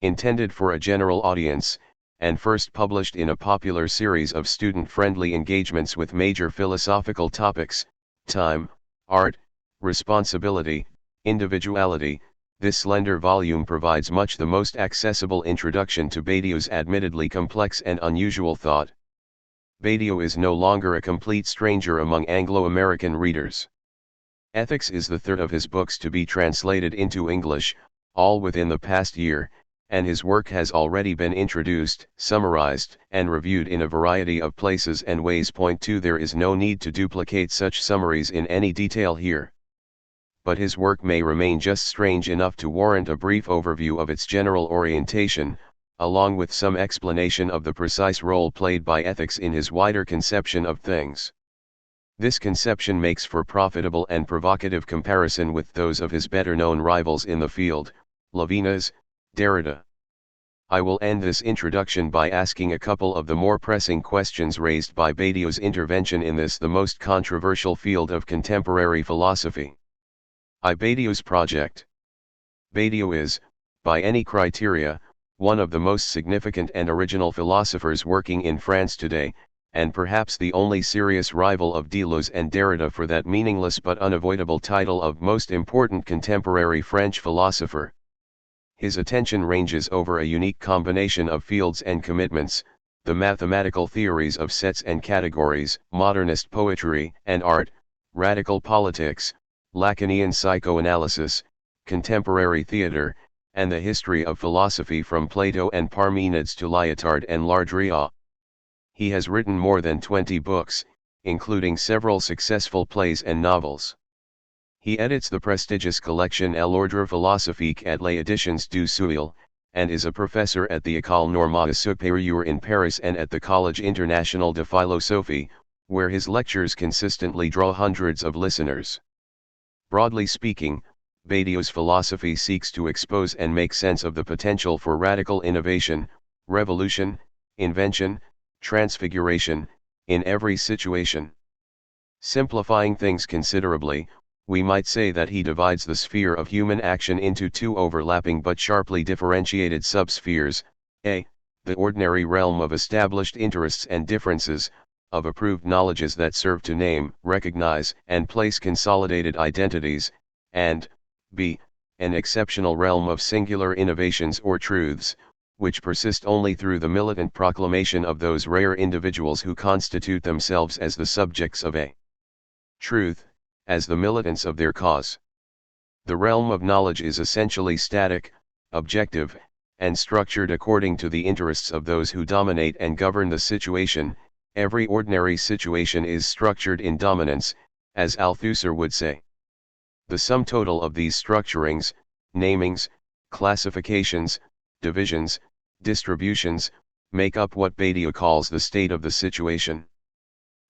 Intended for a general audience, and first published in a popular series of student-friendly engagements with major philosophical topics: time, art, responsibility, individuality. This slender volume provides much the most accessible introduction to Badiou's admittedly complex and unusual thought. Badiou is no longer a complete stranger among Anglo-American readers. Ethics is the third of his books to be translated into English, all within the past year, and his work has already been introduced, summarized, and reviewed in a variety of places and ways. Point 2. There is no need to duplicate such summaries in any detail here. But his work may remain just strange enough to warrant a brief overview of its general orientation, along with some explanation of the precise role played by ethics in his wider conception of things. This conception makes for profitable and provocative comparison with those of his better-known rivals in the field, Levinas, Derrida. I will end this introduction by asking a couple of the more pressing questions raised by Badiou's intervention in this the most controversial field of contemporary philosophy. Badiou's project. Badiou is, by any criteria, one of the most significant and original philosophers working in France today, and perhaps the only serious rival of Deleuze and Derrida for that meaningless but unavoidable title of most important contemporary French philosopher. His attention ranges over a unique combination of fields and commitments: the mathematical theories of sets and categories, modernist poetry and art, radical politics, Lacanian psychoanalysis, contemporary theater, and the history of philosophy from Plato and Parmenides to Lyotard and Lardria. He has written more than 20 books, including several successful plays and novels. He edits the prestigious collection L'Ordre philosophique at les Editions du Seuil, and is a professor at the École Normale Supérieure in Paris and at the Collège International de Philosophie, where his lectures consistently draw hundreds of listeners. Broadly speaking, Badiou's philosophy seeks to expose and make sense of the potential for radical innovation, revolution, invention, transfiguration, in every situation. Simplifying things considerably, we might say that he divides the sphere of human action into two overlapping but sharply differentiated subspheres: a, the ordinary realm of established interests and differences, of approved knowledges that serve to name, recognize, and place consolidated identities, and b, an exceptional realm of singular innovations or truths, which persist only through the militant proclamation of those rare individuals who constitute themselves as the subjects of a truth, as the militants of their cause. The realm of knowledge is essentially static, objective, and structured according to the interests of those who dominate and govern the situation. Every ordinary situation is structured in dominance, as Althusser would say. The sum total of these structurings, namings, classifications, divisions, distributions, make up what Badiou calls the state of the situation.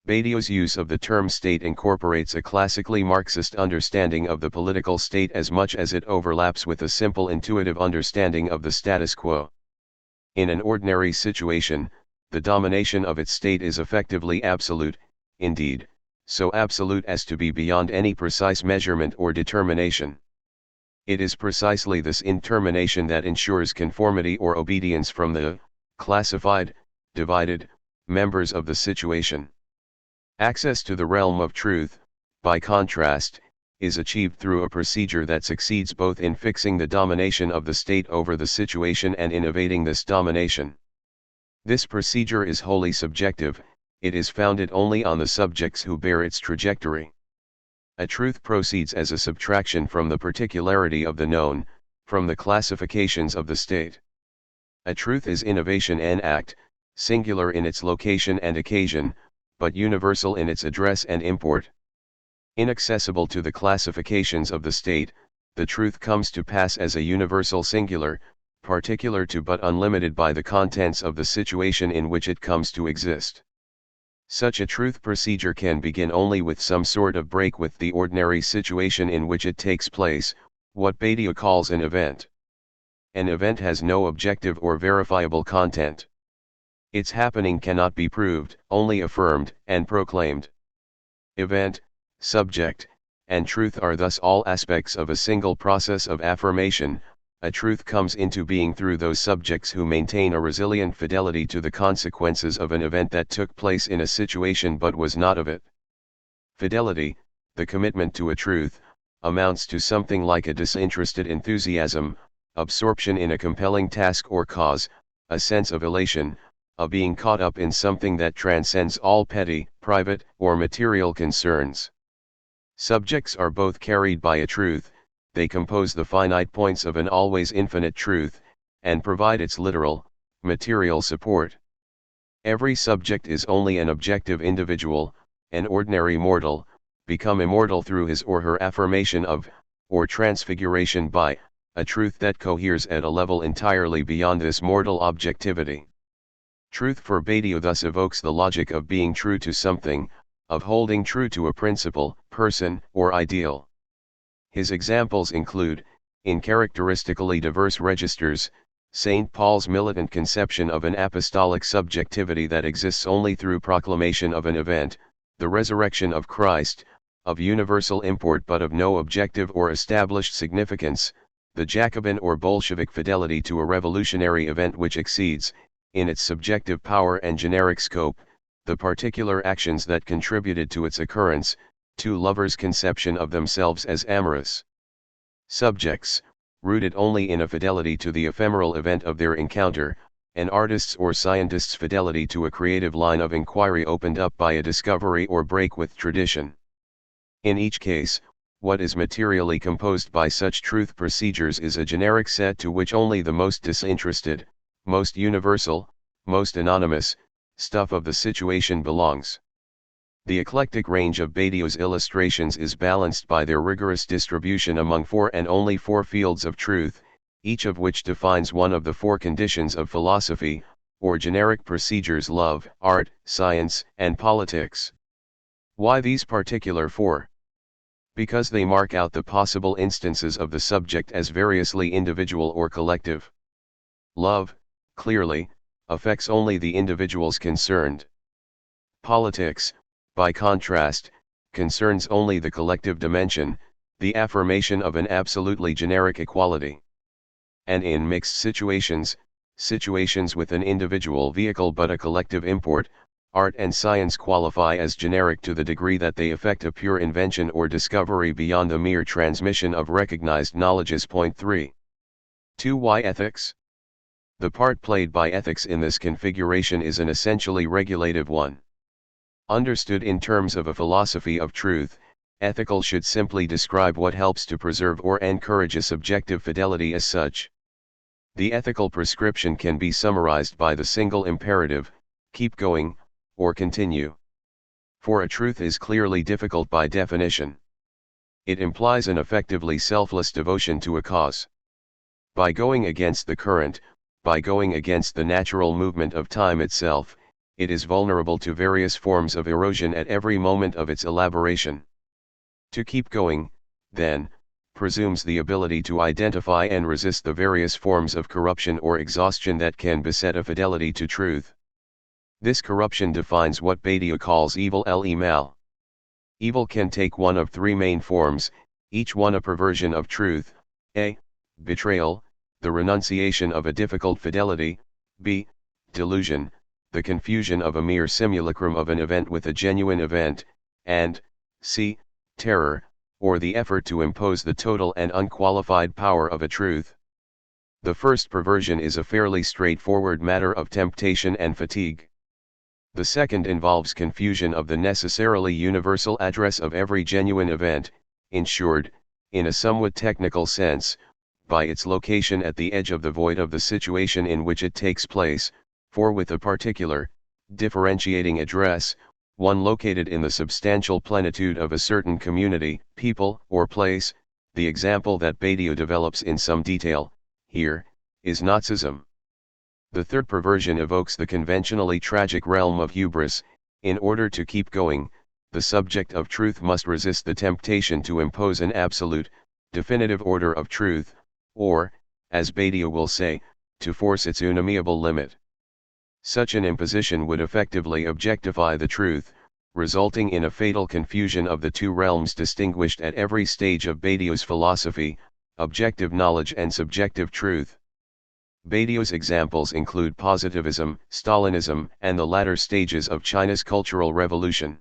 Badiou's use of the term state incorporates a classically Marxist understanding of the political state as much as it overlaps with a simple intuitive understanding of the status quo. In an ordinary situation, the domination of its state is effectively absolute, indeed, so absolute as to be beyond any precise measurement or determination. It is precisely this indetermination that ensures conformity or obedience from the classified, divided members of the situation. Access to the realm of truth, by contrast, is achieved through a procedure that succeeds both in fixing the domination of the state over the situation and in evading this domination. This procedure is wholly subjective. It is founded only on the subjects who bear its trajectory. A truth proceeds as a subtraction from the particularity of the known, from the classifications of the state. A truth is innovation en act, singular in its location and occasion, but universal in its address and import. Inaccessible to the classifications of the state, the truth comes to pass as a universal singular, particular to but unlimited by the contents of the situation in which it comes to exist. Such a truth procedure can begin only with some sort of break with the ordinary situation in which it takes place, what Badiou calls an event. An event has no objective or verifiable content. Its happening cannot be proved, only affirmed and proclaimed. Event, subject, and truth are thus all aspects of a single process of affirmation, a truth comes into being through those subjects who maintain a resilient fidelity to the consequences of an event that took place in a situation but was not of it. Fidelity, the commitment to a truth, amounts to something like a disinterested enthusiasm, absorption in a compelling task or cause, a sense of elation, a being caught up in something that transcends all petty, private, or material concerns. Subjects are both carried by a truth, they compose the finite points of an always infinite truth, and provide its literal, material support. Every subject is only an objective individual, an ordinary mortal, become immortal through his or her affirmation of, or transfiguration by, a truth that coheres at a level entirely beyond this mortal objectivity. Truth for Badiou thus evokes the logic of being true to something, of holding true to a principle, person, or ideal. His examples include, in characteristically diverse registers, St. Paul's militant conception of an apostolic subjectivity that exists only through proclamation of an event, the resurrection of Christ, of universal import but of no objective or established significance, the Jacobin or Bolshevik fidelity to a revolutionary event which exceeds, in its subjective power and generic scope, the particular actions that contributed to its occurrence, two lovers' conception of themselves as amorous subjects, rooted only in a fidelity to the ephemeral event of their encounter, an artist's or scientist's fidelity to a creative line of inquiry opened up by a discovery or break with tradition. In each case, what is materially composed by such truth procedures is a generic set to which only the most disinterested, most universal, most anonymous, stuff of the situation belongs. The eclectic range of Badiou's illustrations is balanced by their rigorous distribution among four and only four fields of truth, each of which defines one of the four conditions of philosophy, or generic procedures: love, art, science, and politics. Why these particular four? Because they mark out the possible instances of the subject as variously individual or collective. Love, clearly, affects only the individuals concerned. Politics, by contrast, concerns only the collective dimension, the affirmation of an absolutely generic equality. And in mixed situations, situations with an individual vehicle but a collective import, art and science qualify as generic to the degree that they effect a pure invention or discovery beyond the mere transmission of recognized knowledges. Point 3. 2. Why ethics? The part played by ethics in this configuration is an essentially regulative one. Understood in terms of a philosophy of truth, ethical should simply describe what helps to preserve or encourage a subjective fidelity as such. The ethical prescription can be summarized by the single imperative, keep going, or continue. For a truth is clearly difficult by definition. It implies an effectively selfless devotion to a cause. By going against the current, by going against the natural movement of time itself, it is vulnerable to various forms of erosion at every moment of its elaboration. To keep going, then, presumes the ability to identify and resist the various forms of corruption or exhaustion that can beset a fidelity to truth. This corruption defines what Badiou calls evil mal. Evil can take one of three main forms, each one a perversion of truth: a. betrayal, the renunciation of a difficult fidelity; b. delusion, the confusion of a mere simulacrum of an event with a genuine event; and c. terror, or the effort to impose the total and unqualified power of a truth. The first perversion is a fairly straightforward matter of temptation and fatigue. The second involves confusion of the necessarily universal address of every genuine event, ensured, in a somewhat technical sense, by its location at the edge of the void of the situation in which it takes place, for with a particular, differentiating address, one located in the substantial plenitude of a certain community, people, or place. The example that Badiou develops in some detail, here, is Nazism. The third perversion evokes the conventionally tragic realm of hubris. In order to keep going, the subject of truth must resist the temptation to impose an absolute, definitive order of truth, or, as Badiou will say, to force its unamiable limit. Such an imposition would effectively objectify the truth, resulting in a fatal confusion of the two realms distinguished at every stage of Badiou's philosophy, objective knowledge and subjective truth. Badiou's examples include positivism, Stalinism, and the latter stages of China's Cultural Revolution.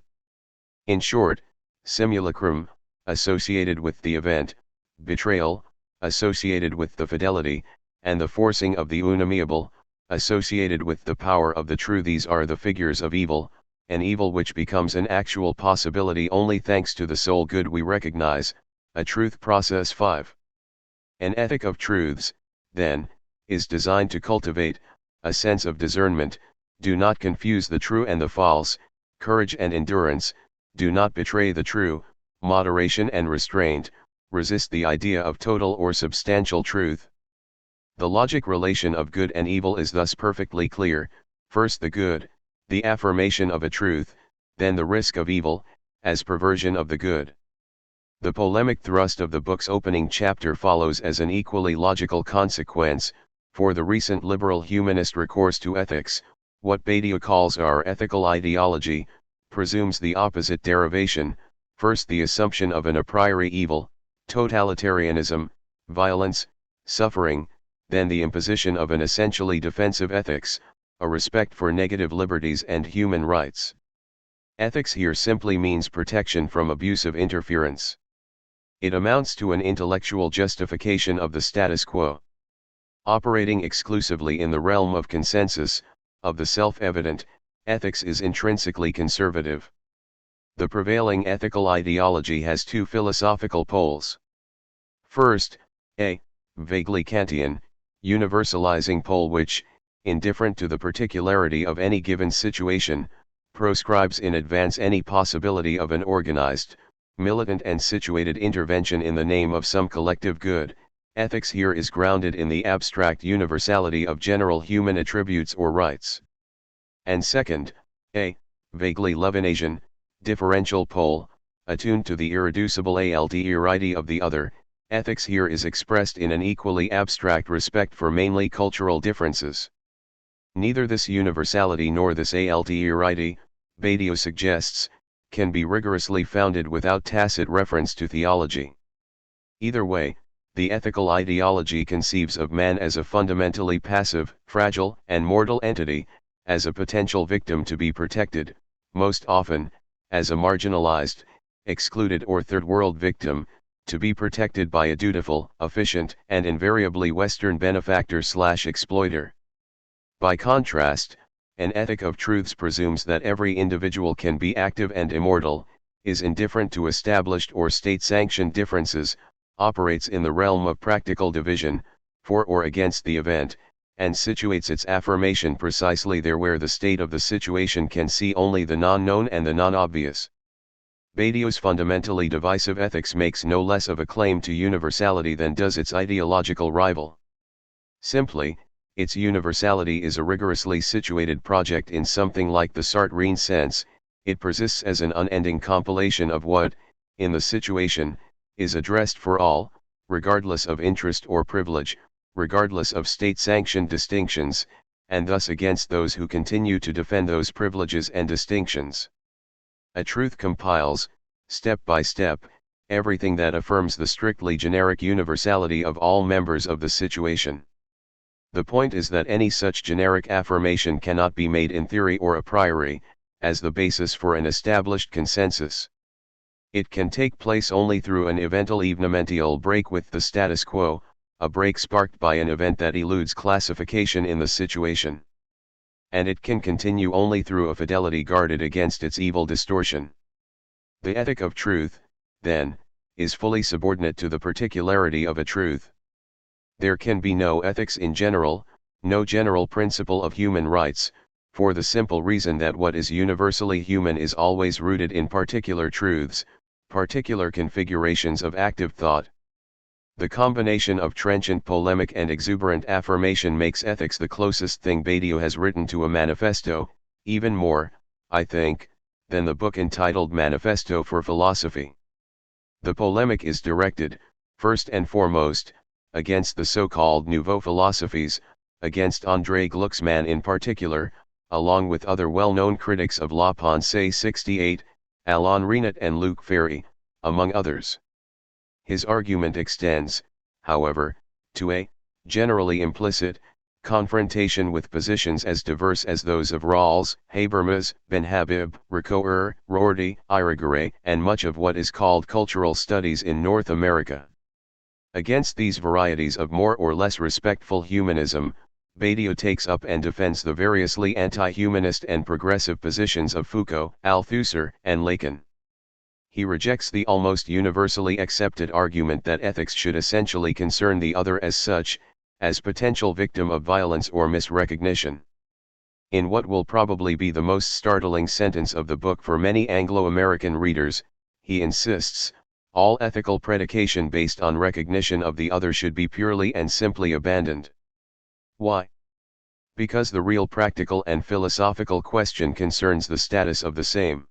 In short, simulacrum, associated with the event, betrayal, associated with the fidelity, and the forcing of the unamiable, associated with the power of the true. These are the figures of evil, an evil which becomes an actual possibility only thanks to the sole good we recognize, a truth process. 5. An ethic of truths, then, is designed to cultivate a sense of discernment. Do not confuse the true and the false, courage and endurance, do not betray the true, moderation and restraint, resist the idea of total or substantial truth. The logic relation of good and evil is thus perfectly clear: first the good, the affirmation of a truth, then the risk of evil, as perversion of the good. The polemic thrust of the book's opening chapter follows as an equally logical consequence, for the recent liberal humanist recourse to ethics, what Badiou calls our ethical ideology, presumes the opposite derivation: first the assumption of an a priori evil, totalitarianism, violence, suffering, then the imposition of an essentially defensive ethics, a respect for negative liberties and human rights. Ethics here simply means protection from abusive interference. It amounts to an intellectual justification of the status quo. Operating exclusively in the realm of consensus, of the self-evident, ethics is intrinsically conservative. The prevailing ethical ideology has two philosophical poles. First, a vaguely Kantian, universalizing pole which, indifferent to the particularity of any given situation, proscribes in advance any possibility of an organized, militant and situated intervention in the name of some collective good. Ethics here is grounded in the abstract universality of general human attributes or rights. And second, a vaguely Levinasian, differential pole, attuned to the irreducible alterity of the other. Ethics here is expressed in an equally abstract respect for mainly cultural differences. Neither this universality nor this alterity, Badiou suggests, can be rigorously founded without tacit reference to theology. Either way, the ethical ideology conceives of man as a fundamentally passive, fragile, and mortal entity, as a potential victim to be protected, most often, as a marginalized, excluded or third-world victim, to be protected by a dutiful, efficient, and invariably Western benefactor/exploiter. By contrast, an ethic of truths presumes that every individual can be active and immortal, is indifferent to established or state-sanctioned differences, operates in the realm of practical division, for or against the event, and situates its affirmation precisely there where the state of the situation can see only the non-known and the non-obvious. Badiou's fundamentally divisive ethics makes no less of a claim to universality than does its ideological rival. Simply, its universality is a rigorously situated project in something like the Sartrean sense. It persists as an unending compilation of what, in the situation, is addressed for all, regardless of interest or privilege, regardless of state-sanctioned distinctions, and thus against those who continue to defend those privileges and distinctions. A truth compiles, step by step, everything that affirms the strictly generic universality of all members of the situation. The point is that any such generic affirmation cannot be made in theory or a priori, as the basis for an established consensus. It can take place only through an eventual break with the status quo, a break sparked by an event that eludes classification in the situation. And it can continue only through a fidelity guarded against its evil distortion. The ethic of truth, then, is fully subordinate to the particularity of a truth. There can be no ethics in general, no general principle of human rights, for the simple reason that what is universally human is always rooted in particular truths, particular configurations of active thought. The combination of trenchant polemic and exuberant affirmation makes ethics the closest thing Badiou has written to a manifesto, even more, I think, than the book entitled Manifesto for Philosophy. The polemic is directed, first and foremost, against the so-called nouveau philosophies, against André Glucksmann in particular, along with other well-known critics of La Pensée 68, Alain Renat and Luc Ferry, among others. His argument extends, however, to a, generally implicit, confrontation with positions as diverse as those of Rawls, Habermas, Ben Habib, Ricoeur, Rorty, Irigaray, and much of what is called cultural studies in North America. Against these varieties of more or less respectful humanism, Badiou takes up and defends the variously anti-humanist and progressive positions of Foucault, Althusser, and Lacan. He rejects the almost universally accepted argument that ethics should essentially concern the other as such, as potential victim of violence or misrecognition. In what will probably be the most startling sentence of the book for many Anglo-American readers, he insists, all ethical predication based on recognition of the other should be purely and simply abandoned. Why? Because the real practical and philosophical question concerns the status of the same.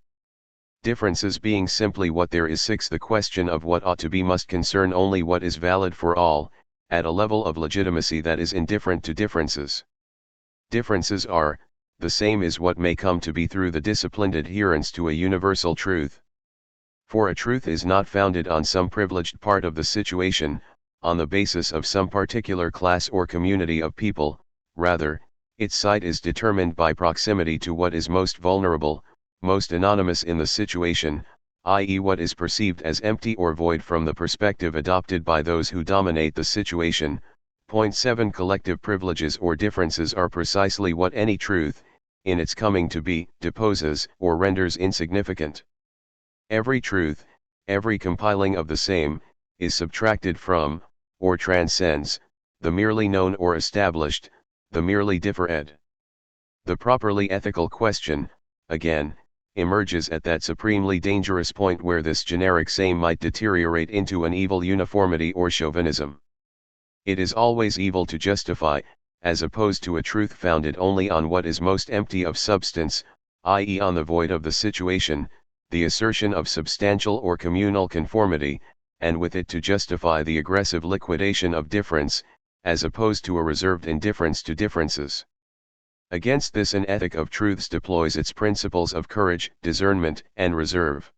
Differences being simply what there is. 6. The question of what ought to be must concern only what is valid for all, at a level of legitimacy that is indifferent to differences. Differences are, the same is what may come to be through the disciplined adherence to a universal truth. For a truth is not founded on some privileged part of the situation, on the basis of some particular class or community of people, rather, its site is determined by proximity to what is most vulnerable, most anonymous in the situation, i.e. what is perceived as empty or void from the perspective adopted by those who dominate the situation. Point 7. Collective privileges or differences are precisely what any truth, in its coming to be, deposes or renders insignificant. Every truth, every compiling of the same, is subtracted from, or transcends, the merely known or established, the merely different. The properly ethical question, again, emerges at that supremely dangerous point where this generic same might deteriorate into an evil uniformity or chauvinism. It is always evil to justify, as opposed to a truth founded only on what is most empty of substance, i.e. on the void of the situation, the assertion of substantial or communal conformity, and with it to justify the aggressive liquidation of difference, as opposed to a reserved indifference to differences. Against this an ethic of truths deploys its principles of courage, discernment, and reserve.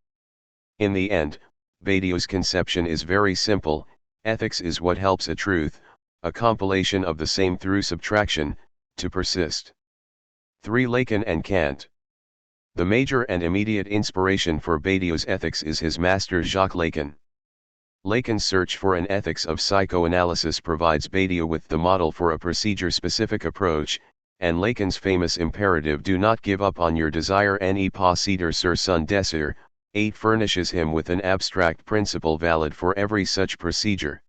In the end, Badiou's conception is very simple: ethics is what helps a truth, a compilation of the same through subtraction, to persist. 3. Lacan and Kant. The major and immediate inspiration for Badiou's ethics is his master Jacques Lacan. Lacan's search for an ethics of psychoanalysis provides Badiou with the model for a procedure-specific approach, and Lacan's famous imperative "do not give up on your desire ne pas céder sur son désir," 8 furnishes him with an abstract principle valid for every such procedure.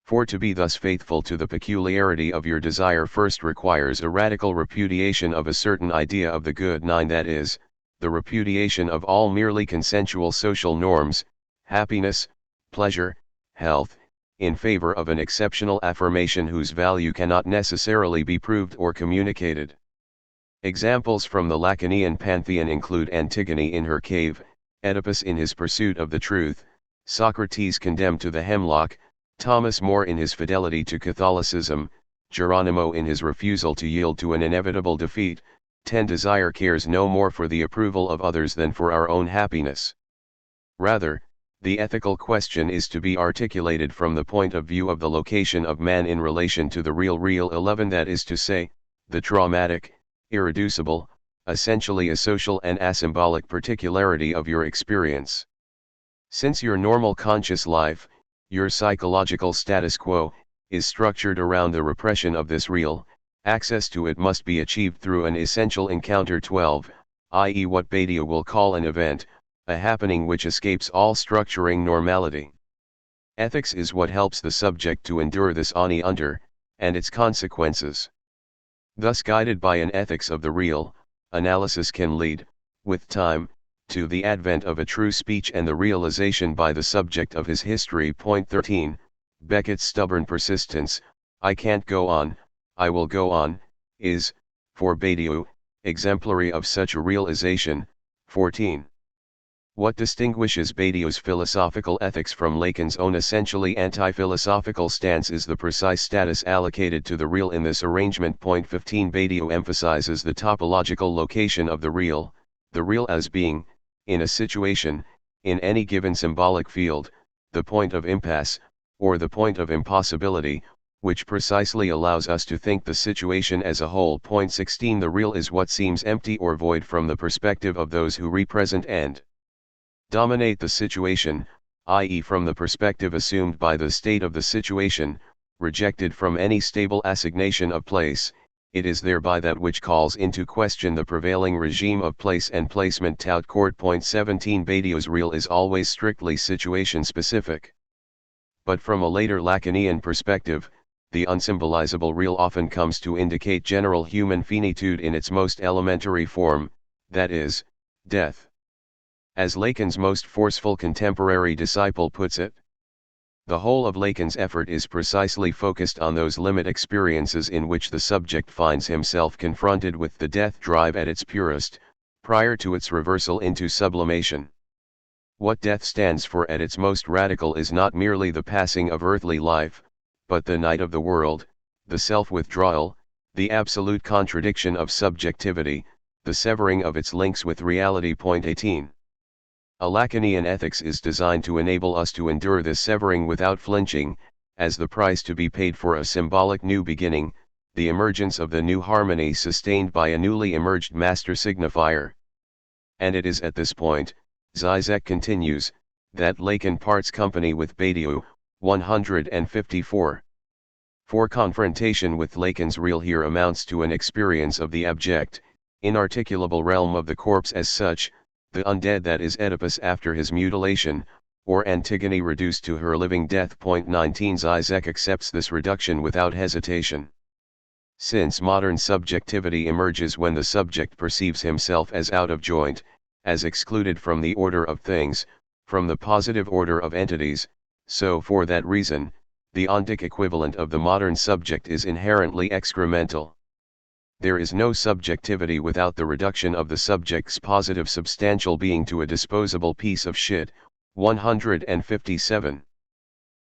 For to be thus faithful to the peculiarity of your desire first requires a radical repudiation of a certain idea of the good. 9. That is, the repudiation of all merely consensual social norms, happiness, pleasure, health, in favor of an exceptional affirmation whose value cannot necessarily be proved or communicated. Examples from the Lacanian pantheon include Antigone in her cave, Oedipus in his pursuit of the truth, Socrates condemned to the hemlock, Thomas More in his fidelity to Catholicism, Geronimo in his refusal to yield to an inevitable defeat. 10. Desire cares no more for the approval of others than for our own happiness. Rather, the ethical question is to be articulated from the point of view of the location of man in relation to the real. 11. That is to say, the traumatic, irreducible, essentially asocial and asymbolic particularity of your experience. Since your normal conscious life, your psychological status quo, is structured around the repression of this real, access to it must be achieved through an essential encounter. 12, i.e. what Badiou will call an event, a happening which escapes all structuring normality. Ethics is what helps the subject to endure this ennui under, and its consequences. Thus guided by an ethics of the real, analysis can lead, with time, to the advent of a true speech and the realization by the subject of his history. Point 13, Beckett's stubborn persistence, "I can't go on, I will go on," is, for Badiou, exemplary of such a realization. 14. What distinguishes Badiou's philosophical ethics from Lacan's own essentially anti-philosophical stance is the precise status allocated to the real in this arrangement. Point 15. Badiou emphasizes the topological location of the real as being, in a situation, in any given symbolic field, the point of impasse, or the point of impossibility, which precisely allows us to think the situation as a whole. Point 16. The real is what seems empty or void from the perspective of those who represent and dominate the situation, i.e. from the perspective assumed by the state of the situation, rejected from any stable assignation of place. It is thereby that which calls into question the prevailing regime of place and placement. THIRD-WORLDISM. Point 17. Badiou's real is always strictly situation-specific. But from a later Lacanian perspective, the unsymbolizable real often comes to indicate general human finitude in its most elementary form, that is, death. As Lacan's most forceful contemporary disciple puts it, the whole of Lacan's effort is precisely focused on those limit experiences in which the subject finds himself confronted with the death drive at its purest, prior to its reversal into sublimation. What death stands for at its most radical is not merely the passing of earthly life, but the night of the world, the self-withdrawal, the absolute contradiction of subjectivity, the severing of its links with reality. Point 18. A Lacanian ethics is designed to enable us to endure this severing without flinching, as the price to be paid for a symbolic new beginning, the emergence of the new harmony sustained by a newly emerged master signifier. And it is at this point, Zizek continues, that Lacan parts company with Badiou, 154. For confrontation with Lacan's real here amounts to an experience of the abject, inarticulable realm of the corpse as such, the undead that is Oedipus after his mutilation, or Antigone reduced to her living death. Point 19. Zizek accepts this reduction without hesitation. Since modern subjectivity emerges when the subject perceives himself as out of joint, as excluded from the order of things, from the positive order of entities, so for that reason, the ontic equivalent of the modern subject is inherently excremental. There is no subjectivity without the reduction of the subject's positive substantial being to a disposable piece of shit. 157.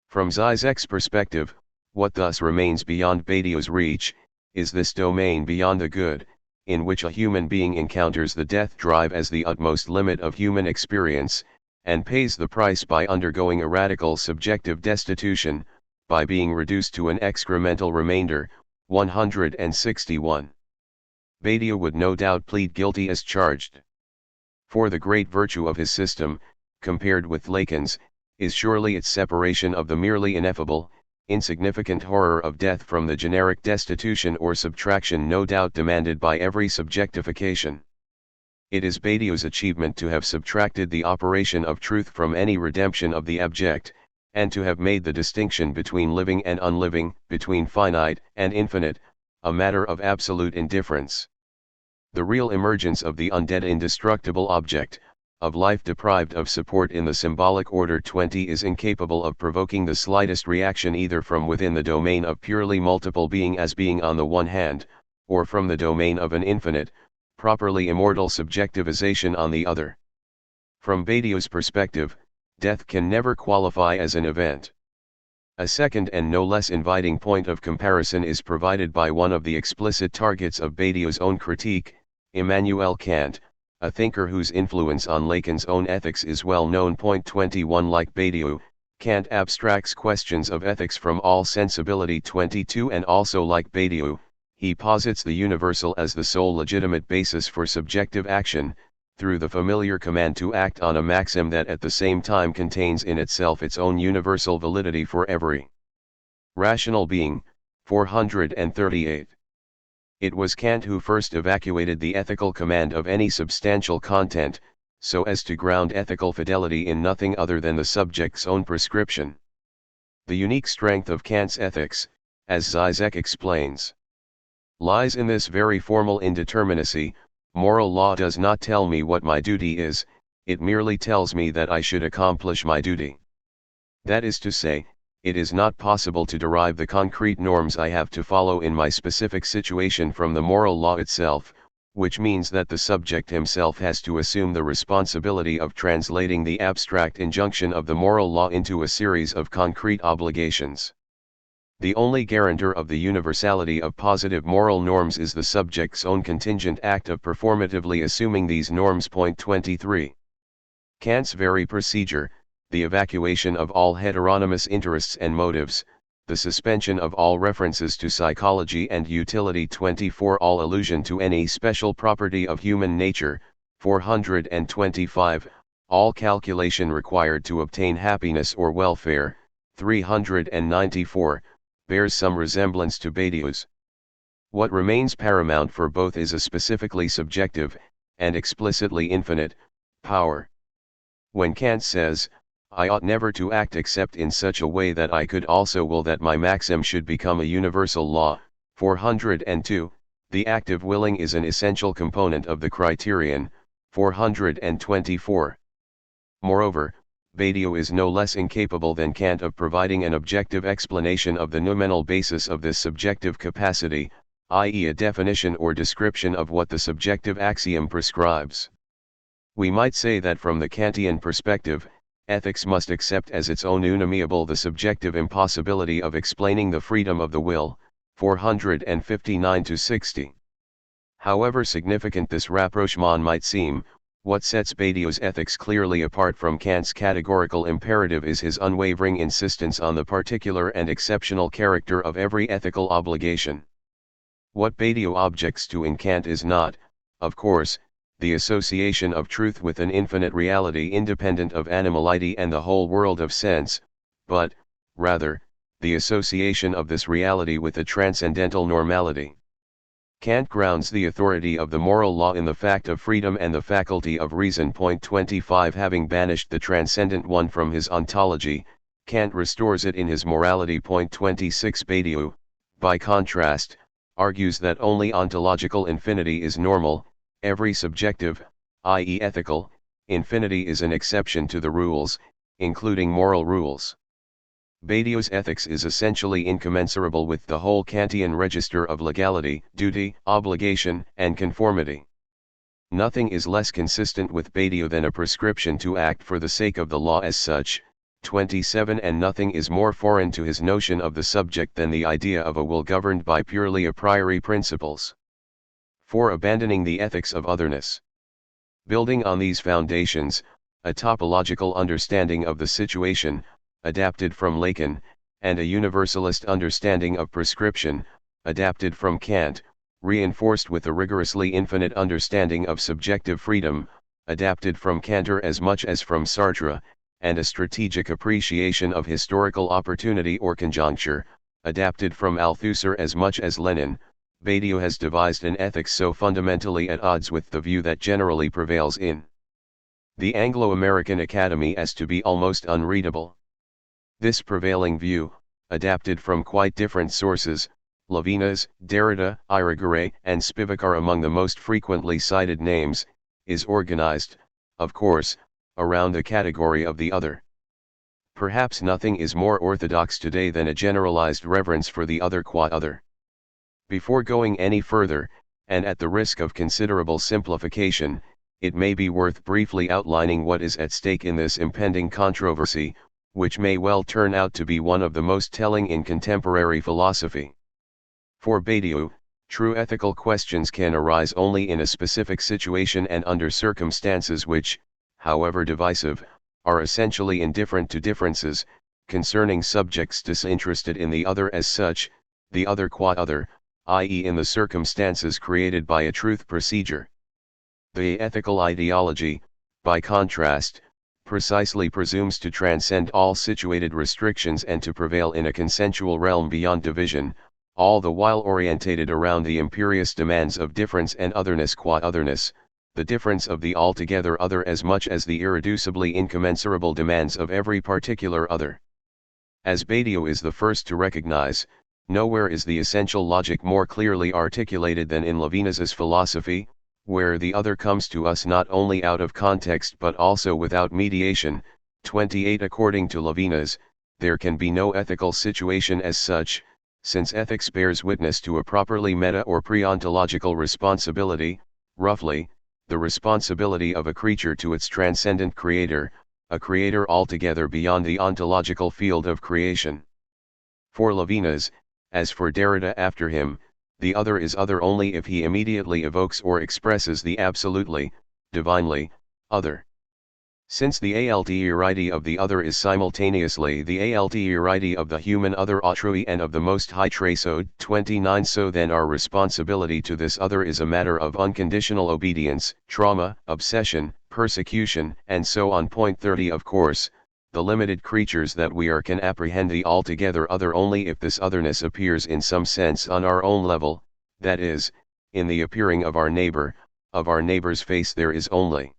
From Zizek's perspective, what thus remains beyond Badiou's reach, is this domain beyond the good, in which a human being encounters the death drive as the utmost limit of human experience, and pays the price by undergoing a radical subjective destitution, by being reduced to an excremental remainder. 161. Badiou would no doubt plead guilty as charged. For the great virtue of his system, compared with Lacan's, is surely its separation of the merely ineffable, insignificant horror of death from the generic destitution or subtraction no doubt demanded by every subjectification. It is Badiou's achievement to have subtracted the operation of truth from any redemption of the abject, and to have made the distinction between living and unliving, between finite and infinite, a matter of absolute indifference. The real emergence of the undead indestructible object, of life deprived of support in the symbolic order 20 is incapable of provoking the slightest reaction either from within the domain of purely multiple being as being on the one hand, or from the domain of an infinite, properly immortal subjectivization on the other. From Badiou's perspective, death can never qualify as an event. A second and no less inviting point of comparison is provided by one of the explicit targets of Badiou's own critique, Immanuel Kant, a thinker whose influence on Lacan's own ethics is well known. Point 21. Like Badiou, Kant abstracts questions of ethics from all sensibility. 22. And also like Badiou, he posits the universal as the sole legitimate basis for subjective action, through the familiar command to act on a maxim that at the same time contains in itself its own universal validity for every rational being. 438. It was Kant who first evacuated the ethical command of any substantial content, so as to ground ethical fidelity in nothing other than the subject's own prescription. The unique strength of Kant's ethics, as Zizek explains, lies in this very formal indeterminacy. Moral law does not tell me what my duty is, it merely tells me that I should accomplish my duty. That is to say, it is not possible to derive the concrete norms I have to follow in my specific situation from the moral law itself, which means that the subject himself has to assume the responsibility of translating the abstract injunction of the moral law into a series of concrete obligations. The only guarantor of the universality of positive moral norms is the subject's own contingent act of performatively assuming these norms. Point 23. Kant's very procedure, the evacuation of all heteronymous interests and motives, the suspension of all references to psychology and utility. 24 All allusion to any special property of human nature. 425 All calculation required to obtain happiness or welfare. 394 bears some resemblance to Badiou's. What remains paramount for both is a specifically subjective, and explicitly infinite, power. When Kant says, I ought never to act except in such a way that I could also will that my maxim should become a universal law. 402 The active willing is an essential component of the criterion. 424 Moreover, Badiou is no less incapable than Kant of providing an objective explanation of the noumenal basis of this subjective capacity, i.e. a definition or description of what the subjective axiom prescribes. We might say that from the Kantian perspective, ethics must accept as its own unamiable the subjective impossibility of explaining the freedom of the will. 459-60 However significant this rapprochement might seem, what sets Badiou's ethics clearly apart from Kant's categorical imperative is his unwavering insistence on the particular and exceptional character of every ethical obligation. What Badiou objects to in Kant is not, of course, the association of truth with an infinite reality independent of animality and the whole world of sense, but, rather, the association of this reality with a transcendental normality. Kant grounds the authority of the moral law in the fact of freedom and the faculty of reason. 25 Having banished the transcendent one from his ontology, Kant restores it in his morality. 26 Badiou, by contrast, argues that only ontological infinity is normal, every subjective, i.e. ethical, infinity is an exception to the rules, including moral rules. Badiou's ethics is essentially incommensurable with the whole Kantian register of legality, duty, obligation, and conformity. Nothing is less consistent with Badiou than a prescription to act for the sake of the law as such. 27 And nothing is more foreign to his notion of the subject than the idea of a will governed by purely a priori principles. 4 Abandoning the ethics of otherness. Building on these foundations, a topological understanding of the situation, adapted from Lacan, and a universalist understanding of prescription, adapted from Kant, reinforced with a rigorously infinite understanding of subjective freedom, adapted from Cantor as much as from Sartre, and a strategic appreciation of historical opportunity or conjuncture, adapted from Althusser as much as Lenin, Badiou has devised an ethics so fundamentally at odds with the view that generally prevails in the Anglo-American Academy as to be almost unreadable. This prevailing view, adapted from quite different sources, Levinas, Derrida, Irigaray, and Spivak are among the most frequently cited names, is organized, of course, around the category of the other. Perhaps nothing is more orthodox today than a generalized reverence for the other qua other. Before going any further, and at the risk of considerable simplification, it may be worth briefly outlining what is at stake in this impending controversy, which may well turn out to be one of the most telling in contemporary philosophy. For Badiou, true ethical questions can arise only in a specific situation and under circumstances which, however divisive, are essentially indifferent to differences, concerning subjects disinterested in the other as such, the other qua other, i.e. in the circumstances created by a truth procedure. The ethical ideology, by contrast, precisely presumes to transcend all situated restrictions and to prevail in a consensual realm beyond division, all the while orientated around the imperious demands of difference and otherness qua otherness, the difference of the altogether other as much as the irreducibly incommensurable demands of every particular other. As Badiou is the first to recognize, nowhere is the essential logic more clearly articulated than in Levinas's philosophy, where the other comes to us not only out of context but also without mediation. 28 According to Levinas, there can be no ethical situation as such, since ethics bears witness to a properly meta or pre-ontological responsibility, roughly, the responsibility of a creature to its transcendent creator, a creator altogether beyond the ontological field of creation. For Levinas, as for Derrida after him, the other is other only if he immediately evokes or expresses the absolutely, divinely, other. Since the alterity of the other is simultaneously the alterity of the human other autrui and of the Most High Traceod 29, so then our responsibility to this other is a matter of unconditional obedience, trauma, obsession, persecution, and so on. Point 30. Of course, the limited creatures that we are can apprehend the altogether other only if this otherness appears in some sense on our own level, that is, in the appearing of our neighbor. Of our neighbor's face there is only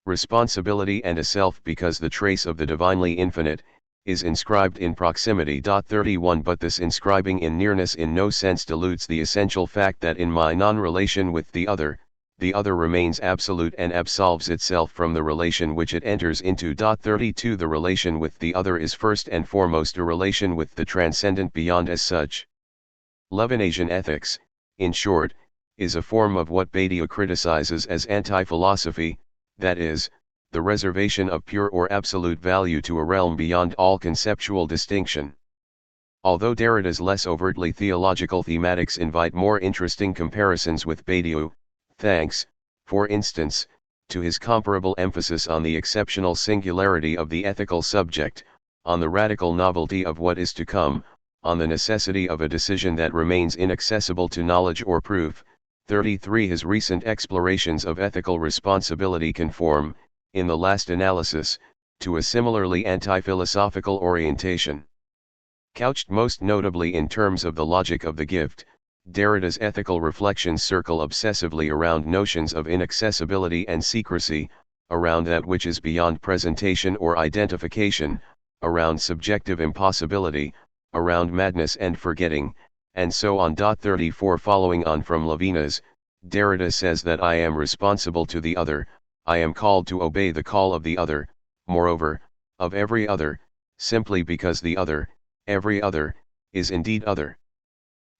responsibility and a self, because the trace of the divinely infinite is inscribed in proximity. 31 But this inscribing in nearness in no sense dilutes the essential fact that in my non-relation with the other remains absolute and absolves itself from the relation which it enters into. 32 The relation with the other is first and foremost a relation with the transcendent beyond as such. Levinasian ethics, in short, is a form of what Badiou criticizes as anti-philosophy, that is, the reservation of pure or absolute value to a realm beyond all conceptual distinction. Although Derrida's less overtly theological thematics invite more interesting comparisons with Badiou, thanks, for instance, to his comparable emphasis on the exceptional singularity of the ethical subject, on the radical novelty of what is to come, on the necessity of a decision that remains inaccessible to knowledge or proof. 33 His recent explorations of ethical responsibility conform, in the last analysis, to a similarly anti-philosophical orientation. Couched most notably in terms of the logic of the gift, Derrida's ethical reflections circle obsessively around notions of inaccessibility and secrecy, around that which is beyond presentation or identification, around subjective impossibility, around madness and forgetting, and so on. 34 Following on from Levinas, Derrida says that I am responsible to the other, I am called to obey the call of the other, moreover, of every other, simply because the other, every other, is indeed other.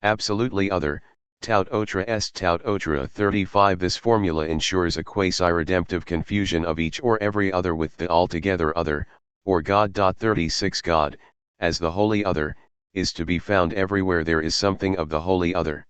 Absolutely other, tout autre est tout autre. 35 This formula ensures a quasi-redemptive confusion of each or every other with the altogether other, or God. 36 God, as the holy other, is to be found everywhere there is something of the holy other.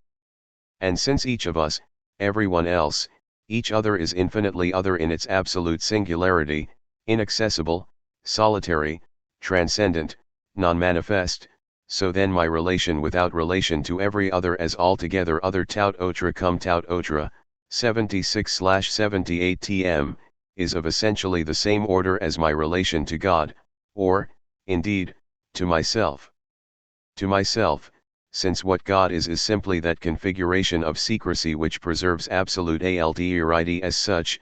And since each of us, everyone else, each other is infinitely other in its absolute singularity, inaccessible, solitary, transcendent, non-manifest, so then my relation without relation to every other as altogether other tout autre cum tout autre, 76/78 tm, is of essentially the same order as my relation to God, or, indeed, to myself. To myself, since what God is simply that configuration of secrecy which preserves absolute alterity as such,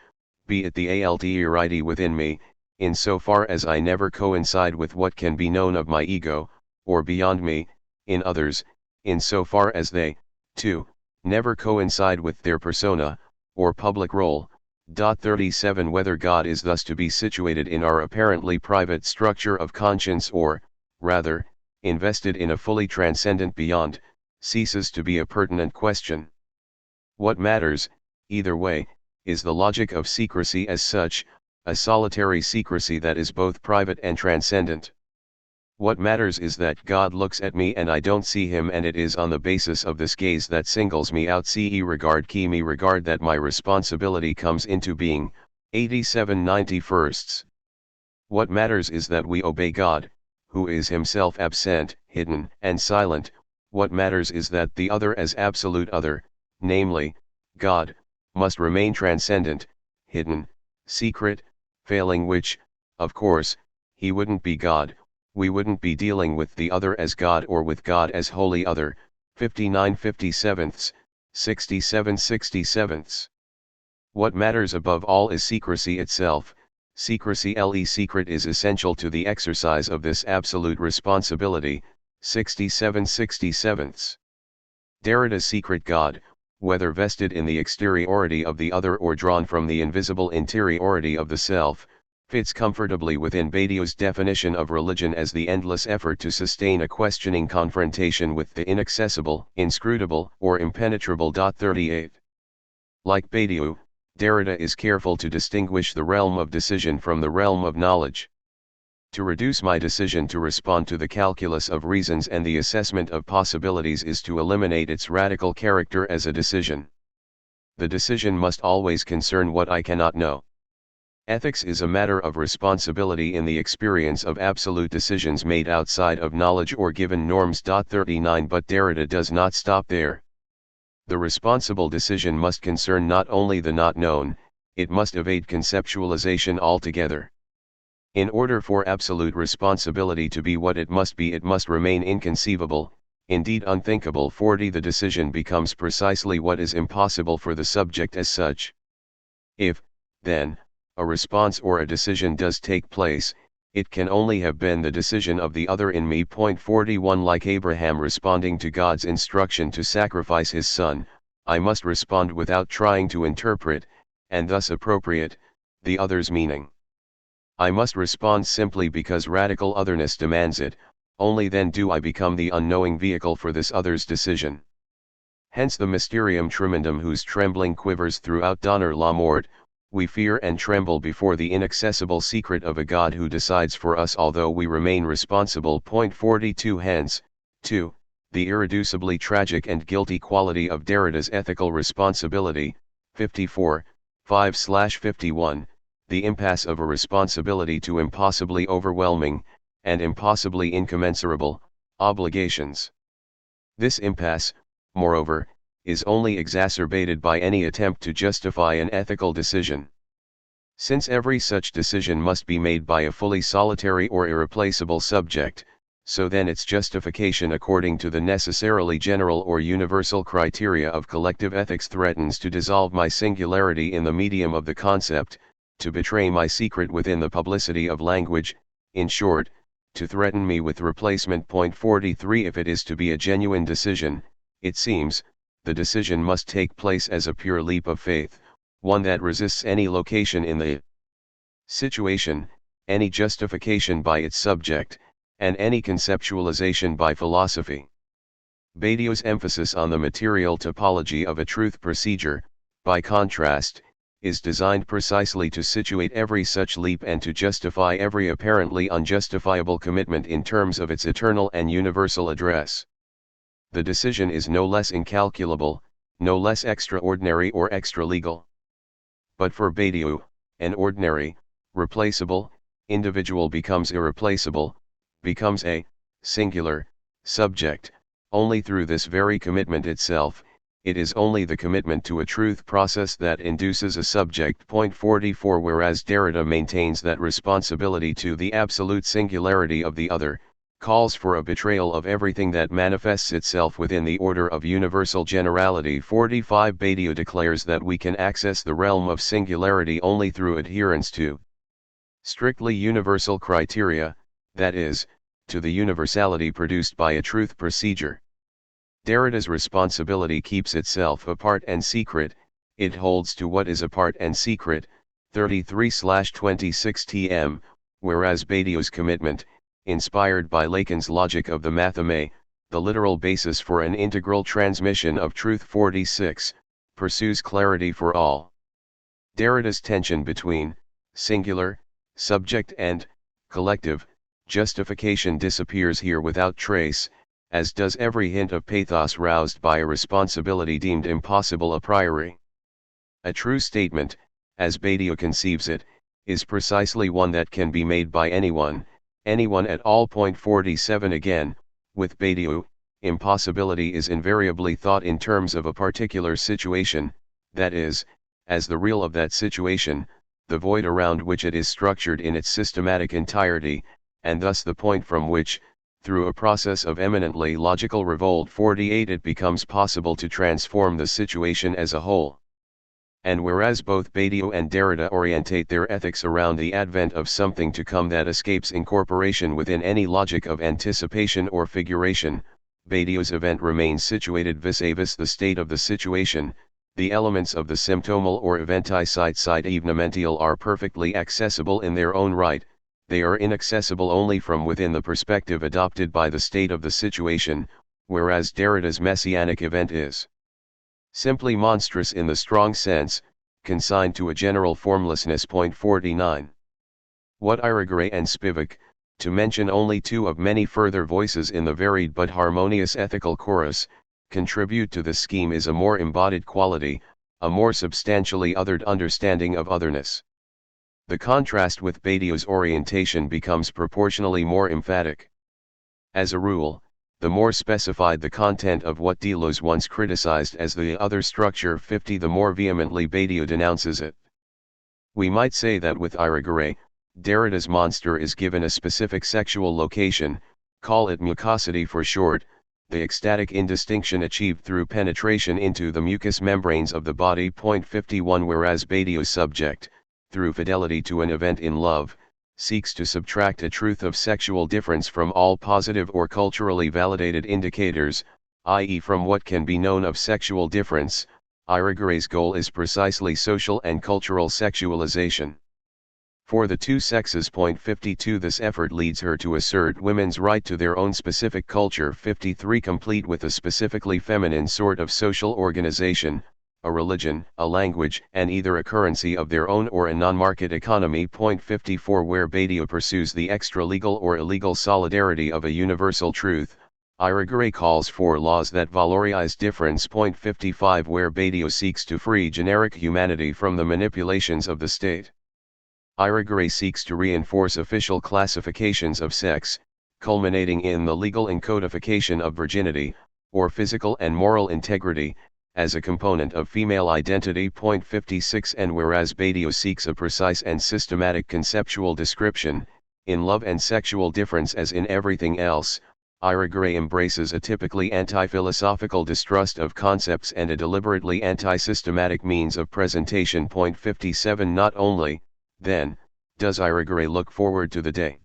be it the alterity within me, in so far as I never coincide with what can be known of my ego, or beyond me, in others, in so far as they, too, never coincide with their persona, or public role. 37 Whether God is thus to be situated in our apparently private structure of conscience or, rather, invested in a fully transcendent beyond, ceases to be a pertinent question. What matters, either way, is the logic of secrecy as such, a solitary secrecy that is both private and transcendent. What matters is that God looks at me and I don't see him, and it is on the basis of this gaze that singles me out. Ce regard qui me regard that my responsibility comes into being. 87/91. What matters is that we obey God, who is himself absent, hidden, and silent. What matters is that the other as absolute other, namely, God, must remain transcendent, hidden, secret, failing which, of course, he wouldn't be God, we wouldn't be dealing with the other as God or with God as holy other. 59/57, 67/67. What matters above all is secrecy itself. Secrecy secret is essential to the exercise of this absolute responsibility. 67/67. Derrida's secret God, whether vested in the exteriority of the other or drawn from the invisible interiority of the self, fits comfortably within Badiou's definition of religion as the endless effort to sustain a questioning confrontation with the inaccessible, inscrutable, or impenetrable. 38. Like Badiou, Derrida is careful to distinguish the realm of decision from the realm of knowledge. To reduce my decision to respond to the calculus of reasons and the assessment of possibilities is to eliminate its radical character as a decision. The decision must always concern what I cannot know. Ethics is a matter of responsibility in the experience of absolute decisions made outside of knowledge or given norms. 39 But Derrida does not stop there. The responsible decision must concern not only the not known, it must evade conceptualization altogether. In order for absolute responsibility to be what it must remain inconceivable, indeed unthinkable. 40 The decision becomes precisely what is impossible for the subject as such. If, then, a response or a decision does take place, it can only have been the decision of the other in me. 41 Like Abraham responding to God's instruction to sacrifice his son, I must respond without trying to interpret, and thus appropriate, the other's meaning. I must respond simply because radical otherness demands it, only then do I become the unknowing vehicle for this other's decision. Hence the mysterium tremendum whose trembling quivers throughout Donner la Mort. We fear and tremble before the inaccessible secret of a God who decides for us although we remain responsible. 42 Hence, too, the irreducibly tragic and guilty quality of Derrida's ethical responsibility. 54, 5/51, the impasse of a responsibility to impossibly overwhelming, and impossibly incommensurable, obligations. This impasse, moreover, is only exacerbated by any attempt to justify an ethical decision. Since every such decision must be made by a fully solitary or irreplaceable subject, so then its justification according to the necessarily general or universal criteria of collective ethics threatens to dissolve my singularity in the medium of the concept, to betray my secret within the publicity of language, in short, to threaten me with replacement. 43 If it is to be a genuine decision, it seems, the decision must take place as a pure leap of faith, one that resists any location in the situation, any justification by its subject, and any conceptualization by philosophy. Badiou's emphasis on the material topology of a truth procedure, by contrast, is designed precisely to situate every such leap and to justify every apparently unjustifiable commitment in terms of its eternal and universal address. The decision is no less incalculable, no less extraordinary or extra-legal. But for Badiou, an ordinary, replaceable, individual becomes irreplaceable, becomes a singular subject, only through this very commitment itself. It is only the commitment to a truth process that induces a subject. 44 Whereas Derrida maintains that responsibility to the absolute singularity of the other, calls for a betrayal of everything that manifests itself within the order of universal generality. 45 Badiou declares that we can access the realm of singularity only through adherence to strictly universal criteria, that is, to the universality produced by a truth procedure. Derrida's responsibility keeps itself apart and secret, it holds to what is apart and secret, 33/26 tm, whereas Badiou's commitment, inspired by Lacan's logic of the matheme, the literal basis for an integral transmission of truth. 46, pursues clarity for all. Derrida's tension between singular, subject and collective justification disappears here without trace, as does every hint of pathos roused by a responsibility deemed impossible a priori. A true statement, as Badiou conceives it, is precisely one that can be made by anyone at all. 47 Again, with Badiou, impossibility is invariably thought in terms of a particular situation, that is, as the real of that situation, the void around which it is structured in its systematic entirety, and thus the point from which, through a process of eminently logical revolt. 48 It becomes possible to transform the situation as a whole. And whereas both Badiou and Derrida orientate their ethics around the advent of something to come that escapes incorporation within any logic of anticipation or figuration, Badiou's event remains situated vis-a-vis the state of the situation. The elements of the symptomal or eventicide evenemential are perfectly accessible in their own right, they are inaccessible only from within the perspective adopted by the state of the situation, whereas Derrida's messianic event is simply monstrous in the strong sense, consigned to a general formlessness. 49. What Irigaray and Spivak, to mention only two of many further voices in the varied but harmonious ethical chorus, contribute to the scheme is a more embodied quality, a more substantially othered understanding of otherness. The contrast with Badiou's orientation becomes proportionally more emphatic. As a rule, the more specified the content of what Deleuze once criticized as the other structure 50, the more vehemently Badiou denounces it. We might say that with Irigaray, Derrida's monster is given a specific sexual location, call it mucosity for short, the ecstatic indistinction achieved through penetration into the mucous membranes of the body. 51 Whereas Badiou's subject, through fidelity to an event in love, seeks to subtract a truth of sexual difference from all positive or culturally validated indicators, i.e. from what can be known of sexual difference, Irigaray's goal is precisely social and cultural sexualization. For the two sexes. 52 This effort leads her to assert women's right to their own specific culture. 53 Complete with a specifically feminine sort of social organization, a religion, a language, and either a currency of their own or a non-market economy. 54 Where Badiou pursues the extra-legal or illegal solidarity of a universal truth, Irigaray calls for laws that valorize difference. 55 Where Badiou seeks to free generic humanity from the manipulations of the state, Irigaray seeks to reinforce official classifications of sex, culminating in the legal encodification of virginity, or physical and moral integrity, as a component of female identity. 56 And whereas Badiou seeks a precise and systematic conceptual description, in love and sexual difference as in everything else, Irigaray embraces a typically anti-philosophical distrust of concepts and a deliberately anti-systematic means of presentation. 57 Not only, then, does Irigaray look forward to the day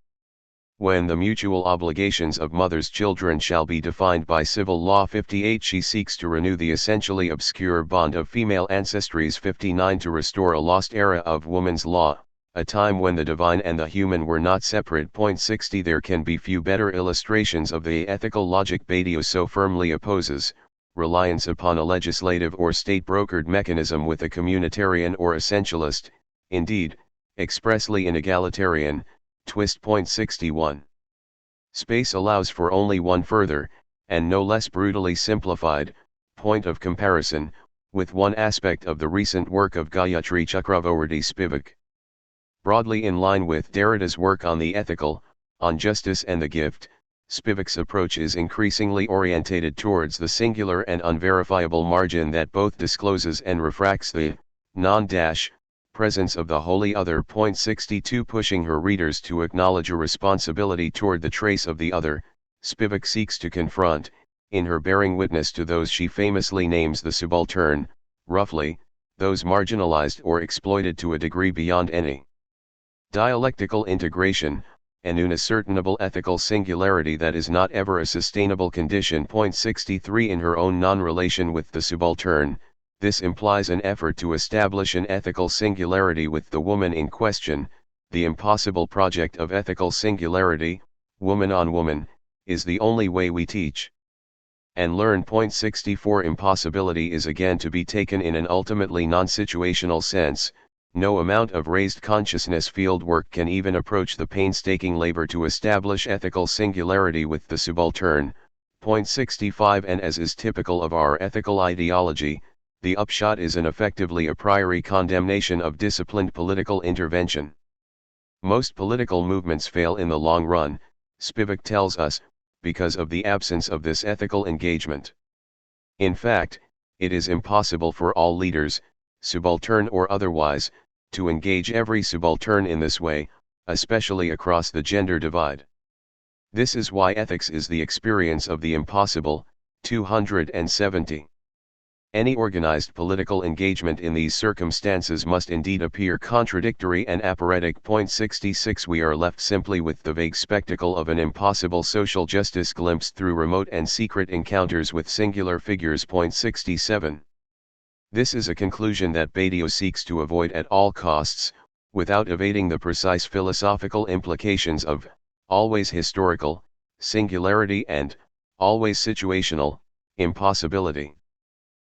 when the mutual obligations of mothers' children shall be defined by civil law. 58 She seeks to renew the essentially obscure bond of female ancestries. 59 To restore a lost era of woman's law, a time when the divine and the human were not separate. 60 There can be few better illustrations of the ethical logic Badiou so firmly opposes, reliance upon a legislative or state-brokered mechanism with a communitarian or essentialist, indeed, expressly inegalitarian, twist. 61 Space allows for only one further, and no less brutally simplified, point of comparison, with one aspect of the recent work of Gayatri Chakravorty Spivak. Broadly in line with Derrida's work on the ethical, on justice and the gift, Spivak's approach is increasingly orientated towards the singular and unverifiable margin that both discloses and refracts the presence of the wholly other. 62 Pushing her readers to acknowledge a responsibility toward the trace of the other, Spivak seeks to confront, in her bearing witness to those she famously names the subaltern, roughly, those marginalized or exploited to a degree beyond any dialectical integration, an unascertainable ethical singularity that is not ever a sustainable condition. 63 In her own non-relation with the subaltern, this implies an effort to establish an ethical singularity with the woman in question. The impossible project of ethical singularity, woman on woman, is the only way we teach and learn. 64 Impossibility is again to be taken in an ultimately non-situational sense. No amount of raised consciousness field work can even approach the painstaking labor to establish ethical singularity with the subaltern. 65 And as is typical of our ethical ideology, the upshot is an effectively a priori condemnation of disciplined political intervention. Most political movements fail in the long run, Spivak tells us, because of the absence of this ethical engagement. In fact, it is impossible for all leaders, subaltern or otherwise, to engage every subaltern in this way, especially across the gender divide. This is why ethics is the experience of the impossible. 270. Any organized political engagement in these circumstances must indeed appear contradictory and apparetic. 66 We are left simply with the vague spectacle of an impossible social justice glimpsed through remote and secret encounters with singular figures. 67 This is a conclusion that Badiou seeks to avoid at all costs, without evading the precise philosophical implications of always historical singularity and always situational impossibility.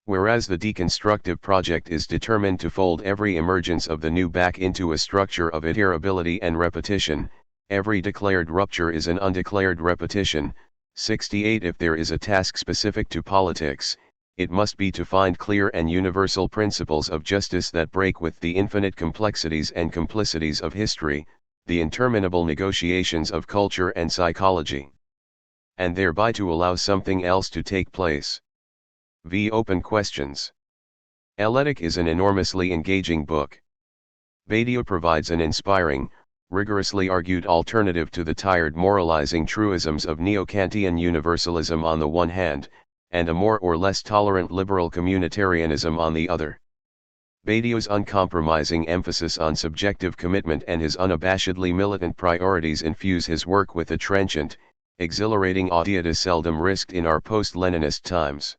Whereas the deconstructive project is determined to fold every emergence of the new back into a structure of iterability and repetition, every declared rupture is an undeclared repetition. 68 If there is a task specific to politics, it must be to find clear and universal principles of justice that break with the infinite complexities and complicities of history, the interminable negotiations of culture and psychology, and thereby to allow something else to take place. Open questions. Eletic is an enormously engaging book. Badiou provides an inspiring, rigorously argued alternative to the tired moralizing truisms of neo-Kantian universalism on the one hand, and a more or less tolerant liberal communitarianism on the other. Badiou's uncompromising emphasis on subjective commitment and his unabashedly militant priorities infuse his work with a trenchant, exhilarating audacia seldom risked in our post-Leninist times.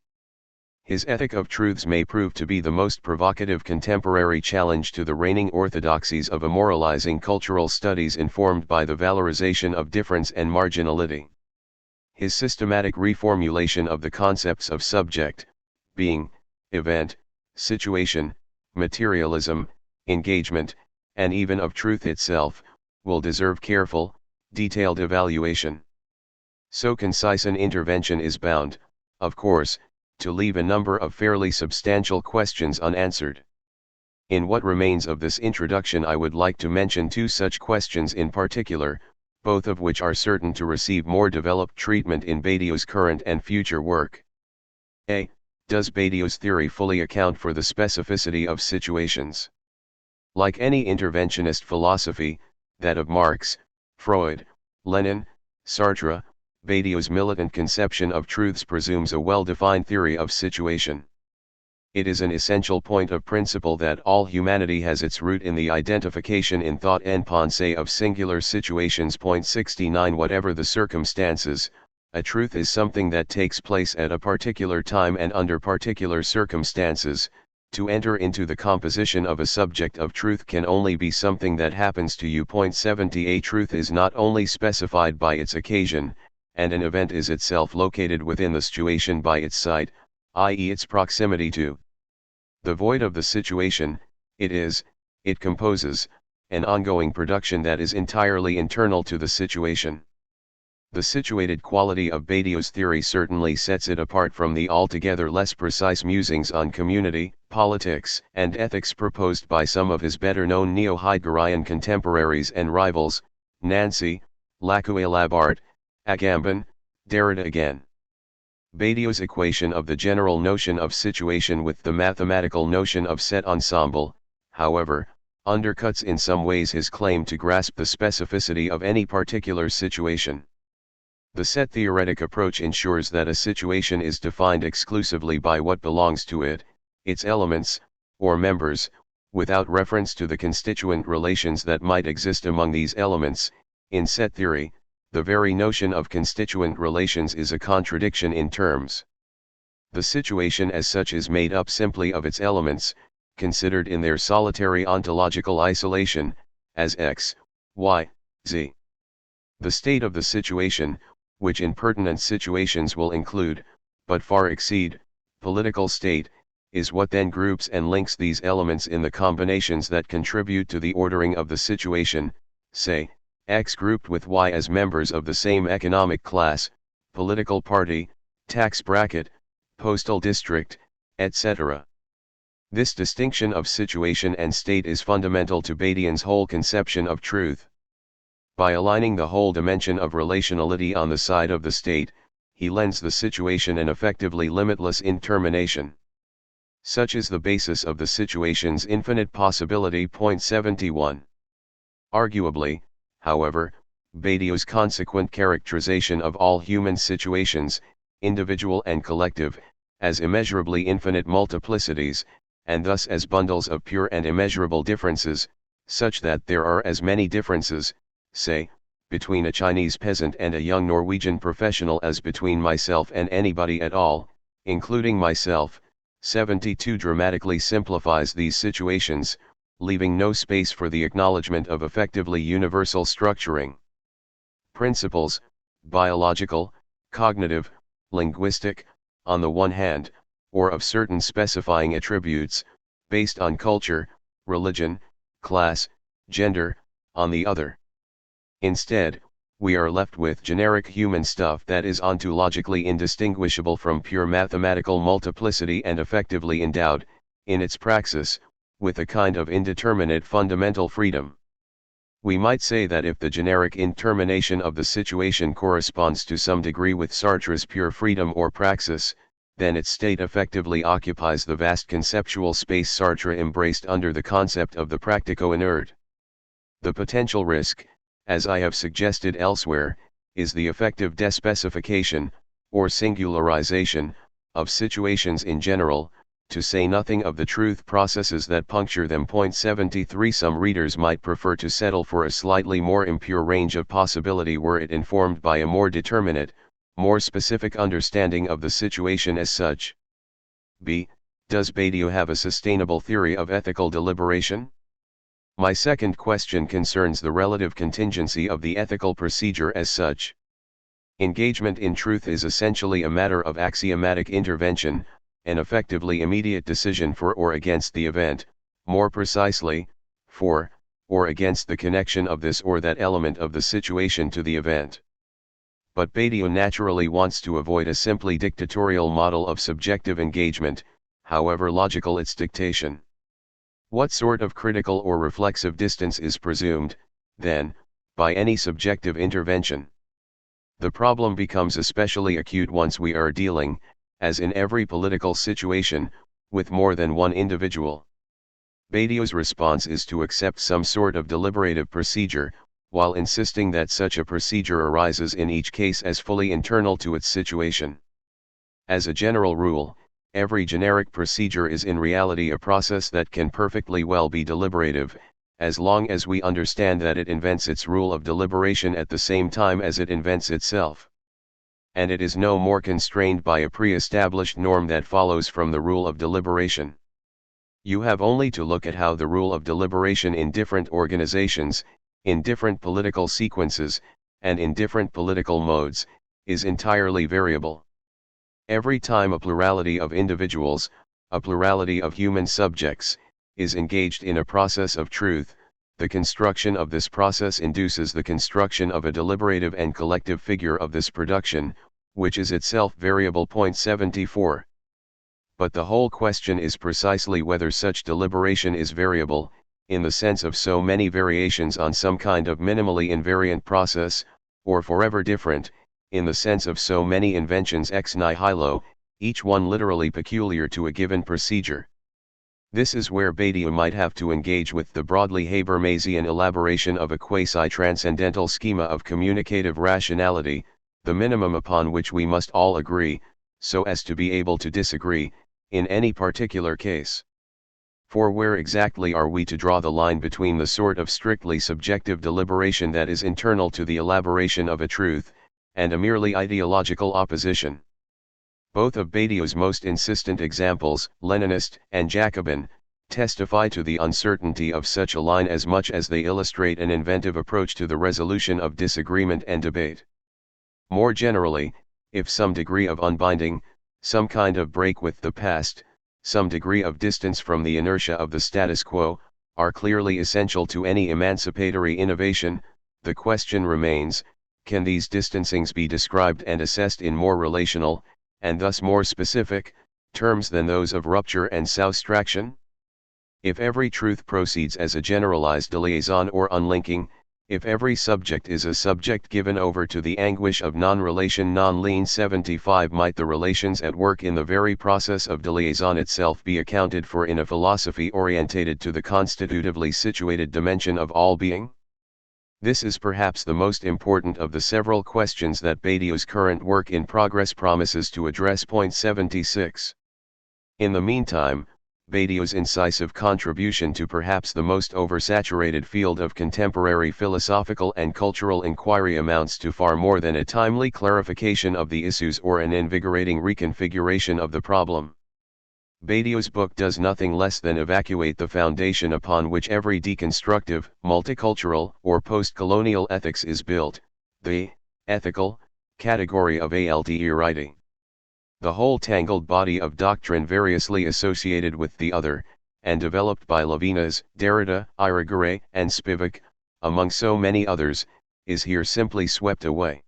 His Ethic of Truths may prove to be the most provocative contemporary challenge to the reigning orthodoxies of a moralizing cultural studies informed by the valorization of difference and marginality. His systematic reformulation of the concepts of subject, being, event, situation, materialism, engagement, and even of truth itself, will deserve careful, detailed evaluation. So concise an intervention is bound, of course, to leave a number of fairly substantial questions unanswered. In what remains of this introduction I would like to mention two such questions in particular, both of which are certain to receive more developed treatment in Badiou's current and future work. A. Does Badiou's theory fully account for the specificity of situations? Like any interventionist philosophy, that of Marx, Freud, Lenin, Sartre, Badiou's militant conception of truths presumes a well-defined theory of situation. It is an essential point of principle that all humanity has its root in the identification in thought and pensée of singular situations. 69 Whatever the circumstances, a truth is something that takes place at a particular time and under particular circumstances. To enter into the composition of a subject of truth can only be something that happens to you. 70 A truth is not only specified by its occasion, and an event is itself located within the situation by its site, i.e. its proximity to the void of the situation. It composes, an ongoing production that is entirely internal to the situation. The situated quality of Badiou's theory certainly sets it apart from the altogether less precise musings on community, politics, and ethics proposed by some of his better-known neo-Heideggerian contemporaries and rivals, Nancy, Lacaille-Labart, Agamben, Derrida again. Badiou's equation of the general notion of situation with the mathematical notion of set ensemble, however, undercuts in some ways his claim to grasp the specificity of any particular situation. The set theoretic approach ensures that a situation is defined exclusively by what belongs to it, its elements, or members, without reference to the constituent relations that might exist among these elements. In set theory, the very notion of constituent relations is a contradiction in terms. The situation as such is made up simply of its elements, considered in their solitary ontological isolation, as x, y, z. The state of the situation, which in pertinent situations will include, but far exceed, political state, is what then groups and links these elements in the combinations that contribute to the ordering of the situation, say, X grouped with Y as members of the same economic class, political party, tax bracket, postal district, etc. This distinction of situation and state is fundamental to Badiou's whole conception of truth. By aligning the whole dimension of relationality on the side of the state, he lends the situation an effectively limitless intermination. Such is the basis of the situation's infinite possibility. 71. Arguably, however, Badiou's consequent characterization of all human situations, individual and collective, as immeasurably infinite multiplicities, and thus as bundles of pure and immeasurable differences, such that there are as many differences, say, between a Chinese peasant and a young Norwegian professional as between myself and anybody at all, including myself. 72 dramatically simplifies these situations, leaving no space for the acknowledgement of effectively universal structuring. Principles, biological, cognitive, linguistic, on the one hand, or of certain specifying attributes, based on culture, religion, class, gender, on the other. Instead, we are left with generic human stuff that is ontologically indistinguishable from pure mathematical multiplicity and effectively endowed, in its praxis, with a kind of indeterminate fundamental freedom. We might say that if the generic indetermination of the situation corresponds to some degree with Sartre's pure freedom or praxis, then its state effectively occupies the vast conceptual space Sartre embraced under the concept of the practico-inert. The potential risk, as I have suggested elsewhere, is the effective despecification, or singularization, of situations in general, to say nothing of the truth processes that puncture them. 73 Some readers might prefer to settle for a slightly more impure range of possibility were it informed by a more determinate, more specific understanding of the situation as such. B. Does Badiou have a sustainable theory of ethical deliberation? My second question concerns the relative contingency of the ethical procedure as such. Engagement in truth is essentially a matter of axiomatic intervention, an effectively immediate decision for or against the event, more precisely, for or against the connection of this or that element of the situation to the event. But Badiou naturally wants to avoid a simply dictatorial model of subjective engagement, however logical its dictation. What sort of critical or reflexive distance is presumed, then, by any subjective intervention? The problem becomes especially acute once we are dealing, as in every political situation, with more than one individual. Badiou's response is to accept some sort of deliberative procedure, while insisting that such a procedure arises in each case as fully internal to its situation. As a general rule, every generic procedure is in reality a process that can perfectly well be deliberative, as long as we understand that it invents its rule of deliberation at the same time as it invents itself. And it is no more constrained by a pre-established norm that follows from the rule of deliberation. You have only to look at how the rule of deliberation in different organizations, in different political sequences, and in different political modes, is entirely variable. Every time a plurality of individuals, a plurality of human subjects, is engaged in a process of truth, the construction of this process induces the construction of a deliberative and collective figure of this production, which is itself variable. 74. But the whole question is precisely whether such deliberation is variable, in the sense of so many variations on some kind of minimally invariant process, or forever different, in the sense of so many inventions ex nihilo, each one literally peculiar to a given procedure. This is where Badiou might have to engage with the broadly Habermasian elaboration of a quasi-transcendental schema of communicative rationality, the minimum upon which we must all agree, so as to be able to disagree, in any particular case. For where exactly are we to draw the line between the sort of strictly subjective deliberation that is internal to the elaboration of a truth, and a merely ideological opposition? Both of Badiou's most insistent examples, Leninist and Jacobin, testify to the uncertainty of such a line as much as they illustrate an inventive approach to the resolution of disagreement and debate. More generally, if some degree of unbinding, some kind of break with the past, some degree of distance from the inertia of the status quo, are clearly essential to any emancipatory innovation, the question remains, can these distancings be described and assessed in more relational, and thus more specific, terms than those of rupture and soustraction? If every truth proceeds as a generalized liaison or unlinking, if every subject is a subject given over to the anguish of non-relation non-lien 75, might the relations at work in the very process of deliaison itself be accounted for in a philosophy orientated to the constitutively situated dimension of all being? This is perhaps the most important of the several questions that Badiou's current work in progress promises to address. 76. In the meantime, Badiou's incisive contribution to perhaps the most oversaturated field of contemporary philosophical and cultural inquiry amounts to far more than a timely clarification of the issues or an invigorating reconfiguration of the problem. Badiou's book does nothing less than evacuate the foundation upon which every deconstructive, multicultural, or post-colonial ethics is built, the ethical category of ALTE. The whole tangled body of doctrine variously associated with the other, and developed by Levinas, Derrida, Irigaray, and Spivak, among so many others, is here simply swept away.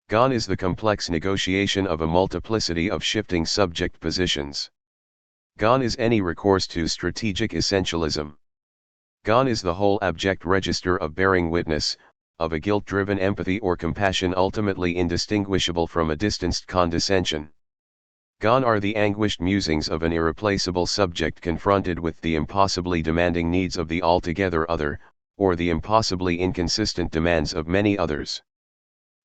Gone is the complex negotiation of a multiplicity of shifting subject positions. Gone is any recourse to strategic essentialism. Gone is the whole abject register of bearing witness, of a guilt-driven empathy or compassion ultimately indistinguishable from a distanced condescension. Gone are the anguished musings of an irreplaceable subject confronted with the impossibly demanding needs of the altogether other, or the impossibly inconsistent demands of many others.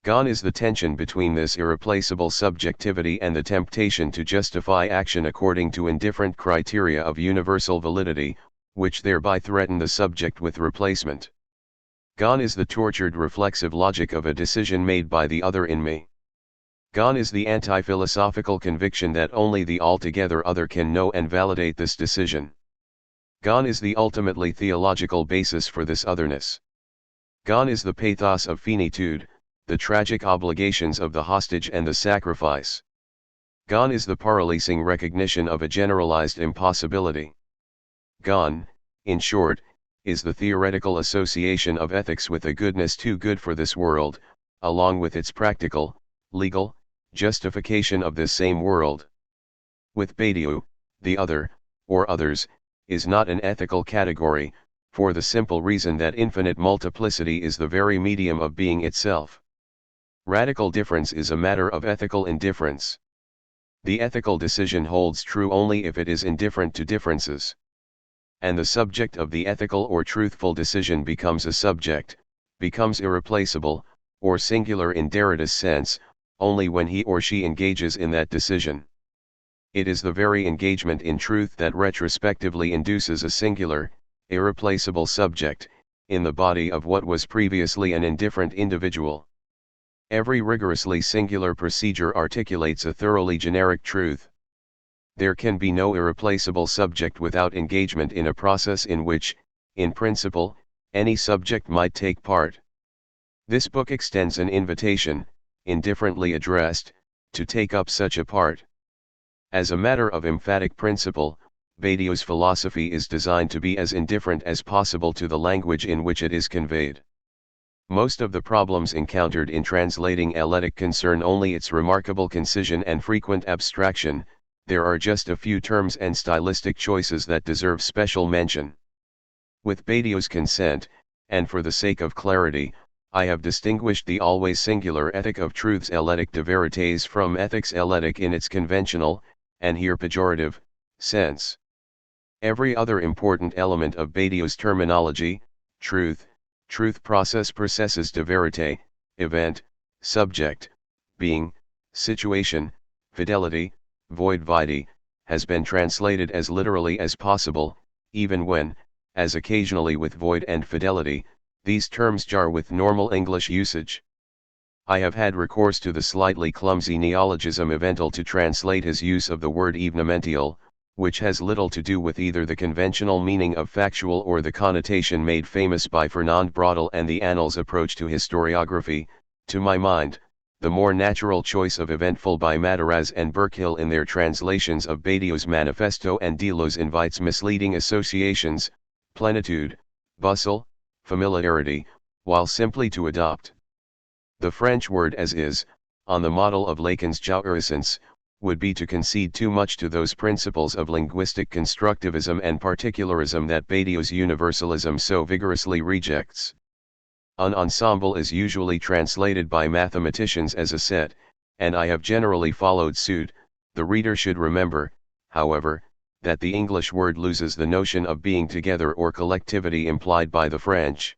Gone is the tension between this irreplaceable subjectivity and the temptation to justify action according to indifferent criteria of universal validity, which thereby threaten the subject with replacement. Gone is the tortured reflexive logic of a decision made by the other in me. Gone is the anti-philosophical conviction that only the altogether other can know and validate this decision. Gone is the ultimately theological basis for this otherness. Gone is the pathos of finitude, the tragic obligations of the hostage and the sacrifice. Gone is the paralyzing recognition of a generalized impossibility. Gone, in short, is the theoretical association of ethics with a goodness too good for this world, along with its practical, legal, justification of this same world. With Badiou, the other, or others, is not an ethical category, for the simple reason that infinite multiplicity is the very medium of being itself. Radical difference is a matter of ethical indifference. The ethical decision holds true only if it is indifferent to differences. And the subject of the ethical or truthful decision becomes a subject, becomes irreplaceable, or singular in Derrida's sense, only when he or she engages in that decision. It is the very engagement in truth that retrospectively induces a singular, irreplaceable subject, in the body of what was previously an indifferent individual. Every rigorously singular procedure articulates a thoroughly generic truth. There can be no irreplaceable subject without engagement in a process in which, in principle, any subject might take part. This book extends an invitation, indifferently addressed, to take up such a part. As a matter of emphatic principle, Badiou's philosophy is designed to be as indifferent as possible to the language in which it is conveyed. Most of the problems encountered in translating Eletic concern only its remarkable concision and frequent abstraction. There are just a few terms and stylistic choices that deserve special mention. With Badiou's consent, and for the sake of clarity, I have distinguished the always singular ethic of truths Eletic de verités from ethics Eletic in its conventional, and here pejorative, sense. Every other important element of Badiou's terminology, truth process processes de vérité, event, subject, being, situation, fidelity, void vitae, has been translated as literally as possible, even when, as occasionally with void and fidelity, these terms jar with normal English usage. I have had recourse to the slightly clumsy neologism eventual to translate his use of the word evenemential, which has little to do with either the conventional meaning of factual or the connotation made famous by Fernand Braudel and the Annals approach to historiography. To my mind, the more natural choice of eventful by Mataraz and Burkill in their translations of Badiou's Manifesto and Delos invites misleading associations, plenitude, bustle, familiarity, while simply to adopt the French word as is, on the model of Lacan's jouissance, would be to concede too much to those principles of linguistic constructivism and particularism that Badiou's universalism so vigorously rejects. An ensemble is usually translated by mathematicians as a set, and I have generally followed suit. The reader should remember, however, that the English word loses the notion of being together or collectivity implied by the French.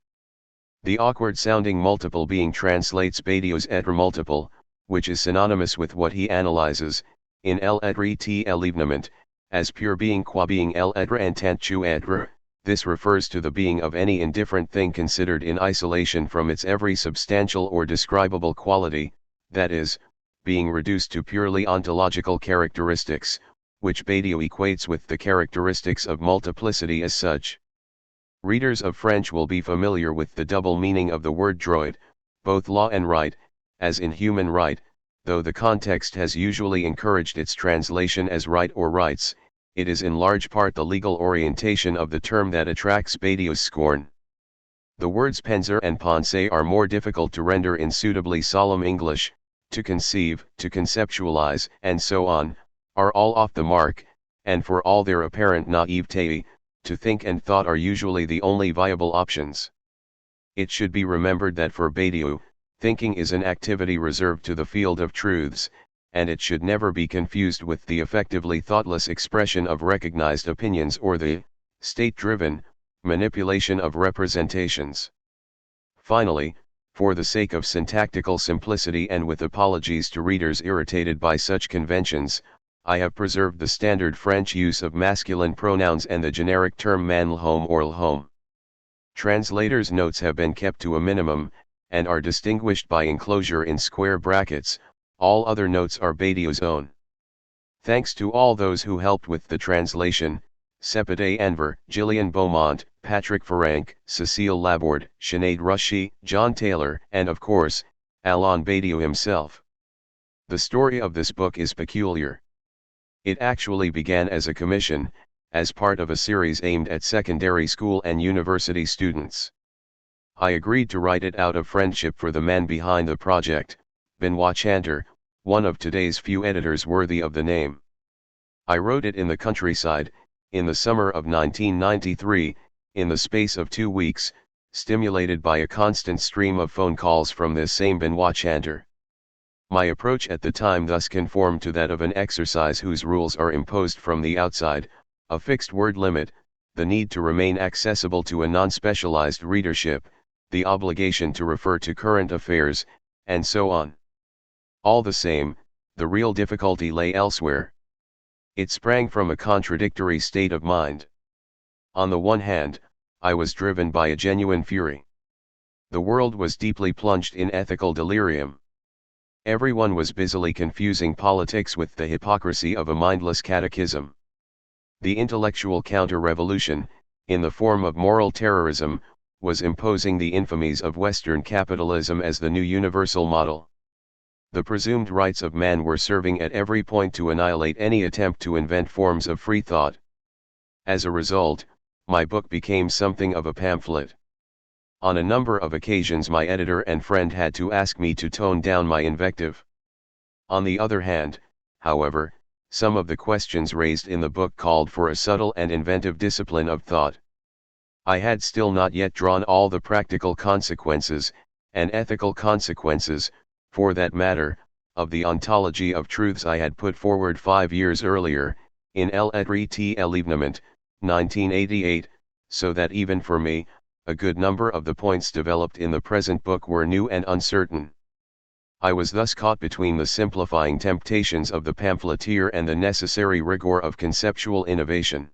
The awkward-sounding multiple being translates Badiou's être multiple, which is synonymous with what he analyzes, in l'être et l'événement, as pure being qua being l'être en tant qu'être. This refers to the being of any indifferent thing considered in isolation from its every substantial or describable quality, that is, being reduced to purely ontological characteristics, which Badiou equates with the characteristics of multiplicity as such. Readers of French will be familiar with the double meaning of the word droit, both law and right, as in human right, though the context has usually encouraged its translation as right or rights. It is in large part the legal orientation of the term that attracts Badiou's scorn. The words pensar and penser are more difficult to render in suitably solemn English. To conceive, to conceptualize, and so on, are all off the mark, and for all their apparent naivete, to think and thought are usually the only viable options. It should be remembered that for Badiou, thinking is an activity reserved to the field of truths, and it should never be confused with the effectively thoughtless expression of recognized opinions or the state-driven manipulation of representations. Finally, for the sake of syntactical simplicity and with apologies to readers irritated by such conventions, I have preserved the standard French use of masculine pronouns and the generic term manlhomme or l'homme. Translators' notes have been kept to a minimum, and are distinguished by enclosure in square brackets. All other notes are Badiou's own. Thanks to all those who helped with the translation: Sepide Anver, Gillian Beaumont, Patrick Ferenc, Cecile Laborde, Sinead Rushy, John Taylor, and of course, Alain Badiou himself. The story of this book is peculiar. It actually began as a commission, as part of a series aimed at secondary school and university students. I agreed to write it out of friendship for the man behind the project, Benoit Chanter, one of today's few editors worthy of the name. I wrote it in the countryside, in the summer of 1993, in the space of 2 weeks, stimulated by a constant stream of phone calls from this same Benoit Chanter. My approach at the time thus conformed to that of an exercise whose rules are imposed from the outside: a fixed word limit, the need to remain accessible to a non-specialized readership, the obligation to refer to current affairs, and so on. All the same, the real difficulty lay elsewhere. It sprang from a contradictory state of mind. On the one hand, I was driven by a genuine fury. The world was deeply plunged in ethical delirium. Everyone was busily confusing politics with the hypocrisy of a mindless catechism. The intellectual counter-revolution, in the form of moral terrorism, was imposing the infamies of Western capitalism as the new universal model. The presumed rights of man were serving at every point to annihilate any attempt to invent forms of free thought. As a result, my book became something of a pamphlet. On a number of occasions my editor and friend had to ask me to tone down my invective. On the other hand, however, some of the questions raised in the book called for a subtle and inventive discipline of thought. I had still not yet drawn all the practical consequences, and ethical consequences, for that matter, of the ontology of truths I had put forward 5 years earlier, in L'Événement, 1988, so that even for me, a good number of the points developed in the present book were new and uncertain. I was thus caught between the simplifying temptations of the pamphleteer and the necessary rigor of conceptual innovation.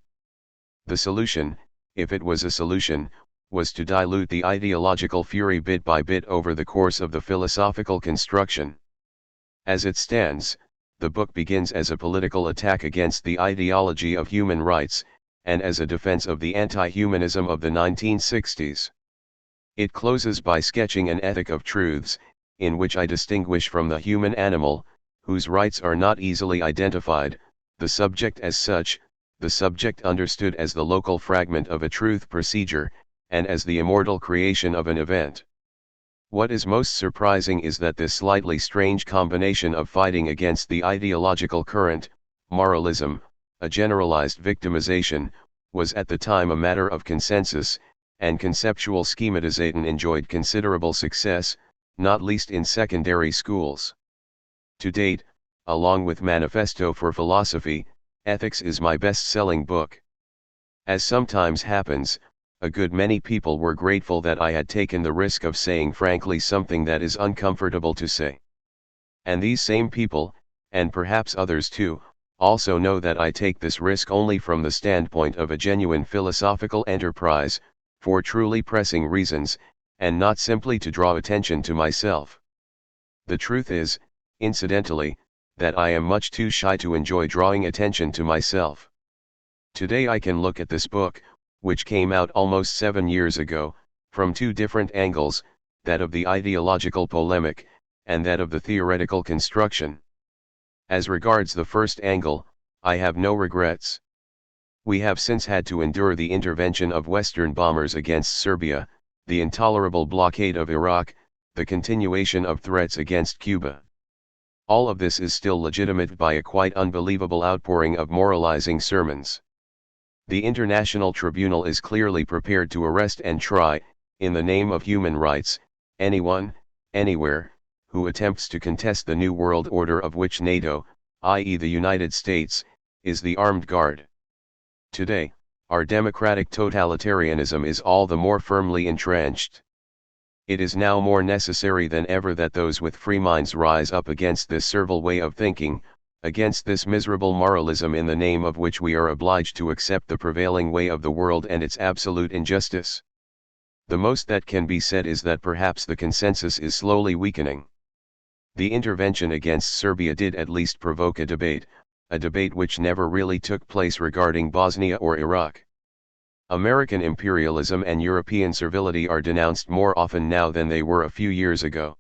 The solution, if it was a solution, was to dilute the ideological fury bit by bit over the course of the philosophical construction. As it stands, the book begins as a political attack against the ideology of human rights, and as a defense of the anti-humanism of the 1960s. It closes by sketching an ethic of truths, in which I distinguish from the human animal, whose rights are not easily identified, the subject as such, the subject understood as the local fragment of a truth procedure, and as the immortal creation of an event. What is most surprising is that this slightly strange combination of fighting against the ideological current, moralism, a generalized victimization, was at the time a matter of consensus, and conceptual schematization enjoyed considerable success, not least in secondary schools. To date, along with Manifesto for Philosophy, Ethics is my best-selling book. As sometimes happens, a good many people were grateful that I had taken the risk of saying frankly something that is uncomfortable to say. And these same people, and perhaps others too, also know that I take this risk only from the standpoint of a genuine philosophical enterprise, for truly pressing reasons, and not simply to draw attention to myself. The truth is, incidentally, that I am much too shy to enjoy drawing attention to myself. Today I can look at this book, which came out almost 7 years ago, from 2 different angles, that of the ideological polemic, and that of the theoretical construction. As regards the first angle, I have no regrets. We have since had to endure the intervention of Western bombers against Serbia, the intolerable blockade of Iraq, the continuation of threats against Cuba. All of this is still legitimate by a quite unbelievable outpouring of moralizing sermons. The International Tribunal is clearly prepared to arrest and try, in the name of human rights, anyone, anywhere, who attempts to contest the New World Order of which NATO, i.e. the United States, is the armed guard. Today, our democratic totalitarianism is all the more firmly entrenched. It is now more necessary than ever that those with free minds rise up against this servile way of thinking, against this miserable moralism in the name of which we are obliged to accept the prevailing way of the world and its absolute injustice. The most that can be said is that perhaps the consensus is slowly weakening. The intervention against Serbia did at least provoke a debate which never really took place regarding Bosnia or Iraq. American imperialism and European servility are denounced more often now than they were a few years ago.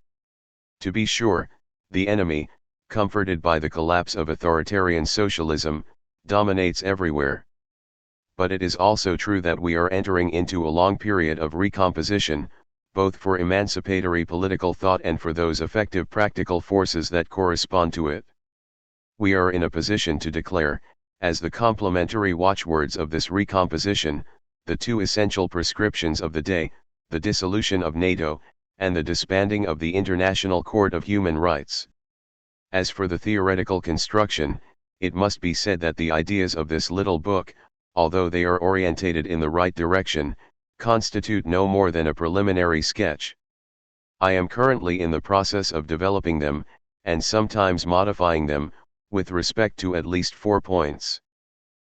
To be sure, the enemy, comforted by the collapse of authoritarian socialism, dominates everywhere. But it is also true that we are entering into a long period of recomposition, both for emancipatory political thought and for those effective practical forces that correspond to it. We are in a position to declare, as the complementary watchwords of this recomposition, the two essential prescriptions of the day, the dissolution of NATO, and the disbanding of the International Court of Human Rights. As for the theoretical construction, it must be said that the ideas of this little book, although they are orientated in the right direction, constitute no more than a preliminary sketch. I am currently in the process of developing them, and sometimes modifying them, with respect to at least 4 points.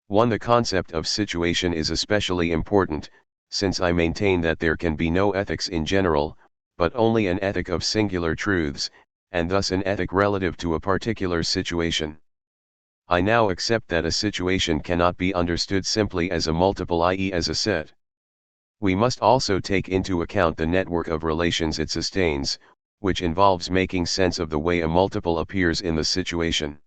1. The concept of situation is especially important, since I maintain that there can be no ethics in general, but only an ethic of singular truths, and thus an ethic relative to a particular situation. I now accept that a situation cannot be understood simply as a multiple, i.e. as a set. We must also take into account the network of relations it sustains, which involves making sense of the way a multiple appears in the situation.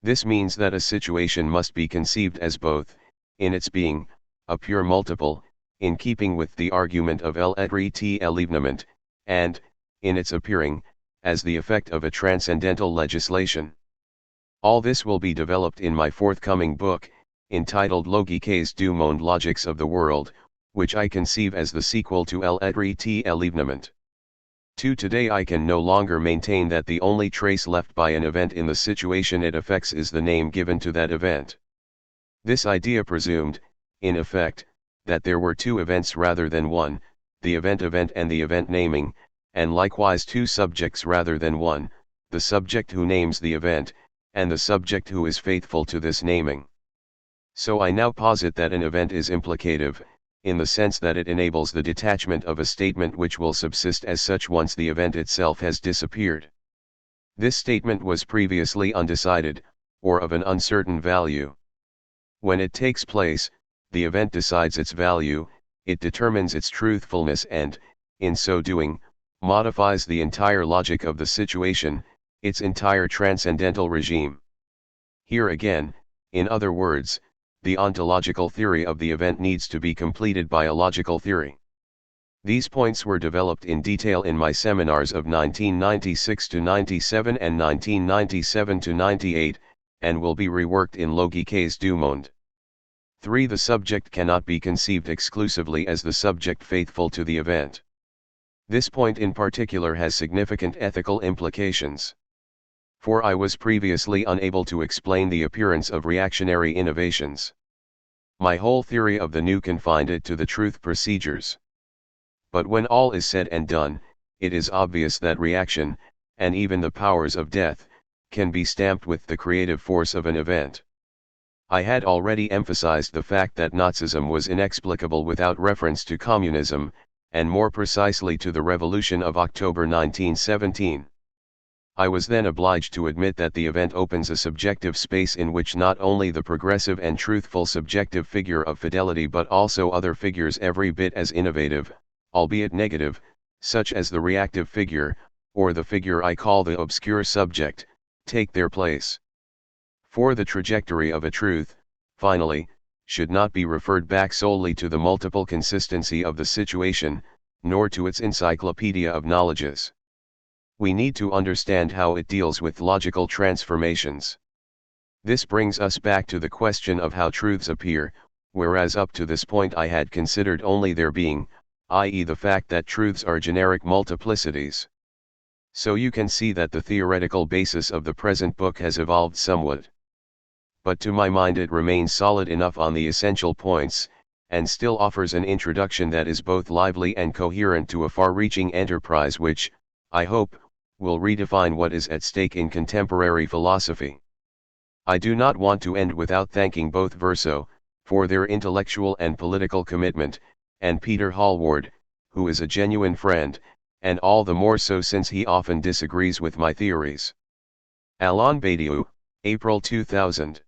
This means that a situation must be conceived as both, in its being, a pure multiple, in keeping with the argument of l'événement, and, in its appearing, as the effect of a transcendental legislation. All this will be developed in my forthcoming book, entitled Logiques du monde, Logics of the World, which I conceive as the sequel to l'événement. Today I can no longer maintain that the only trace left by an event in the situation it affects is the name given to that event. This idea presumed, in effect, that there were two events rather than one, the event and the event naming, and likewise two subjects rather than one, the subject who names the event, and the subject who is faithful to this naming. So I now posit that an event is implicative, in the sense that it enables the detachment of a statement which will subsist as such once the event itself has disappeared. This statement was previously undecided, or of an uncertain value. When it takes place, the event decides its value, it determines its truthfulness and, in so doing, modifies the entire logic of the situation, its entire transcendental regime. Here again, in other words, the ontological theory of the event needs to be completed by a logical theory. These points were developed in detail in my seminars of 1996-97 and 1997-98, and will be reworked in Logiques du monde. 3. The subject cannot be conceived exclusively as the subject faithful to the event. This point in particular has significant ethical implications. For I was previously unable to explain the appearance of reactionary innovations. My whole theory of the new confined it to the truth procedures. But when all is said and done, it is obvious that reaction, and even the powers of death, can be stamped with the creative force of an event. I had already emphasized the fact that Nazism was inexplicable without reference to communism, and more precisely to the revolution of October 1917. I was then obliged to admit that the event opens a subjective space in which not only the progressive and truthful subjective figure of fidelity but also other figures every bit as innovative, albeit negative, such as the reactive figure, or the figure I call the obscure subject, take their place. For the trajectory of a truth, finally, should not be referred back solely to the multiple consistency of the situation, nor to its encyclopedia of knowledges. We need to understand how it deals with logical transformations. This brings us back to the question of how truths appear, whereas up to this point I had considered only their being, i.e. the fact that truths are generic multiplicities. So you can see that the theoretical basis of the present book has evolved somewhat. But to my mind it remains solid enough on the essential points, and still offers an introduction that is both lively and coherent to a far-reaching enterprise which, I hope, will redefine what is at stake in contemporary philosophy. I do not want to end without thanking both Verso, for their intellectual and political commitment, and Peter Hallward, who is a genuine friend, and all the more so since he often disagrees with my theories. Alain Badiou, April 2000.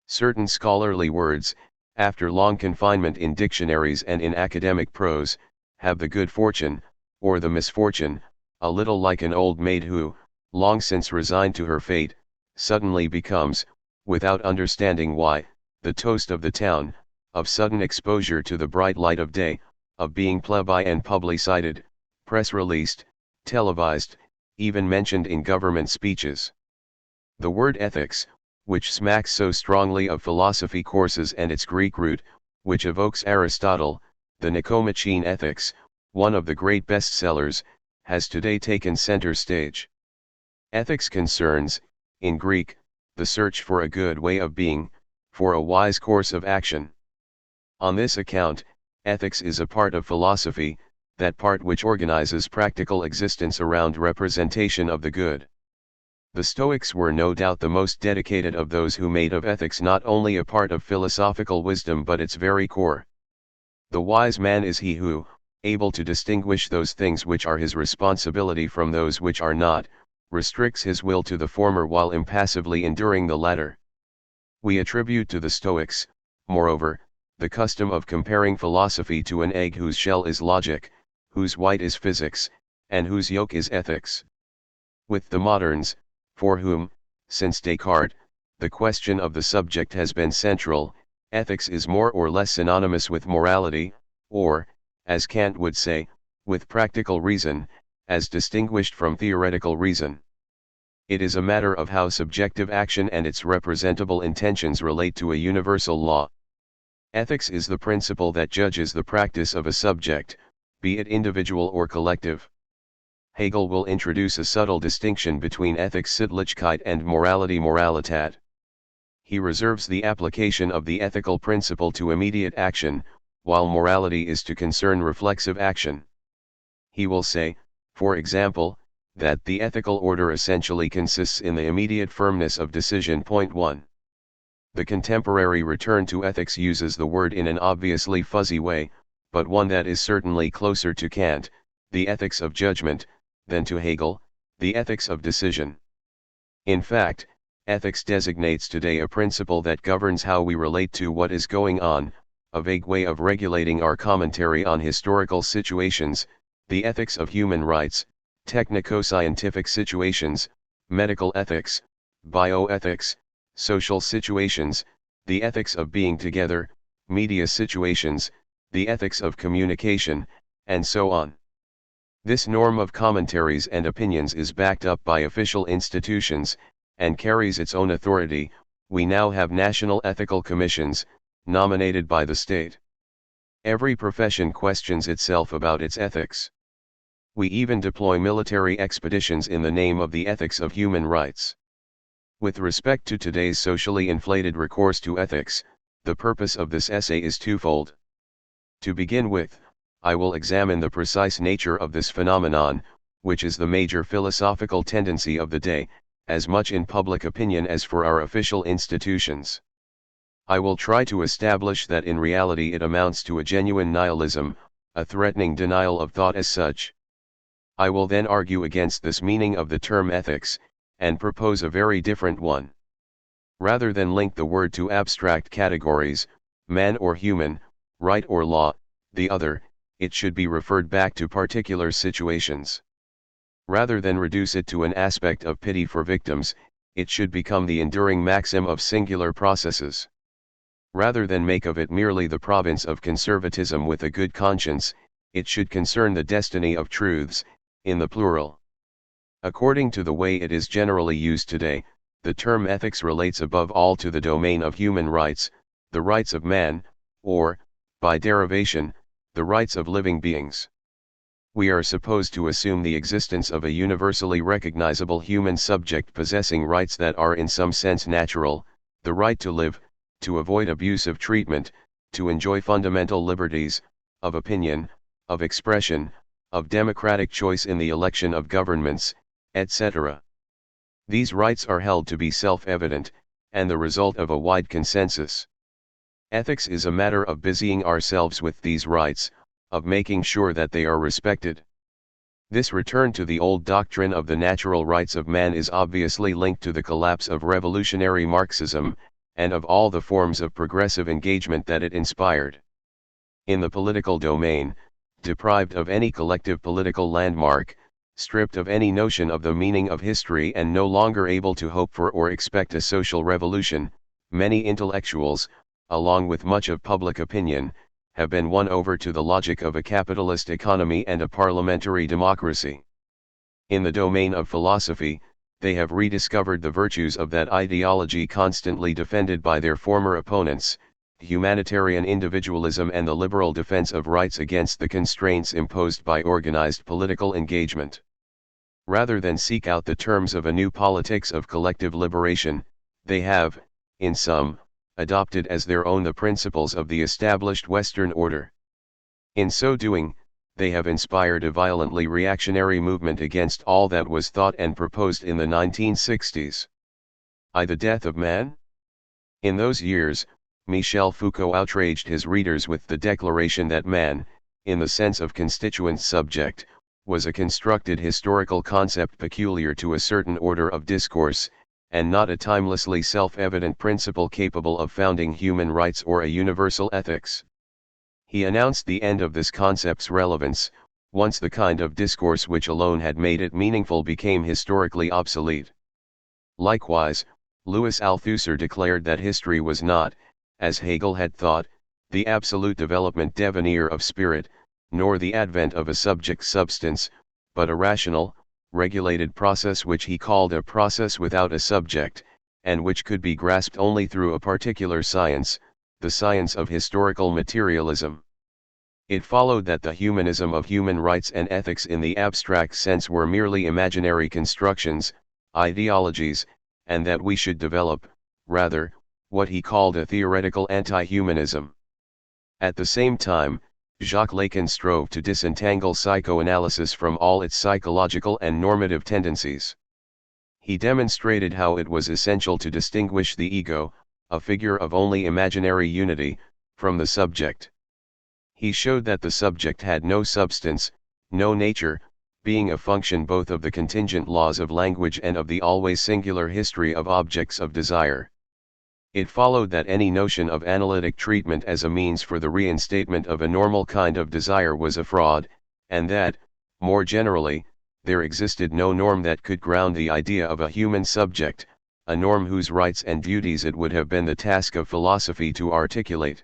Certain scholarly words, after long confinement in dictionaries and in academic prose, have the good fortune, or the misfortune, a little like an old maid who, long since resigned to her fate, suddenly becomes, without understanding why, the toast of the town, of sudden exposure to the bright light of day, of being plebiscite and publicited, press-released, televised, even mentioned in government speeches. The word ethics, which smacks so strongly of philosophy courses and its Greek root, which evokes Aristotle, the Nicomachean Ethics, one of the great bestsellers, has today taken center stage. Ethics concerns, in Greek, the search for a good way of being, for a wise course of action. On this account, ethics is a part of philosophy, that part which organizes practical existence around representation of the good. The Stoics were no doubt the most dedicated of those who made of ethics not only a part of philosophical wisdom but its very core. The wise man is he who, able to distinguish those things which are his responsibility from those which are not, restricts his will to the former while impassively enduring the latter. We attribute to the Stoics, moreover, the custom of comparing philosophy to an egg whose shell is logic, whose white is physics, and whose yolk is ethics. With the moderns, for whom, since Descartes, the question of the subject has been central, ethics is more or less synonymous with morality, or, as Kant would say, with practical reason, as distinguished from theoretical reason. It is a matter of how subjective action and its representable intentions relate to a universal law. Ethics is the principle that judges the practice of a subject, be it individual or collective. Hegel will introduce a subtle distinction between ethics Sittlichkeit and morality Moralitat. He reserves the application of the ethical principle to immediate action, while morality is to concern reflexive action. He will say, for example, that the ethical order essentially consists in the immediate firmness of decision. 1. The contemporary return to ethics uses the word in an obviously fuzzy way, but one that is certainly closer to Kant, the ethics of judgment, than to Hegel, the ethics of decision. In fact, ethics designates today a principle that governs how we relate to what is going on, a vague way of regulating our commentary on historical situations, the ethics of human rights, technico-scientific situations, medical ethics, bioethics, social situations, the ethics of being together, media situations, the ethics of communication, and so on. This norm of commentaries and opinions is backed up by official institutions, and carries its own authority. We now have national ethical commissions, nominated by the state. Every profession questions itself about its ethics. We even deploy military expeditions in the name of the ethics of human rights. With respect to today's socially inflated recourse to ethics, the purpose of this essay is twofold. To begin with, I will examine the precise nature of this phenomenon, which is the major philosophical tendency of the day, as much in public opinion as for our official institutions. I will try to establish that in reality it amounts to a genuine nihilism, a threatening denial of thought as such. I will then argue against this meaning of the term ethics, and propose a very different one. Rather than link the word to abstract categories, man or human, right or law, the other, it should be referred back to particular situations. Rather than reduce it to an aspect of pity for victims, it should become the enduring maxim of singular processes. Rather than make of it merely the province of conservatism with a good conscience, it should concern the destiny of truths, in the plural. According to the way it is generally used today, the term ethics relates above all to the domain of human rights, the rights of man, or, by derivation, the rights of living beings. We are supposed to assume the existence of a universally recognizable human subject possessing rights that are in some sense natural, the right to live, to avoid abusive treatment, to enjoy fundamental liberties, of opinion, of expression, of democratic choice in the election of governments, etc. These rights are held to be self-evident, and the result of a wide consensus. Ethics is a matter of busying ourselves with these rights, of making sure that they are respected. This return to the old doctrine of the natural rights of man is obviously linked to the collapse of revolutionary Marxism, and of all the forms of progressive engagement that it inspired. In the political domain, deprived of any collective political landmark, stripped of any notion of the meaning of history and no longer able to hope for or expect a social revolution, many intellectuals, along with much of public opinion, have been won over to the logic of a capitalist economy and a parliamentary democracy. In the domain of philosophy, they have rediscovered the virtues of that ideology constantly defended by their former opponents, humanitarian individualism and the liberal defense of rights against the constraints imposed by organized political engagement. Rather than seek out the terms of a new politics of collective liberation, they have, in sum, adopted as their own the principles of the established Western order. In so doing, they have inspired a violently reactionary movement against all that was thought and proposed in the 1960s. The death of man? In those years, Michel Foucault outraged his readers with the declaration that man, in the sense of constituent subject, was a constructed historical concept peculiar to a certain order of discourse, and not a timelessly self-evident principle capable of founding human rights or a universal ethics. He announced the end of this concept's relevance, once the kind of discourse which alone had made it meaningful became historically obsolete. Likewise, Louis Althusser declared that history was not, as Hegel had thought, the absolute development devenir of spirit, nor the advent of a subject substance, but a rational, regulated process which he called a process without a subject, and which could be grasped only through a particular science, the science of historical materialism. It followed that the humanism of human rights and ethics in the abstract sense were merely imaginary constructions, ideologies, and that we should develop, rather, what he called a theoretical anti-humanism. At the same time, Jacques Lacan strove to disentangle psychoanalysis from all its psychological and normative tendencies. He demonstrated how it was essential to distinguish the ego, a figure of only imaginary unity, from the subject. He showed that the subject had no substance, no nature, being a function both of the contingent laws of language and of the always singular history of objects of desire. It followed that any notion of analytic treatment as a means for the reinstatement of a normal kind of desire was a fraud, and that, more generally, there existed no norm that could ground the idea of a human subject, a norm whose rights and duties it would have been the task of philosophy to articulate.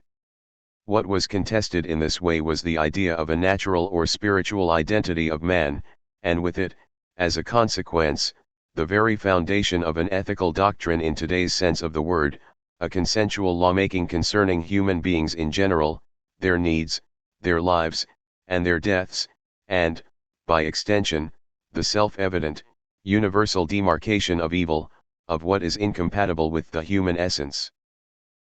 What was contested in this way was the idea of a natural or spiritual identity of man, and with it, as a consequence, the very foundation of an ethical doctrine in today's sense of the word, a consensual lawmaking concerning human beings in general, their needs, their lives, and their deaths, and, by extension, the self-evident, universal demarcation of evil, of what is incompatible with the human essence.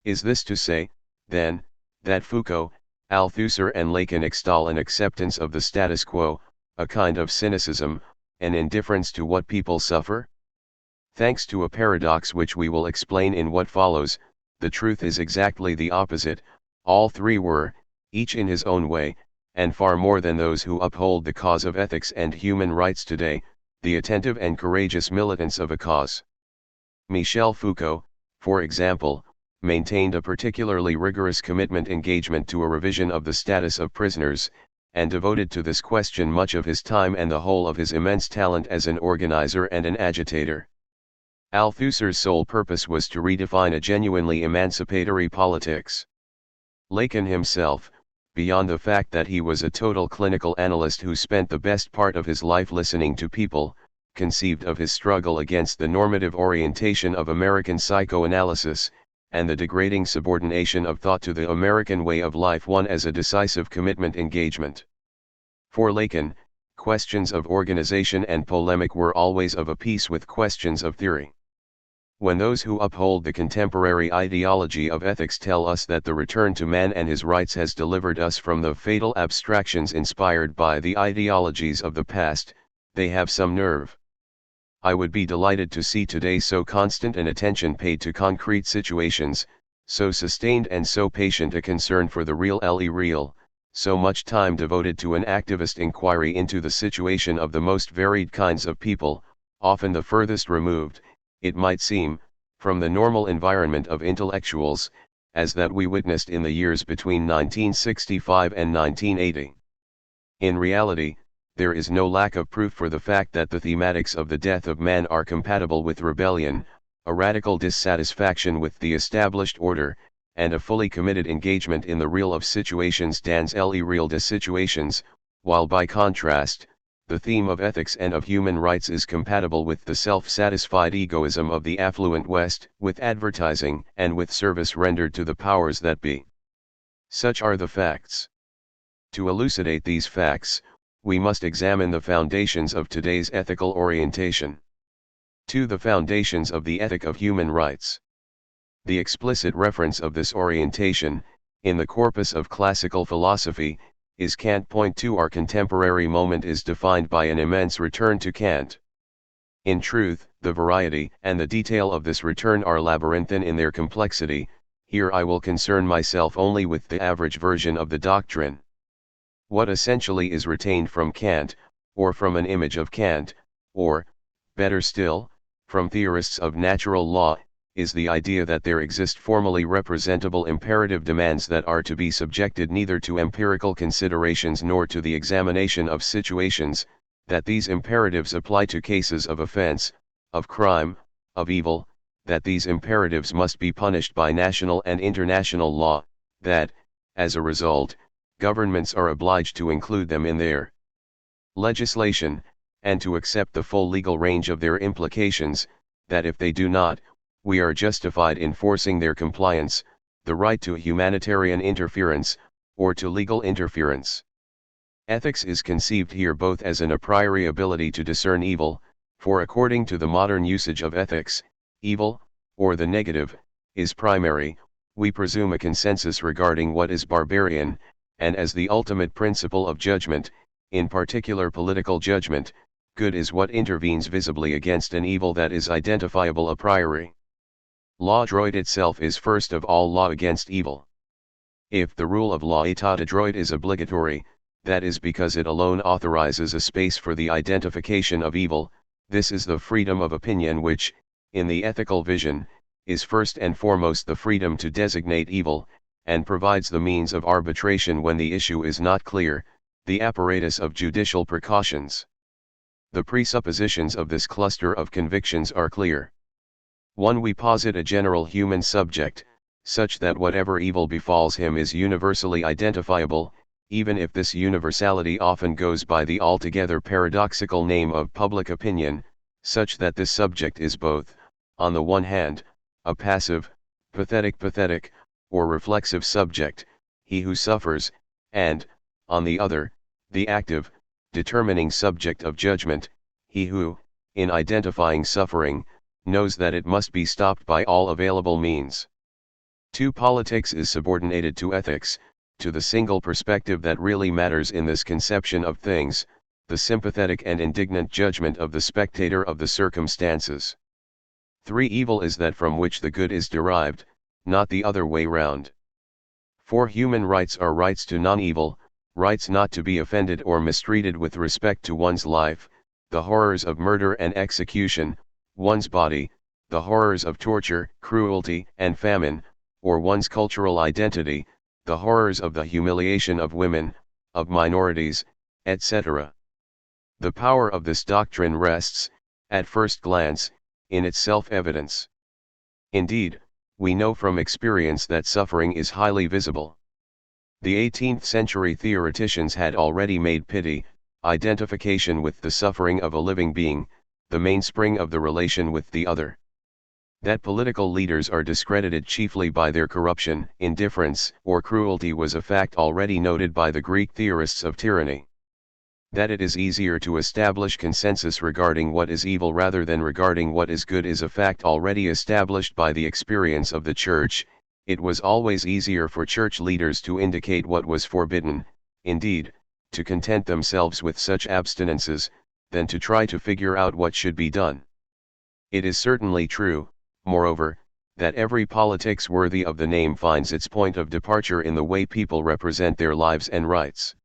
Is this to say, then, that Foucault, Althusser and Lacan extol an acceptance of the status quo, a kind of cynicism, an indifference to what people suffer? Thanks to a paradox which we will explain in what follows, the truth is exactly the opposite. All three were, each in his own way, and far more than those who uphold the cause of ethics and human rights today, the attentive and courageous militants of a cause. Michel Foucault, for example, maintained a particularly rigorous engagement to a revision of the status of prisoners, and devoted to this question much of his time and the whole of his immense talent as an organizer and an agitator. Althusser's sole purpose was to redefine a genuinely emancipatory politics. Lacan himself, beyond the fact that he was a total clinical analyst who spent the best part of his life listening to people, conceived of his struggle against the normative orientation of American psychoanalysis, and the degrading subordination of thought to the American way of life one as a decisive commitment engagement. For Lacan, questions of organization and polemic were always of a piece with questions of theory. When those who uphold the contemporary ideology of ethics tell us that the return to man and his rights has delivered us from the fatal abstractions inspired by the ideologies of the past, they have some nerve. I would be delighted to see today so constant an attention paid to concrete situations, so sustained and so patient a concern for the real, so much time devoted to an activist inquiry into the situation of the most varied kinds of people, often the furthest removed, it might seem, from the normal environment of intellectuals, as that we witnessed in the years between 1965 and 1980. In reality, there is no lack of proof for the fact that the thematics of the death of man are compatible with rebellion, a radical dissatisfaction with the established order, and a fully committed engagement in the real of situations dans les real de situations, while by contrast, the theme of ethics and of human rights is compatible with the self-satisfied egoism of the affluent West, with advertising and with service rendered to the powers that be. Such are the facts. To elucidate these facts, we must examine the foundations of today's ethical orientation. 2. The foundations of the ethic of human rights. The explicit reference of this orientation, in the corpus of classical philosophy, is Kant. Point 2. Our contemporary moment is defined by an immense return to Kant. In truth, the variety and the detail of this return are labyrinthine in their complexity. Here I will concern myself only with the average version of the doctrine. What essentially is retained from Kant, or from an image of Kant, or, better still, from theorists of natural law, is the idea that there exist formally representable imperative demands that are to be subjected neither to empirical considerations nor to the examination of situations, that these imperatives apply to cases of offense, of crime, of evil, that these imperatives must be punished by national and international law, that, as a result, governments are obliged to include them in their legislation, and to accept the full legal range of their implications, that if they do not, we are justified in forcing their compliance, the right to humanitarian interference, or to legal interference. Ethics is conceived here both as an a priori ability to discern evil, for according to the modern usage of ethics, evil, or the negative, is primary, we presume a consensus regarding what is barbarian, and as the ultimate principle of judgment, in particular political judgment, good is what intervenes visibly against an evil that is identifiable a priori. Law droit itself is first of all law against evil. If the rule of law état de droit is obligatory, that is because it alone authorizes a space for the identification of evil. This is the freedom of opinion which, in the ethical vision, is first and foremost the freedom to designate evil, and provides the means of arbitration when the issue is not clear, the apparatus of judicial precautions. The presuppositions of this cluster of convictions are clear. 1. We posit a general human subject, such that whatever evil befalls him is universally identifiable, even if this universality often goes by the altogether paradoxical name of public opinion, such that this subject is both, on the one hand, a passive, pathetic, or reflexive subject, he who suffers, and, on the other, the active, determining subject of judgment, he who, in identifying suffering, knows that it must be stopped by all available means. 2. Politics is subordinated to ethics, to the single perspective that really matters in this conception of things, the sympathetic and indignant judgment of the spectator of the circumstances. 3. Evil is that from which the good is derived, not the other way round. 4. Human rights are rights to non-evil, rights not to be offended or mistreated with respect to one's life, the horrors of murder and execution, one's body, the horrors of torture, cruelty, and famine, or one's cultural identity, the horrors of the humiliation of women, of minorities, etc. The power of this doctrine rests, at first glance, in its self-evidence. Indeed, we know from experience that suffering is highly visible. The 18th century theoreticians had already made pity, identification with the suffering of a living being, the mainspring of the relation with the other. That political leaders are discredited chiefly by their corruption, indifference, or cruelty was a fact already noted by the Greek theorists of tyranny. That it is easier to establish consensus regarding what is evil rather than regarding what is good is a fact already established by the experience of the Church. It was always easier for church leaders to indicate what was forbidden, indeed, to content themselves with such abstinences, than to try to figure out what should be done. It is certainly true, moreover, that every politics worthy of the name finds its point of departure in the way people represent their lives and rights.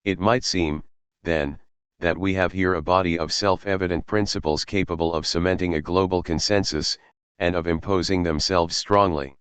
It might seem, then, that we have here a body of self-evident principles capable of cementing a global consensus, and of imposing themselves strongly.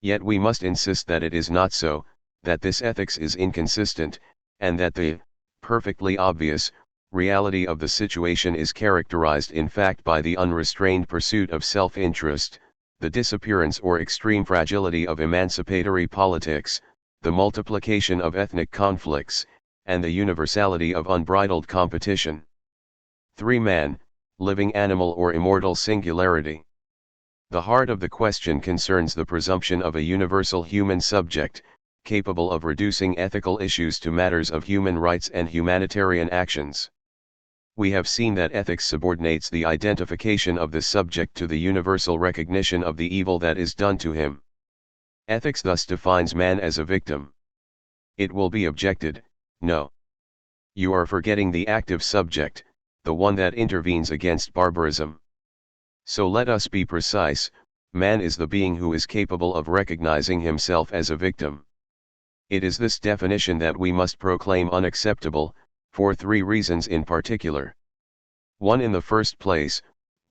Yet we must insist that it is not so, that this ethics is inconsistent, and that the perfectly obvious reality of the situation is characterized in fact by the unrestrained pursuit of self-interest, the disappearance or extreme fragility of emancipatory politics, the multiplication of ethnic conflicts, and the universality of unbridled competition. 3. Man, living animal or immortal singularity. The heart of the question concerns the presumption of a universal human subject, capable of reducing ethical issues to matters of human rights and humanitarian actions. We have seen that ethics subordinates the identification of the subject to the universal recognition of the evil that is done to him. Ethics thus defines man as a victim. It will be objected, no. You are forgetting the active subject, the one that intervenes against barbarism. So let us be precise, man is the being who is capable of recognizing himself as a victim. It is this definition that we must proclaim unacceptable, for 3 reasons in particular. 1. In the first place,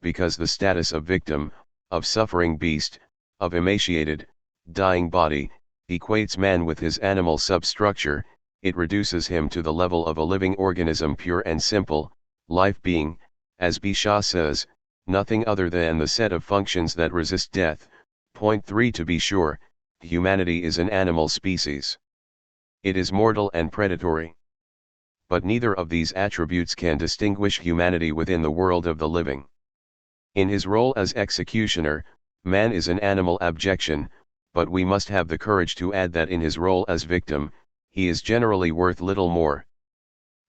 because the status of victim, of suffering beast, of emaciated, dying body, equates man with his animal substructure, it reduces him to the level of a living organism pure and simple, life being, as Bichat says, nothing other than the set of functions that resist death. Point 3. To be sure, humanity is an animal species. It is mortal and predatory. But neither of these attributes can distinguish humanity within the world of the living. In his role as executioner, man is an animal abjection, but we must have the courage to add that in his role as victim, he is generally worth little more.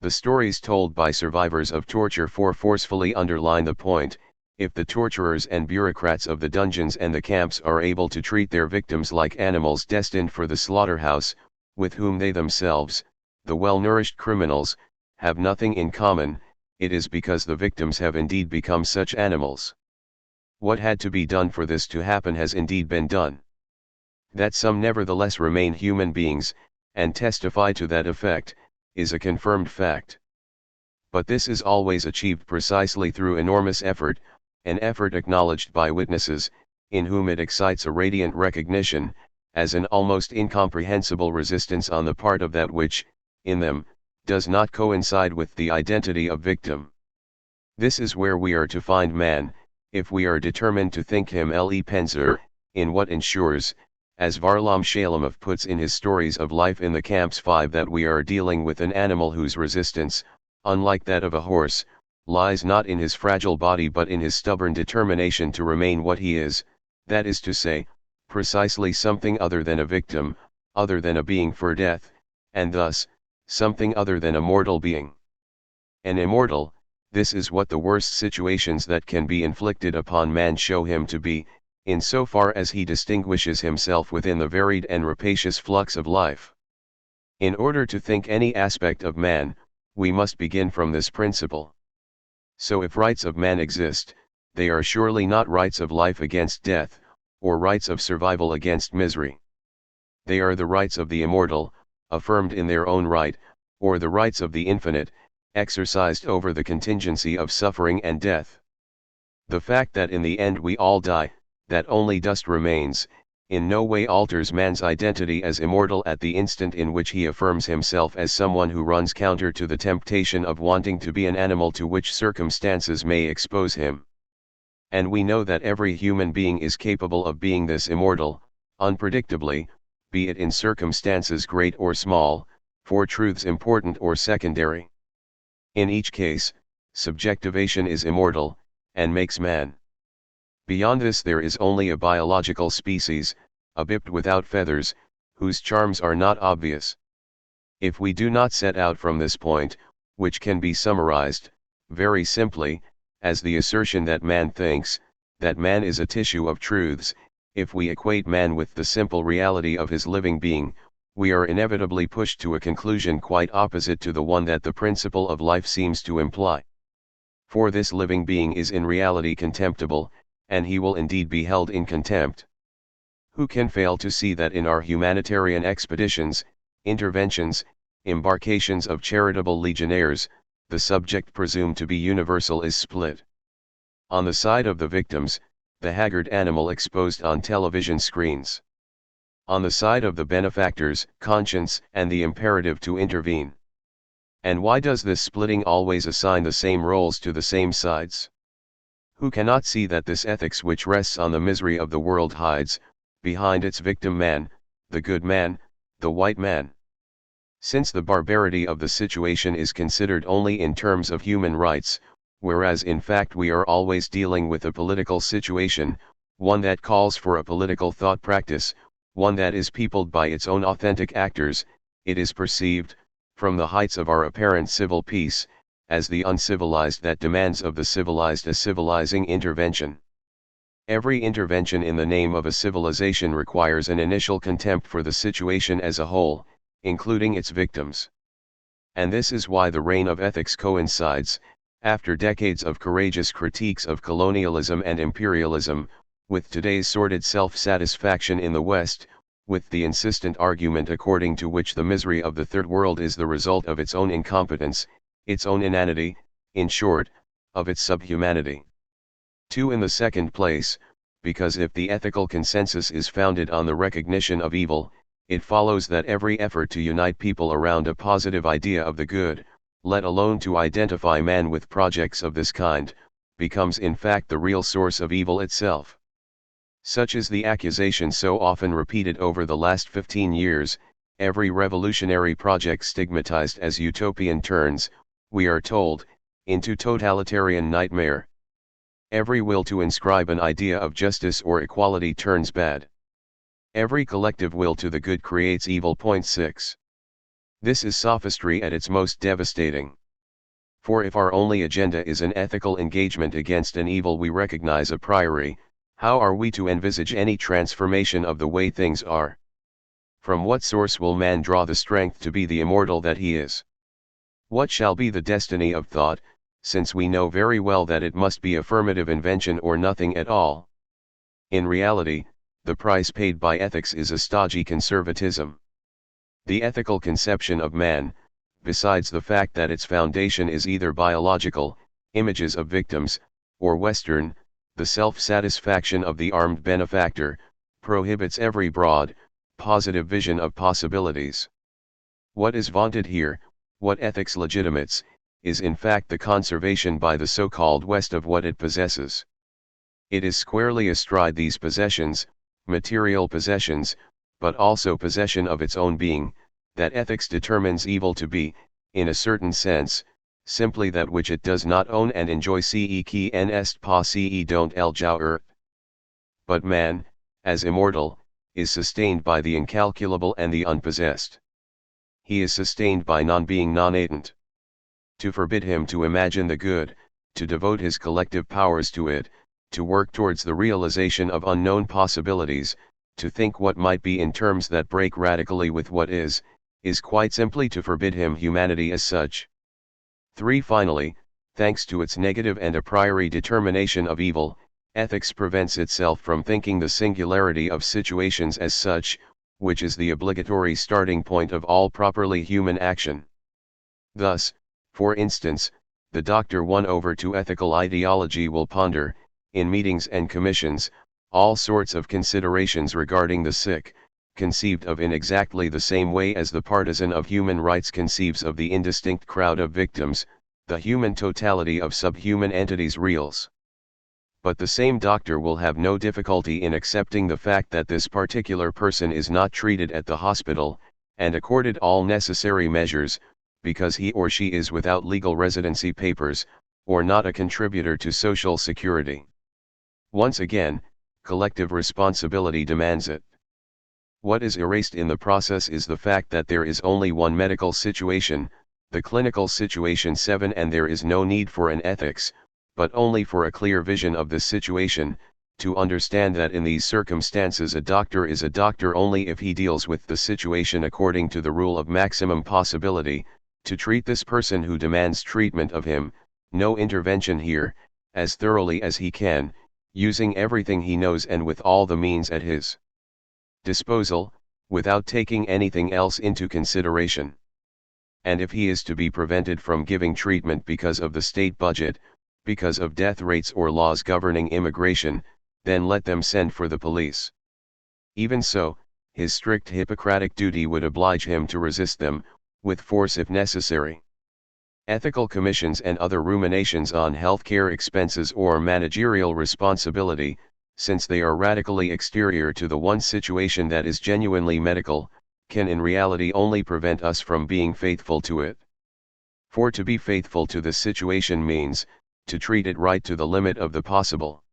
The stories told by survivors of torture forcefully underline the point. If the torturers and bureaucrats of the dungeons and the camps are able to treat their victims like animals destined for the slaughterhouse, with whom they themselves, the well-nourished criminals, have nothing in common, it is because the victims have indeed become such animals. What had to be done for this to happen has indeed been done. That some nevertheless remain human beings, and testify to that effect, is a confirmed fact. But this is always achieved precisely through enormous effort, an effort acknowledged by witnesses, in whom it excites a radiant recognition, as an almost incomprehensible resistance on the part of that which, in them, does not coincide with the identity of victim. This is where we are to find man, if we are determined to think him le penser, in what ensures, as Varlam Shalamov puts in his Stories of Life in the Camps 5, that we are dealing with an animal whose resistance, unlike that of a horse, lies not in his fragile body but in his stubborn determination to remain what he is, that is to say, precisely something other than a victim, other than a being for death, and thus, something other than a mortal being. An immortal, this is what the worst situations that can be inflicted upon man show him to be, in so far as he distinguishes himself within the varied and rapacious flux of life. In order to think any aspect of man, we must begin from this principle. So if rights of man exist, they are surely not rights of life against death, or rights of survival against misery. They are the rights of the immortal, affirmed in their own right, or the rights of the infinite, exercised over the contingency of suffering and death. The fact that in the end we all die, that only dust remains, in no way alters man's identity as immortal at the instant in which he affirms himself as someone who runs counter to the temptation of wanting to be an animal to which circumstances may expose him. And we know that every human being is capable of being this immortal, unpredictably, be it in circumstances great or small, for truths important or secondary. In each case, subjectivation is immortal, and makes man. Beyond this there is only a biological species, a biped without feathers, whose charms are not obvious. If we do not set out from this point, which can be summarized, very simply, as the assertion that man thinks, that man is a tissue of truths, if we equate man with the simple reality of his living being, we are inevitably pushed to a conclusion quite opposite to the one that the principle of life seems to imply. For this living being is in reality contemptible, and he will indeed be held in contempt. Who can fail to see that in our humanitarian expeditions, interventions, embarkations of charitable legionnaires, the subject presumed to be universal is split. On the side of the victims, the haggard animal exposed on television screens. On the side of the benefactors, conscience and the imperative to intervene. And why does this splitting always assign the same roles to the same sides? Who cannot see that this ethics which rests on the misery of the world hides, behind its victim man, the good man, the white man? Since the barbarity of the situation is considered only in terms of human rights, whereas in fact we are always dealing with a political situation, one that calls for a political thought practice, one that is peopled by its own authentic actors, it is perceived, from the heights of our apparent civil peace, as the uncivilized that demands of the civilized a civilizing intervention. Every intervention in the name of a civilization requires an initial contempt for the situation as a whole, including its victims. And this is why the reign of ethics coincides, after decades of courageous critiques of colonialism and imperialism, with today's sordid self-satisfaction in the West, with the insistent argument according to which the misery of the Third World is the result of its own incompetence, its own inanity, in short, of its subhumanity. 2. In the second place, because if the ethical consensus is founded on the recognition of evil, it follows that every effort to unite people around a positive idea of the good, let alone to identify man with projects of this kind, becomes in fact the real source of evil itself. Such is the accusation so often repeated over the last 15 years, every revolutionary project stigmatized as utopian turns, we are told, into totalitarian nightmare. Every will to inscribe an idea of justice or equality turns bad. Every collective will to the good creates evil. 6. This is sophistry at its most devastating. For if our only agenda is an ethical engagement against an evil we recognize a priori, how are we to envisage any transformation of the way things are? From what source will man draw the strength to be the immortal that he is? What shall be the destiny of thought, since we know very well that it must be affirmative invention or nothing at all? In reality, the price paid by ethics is a stodgy conservatism. The ethical conception of man, besides the fact that its foundation is either biological, images of victims, or Western, the self-satisfaction of the armed benefactor, prohibits every broad, positive vision of possibilities. What is vaunted here, what ethics legitimates, is in fact the conservation by the so-called West of what it possesses. It is squarely astride these possessions, material possessions, but also possession of its own being, that ethics determines evil to be, in a certain sense, simply that which it does not own and enjoy. Ce qui n'est pas ce dont elle jouit. But man, as immortal, is sustained by the incalculable and the unpossessed. He is sustained by non-being non-atent. To forbid him to imagine the good, to devote his collective powers to it, to work towards the realization of unknown possibilities, to think what might be in terms that break radically with what is quite simply to forbid him humanity as such. 3. Finally, thanks to its negative and a priori determination of evil, ethics prevents itself from thinking the singularity of situations as such, which is the obligatory starting point of all properly human action. Thus, for instance, the doctor won over to ethical ideology will ponder, in meetings and commissions, all sorts of considerations regarding the sick, conceived of in exactly the same way as the partisan of human rights conceives of the indistinct crowd of victims, the human totality of subhuman entities reals. But the same doctor will have no difficulty in accepting the fact that this particular person is not treated at the hospital, and accorded all necessary measures, because he or she is without legal residency papers, or not a contributor to Social Security. Once again, collective responsibility demands it. What is erased in the process is the fact that there is only one medical situation, the clinical situation 7, and there is no need for an ethics, but only for a clear vision of the situation, to understand that in these circumstances a doctor is a doctor only if he deals with the situation according to the rule of maximum possibility, to treat this person who demands treatment of him, no intervention here, as thoroughly as he can, using everything he knows and with all the means at his disposal, without taking anything else into consideration. And if he is to be prevented from giving treatment because of the state budget, because of death rates or laws governing immigration, then let them send for the police. Even so, his strict Hippocratic duty would oblige him to resist them, with force if necessary. Ethical commissions and other ruminations on healthcare expenses or managerial responsibility, since they are radically exterior to the one situation that is genuinely medical, can in reality only prevent us from being faithful to it. For to be faithful to the situation means, to treat it right to the limit of the possible.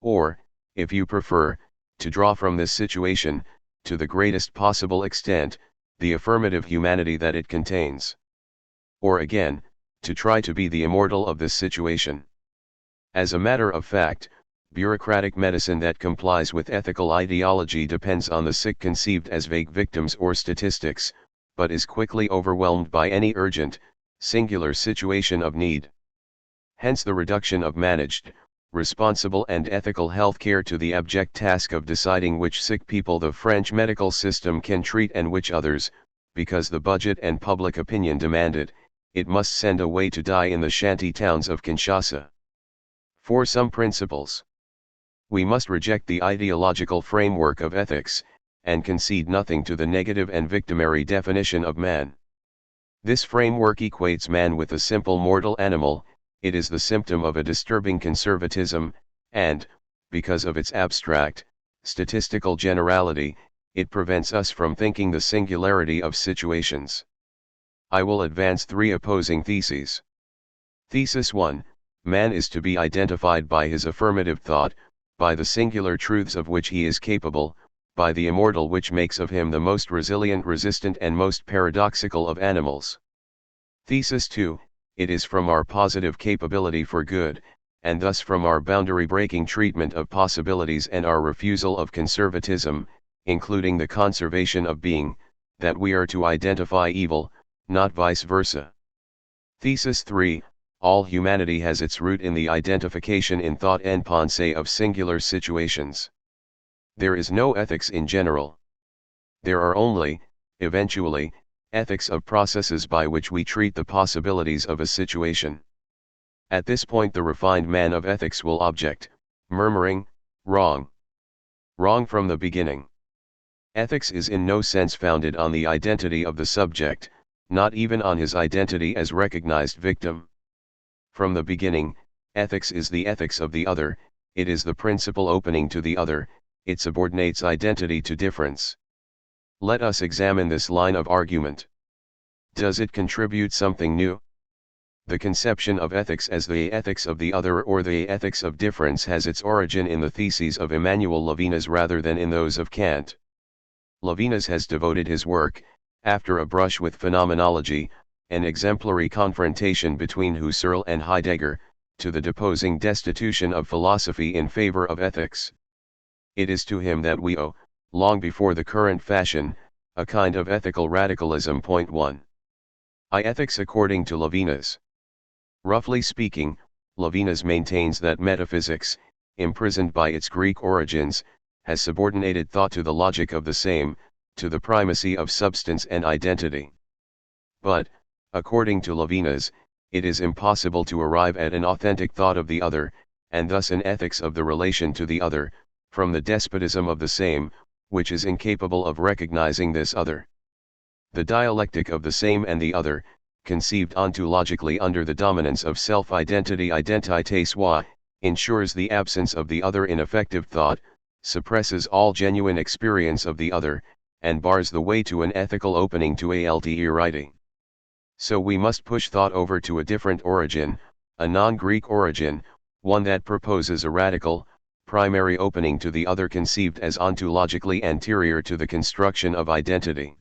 Or, if you prefer, to draw from this situation, to the greatest possible extent, the affirmative humanity that it contains. Or again, to try to be the immortal of this situation. As a matter of fact, bureaucratic medicine that complies with ethical ideology depends on the sick conceived as vague victims or statistics, but is quickly overwhelmed by any urgent, singular situation of need. Hence the reduction of managed, responsible and ethical healthcare to the abject task of deciding which sick people the French medical system can treat and which others, because the budget and public opinion demand it, it must send away to die in the shanty towns of Kinshasa. For some principles, we must reject the ideological framework of ethics, and concede nothing to the negative and victimary definition of man. This framework equates man with a simple mortal animal. It is the symptom of a disturbing conservatism, and, because of its abstract, statistical generality, it prevents us from thinking the singularity of situations. I will advance 3 opposing theses. Thesis 1, man is to be identified by his affirmative thought, by the singular truths of which he is capable, by the immortal which makes of him the most resilient, resistant and most paradoxical of animals. Thesis 2, it is from our positive capability for good, and thus from our boundary-breaking treatment of possibilities and our refusal of conservatism, including the conservation of being, that we are to identify evil, not vice versa. Thesis 3, all humanity has its root in the identification in thought and pensée of singular situations. There is no ethics in general. There are only, eventually, ethics of processes by which we treat the possibilities of a situation. At this point the refined man of ethics will object, murmuring, wrong. Wrong from the beginning. Ethics is in no sense founded on the identity of the subject, not even on his identity as recognized victim. From the beginning, ethics is the ethics of the other, it is the principle opening to the other, it subordinates identity to difference. Let us examine this line of argument. Does it contribute something new? The conception of ethics as the ethics of the other or the ethics of difference has its origin in the theses of Emmanuel Levinas rather than in those of Kant. Levinas has devoted his work, after a brush with phenomenology, an exemplary confrontation between Husserl and Heidegger, to the deposing destitution of philosophy in favor of ethics. It is to him that we owe, long before the current fashion, a kind of ethical radicalism. 1. Ethics according to Levinas. Roughly speaking, Levinas maintains that metaphysics, imprisoned by its Greek origins, has subordinated thought to the logic of the same, to the primacy of substance and identity. But, according to Levinas, it is impossible to arrive at an authentic thought of the other, and thus an ethics of the relation to the other, from the despotism of the same, which is incapable of recognizing this other. The dialectic of the same and the other, conceived ontologically under the dominance of self-identity identité soi, ensures the absence of the other in effective thought, suppresses all genuine experience of the other, and bars the way to an ethical opening to THIRD. So we must push thought over to a different origin, a non-Greek origin, one that proposes a radical, primary opening to the other conceived as ontologically anterior to the construction of identity.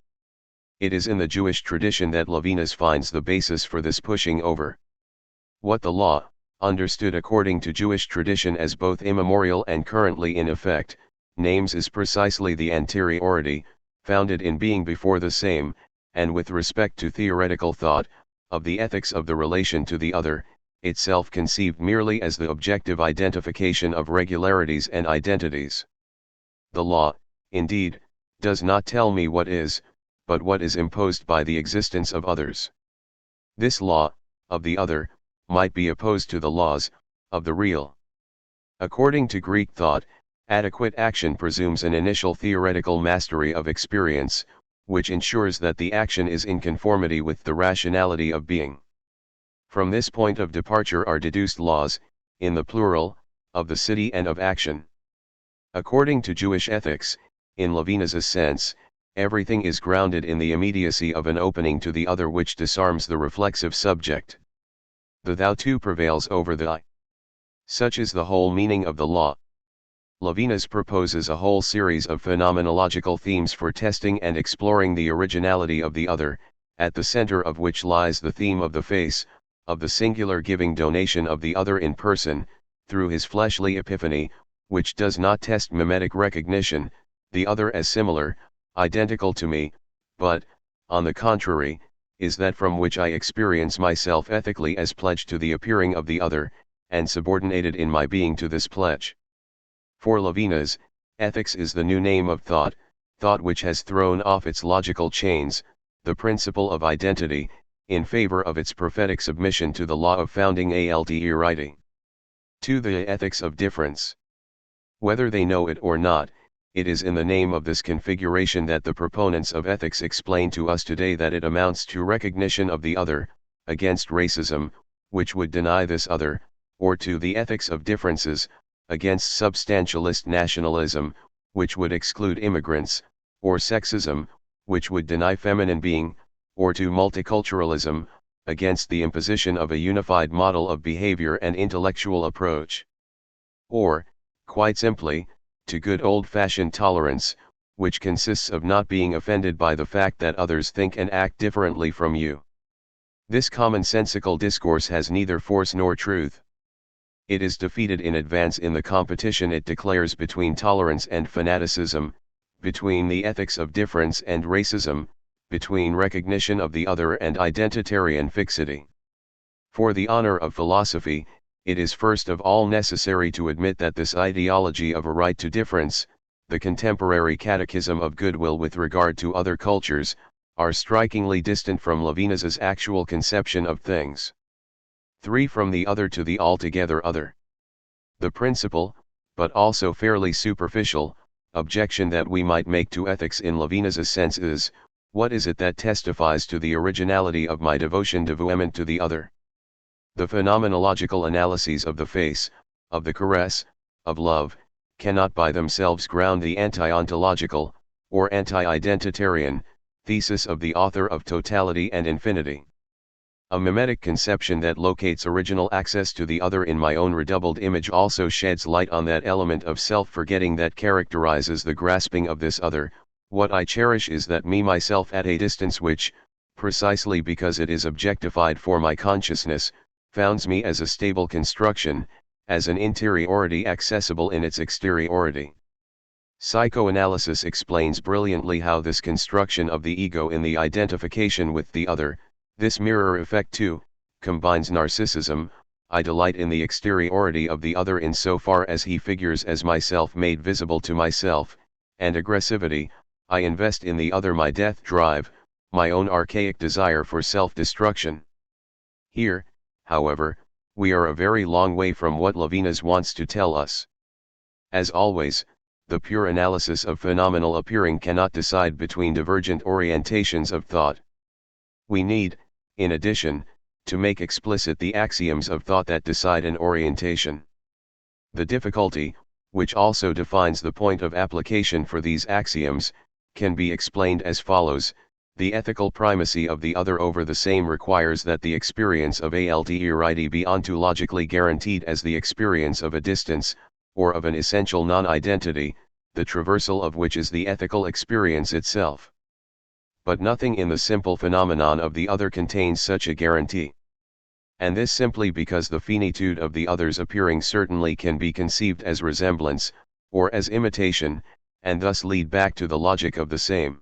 It is in the Jewish tradition that Levinas finds the basis for this pushing over. What the law, understood according to Jewish tradition as both immemorial and currently in effect, names is precisely the anteriority, founded in being before the same, and with respect to theoretical thought, of the ethics of the relation to the other, itself conceived merely as the objective identification of regularities and identities. The law, indeed, does not tell me what is, but what is imposed by the existence of others. This law, of the other, might be opposed to the laws, of the real. According to Greek thought, adequate action presumes an initial theoretical mastery of experience, which ensures that the action is in conformity with the rationality of being. From this point of departure are deduced laws, in the plural, of the city and of action. According to Jewish ethics, in Levinas's sense, everything is grounded in the immediacy of an opening to the other which disarms the reflexive subject. The thou too prevails over the I. Such is the whole meaning of the law. Levinas proposes a whole series of phenomenological themes for testing and exploring the originality of the other, at the center of which lies the theme of the face, of the singular giving donation of the other in person, through his fleshly epiphany, which does not test mimetic recognition, the other as similar, identical to me, but, on the contrary, is that from which I experience myself ethically as pledged to the appearing of the other, and subordinated in my being to this pledge. For Levinas, ethics is the new name of thought, thought which has thrown off its logical chains, the principle of identity, in favor of its prophetic submission to the law of founding THIRD. To the ethics of difference. Whether they know it or not, it is in the name of this configuration that the proponents of ethics explain to us today that it amounts to recognition of the other, against racism, which would deny this other, or to the ethics of differences, against substantialist nationalism, which would exclude immigrants, or sexism, which would deny feminine being, or to multiculturalism, against the imposition of a unified model of behavior and intellectual approach. Or, quite simply, to good old-fashioned tolerance, which consists of not being offended by the fact that others think and act differently from you. This commonsensical discourse has neither force nor truth. It is defeated in advance in the competition it declares between tolerance and fanaticism, between the ethics of difference and racism, between recognition of the other and identitarian fixity. For the honor of philosophy, it is first of all necessary to admit that this ideology of a right to difference, the contemporary catechism of goodwill with regard to other cultures, are strikingly distant from Levinas's actual conception of things. 3. From the other to the altogether other. The principal, but also fairly superficial, objection that we might make to ethics in Levinas's sense is, what is it that testifies to the originality of my devotion dévouement to the other? The phenomenological analyses of the face, of the caress, of love, cannot by themselves ground the anti-ontological, or anti-identitarian, thesis of the author of totality and infinity. A mimetic conception that locates original access to the other in my own redoubled image also sheds light on that element of self-forgetting that characterizes the grasping of this other. What I cherish is that me myself at a distance which, precisely because it is objectified for my consciousness, founds me as a stable construction, as an interiority accessible in its exteriority. Psychoanalysis explains brilliantly how this construction of the ego in the identification with the other, this mirror effect too, combines narcissism. I delight in the exteriority of the other in so far as he figures as myself made visible to myself, and aggressivity. I invest in the other my death drive, my own archaic desire for self-destruction. Here, however, we are a very long way from what Levinas wants to tell us. As always, the pure analysis of phenomenal appearing cannot decide between divergent orientations of thought. We need, in addition, to make explicit the axioms of thought that decide an orientation. The difficulty, which also defines the point of application for these axioms, can be explained as follows. The ethical primacy of the other over the same requires that the experience of a THIRD be ontologically guaranteed as the experience of a distance, or of an essential non-identity, the traversal of which is the ethical experience itself. But nothing in the simple phenomenon of the other contains such a guarantee. And this simply because the finitude of the other's appearing certainly can be conceived as resemblance, or as imitation, and thus lead back to the logic of the same.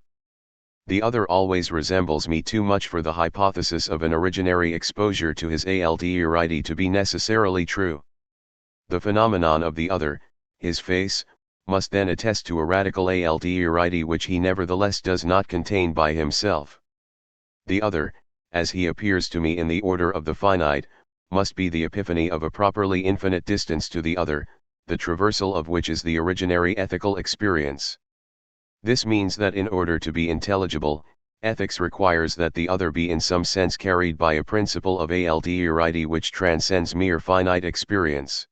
The other always resembles me too much for the hypothesis of an originary exposure to his THIRD to be necessarily true. The phenomenon of the other, his face, must then attest to a radical THIRD which he nevertheless does not contain by himself. The other, as he appears to me in the order of the finite, must be the epiphany of a properly infinite distance to the other, the traversal of which is the originary ethical experience. This means that in order to be intelligible, ethics requires that the other be in some sense carried by a principle of THIRD which transcends mere finite experience.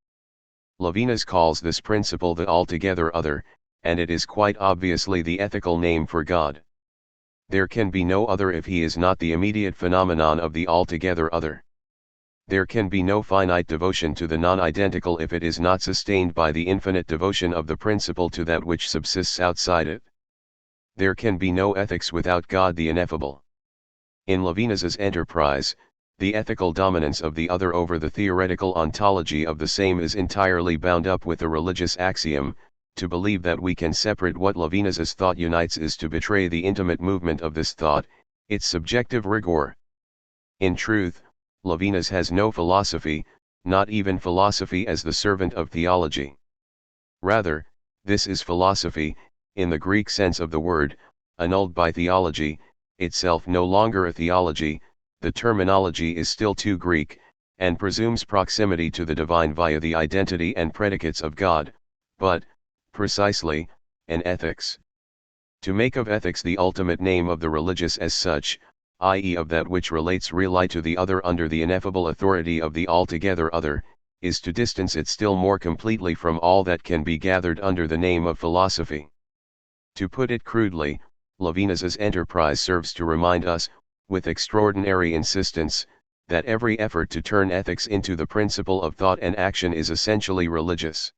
Levinas calls this principle the altogether other, and it is quite obviously the ethical name for God. There can be no other if he is not the immediate phenomenon of the altogether other. There can be no finite devotion to the non-identical if it is not sustained by the infinite devotion of the principle to that which subsists outside it. There can be no ethics without God the ineffable. In Levinas's enterprise, the ethical dominance of the other over the theoretical ontology of the same is entirely bound up with the religious axiom. To believe that we can separate what Levinas's thought unites is to betray the intimate movement of this thought, its subjective rigor. In truth, Levinas has no philosophy, not even philosophy as the servant of theology. Rather, this is philosophy, in the Greek sense of the word, annulled by theology, itself no longer a theology. The terminology is still too Greek, and presumes proximity to the divine via the identity and predicates of God, but, precisely, an ethics. To make of ethics the ultimate name of the religious as such, i.e. of that which relates really to the other under the ineffable authority of the altogether other, is to distance it still more completely from all that can be gathered under the name of philosophy. To put it crudely, Levinas's enterprise serves to remind us, with extraordinary insistence, that every effort to turn ethics into the principle of thought and action is essentially religious.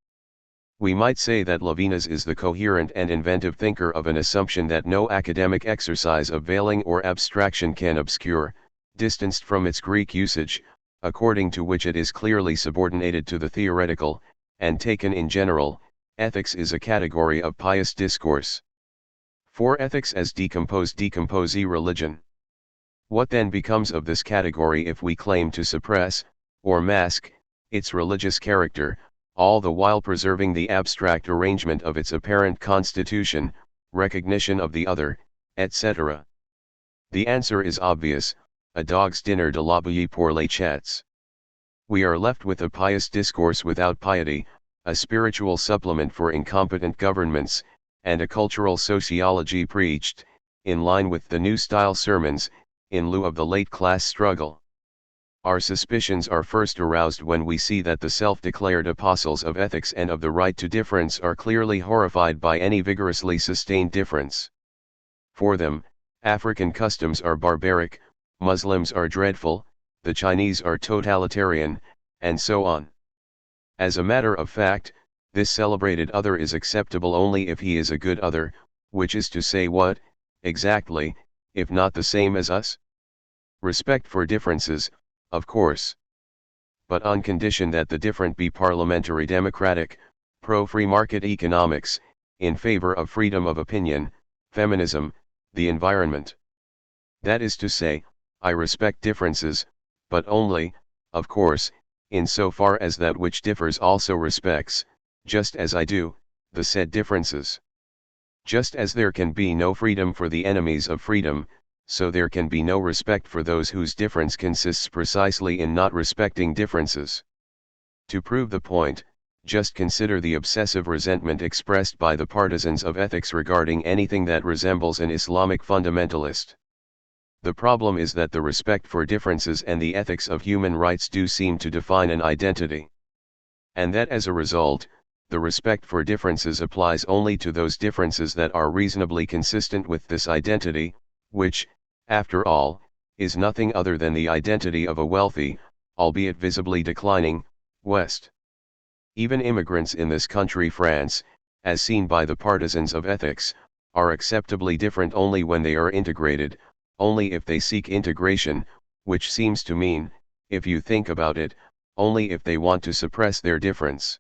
We might say that Levinas is the coherent and inventive thinker of an assumption that no academic exercise of veiling or abstraction can obscure, distanced from its Greek usage, according to which it is clearly subordinated to the theoretical, and taken in general, ethics is a category of pious discourse. For ethics as decompose religion. What then becomes of this category if we claim to suppress, or mask, its religious character, all the while preserving the abstract arrangement of its apparent constitution, recognition of the other, etc.? The answer is obvious: a dog's dinner de la bouillie pour les chats. We are left with a pious discourse without piety, a spiritual supplement for incompetent governments, and a cultural sociology preached, in line with the New Style sermons, in lieu of the late class struggle. Our suspicions are first aroused when we see that the self-declared apostles of ethics and of the right to difference are clearly horrified by any vigorously sustained difference. For them, African customs are barbaric, Muslims are dreadful, the Chinese are totalitarian, and so on. As a matter of fact, this celebrated other is acceptable only if he is a good other, which is to say what, exactly, if not the same as us? Respect for differences, of course. But on condition that the different be parliamentary democratic, pro-free market economics, in favor of freedom of opinion, feminism, the environment. That is to say, I respect differences, but only, of course, in so far as that which differs also respects, just as I do, the said differences. Just as there can be no freedom for the enemies of freedom, so there can be no respect for those whose difference consists precisely in not respecting differences. To prove the point, just consider the obsessive resentment expressed by the partisans of ethics regarding anything that resembles an Islamic fundamentalist. The problem is that the respect for differences and the ethics of human rights do seem to define an identity. and that as a result, the respect for differences applies only to those differences that are reasonably consistent with this identity, which, after all, is nothing other than the identity of a wealthy, albeit visibly declining, West. Even immigrants in this country France, as seen by the partisans of ethics, are acceptably different only when they are integrated, only if they seek integration, which seems to mean, if you think about it, only if they want to suppress their difference.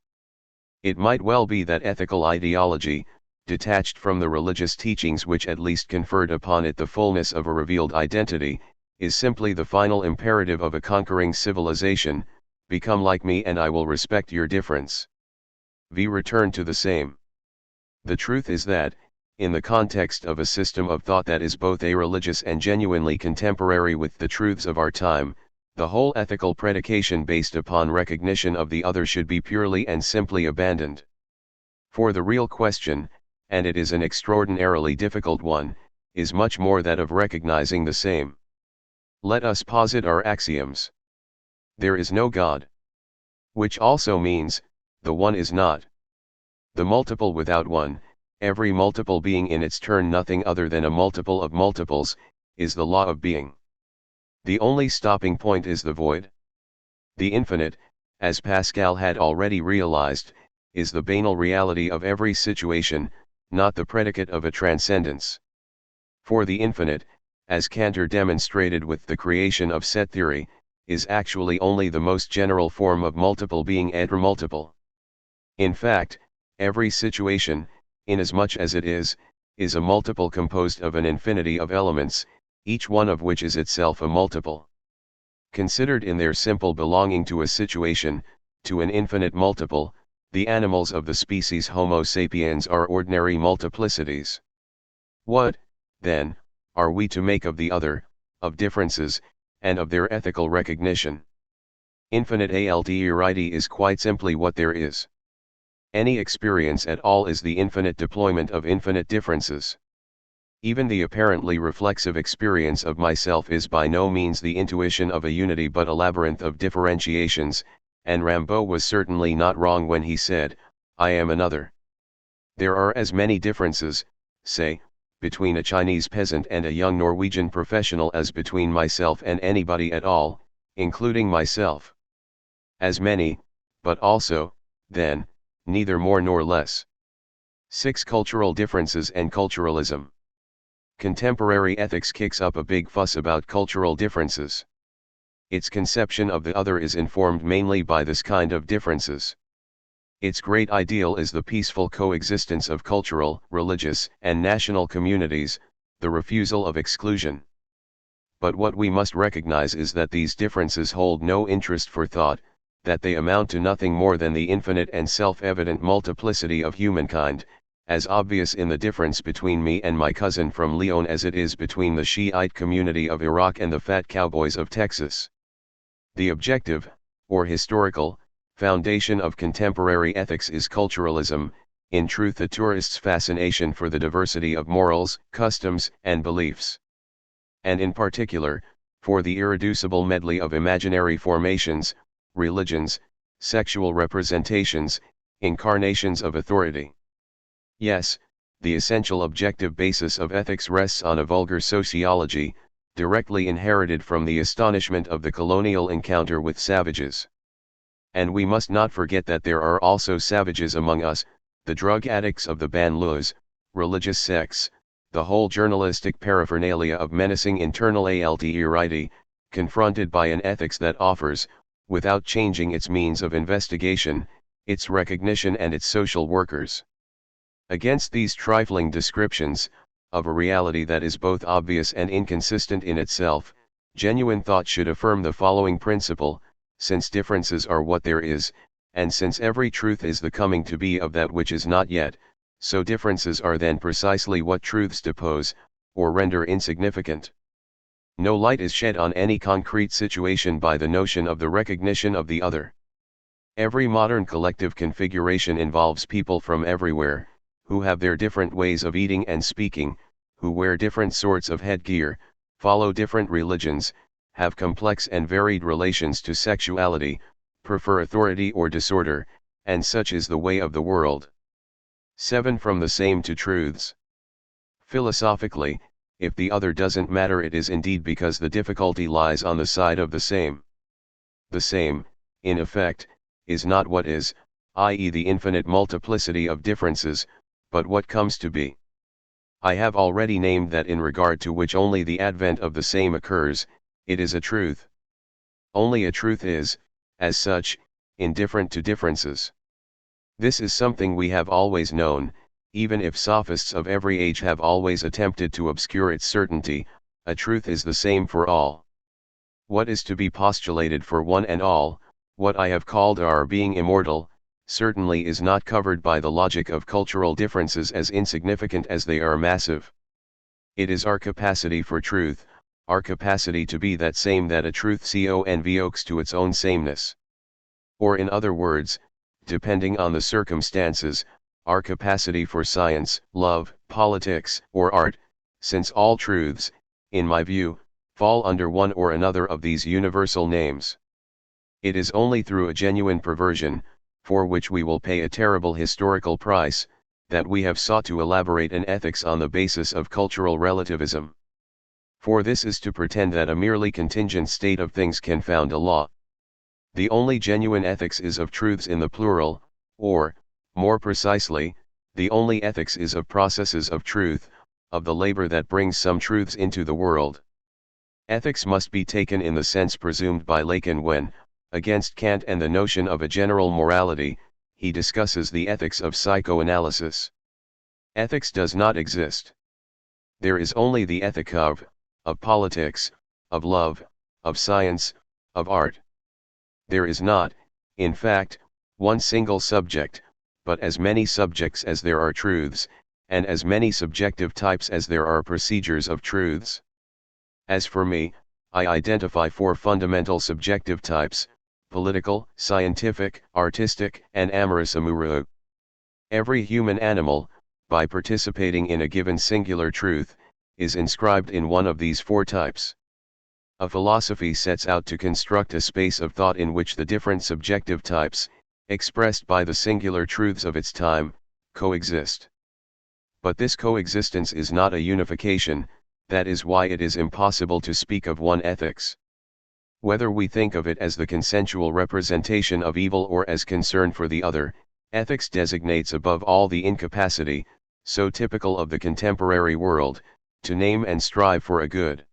It might well be that ethical ideology, detached from the religious teachings which at least conferred upon it the fullness of a revealed identity, is simply the final imperative of a conquering civilization: become like me and I will respect your difference. We return to the same. The truth is that, in the context of a system of thought that is both a-religious and genuinely contemporary with the truths of our time, the whole ethical predication based upon recognition of the other should be purely and simply abandoned. For the real question, and it is an extraordinarily difficult one, is much more that of recognizing the same. Let us posit our axioms. There is no God. Which also means, the one is not. The multiple without one, every multiple being in its turn nothing other than a multiple of multiples, is the law of being. The only stopping point is the void. The infinite, as Pascal had already realized, is the banal reality of every situation, not the predicate of a transcendence. For the infinite, as Cantor demonstrated with the creation of set theory, is actually only the most general form of multiple being être multiple. In fact, every situation, inasmuch as it is a multiple composed of an infinity of elements, each one of which is itself a multiple. Considered in their simple belonging to a situation, to an infinite multiple, the animals of the species Homo sapiens are ordinary multiplicities. What, then, are we to make of the other, of differences, and of their ethical recognition? Infinite alterity is quite simply what there is. Any experience at all is the infinite deployment of infinite differences. Even the apparently reflexive experience of myself is by no means the intuition of a unity but a labyrinth of differentiations, and Rimbaud was certainly not wrong when he said, "I am another." There are as many differences, say, between a Chinese peasant and a young Norwegian professional as between myself and anybody at all, including myself. As many, but also, then, neither more nor less. 6. Cultural differences and culturalism. Contemporary ethics kicks up a big fuss about cultural differences. Its conception of the other is informed mainly by this kind of differences. Its great ideal is the peaceful coexistence of cultural, religious, and national communities, the refusal of exclusion. But what we must recognize is that these differences hold no interest for thought, that they amount to nothing more than the infinite and self-evident multiplicity of humankind, as obvious in the difference between me and my cousin from Lyon as it is between the Shiite community of Iraq and the fat cowboys of Texas. The objective, or historical, foundation of contemporary ethics is culturalism, in truth a tourist's fascination for the diversity of morals, customs, and beliefs. And in particular, for the irreducible medley of imaginary formations, religions, sexual representations, incarnations of authority. Yes, the essential objective basis of ethics rests on a vulgar sociology, directly inherited from the astonishment of the colonial encounter with savages. And we must not forget that there are also savages among us, the drug addicts of the banlieues, religious sects, the whole journalistic paraphernalia of menacing internal alterity, confronted by an ethics that offers, without changing its means of investigation, its recognition and its social workers. Against these trifling descriptions, of a reality that is both obvious and inconsistent in itself, genuine thought should affirm the following principle: since differences are what there is, and since every truth is the coming to be of that which is not yet, so differences are then precisely what truths depose, or render insignificant. No light is shed on any concrete situation by the notion of the recognition of the other. Every modern collective configuration involves people from everywhere, who have their different ways of eating and speaking, who wear different sorts of headgear, follow different religions, have complex and varied relations to sexuality, prefer authority or disorder, and such is the way of the world. 7. From the same two truths. Philosophically, if the other doesn't matter, it is indeed because the difficulty lies on the side of the same. The same, in effect, is not what is, i.e. the infinite multiplicity of differences, but what comes to be. I have already named that in regard to which only the advent of the same occurs, it is a truth. Only a truth is, as such, indifferent to differences. This is something we have always known, even if sophists of every age have always attempted to obscure its certainty. A truth is the same for all. What is to be postulated for one and all, what I have called our being immortal, certainly is not covered by the logic of cultural differences, as insignificant as they are massive. It is our capacity for truth, our capacity to be that same, that a truth convokes to its own sameness. Or in other words, depending on the circumstances, our capacity for science, love, politics, or art, since all truths, in my view, fall under one or another of these universal names. It is only through a genuine perversion, for which we will pay a terrible historical price, that we have sought to elaborate an ethics on the basis of cultural relativism. For this is to pretend that a merely contingent state of things can found a law. The only genuine ethics is of truths in the plural, or, more precisely, the only ethics is of processes of truth, of the labor that brings some truths into the world. Ethics must be taken in the sense presumed by Lacan when, against Kant and the notion of a general morality, he discusses the ethics of psychoanalysis. Ethics does not exist. There is only the ethic of politics, of love, of science, of art. There is not, in fact, one single subject, but as many subjects as there are truths, and as many subjective types as there are procedures of truths. As for me, I identify four fundamental subjective types: political, scientific, artistic, and amorous amoureux. Every human animal, by participating in a given singular truth, is inscribed in one of these four types. A philosophy sets out to construct a space of thought in which the different subjective types, expressed by the singular truths of its time, coexist. But this coexistence is not a unification, that is why it is impossible to speak of one ethics. Whether we think of it as the consensual representation of evil or as concern for the other, ethics designates above all the incapacity, so typical of the contemporary world, to name and strive for a good.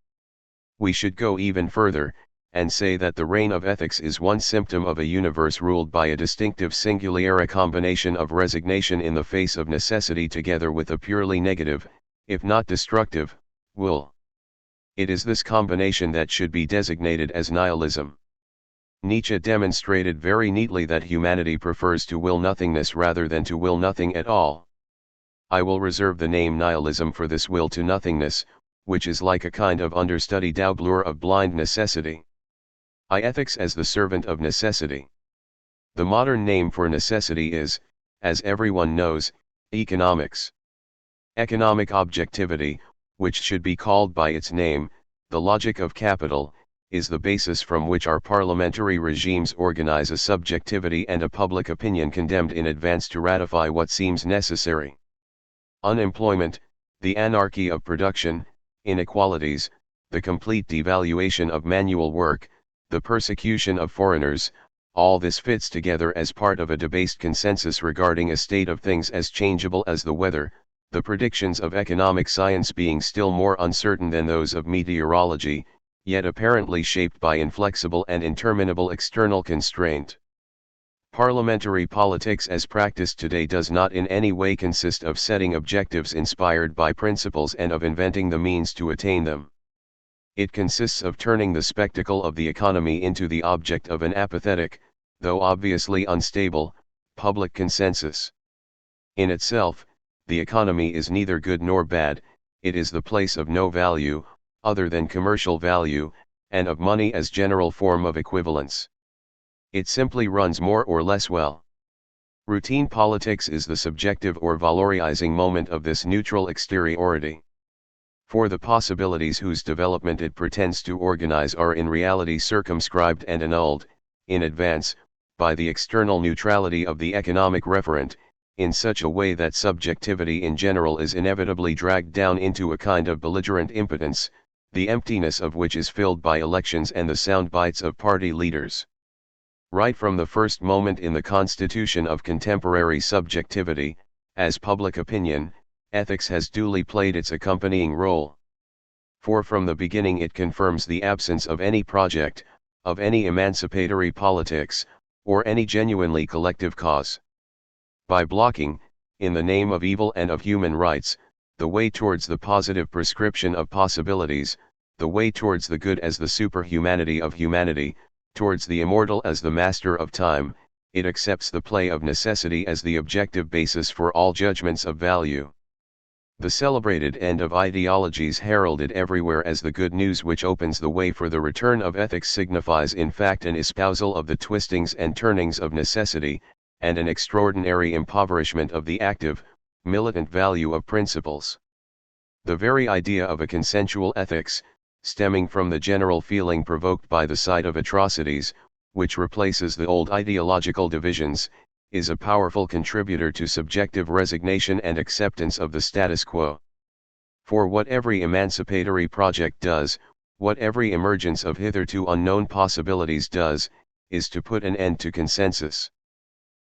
We should go even further, and say that the reign of ethics is one symptom of a universe ruled by a distinctive singular combination of resignation in the face of necessity together with a purely negative, if not destructive, will. It is this combination that should be designated as nihilism. Nietzsche demonstrated very neatly that humanity prefers to will nothingness rather than to will nothing at all. I will reserve the name nihilism for this will to nothingness, which is like a kind of understudy doublure of blind necessity. Ethics as the servant of necessity. The modern name for necessity is, as everyone knows, economics. Economic objectivity, which should be called by its name, the logic of capital, is the basis from which our parliamentary regimes organize a subjectivity and a public opinion condemned in advance to ratify what seems necessary. Unemployment, the anarchy of production, inequalities, the complete devaluation of manual work, the persecution of foreigners, all this fits together as part of a debased consensus regarding a state of things as changeable as the weather, the predictions of economic science being still more uncertain than those of meteorology, yet apparently shaped by inflexible and interminable external constraint. Parliamentary politics as practiced today does not in any way consist of setting objectives inspired by principles and of inventing the means to attain them. It consists of turning the spectacle of the economy into the object of an apathetic, though obviously unstable, public consensus. In itself, the economy is neither good nor bad, it is the place of no value, other than commercial value, and of money as general form of equivalence. It simply runs more or less well. Routine politics is the subjective or valorizing moment of this neutral exteriority. For the possibilities whose development it pretends to organize are in reality circumscribed and annulled, in advance, by the external neutrality of the economic referent, in such a way that subjectivity in general is inevitably dragged down into a kind of belligerent impotence, the emptiness of which is filled by elections and the sound bites of party leaders. Right from the first moment in the constitution of contemporary subjectivity, as public opinion, ethics has duly played its accompanying role. For from the beginning it confirms the absence of any project, of any emancipatory politics, or any genuinely collective cause. By blocking, in the name of evil and of human rights, the way towards the positive prescription of possibilities, the way towards the good as the superhumanity of humanity, towards the immortal as the master of time, it accepts the play of necessity as the objective basis for all judgments of value. The celebrated end of ideologies heralded everywhere as the good news which opens the way for the return of ethics signifies in fact an espousal of the twistings and turnings of necessity, and an extraordinary impoverishment of the active, militant value of principles. The very idea of a consensual ethics, stemming from the general feeling provoked by the sight of atrocities, which replaces the old ideological divisions, is a powerful contributor to subjective resignation and acceptance of the status quo. For what every emancipatory project does, what every emergence of hitherto unknown possibilities does, is to put an end to consensus.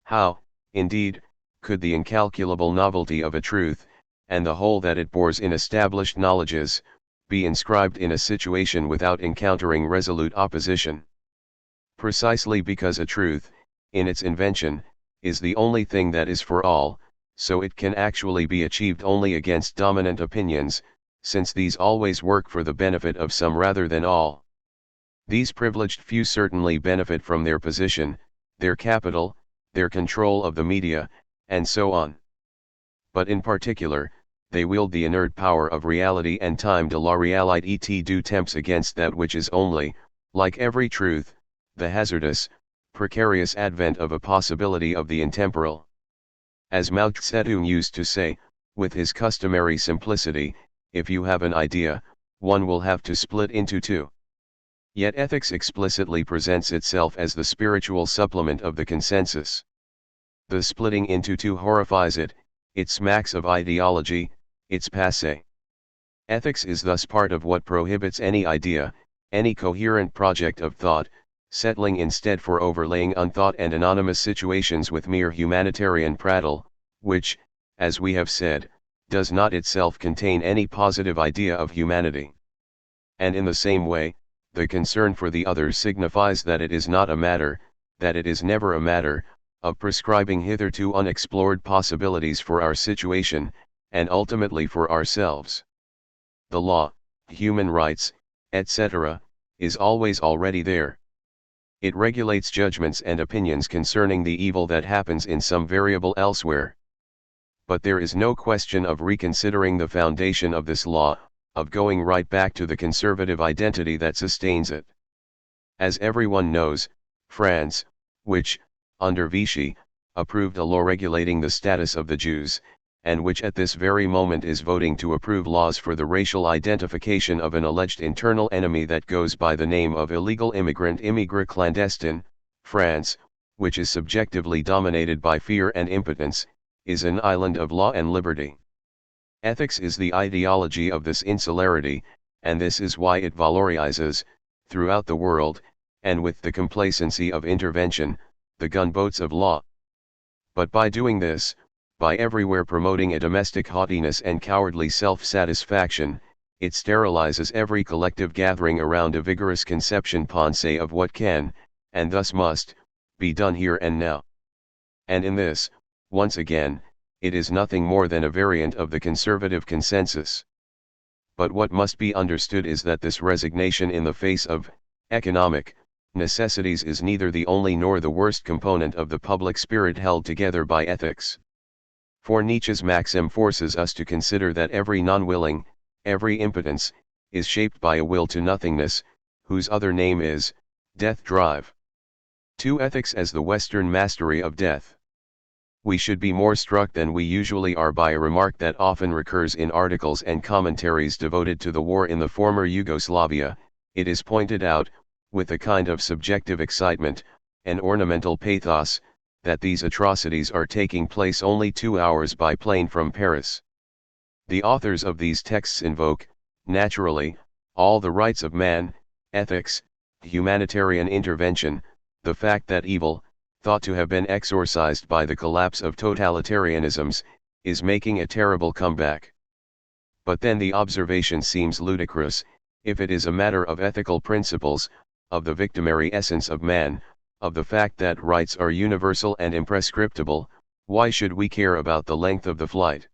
How, indeed, could the incalculable novelty of a truth, and the whole that it bores in established knowledges, be inscribed in a situation without encountering resolute opposition? Precisely because a truth, in its invention, is the only thing that is for all, so it can actually be achieved only against dominant opinions, since these always work for the benefit of some rather than all. These privileged few certainly benefit from their position, their capital, their control of the media, and so on. But in particular, they wield the inert power of reality and time de la réalité du temps against that which is only, like every truth, the hazardous, precarious advent of a possibility of the intemporal. As Mao Zedong used to say, with his customary simplicity, if you have an idea, one will have to split into two. Yet ethics explicitly presents itself as the spiritual supplement of the consensus. The splitting into two horrifies it, it smacks of ideology, it's passé. Ethics is thus part of what prohibits any idea, any coherent project of thought, settling instead for overlaying unthought and anonymous situations with mere humanitarian prattle, which, as we have said, does not itself contain any positive idea of humanity. And in the same way, the concern for the other signifies that it is not a matter, that it is never a matter, of prescribing hitherto unexplored possibilities for our situation, and ultimately for ourselves. The law, human rights, etc., is always already there. It regulates judgments and opinions concerning the evil that happens in some variable elsewhere. But there is no question of reconsidering the foundation of this law, of going right back to the conservative identity that sustains it. As everyone knows, France, which, under Vichy, approved a law regulating the status of the Jews, and which at this very moment is voting to approve laws for the racial identification of an alleged internal enemy that goes by the name of illegal immigrant clandestine, France, which is subjectively dominated by fear and impotence, is an island of law and liberty. Ethics is the ideology of this insularity, and this is why it valorizes, throughout the world, and with the complacency of intervention, the gunboats of law. But by doing this, by everywhere promoting a domestic haughtiness and cowardly self-satisfaction, it sterilizes every collective gathering around a vigorous conception pensée of what can, and thus must, be done here and now. And in this, once again, it is nothing more than a variant of the conservative consensus. But what must be understood is that this resignation in the face of economic necessities is neither the only nor the worst component of the public spirit held together by ethics. For Nietzsche's maxim forces us to consider that every non-willing, every impotence, is shaped by a will to nothingness, whose other name is death drive. To ethics as the Western mastery of death. We should be more struck than we usually are by a remark that often recurs in articles and commentaries devoted to the war in the former Yugoslavia. It is pointed out, with a kind of subjective excitement, an ornamental pathos, that these atrocities are taking place only 2 hours by plane from Paris. The authors of these texts invoke, naturally, all the rights of man, ethics, humanitarian intervention, the fact that evil, thought to have been exorcised by the collapse of totalitarianisms, is making a terrible comeback. But then the observation seems ludicrous, if it is a matter of ethical principles, of the victimary essence of man, of the fact that rights are universal and imprescriptible, why should we care about the length of the flight?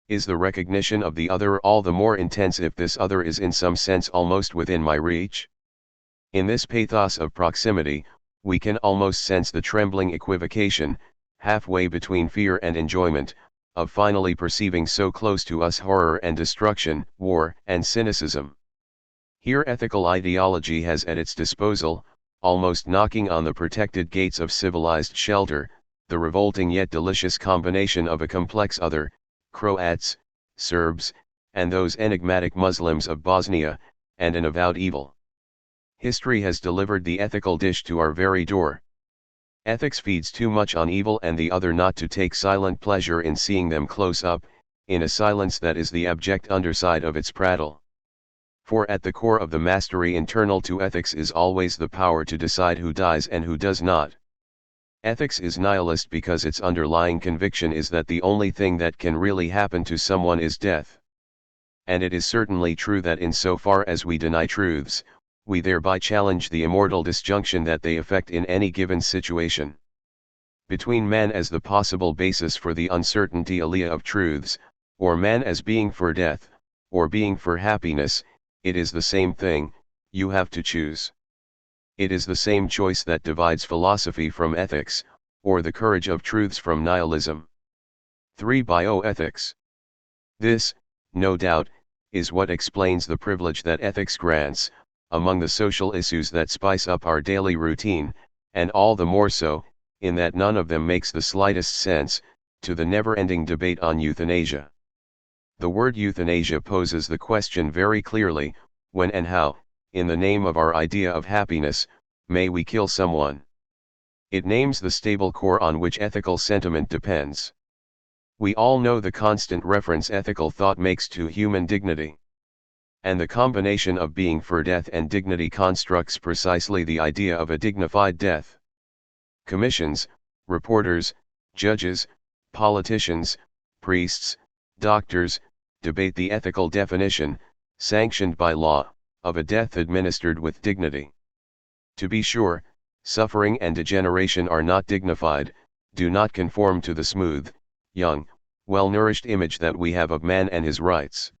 Is the recognition of the other all the more intense if this other is in some sense almost within my reach? In this pathos of proximity, we can almost sense the trembling equivocation, halfway between fear and enjoyment, of finally perceiving so close to us horror and destruction, war and cynicism. Here ethical ideology has at its disposal, almost knocking on the protected gates of civilized shelter, the revolting yet delicious combination of a complex other, Croats, Serbs, and those enigmatic Muslims of Bosnia, and an avowed evil. History has delivered the ethical dish to our very door. Ethics feeds too much on evil and the other not to take silent pleasure in seeing them close up, in a silence that is the abject underside of its prattle. For at the core of the mastery internal to ethics is always the power to decide who dies and who does not. Ethics is nihilist because its underlying conviction is that the only thing that can really happen to someone is death. And it is certainly true that insofar as we deny truths, we thereby challenge the immortal disjunction that they effect in any given situation. Between man as the possible basis for the uncertainty alia of truths, or man as being for death, or being for happiness, it is the same thing, you have to choose. It is the same choice that divides philosophy from ethics, or the courage of truths from nihilism. 3. Bioethics. This, no doubt, is what explains the privilege that ethics grants, among the social issues that spice up our daily routine, and all the more so, in that none of them makes the slightest sense, to the never-ending debate on euthanasia. The word euthanasia poses the question very clearly, when and how, in the name of our idea of happiness, may we kill someone? It names the stable core on which ethical sentiment depends. We all know the constant reference ethical thought makes to human dignity. And the combination of being for death and dignity constructs precisely the idea of a dignified death. Commissions, reporters, judges, politicians, priests, doctors, debate the ethical definition, sanctioned by law, of a death administered with dignity. To be sure, suffering and degeneration are not dignified, do not conform to the smooth, young, well-nourished image that we have of man and his rights.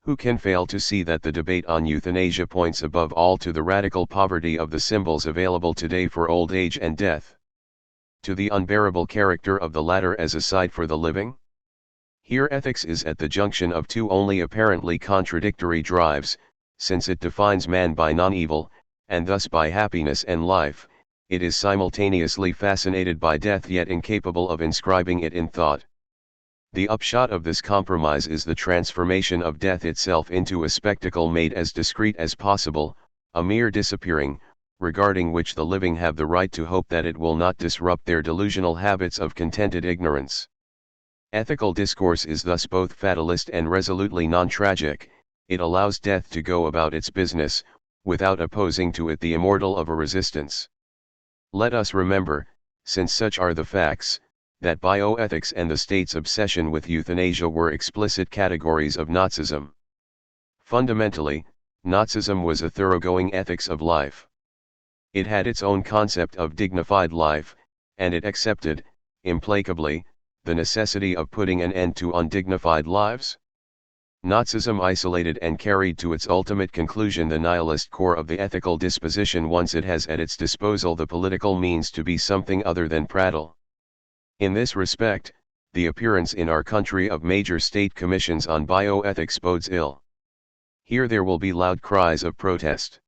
Who can fail to see that the debate on euthanasia points above all to the radical poverty of the symbols available today for old age and death? To the unbearable character of the latter as a site for the living? Here ethics is at the junction of two only apparently contradictory drives, since it defines man by non-evil, and thus by happiness and life, it is simultaneously fascinated by death yet incapable of inscribing it in thought. The upshot of this compromise is the transformation of death itself into a spectacle made as discreet as possible, a mere disappearing, regarding which the living have the right to hope that it will not disrupt their delusional habits of contented ignorance. Ethical discourse is thus both fatalist and resolutely non-tragic, it allows death to go about its business, without opposing to it the immortal of a resistance. Let us remember, since such are the facts, that bioethics and the state's obsession with euthanasia were explicit categories of Nazism. Fundamentally, Nazism was a thoroughgoing ethics of life. It had its own concept of dignified life, and it accepted, implacably, the necessity of putting an end to undignified lives. Nazism isolated and carried to its ultimate conclusion the nihilist core of the ethical disposition once it has at its disposal the political means to be something other than prattle. In this respect, the appearance in our country of major state commissions on bioethics bodes ill. Here there will be loud cries of protest.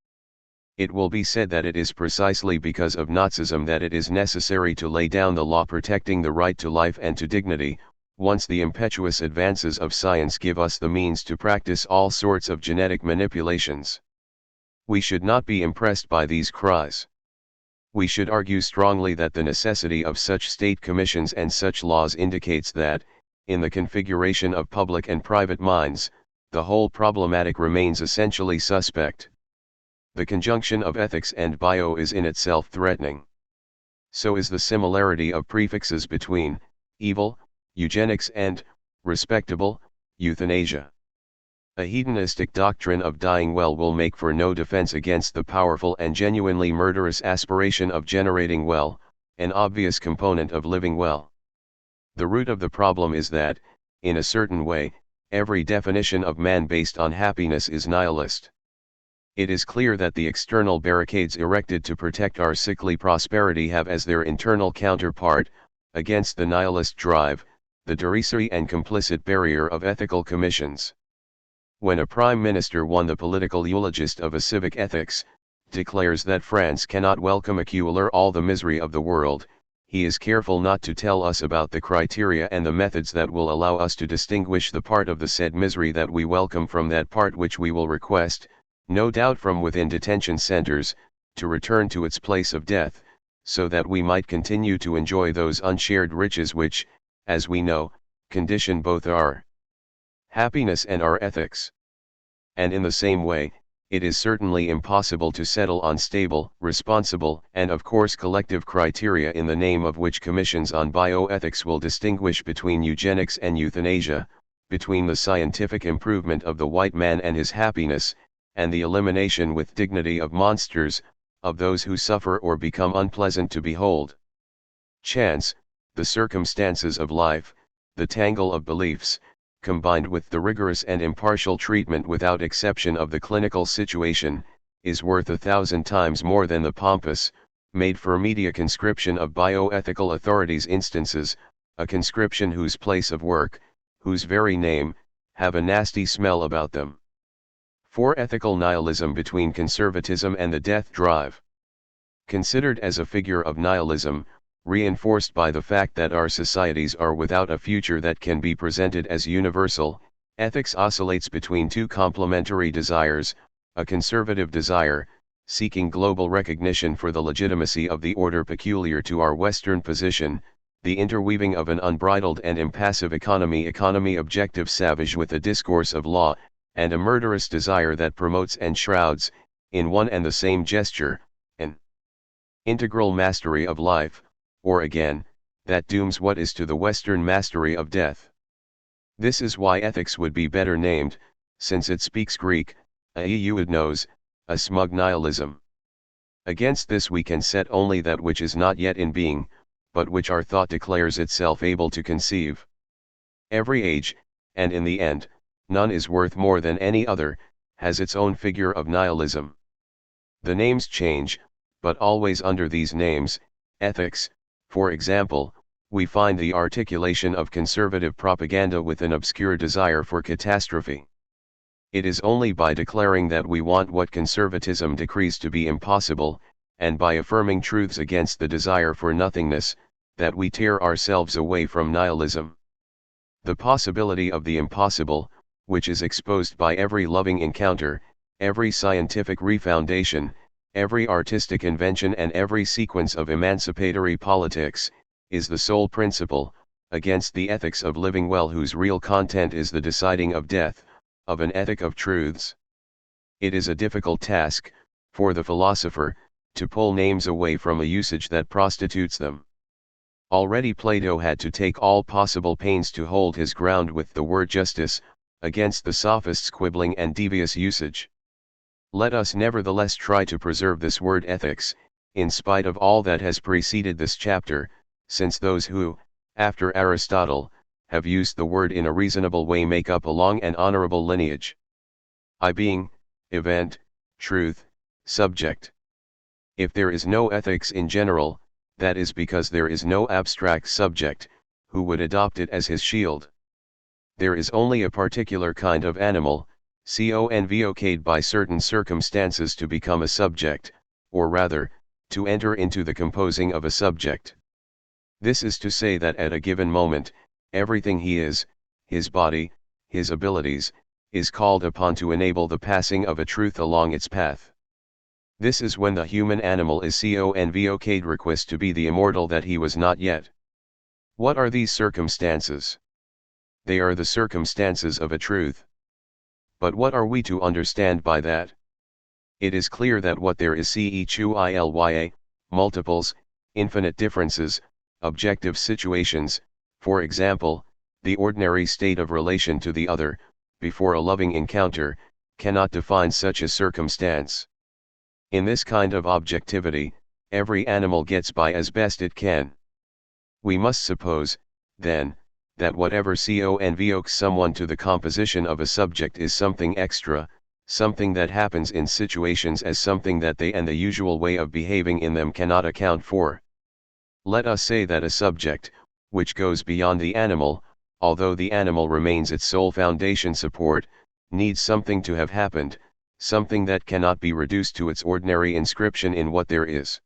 It will be said that it is precisely because of Nazism that it is necessary to lay down the law protecting the right to life and to dignity, once the impetuous advances of science give us the means to practice all sorts of genetic manipulations. We should not be impressed by these cries. We should argue strongly that the necessity of such state commissions and such laws indicates that, in the configuration of public and private minds, the whole problematic remains essentially suspect. The conjunction of ethics and bio is in itself threatening. So is the similarity of prefixes between evil, eugenics, and respectable, euthanasia. A hedonistic doctrine of dying well will make for no defense against the powerful and genuinely murderous aspiration of generating well, an obvious component of living well. The root of the problem is that, in a certain way, every definition of man based on happiness is nihilist. It is clear that the external barricades erected to protect our sickly prosperity have as their internal counterpart, against the nihilist drive, the derisory and complicit barrier of ethical commissions. When a prime minister, the political eulogist of a civic ethics, declares that France cannot welcome all the misery of the world, he is careful not to tell us about the criteria and the methods that will allow us to distinguish the part of the said misery that we welcome from that part which we will request, no doubt from within detention centers, to return to its place of death, so that we might continue to enjoy those unshared riches which, as we know, condition both our happiness and our ethics. And in the same way, it is certainly impossible to settle on stable, responsible, and of course collective criteria in the name of which commissions on bioethics will distinguish between eugenics and euthanasia, between the scientific improvement of the white man and his happiness, and the elimination with dignity of monsters, of those who suffer or become unpleasant to behold. Chance, the circumstances of life, the tangle of beliefs, combined with the rigorous and impartial treatment without exception of the clinical situation, is worth 1,000 times more than the pompous, made for media conscription of bioethical authorities' instances, a conscription whose place of work, whose very name, have a nasty smell about them. 4. Ethical nihilism between conservatism and the death drive. Considered as a figure of nihilism, reinforced by the fact that our societies are without a future that can be presented as universal, ethics oscillates between two complementary desires: a conservative desire, seeking global recognition for the legitimacy of the order peculiar to our Western position, the interweaving of an unbridled and impassive economy objective savage with a discourse of law, and a murderous desire that promotes and shrouds, in one and the same gesture, an integral mastery of life, or again, that dooms what is to the Western mastery of death. This is why ethics would be better named, since it speaks Greek, aiouidnos, a smug nihilism. Against this we can set only that which is not yet in being, but which our thought declares itself able to conceive. Every age, and in the end, none is worth more than any other, has its own figure of nihilism. The names change, but always under these names, ethics. For example, we find the articulation of conservative propaganda with an obscure desire for catastrophe. It is only by declaring that we want what conservatism decrees to be impossible, and by affirming truths against the desire for nothingness, that we tear ourselves away from nihilism. The possibility of the impossible, which is exposed by every loving encounter, every scientific refoundation, every artistic invention and every sequence of emancipatory politics, is the sole principle, against the ethics of living well whose real content is the deciding of death, of an ethic of truths. It is a difficult task, for the philosopher, to pull names away from a usage that prostitutes them. Already Plato had to take all possible pains to hold his ground with the word justice, against the sophists' quibbling and devious usage. Let us nevertheless try to preserve this word ethics, in spite of all that has preceded this chapter, since those who, after Aristotle, have used the word in a reasonable way make up a long and honorable lineage. I being, event, truth, subject. If there is no ethics in general, that is because there is no abstract subject, who would adopt it as his shield. There is only a particular kind of animal, convoced by certain circumstances to become a subject, or rather, to enter into the composing of a subject. This is to say that at a given moment, everything he is, his body, his abilities, is called upon to enable the passing of a truth along its path. This is when the human animal is convoked request to be the immortal that he was not yet. What are these circumstances? They are the circumstances of a truth. But what are we to understand by that? It is clear that what there is CEQUILYA, multiples, infinite differences, objective situations, for example, the ordinary state of relation to the other, before a loving encounter, cannot define such a circumstance. In this kind of objectivity, every animal gets by as best it can. We must suppose, then, that whatever convokes someone to the composition of a subject is something extra, something that happens in situations as something that they and the usual way of behaving in them cannot account for. Let us say that a subject, which goes beyond the animal, although the animal remains its sole foundation support, needs something to have happened, something that cannot be reduced to its ordinary inscription in what there is.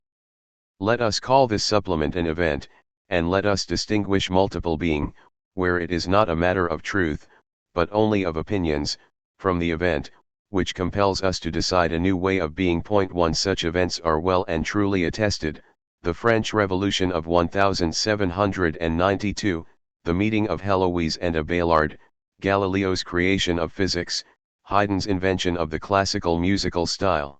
Let us call this supplement an event, and let us distinguish multiple being, where it is not a matter of truth, but only of opinions, from the event, which compels us to decide a new way of being. 1 Such events are well and truly attested: the French Revolution of 1792, the meeting of Heloise and Abelard, Galileo's creation of physics, Haydn's invention of the classical musical style.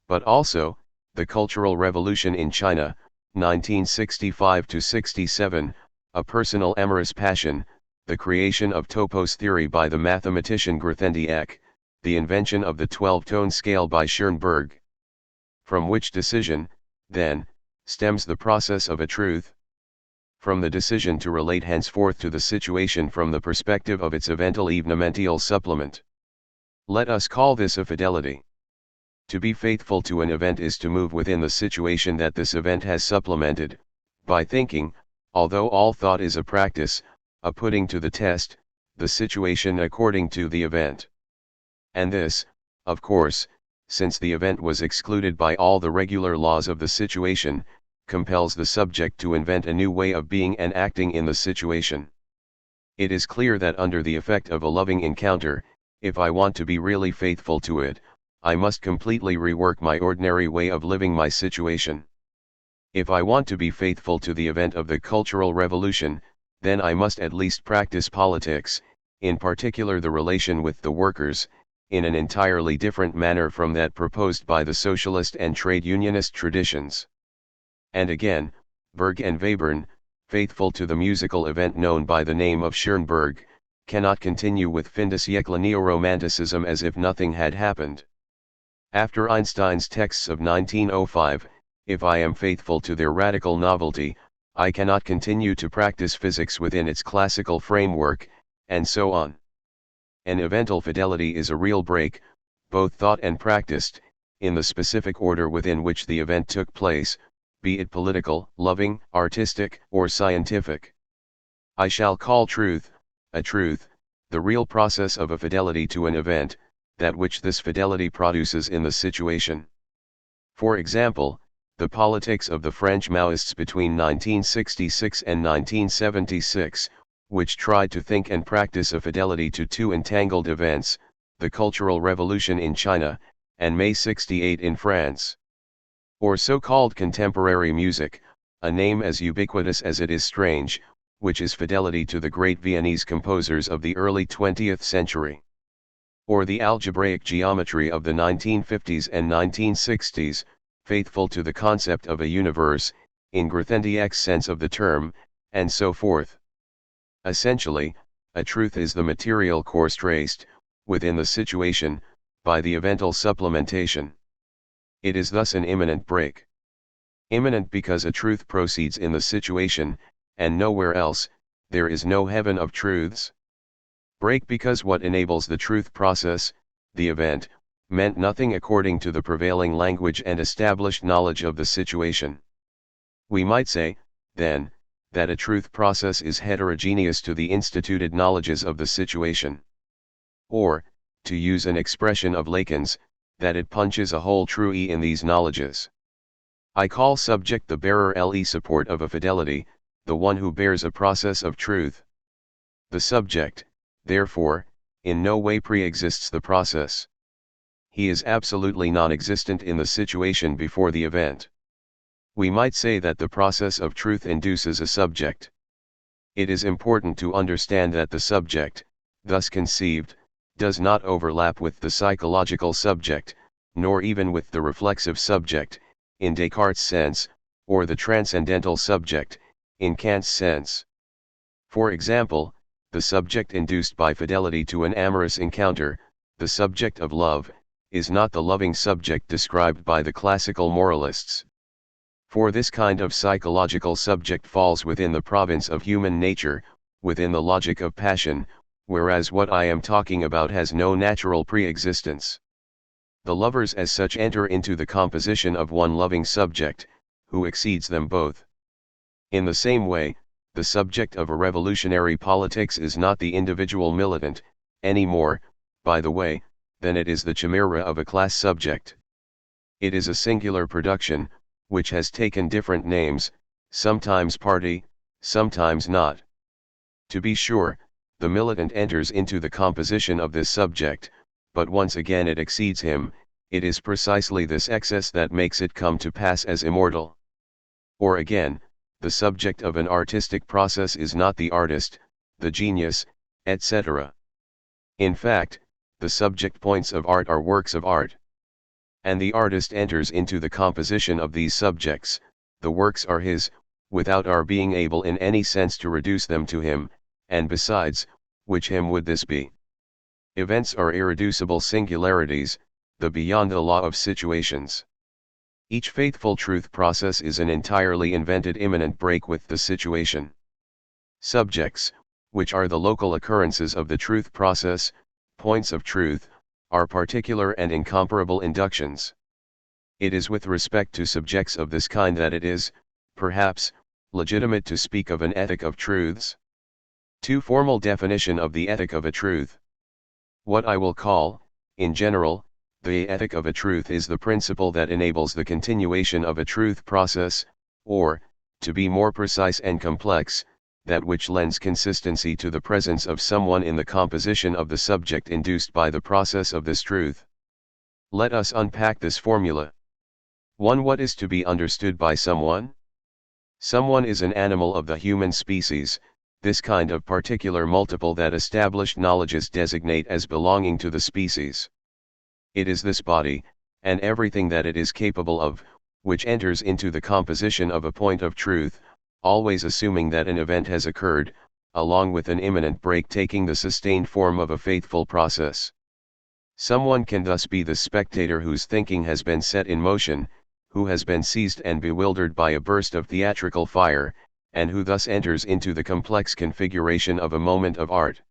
But also, the Cultural Revolution in China, 1965–67, a personal amorous passion, the creation of topos theory by the mathematician Grothendieck, the invention of the 12-tone scale by Schoenberg. From which decision, then, stems the process of a truth. From the decision to relate henceforth to the situation from the perspective of its evental evenemential supplement. Let us call this a fidelity. To be faithful to an event is to move within the situation that this event has supplemented, by thinking, although all thought is a practice, a putting to the test, the situation according to the event. And this, of course, since the event was excluded by all the regular laws of the situation, compels the subject to invent a new way of being and acting in the situation. It is clear that under the effect of a loving encounter, if I want to be really faithful to it, I must completely rework my ordinary way of living my situation. If I want to be faithful to the event of the Cultural Revolution, then I must at least practice politics, in particular the relation with the workers, in an entirely different manner from that proposed by the socialist and trade unionist traditions. And again, Berg and Webern, faithful to the musical event known by the name of Schoenberg, cannot continue with fin de siècle neo-romanticism as if nothing had happened. After Einstein's texts of 1905, if I am faithful to their radical novelty, I cannot continue to practice physics within its classical framework, and so on. An evental fidelity is a real break, both thought and practiced, in the specific order within which the event took place, be it political, loving, artistic, or scientific. I shall call truth, a truth, the real process of a fidelity to an event, that which this fidelity produces in the situation. For example, the politics of the French Maoists between 1966 and 1976, which tried to think and practice a fidelity to two entangled events, the Cultural Revolution in China, and May 68 in France. Or so-called contemporary music, a name as ubiquitous as it is strange, which is fidelity to the great Viennese composers of the early 20th century. Or the algebraic geometry of the 1950s and 1960s, faithful to the concept of a universe, in Grothendieck's sense of the term, and so forth. Essentially, a truth is the material course traced, within the situation, by the evental supplementation. It is thus an imminent break. Imminent because a truth proceeds in the situation, and nowhere else, there is no heaven of truths. Break because what enables the truth process, the event, meant nothing according to the prevailing language and established knowledge of the situation. We might say, then, that a truth process is heterogeneous to the instituted knowledges of the situation. Or, to use an expression of Lacan's, that it punches a hole truly in these knowledges. I call subject the bearer le support of a fidelity, the one who bears a process of truth. The subject, therefore, in no way pre-exists the process. he is absolutely non-existent in the situation before the event. We might say that the process of truth induces a subject. It is important to understand that the subject, thus conceived, does not overlap with the psychological subject, nor even with the reflexive subject, in Descartes' sense, or the transcendental subject, in Kant's sense. For example, the subject induced by fidelity to an amorous encounter, the subject of love, is not the loving subject described by the classical moralists. For this kind of psychological subject falls within the province of human nature, within the logic of passion, whereas what I am talking about has no natural pre-existence. The lovers as such enter into the composition of one loving subject, who exceeds them both. In the same way, the subject of a revolutionary politics is not the individual militant, any more, by the way, than it is the chimera of a class subject. It is a singular production, which has taken different names, sometimes party, sometimes not. To be sure, the militant enters into the composition of this subject, but once again it exceeds him. It is precisely this excess that makes it come to pass as immortal. Or again, the subject of an artistic process is not the artist, the genius, etc. In fact, the subject points of art are works of art. And the artist enters into the composition of these subjects, the works are his, without our being able in any sense to reduce them to him, and besides, which him would this be? Events are irreducible singularities, the beyond the law of situations. Each faithful truth process is an entirely invented immanent break with the situation. Subjects, which are the local occurrences of the truth process, points of truth, are particular and incomparable inductions. It is with respect to subjects of this kind that it is, perhaps, legitimate to speak of an ethic of truths. 2. Formal definition of the ethic of a truth. What I will call, in general, the ethic of a truth is the principle that enables the continuation of a truth process, or, to be more precise and complex, that which lends consistency to the presence of someone in the composition of the subject induced by the process of this truth. Let us unpack this formula. 1. What is to be understood by someone? Someone is an animal of the human species, this kind of particular multiple that established knowledges designate as belonging to the species. It is this body, and everything that it is capable of, which enters into the composition of a point of truth, always assuming that an event has occurred, along with an immanent break taking the sustained form of a faithful process. Someone can thus be the spectator whose thinking has been set in motion, who has been seized and bewildered by a burst of theatrical fire, and who thus enters into the complex configuration of a moment of art.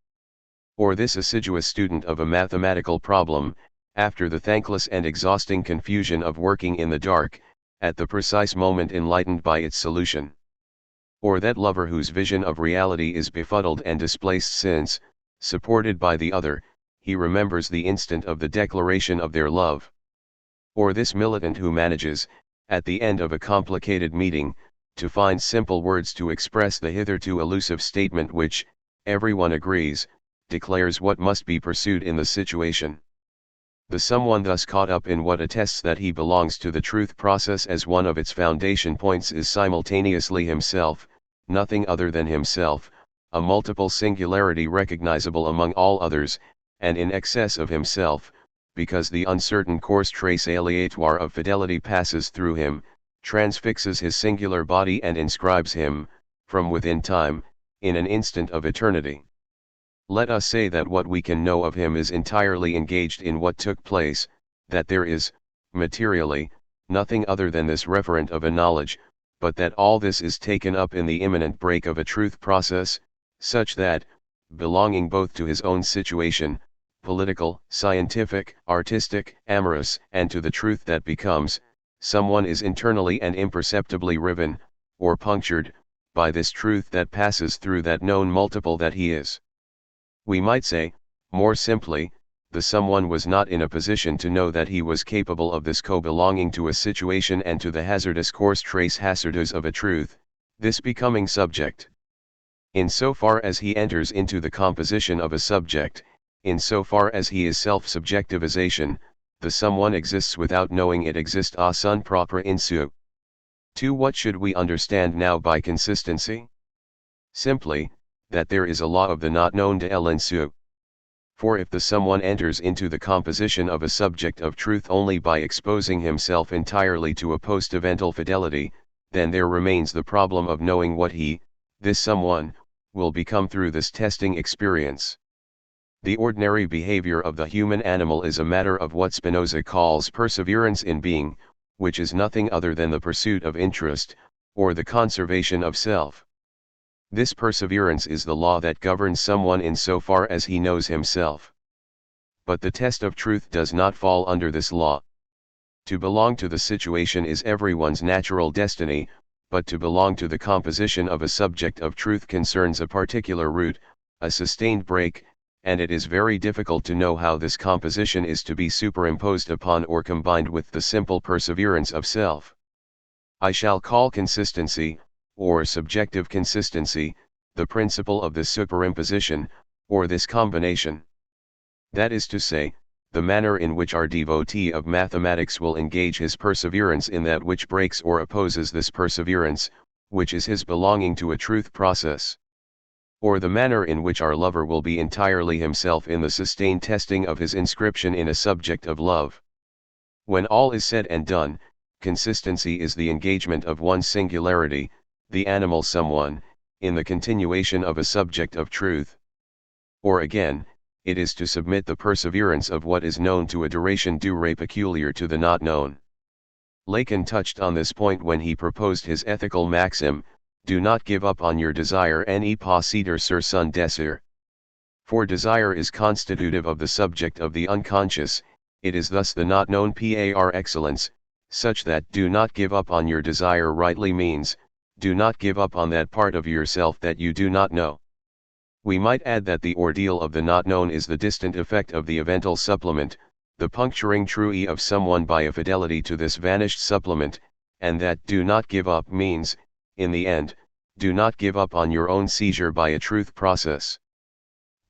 Or this assiduous student of a mathematical problem, after the thankless and exhausting confusion of working in the dark, at the precise moment enlightened by its solution. Or that lover whose vision of reality is befuddled and displaced since, supported by the other, he remembers the instant of the declaration of their love. Or this militant who manages, at the end of a complicated meeting, to find simple words to express the hitherto elusive statement which, everyone agrees, declares what must be pursued in the situation. The someone thus caught up in what attests that he belongs to the truth process as one of its foundation points is simultaneously himself, nothing other than himself, a multiple singularity recognizable among all others, and in excess of himself, because the uncertain course trace aléatoire of fidelity passes through him, transfixes his singular body and inscribes him, from within time, in an instant of eternity. Let us say that what we can know of him is entirely engaged in what took place, that there is, materially, nothing other than this referent of a knowledge, but that all this is taken up in the immanent break of a truth process, such that, belonging both to his own situation, political, scientific, artistic, amorous, and to the truth that becomes, someone is internally and imperceptibly riven, or punctured, by this truth that passes through that known multiple that he is. We might say, more simply, the someone was not in a position to know that he was capable of this co-belonging to a situation and to the hazardous course trace hazardous of a truth, this becoming subject. In so far as he enters into the composition of a subject, in so far as he is self-subjectivization, the someone exists without knowing it exists à son propre insu. 2. What should we understand now by consistency? Simply, that there is a law of the not known de l'insu. For if the someone enters into the composition of a subject of truth only by exposing himself entirely to a post-evental fidelity, then there remains the problem of knowing what he, this someone, will become through this testing experience. The ordinary behavior of the human animal is a matter of what Spinoza calls perseverance in being, which is nothing other than the pursuit of interest, or the conservation of self. This perseverance is the law that governs someone in so far as he knows himself. But the test of truth does not fall under this law. To belong to the situation is everyone's natural destiny, but to belong to the composition of a subject of truth concerns a particular route, a sustained break, and it is very difficult to know how this composition is to be superimposed upon or combined with the simple perseverance of self. I shall call consistency, or subjective consistency, the principle of this superimposition, or this combination. That is to say, the manner in which our devotee of mathematics will engage his perseverance in that which breaks or opposes this perseverance, which is his belonging to a truth process. Or the manner in which our lover will be entirely himself in the sustained testing of his inscription in a subject of love. When all is said and done, consistency is the engagement of one singularity, the animal someone, in the continuation of a subject of truth. Or again, it is to submit the perseverance of what is known to a duration durée peculiar to the not known. Lacan touched on this point when he proposed his ethical maxim, do not give up on your desire ni pas céder sur son désir. For desire is constitutive of the subject of the unconscious, it is thus the not known par excellence, such that do not give up on your desire rightly means, do not give up on that part of yourself that you do not know. We might add that the ordeal of the not known is the distant effect of the evental supplement, the puncturing truth of someone by a fidelity to this vanished supplement, and that do not give up means, in the end, do not give up on your own seizure by a truth process.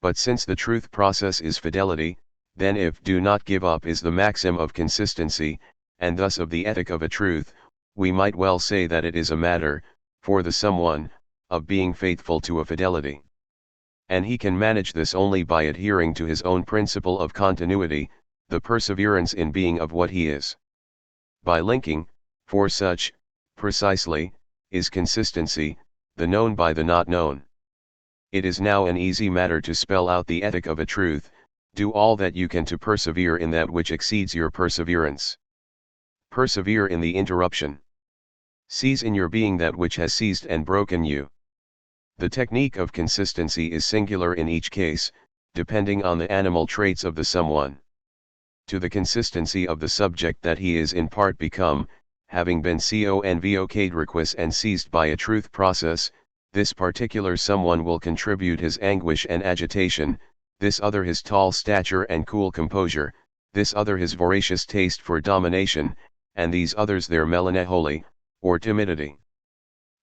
But since the truth process is fidelity, then if do not give up is the maxim of consistency, and thus of the ethic of a truth, we might well say that it is a matter, for the someone, of being faithful to a fidelity. And he can manage this only by adhering to his own principle of continuity, the perseverance in being of what he is. By linking, for such, precisely, is consistency, the known by the not known. It is now an easy matter to spell out the ethic of a truth, do all that you can to persevere in that which exceeds your perseverance. Persevere in the interruption. Seize in your being that which has seized and broken you. The technique of consistency is singular in each case, depending on the animal traits of the someone. To the consistency of the subject that he is in part become, having been convoced requisite and seized by a truth process, this particular someone will contribute his anguish and agitation, this other his tall stature and cool composure, this other his voracious taste for domination, and these others their melancholy, or timidity.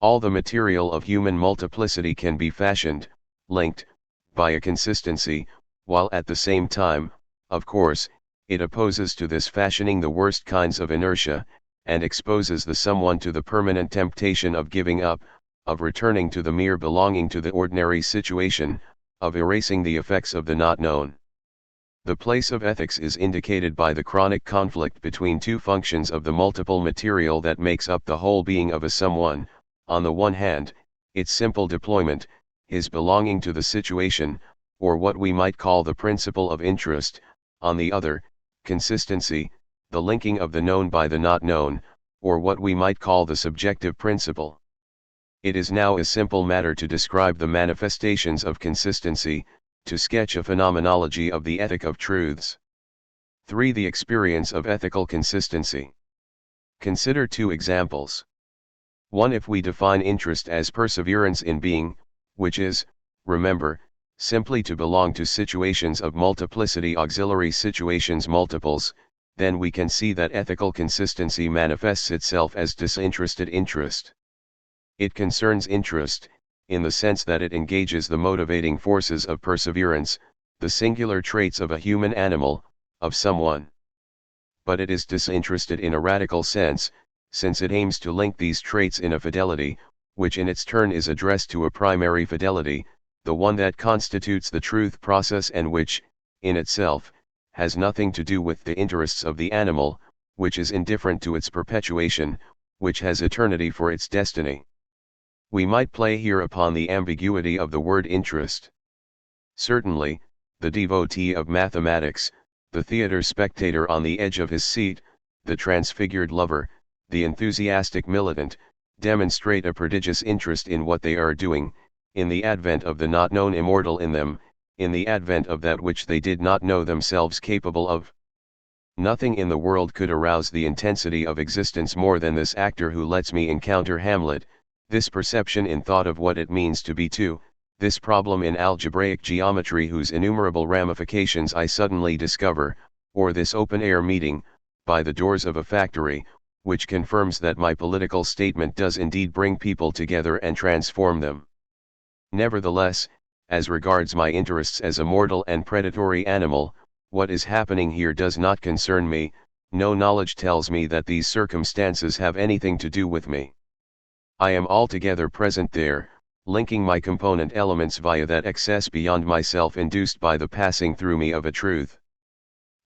All the material of human multiplicity can be fashioned, linked, by a consistency, while at the same time, of course, it opposes to this fashioning the worst kinds of inertia, and exposes the someone to the permanent temptation of giving up, of returning to the mere belonging to the ordinary situation, of erasing the effects of the not known. The place of ethics is indicated by the chronic conflict between two functions of the multiple material that makes up the whole being of a someone, on the one hand, its simple deployment, his belonging to the situation, or what we might call the principle of interest, on the other, consistency, the linking of the known by the not known, or what we might call the subjective principle. It is now a simple matter to describe the manifestations of consistency, to sketch a phenomenology of the ethic of truths. 3. The experience of ethical consistency. Consider two examples. 1. If we define interest as perseverance in being, which is, remember, simply to belong to situations of multiplicity auxiliary situations multiples, then we can see that ethical consistency manifests itself as disinterested interest. It concerns interest, in the sense that it engages the motivating forces of perseverance, the singular traits of a human animal, of someone. but it is disinterested in a radical sense, since it aims to link these traits in a fidelity, which in its turn is addressed to a primary fidelity, the one that constitutes the truth process and which, in itself, has nothing to do with the interests of the animal, which is indifferent to its perpetuation, which has eternity for its destiny. We might play here upon the ambiguity of the word interest. Certainly, the devotee of mathematics, the theater spectator on the edge of his seat, the transfigured lover, the enthusiastic militant, demonstrate a prodigious interest in what they are doing, in the advent of the not known immortal in them, in the advent of that which they did not know themselves capable of. Nothing in the world could arouse the intensity of existence more than this actor who lets me encounter Hamlet, this perception in thought of what it means to be two, this problem in algebraic geometry whose innumerable ramifications I suddenly discover, or this open-air meeting, by the doors of a factory, which confirms that my political statement does indeed bring people together and transform them. Nevertheless, as regards my interests as a mortal and predatory animal, what is happening here does not concern me, no knowledge tells me that these circumstances have anything to do with me. I am altogether present there, linking my component elements via that excess beyond myself induced by the passing through me of a truth.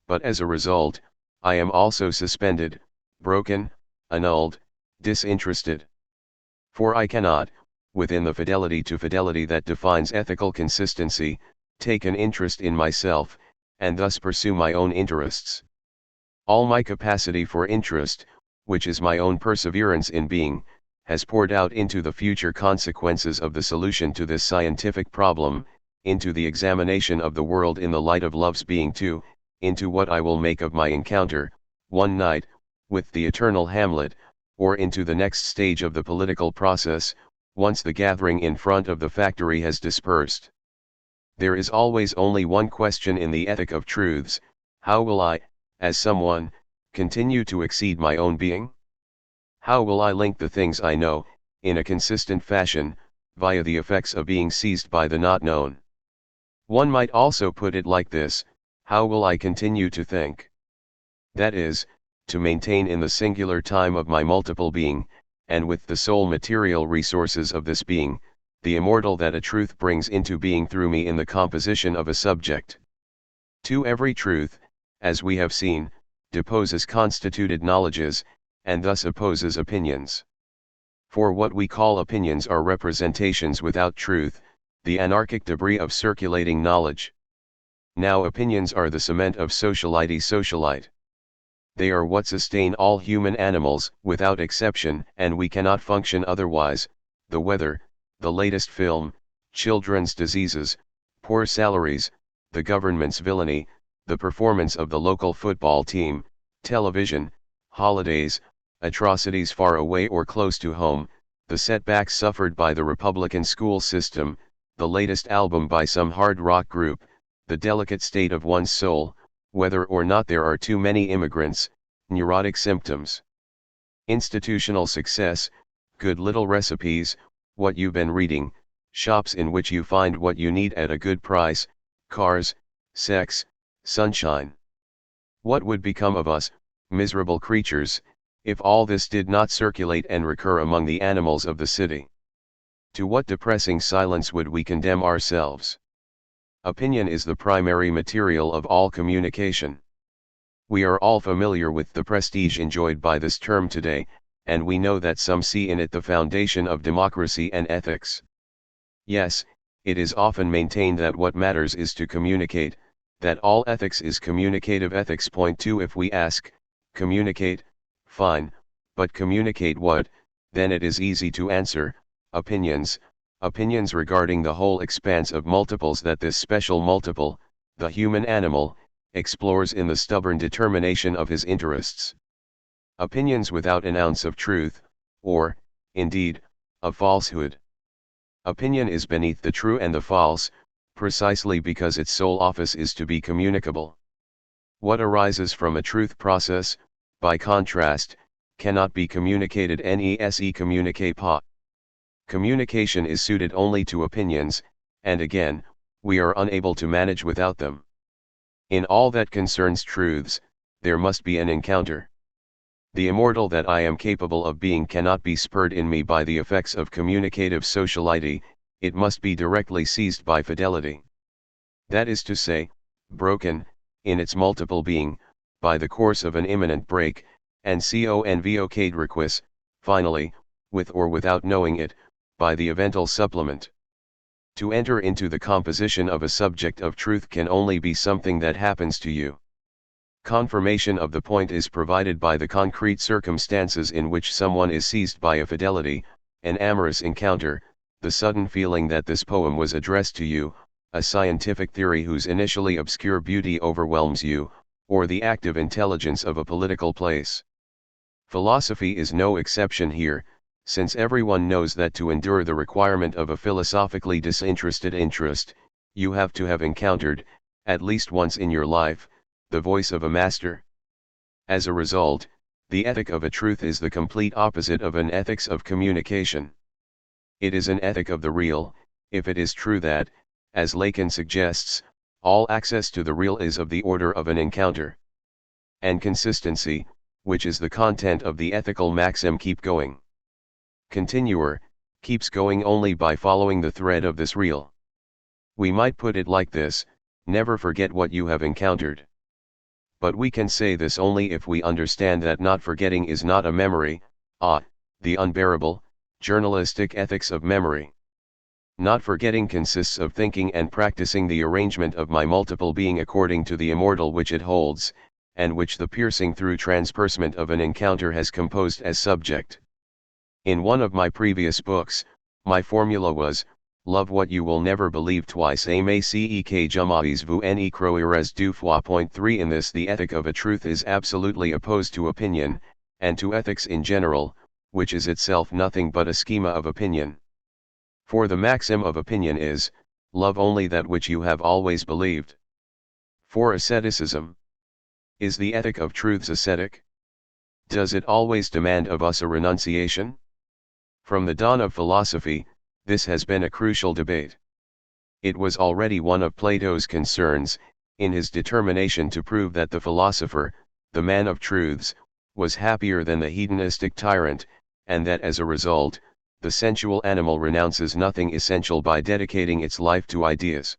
But as a result, I am also suspended, broken, annulled, disinterested. For I cannot, within the fidelity to fidelity that defines ethical consistency, take an interest in myself, and thus pursue my own interests. All my capacity for interest, which is my own perseverance in being, has poured out into the future consequences of the solution to this scientific problem, into the examination of the world in the light of love's being too, into what I will make of my encounter, one night, with the eternal Hamlet, or into the next stage of the political process, once the gathering in front of the factory has dispersed. There is always only one question in the ethic of truths: how will I, as someone, continue to exceed my own being? How will I link the things I know, in a consistent fashion, via the effects of being seized by the not known? One might also put it like this: how will I continue to think? That is, to maintain in the singular time of my multiple being, and with the sole material resources of this being, the immortal that a truth brings into being through me in the composition of a subject. To every truth, as we have seen, deposes constituted knowledges, and thus opposes opinions. For what we call opinions are representations without truth, the anarchic debris of circulating knowledge. Now opinions are the cement of socialite. They are what sustain all human animals, without exception, and we cannot function otherwise. The weather, the latest film, children's diseases, poor salaries, the government's villainy, the performance of the local football team, television, holidays, atrocities far away or close to home, the setbacks suffered by the Republican school system, the latest album by some hard rock group, the delicate state of one's soul, whether or not there are too many immigrants, neurotic symptoms. Institutional success, good little recipes, what you've been reading, shops in which you find what you need at a good price, cars, sex, sunshine. What would become of us, miserable creatures, if all this did not circulate and recur among the animals of the city? To what depressing silence would we condemn ourselves? Opinion is the primary material of all communication. We are all familiar with the prestige enjoyed by this term today, and we know that some see in it the foundation of democracy and ethics. Yes, it is often maintained that what matters is to communicate, that all ethics is communicative ethics. Point 2: if we ask, communicate, fine, but communicate what? Then it is easy to answer, opinions. Opinions regarding the whole expanse of multiples that this special multiple, the human animal, explores in the stubborn determination of his interests. Opinions without an ounce of truth, or, indeed, of falsehood. Opinion is beneath the true and the false, precisely because its sole office is to be communicable. What arises from a truth process, by contrast, cannot be communicated nese communique pas. Communication is suited only to opinions, and again, we are unable to manage without them. In all that concerns truths, there must be an encounter. The immortal that I am capable of being cannot be spurred in me by the effects of communicative sociality, it must be directly seized by fidelity. That is to say, broken, in its multiple being, by the course of an imminent break, and convocatrequis, finally, with or without knowing it, by the evental supplement. To enter into the composition of a subject of truth can only be something that happens to you. Confirmation of the point is provided by the concrete circumstances in which someone is seized by a fidelity, an amorous encounter, the sudden feeling that this poem was addressed to you, a scientific theory whose initially obscure beauty overwhelms you, or the active intelligence of a political place. Philosophy is no exception here, since everyone knows that to endure the requirement of a philosophically disinterested interest, you have to have encountered, at least once in your life, the voice of a master. As a result, the ethic of a truth is the complete opposite of an ethics of communication. It is an ethic of the real, if it is true that, as Lacan suggests, all access to the real is of the order of an encounter. And consistency, which is the content of the ethical maxim keep going. Continuer, keeps going only by following the thread of this real. We might put it like this: never forget what you have encountered. But we can say this only if we understand that not forgetting is not a memory, the unbearable, journalistic ethics of memory. Not forgetting consists of thinking and practicing the arrangement of my multiple being according to the immortal which it holds, and which the piercing through transpersement of an encounter has composed as subject. In one of my previous books, my formula was, love what you will never believe twice. Aimez jamais vous ne croirez deux fois. Point 3. In this, the ethic of a truth is absolutely opposed to opinion, and to ethics in general, which is itself nothing but a schema of opinion. For the maxim of opinion is, love only that which you have always believed. For asceticism. Is the ethic of truths ascetic? Does it always demand of us a renunciation? From the dawn of philosophy, this has been a crucial debate. It was already one of Plato's concerns, in his determination to prove that the philosopher, the man of truths, was happier than the hedonistic tyrant, and that as a result, the sensual animal renounces nothing essential by dedicating its life to ideas.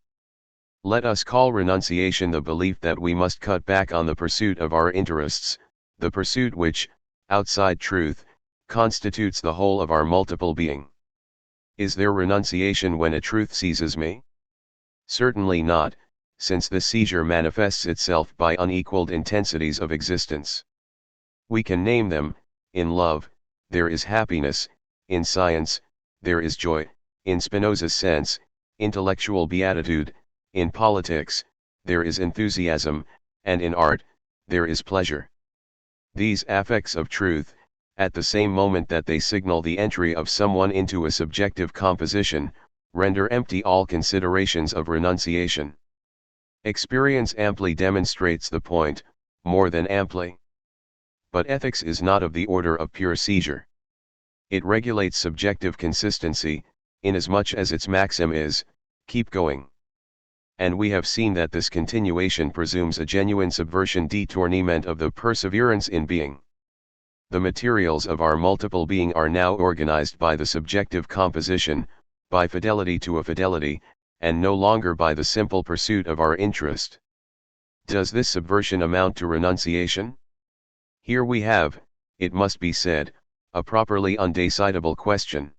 Let us call renunciation the belief that we must cut back on the pursuit of our interests, the pursuit which, outside truth, constitutes the whole of our multiple being. Is there renunciation when a truth seizes me? Certainly not, since the seizure manifests itself by unequaled intensities of existence. We can name them: in love, there is happiness; in science, there is joy; in Spinoza's sense, intellectual beatitude; in politics, there is enthusiasm; and in art, there is pleasure. These affects of truth, at the same moment that they signal the entry of someone into a subjective composition, render empty all considerations of renunciation. Experience amply demonstrates the point, more than amply. But ethics is not of the order of pure seizure. It regulates subjective consistency, inasmuch as its maxim is, keep going. And we have seen that this continuation presumes a genuine subversion détournement of the perseverance in being. The materials of our multiple being are now organized by the subjective composition, by fidelity to a fidelity, and no longer by the simple pursuit of our interest. Does this subversion amount to renunciation? Here we have, it must be said, a properly undecidable question.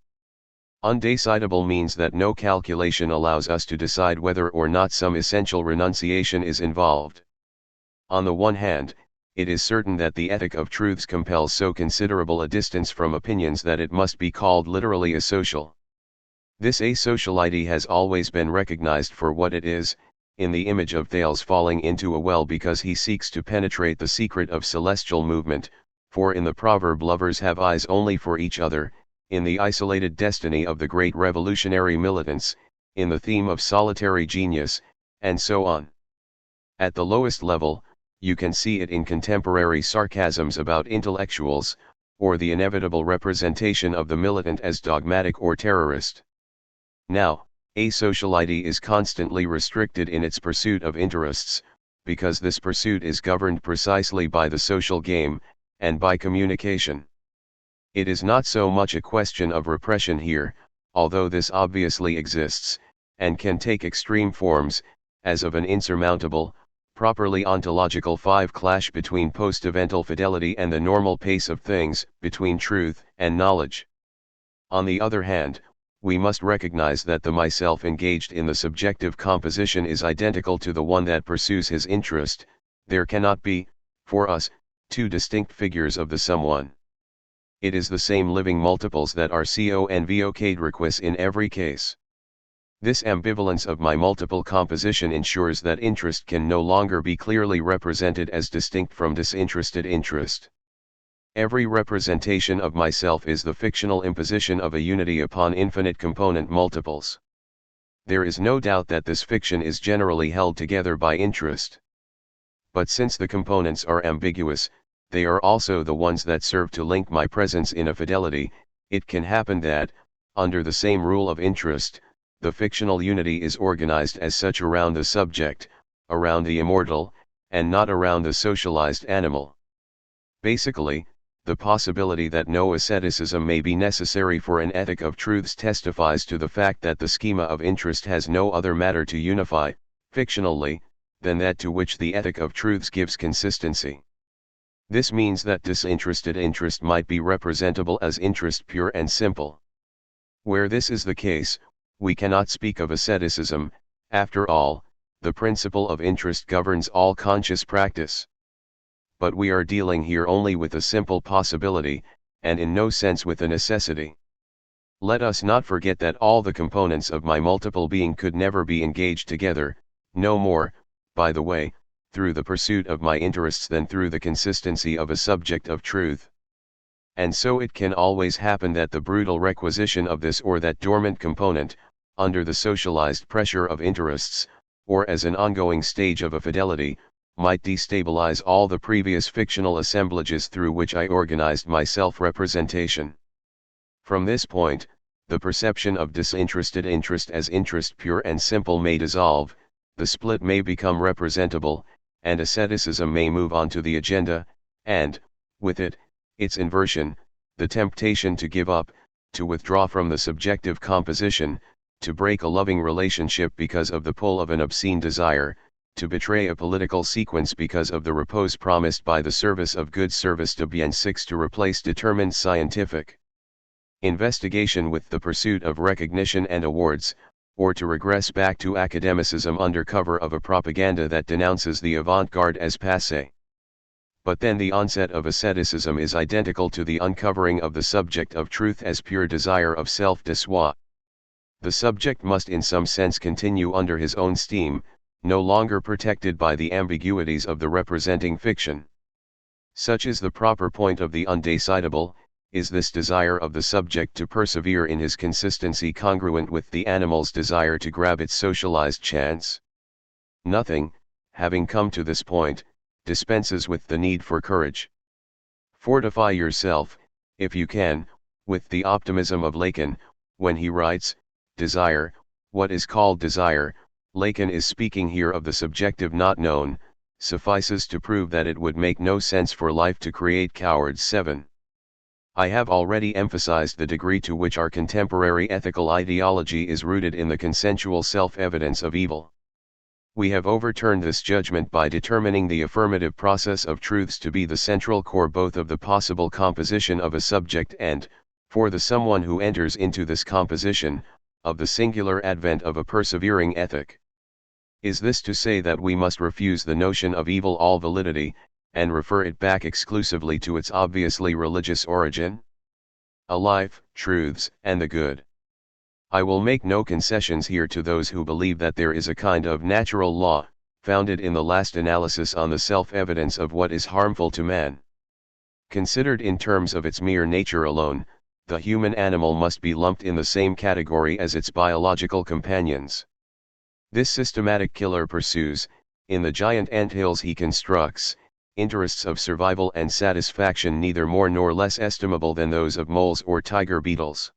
Undecidable means that no calculation allows us to decide whether or not some essential renunciation is involved. On the one hand, it is certain that the ethic of truths compels so considerable a distance from opinions that it must be called literally asocial. This asociality has always been recognized for what it is, in the image of Thales falling into a well because he seeks to penetrate the secret of celestial movement, for in the proverb lovers have eyes only for each other, in the isolated destiny of the great revolutionary militants, in the theme of solitary genius, and so on. At the lowest level, you can see it in contemporary sarcasms about intellectuals, or the inevitable representation of the militant as dogmatic or terrorist. Now, asociality is constantly restricted in its pursuit of interests, because this pursuit is governed precisely by the social game, and by communication. It is not so much a question of repression here, although this obviously exists, and can take extreme forms, as of an insurmountable, properly ontological clash between post-evental fidelity and the normal pace of things, between truth and knowledge. On the other hand, we must recognize that the myself engaged in the subjective composition is identical to the one that pursues his interest. There cannot be, for us, two distinct figures of the someone. It is the same living multiples that are convocatrices in every case. This ambivalence of my multiple composition ensures that interest can no longer be clearly represented as distinct from disinterested interest. Every representation of myself is the fictional imposition of a unity upon infinite component multiples. There is no doubt that this fiction is generally held together by interest. But since the components are ambiguous, they are also the ones that serve to link my presence in a fidelity. It can happen that, under the same rule of interest, the fictional unity is organized as such around the subject, around the immortal, and not around the socialized animal. Basically, the possibility that no asceticism may be necessary for an ethic of truths testifies to the fact that the schema of interest has no other matter to unify, fictionally, than that to which the ethic of truths gives consistency. This means that disinterested interest might be representable as interest pure and simple. Where this is the case, we cannot speak of asceticism. After all, the principle of interest governs all conscious practice. But we are dealing here only with a simple possibility, and in no sense with a necessity. Let us not forget that all the components of my multiple being could never be engaged together, no more, by the way, through the pursuit of my interests than through the consistency of a subject of truth. And so it can always happen that the brutal requisition of this or that dormant component, under the socialized pressure of interests, or as an ongoing stage of a fidelity, might destabilize all the previous fictional assemblages through which I organized my self-representation. From this point, the perception of disinterested interest as interest pure and simple may dissolve, the split may become representable, and asceticism may move on to the agenda, and, with it, its inversion, the temptation to give up, to withdraw from the subjective composition, to break a loving relationship because of the pull of an obscene desire, to betray a political sequence because of the repose promised by the service of good service to bien six, to replace determined scientific investigation with the pursuit of recognition and awards, or to regress back to academicism under cover of a propaganda that denounces the avant-garde as passé. But then the onset of asceticism is identical to the uncovering of the subject of truth as pure desire of self de soi. The subject must in some sense continue under his own steam, no longer protected by the ambiguities of the representing fiction. Such is the proper point of the undecidable. Is this desire of the subject to persevere in his consistency congruent with the animal's desire to grab its socialized chance? Nothing, having come to this point, dispenses with the need for courage. Fortify yourself, if you can, with the optimism of Lacan, when he writes, "Desire, what is called desire," Lacan is speaking here of the subjective not known, suffices to prove that it would make no sense for life to create cowards. 7. I have already emphasized the degree to which our contemporary ethical ideology is rooted in the consensual self-evidence of evil. We have overturned this judgment by determining the affirmative process of truths to be the central core both of the possible composition of a subject and, for the someone who enters into this composition, of the singular advent of a persevering ethic. Is this to say that we must refuse the notion of evil all validity, and refer it back exclusively to its obviously religious origin? A life, truths, and the good. I will make no concessions here to those who believe that there is a kind of natural law, founded in the last analysis on the self-evidence of what is harmful to man. Considered in terms of its mere nature alone, the human animal must be lumped in the same category as its biological companions. This systematic killer pursues, in the giant anthills he constructs, interests of survival and satisfaction neither more nor less estimable than those of moles or tiger beetles.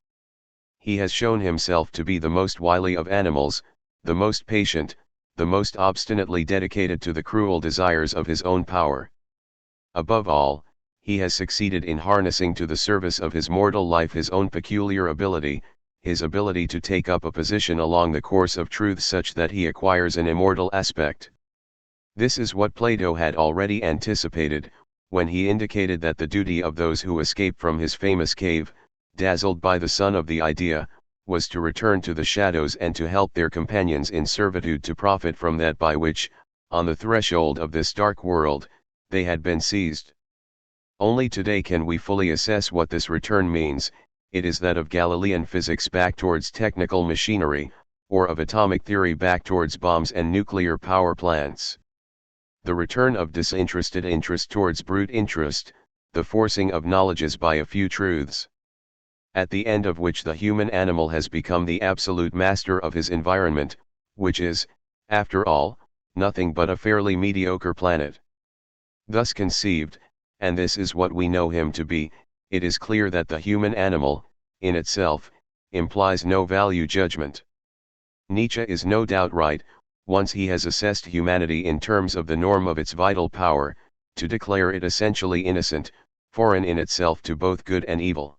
He has shown himself to be the most wily of animals, the most patient, the most obstinately dedicated to the cruel desires of his own power. Above all, he has succeeded in harnessing to the service of his mortal life his own peculiar ability, his ability to take up a position along the course of truth such that he acquires an immortal aspect. This is what Plato had already anticipated, when he indicated that the duty of those who escape from his famous cave, dazzled by the sun of the idea, was to return to the shadows and to help their companions in servitude to profit from that by which, on the threshold of this dark world, they had been seized. Only today can we fully assess what this return means. It is that of Galilean physics back towards technical machinery, or of atomic theory back towards bombs and nuclear power plants. The return of disinterested interest towards brute interest, the forcing of knowledges by a few truths. At the end of which the human animal has become the absolute master of his environment, which is, after all, nothing but a fairly mediocre planet. Thus conceived, and this is what we know him to be, it is clear that the human animal, in itself, implies no value judgment. Nietzsche is no doubt right, once he has assessed humanity in terms of the norm of its vital power, to declare it essentially innocent, foreign in itself to both good and evil.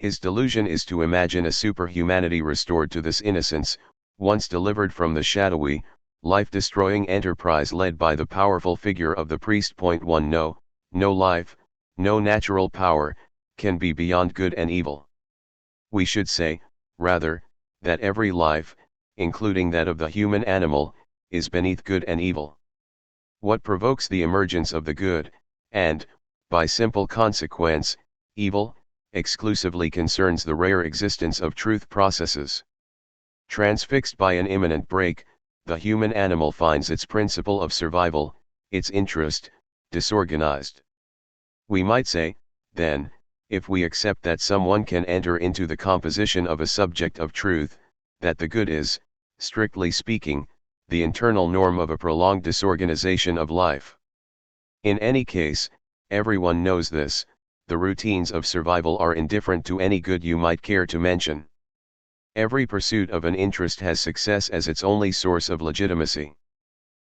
His delusion is to imagine a superhumanity restored to this innocence, once delivered from the shadowy, life-destroying enterprise led by the powerful figure of the priest. 1 No life, no natural power, can be beyond good and evil. We should say, rather, that every life, including that of the human animal, is beneath good and evil. What provokes the emergence of the good, and, by simple consequence, evil, exclusively concerns the rare existence of truth processes. Transfixed by an imminent break, the human animal finds its principle of survival, its interest, disorganized. We might say, then, if we accept that someone can enter into the composition of a subject of truth, that the good is, strictly speaking, the internal norm of a prolonged disorganization of life. In any case, everyone knows this, the routines of survival are indifferent to any good you might care to mention. Every pursuit of an interest has success as its only source of legitimacy.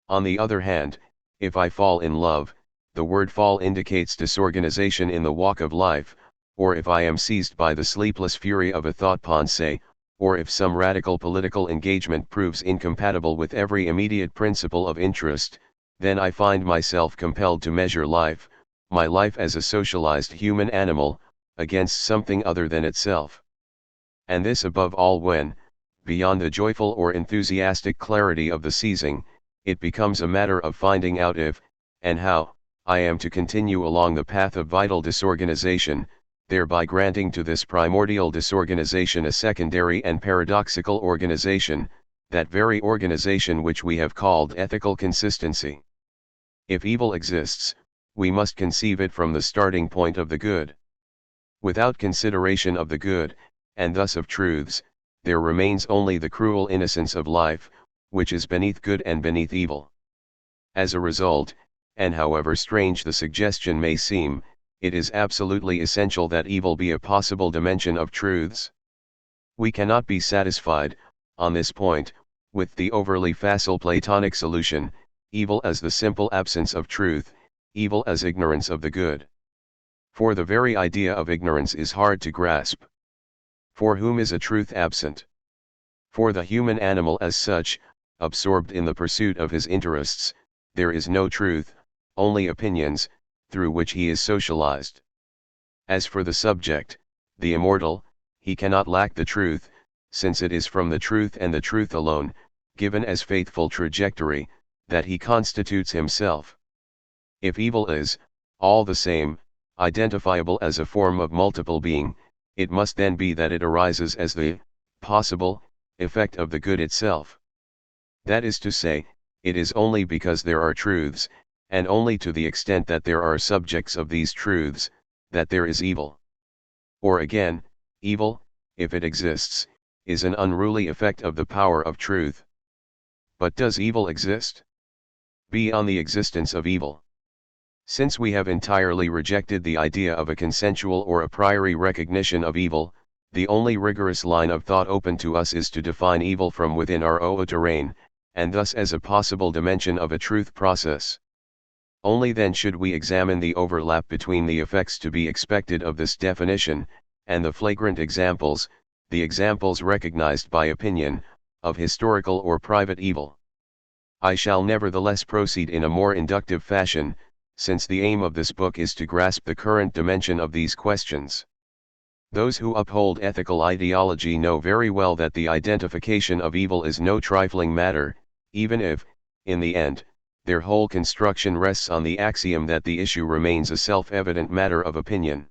On the other hand, if I fall in love, the word fall indicates disorganization in the walk of life, or if I am seized by the sleepless fury of a thought pensée, or if some radical political engagement proves incompatible with every immediate principle of interest, then I find myself compelled to measure life, my life as a socialized human animal, against something other than itself. And this above all when, beyond the joyful or enthusiastic clarity of the seizing, it becomes a matter of finding out if, and how, I am to continue along the path of vital disorganization, thereby granting to this primordial disorganization a secondary and paradoxical organization, that very organization which we have called ethical consistency. If evil exists, we must conceive it from the starting point of the good. Without consideration of the good, and thus of truths, there remains only the cruel innocence of life, which is beneath good and beneath evil. As a result, and however strange the suggestion may seem, it is absolutely essential that evil be a possible dimension of truths. We cannot be satisfied, on this point, with the overly facile Platonic solution, evil as the simple absence of truth, evil as ignorance of the good. For the very idea of ignorance is hard to grasp. For whom is a truth absent? For the human animal as such, absorbed in the pursuit of his interests, there is no truth, only opinions, through which he is socialized. As for the subject, the immortal, he cannot lack the truth, since it is from the truth and the truth alone, given as faithful trajectory, that he constitutes himself. If evil is, all the same, identifiable as a form of multiple being, it must then be that it arises as the possible effect of the good itself. That is to say, it is only because there are truths, and only to the extent that there are subjects of these truths, that there is evil. Or again, evil, if it exists, is an unruly effect of the power of truth. But does evil exist? Beyond the existence of evil. Since we have entirely rejected the idea of a consensual or a priori recognition of evil, the only rigorous line of thought open to us is to define evil from within our terrain, and thus as a possible dimension of a truth process. Only then should we examine the overlap between the effects to be expected of this definition, and the flagrant examples, the examples recognized by opinion, of historical or private evil. I shall nevertheless proceed in a more inductive fashion, since the aim of this book is to grasp the current dimension of these questions. Those who uphold ethical ideology know very well that the identification of evil is no trifling matter, even if, in the end, their whole construction rests on the axiom that the issue remains a self-evident matter of opinion.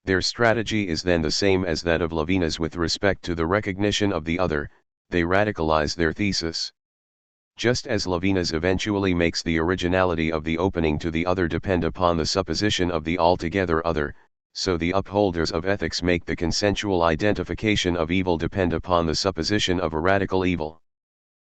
Their strategy is then the same as that of Levinas with respect to the recognition of the other. They radicalize their thesis. Just as Levinas eventually makes the originality of the opening to the other depend upon the supposition of the altogether other, so the upholders of ethics make the consensual identification of evil depend upon the supposition of a radical evil.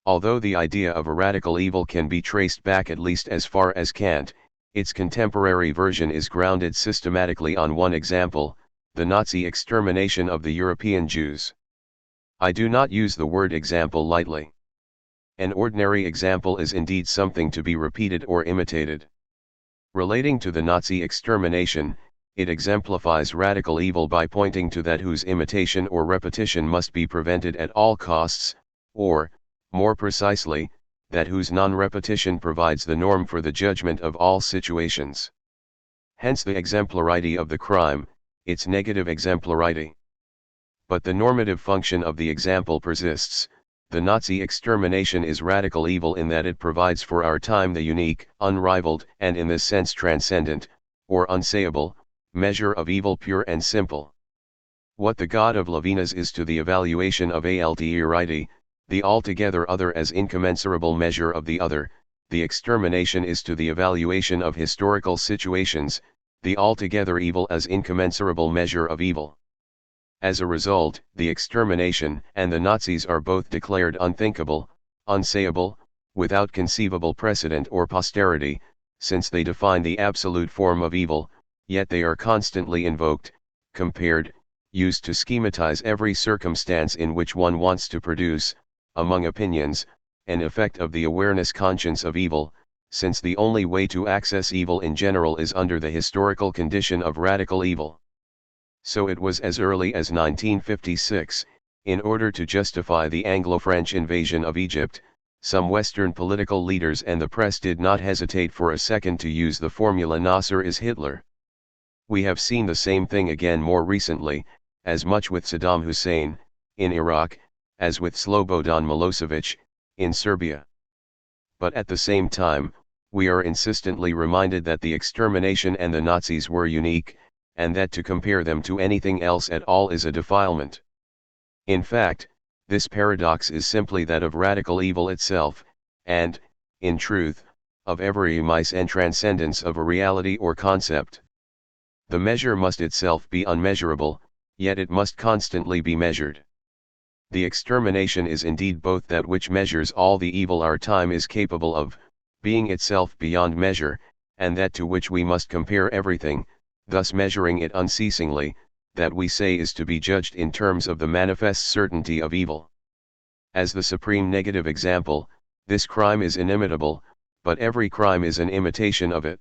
Although the idea of a radical evil can be traced back at least as far as Kant, its contemporary version is grounded systematically on one example, the Nazi extermination of the European Jews. I do not use the word example lightly. An ordinary example is indeed something to be repeated or imitated. Relating to the Nazi extermination, it exemplifies radical evil by pointing to that whose imitation or repetition must be prevented at all costs, or, more precisely, that whose non-repetition provides the norm for the judgment of all situations. Hence the exemplarity of the crime, its negative exemplarity. But the normative function of the example persists. The Nazi extermination is radical evil in that it provides for our time the unique, unrivaled, and in this sense transcendent, or unsayable, measure of evil pure and simple. What the God of Levinas is to the evaluation of alterity, the altogether other as incommensurable measure of the other, the extermination is to the evaluation of historical situations, the altogether evil as incommensurable measure of evil. As a result, the extermination and the Nazis are both declared unthinkable, unsayable, without conceivable precedent or posterity, since they define the absolute form of evil, yet they are constantly invoked, compared, used to schematize every circumstance in which one wants to produce, among opinions, an effect of the awareness conscience of evil, since the only way to access evil in general is under the historical condition of radical evil. So it was as early as 1956, in order to justify the Anglo-French invasion of Egypt, some Western political leaders and the press did not hesitate for a second to use the formula Nasser is Hitler. We have seen the same thing again more recently, as much with Saddam Hussein, in Iraq, as with Slobodan Milosevic, in Serbia. But at the same time, we are insistently reminded that the extermination and the Nazis were unique, and that to compare them to anything else at all is a defilement. In fact, this paradox is simply that of radical evil itself, and, in truth, of every mise and transcendence of a reality or concept. The measure must itself be unmeasurable, yet it must constantly be measured. The extermination is indeed both that which measures all the evil our time is capable of, being itself beyond measure, and that to which we must compare everything, thus measuring it unceasingly, that we say is to be judged in terms of the manifest certainty of evil. As the supreme negative example, this crime is inimitable, but every crime is an imitation of it.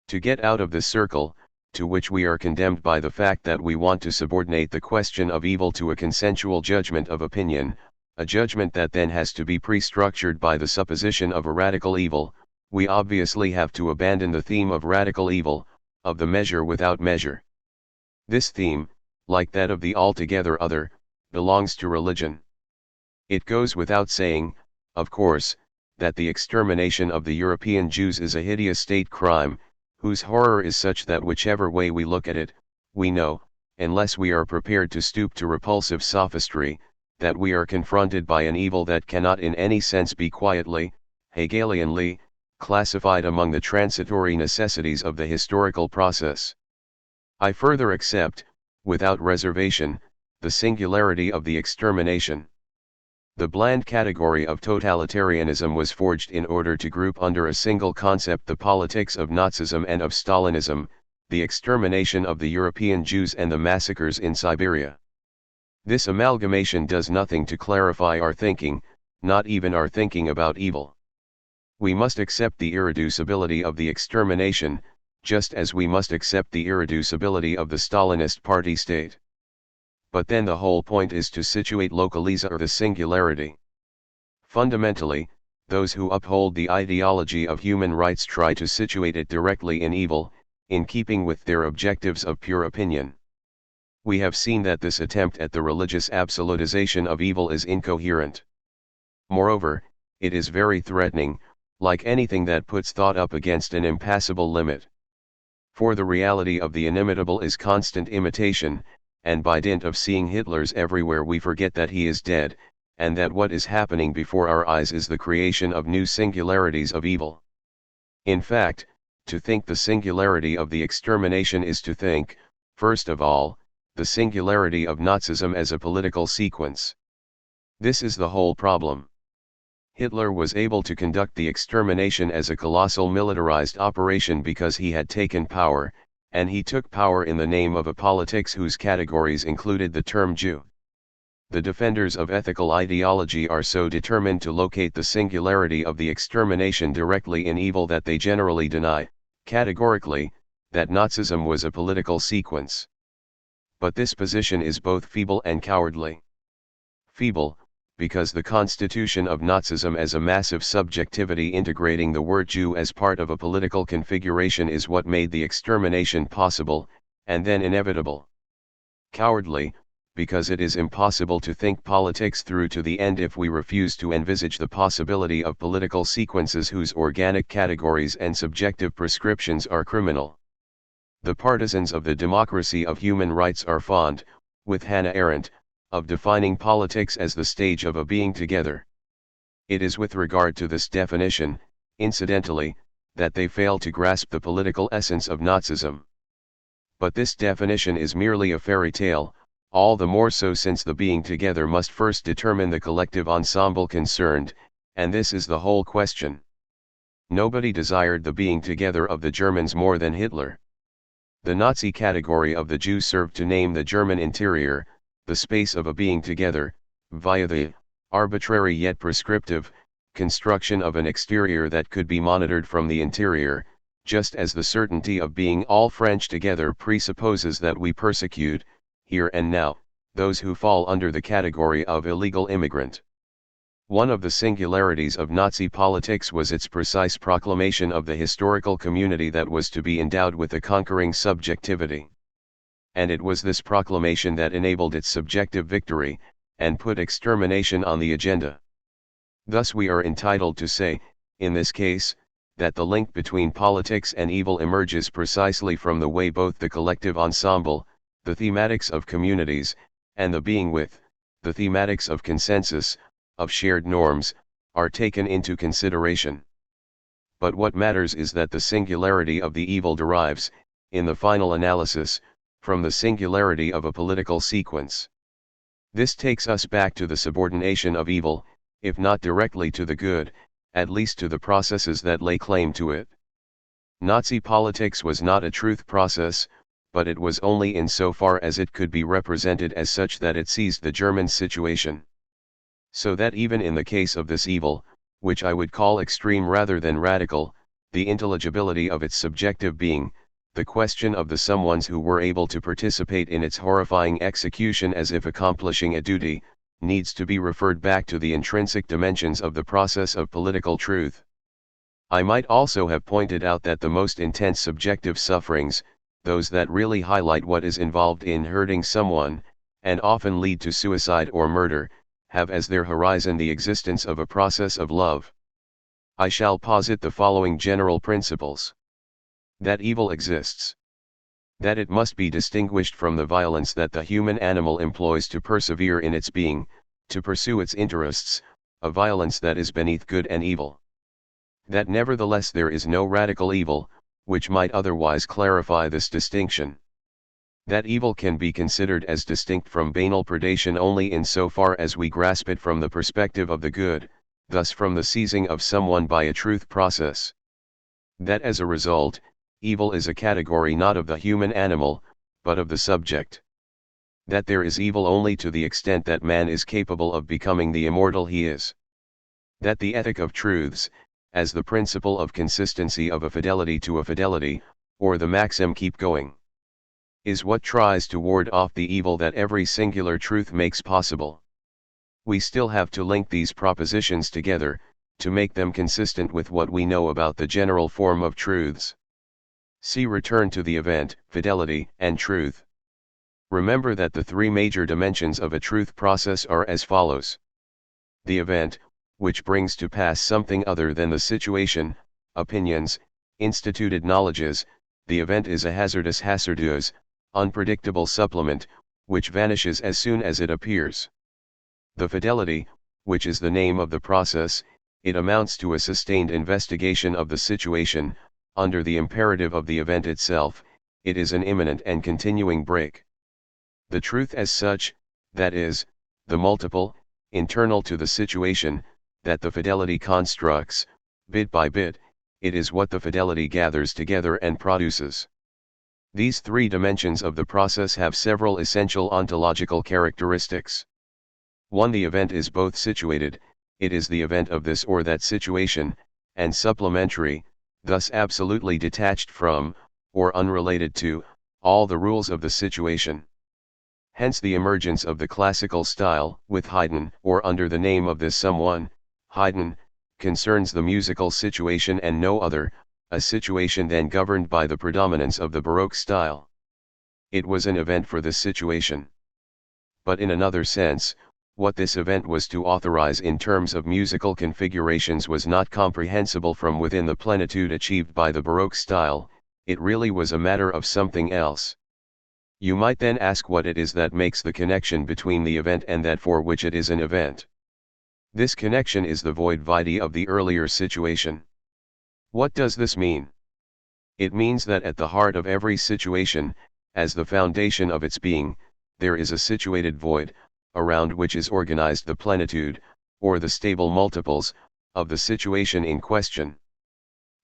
To get out of this circle, to which we are condemned by the fact that we want to subordinate the question of evil to a consensual judgment of opinion, a judgment that then has to be pre-structured by the supposition of a radical evil, we obviously have to abandon the theme of radical evil, of the measure without measure. This theme, like that of the altogether other, belongs to religion. It goes without saying, of course, that the extermination of the European Jews is a hideous state crime, whose horror is such that whichever way we look at it, we know, unless we are prepared to stoop to repulsive sophistry, that we are confronted by an evil that cannot in any sense be quietly, Hegelianly, classified among the transitory necessities of the historical process. I further accept, without reservation, the singularity of the extermination. The bland category of totalitarianism was forged in order to group under a single concept the politics of Nazism and of Stalinism, the extermination of the European Jews and the massacres in Siberia. This amalgamation does nothing to clarify our thinking, not even our thinking about evil. We must accept the irreducibility of the extermination, just as we must accept the irreducibility of the Stalinist party state. But then the whole point is to situate localiza or the singularity. Fundamentally, those who uphold the ideology of human rights try to situate it directly in evil, in keeping with their objectives of pure opinion. We have seen that this attempt at the religious absolutization of evil is incoherent. Moreover, it is very threatening, like anything that puts thought up against an impassable limit. For the reality of the inimitable is constant imitation, and by dint of seeing Hitlers everywhere we forget that he is dead, and that what is happening before our eyes is the creation of new singularities of evil. In fact, to think the singularity of the extermination is to think, first of all, the singularity of Nazism as a political sequence. This is the whole problem. Hitler was able to conduct the extermination as a colossal militarized operation because he had taken power, and he took power in the name of a politics whose categories included the term Jew. The defenders of ethical ideology are so determined to locate the singularity of the extermination directly in evil that they generally deny, categorically, that Nazism was a political sequence. But this position is both feeble and cowardly. Feeble, because the constitution of Nazism as a massive subjectivity integrating the word Jew as part of a political configuration is what made the extermination possible, and then inevitable. Cowardly, because it is impossible to think politics through to the end if we refuse to envisage the possibility of political sequences whose organic categories and subjective prescriptions are criminal. The partisans of the democracy of human rights are fond, with Hannah Arendt, of defining politics as the stage of a being together. It is with regard to this definition, incidentally, that they fail to grasp the political essence of Nazism. But this definition is merely a fairy tale, all the more so since the being together must first determine the collective ensemble concerned, and this is the whole question. Nobody desired the being together of the Germans more than Hitler. The Nazi category of the Jew served to name the German interior, the space of a being together, via the arbitrary yet prescriptive construction of an exterior that could be monitored from the interior, just as the certainty of being all French together presupposes that we persecute, here and now, those who fall under the category of illegal immigrant. One of the singularities of Nazi politics was its precise proclamation of the historical community that was to be endowed with a conquering subjectivity. And it was this proclamation that enabled its subjective victory, and put extermination on the agenda. Thus we are entitled to say, in this case, that the link between politics and evil emerges precisely from the way both the collective ensemble, the thematics of communities, and the being with, the thematics of consensus, of shared norms, are taken into consideration. But what matters is that the singularity of the evil derives, in the final analysis, from the singularity of a political sequence. This takes us back to the subordination of evil, if not directly to the good, at least to the processes that lay claim to it. Nazi politics was not a truth process, but it was only in so far as it could be represented as such that it seized the German situation. So that even in the case of this evil, which I would call extreme rather than radical, the intelligibility of its subjective being, the question of the someones who were able to participate in its horrifying execution as if accomplishing a duty, needs to be referred back to the intrinsic dimensions of the process of political truth. I might also have pointed out that the most intense subjective sufferings, those that really highlight what is involved in hurting someone, and often lead to suicide or murder, have as their horizon the existence of a process of love. I shall posit the following general principles. That evil exists. That it must be distinguished from the violence that the human animal employs to persevere in its being, to pursue its interests, a violence that is beneath good and evil. That nevertheless there is no radical evil, which might otherwise clarify this distinction. That evil can be considered as distinct from banal predation only in so far as we grasp it from the perspective of the good, thus from the seizing of someone by a truth process. That as a result, evil is a category not of the human animal, but of the subject. That there is evil only to the extent that man is capable of becoming the immortal he is. That the ethic of truths, as the principle of consistency of a fidelity to a fidelity, or the maxim keep going, is what tries to ward off the evil that every singular truth makes possible. We still have to link these propositions together, to make them consistent with what we know about the general form of truths. See return to the event, fidelity, and truth. Remember that the three major dimensions of a truth process are as follows. The event, which brings to pass something other than the situation, opinions, instituted knowledges. The event is a hazardous, unpredictable supplement, which vanishes as soon as it appears. The fidelity, which is the name of the process, it amounts to a sustained investigation of the situation, under the imperative of the event itself. It is an imminent and continuing break. The truth as such, that is, the multiple, internal to the situation, that the fidelity constructs, bit by bit, it is what the fidelity gathers together and produces. These three dimensions of the process have several essential ontological characteristics. 1. The event is both situated, it is the event of this or that situation, and supplementary, thus absolutely detached from, or unrelated to, all the rules of the situation. Hence the emergence of the classical style, with Haydn, or under the name of this someone, Haydn, concerns the musical situation and no other, a situation then governed by the predominance of the Baroque style. It was an event for this situation. But in another sense, what this event was to authorize in terms of musical configurations was not comprehensible from within the plenitude achieved by the Baroque style. It really was a matter of something else. You might then ask what it is that makes the connection between the event and that for which it is an event. This connection is the void vitae of the earlier situation. What does this mean? It means that at the heart of every situation, as the foundation of its being, there is a situated void, around which is organized the plenitude, or the stable multiples, of the situation in question.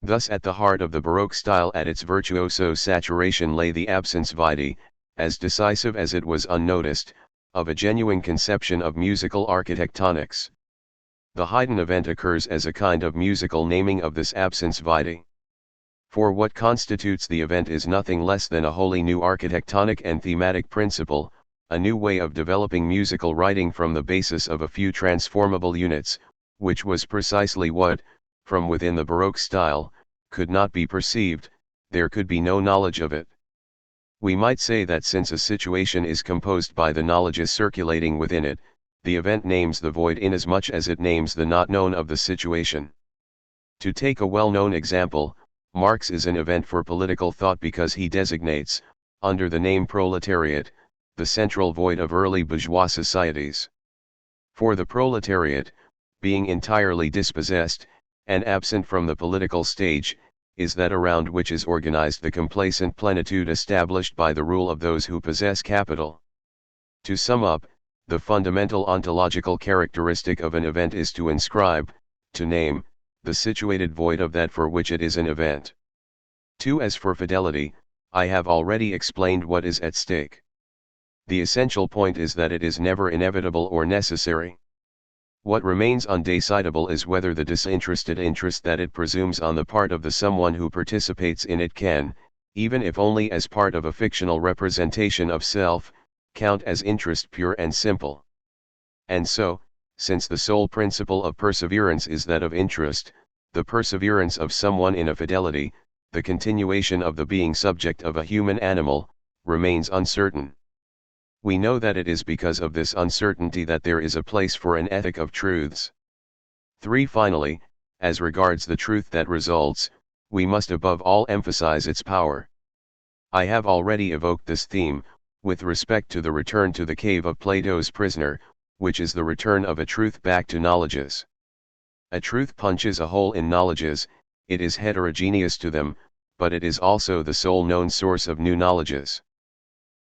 Thus at the heart of the Baroque style at its virtuoso saturation lay the absence vitae, as decisive as it was unnoticed, of a genuine conception of musical architectonics. The Haydn event occurs as a kind of musical naming of this absence vitae. For what constitutes the event is nothing less than a wholly new architectonic and thematic principle, a new way of developing musical writing from the basis of a few transformable units, which was precisely what, from within the Baroque style, could not be perceived, there could be no knowledge of it. We might say that since a situation is composed by the knowledges circulating within it, the event names the void inasmuch as it names the not known of the situation. To take a well-known example, Marx is an event for political thought because he designates, under the name proletariat, the central void of early bourgeois societies. For the proletariat, being entirely dispossessed, and absent from the political stage, is that around which is organized the complacent plenitude established by the rule of those who possess capital. To sum up, the fundamental ontological characteristic of an event is to inscribe, to name, the situated void of that for which it is an event. 2. As for fidelity, I have already explained what is at stake. The essential point is that it is never inevitable or necessary. What remains undecidable is whether the disinterested interest that it presumes on the part of the someone who participates in it can, even if only as part of a fictional representation of self, count as interest pure and simple. And so, since the sole principle of perseverance is that of interest, the perseverance of someone in a fidelity, the continuation of the being subject of a human animal, remains uncertain. We know that it is because of this uncertainty that there is a place for an ethic of truths. 3. Finally, as regards the truth that results, we must above all emphasize its power. I have already evoked this theme, with respect to the return to the cave of Plato's prisoner, which is the return of a truth back to knowledges. A truth punches a hole in knowledges, it is heterogeneous to them, but it is also the sole known source of new knowledges.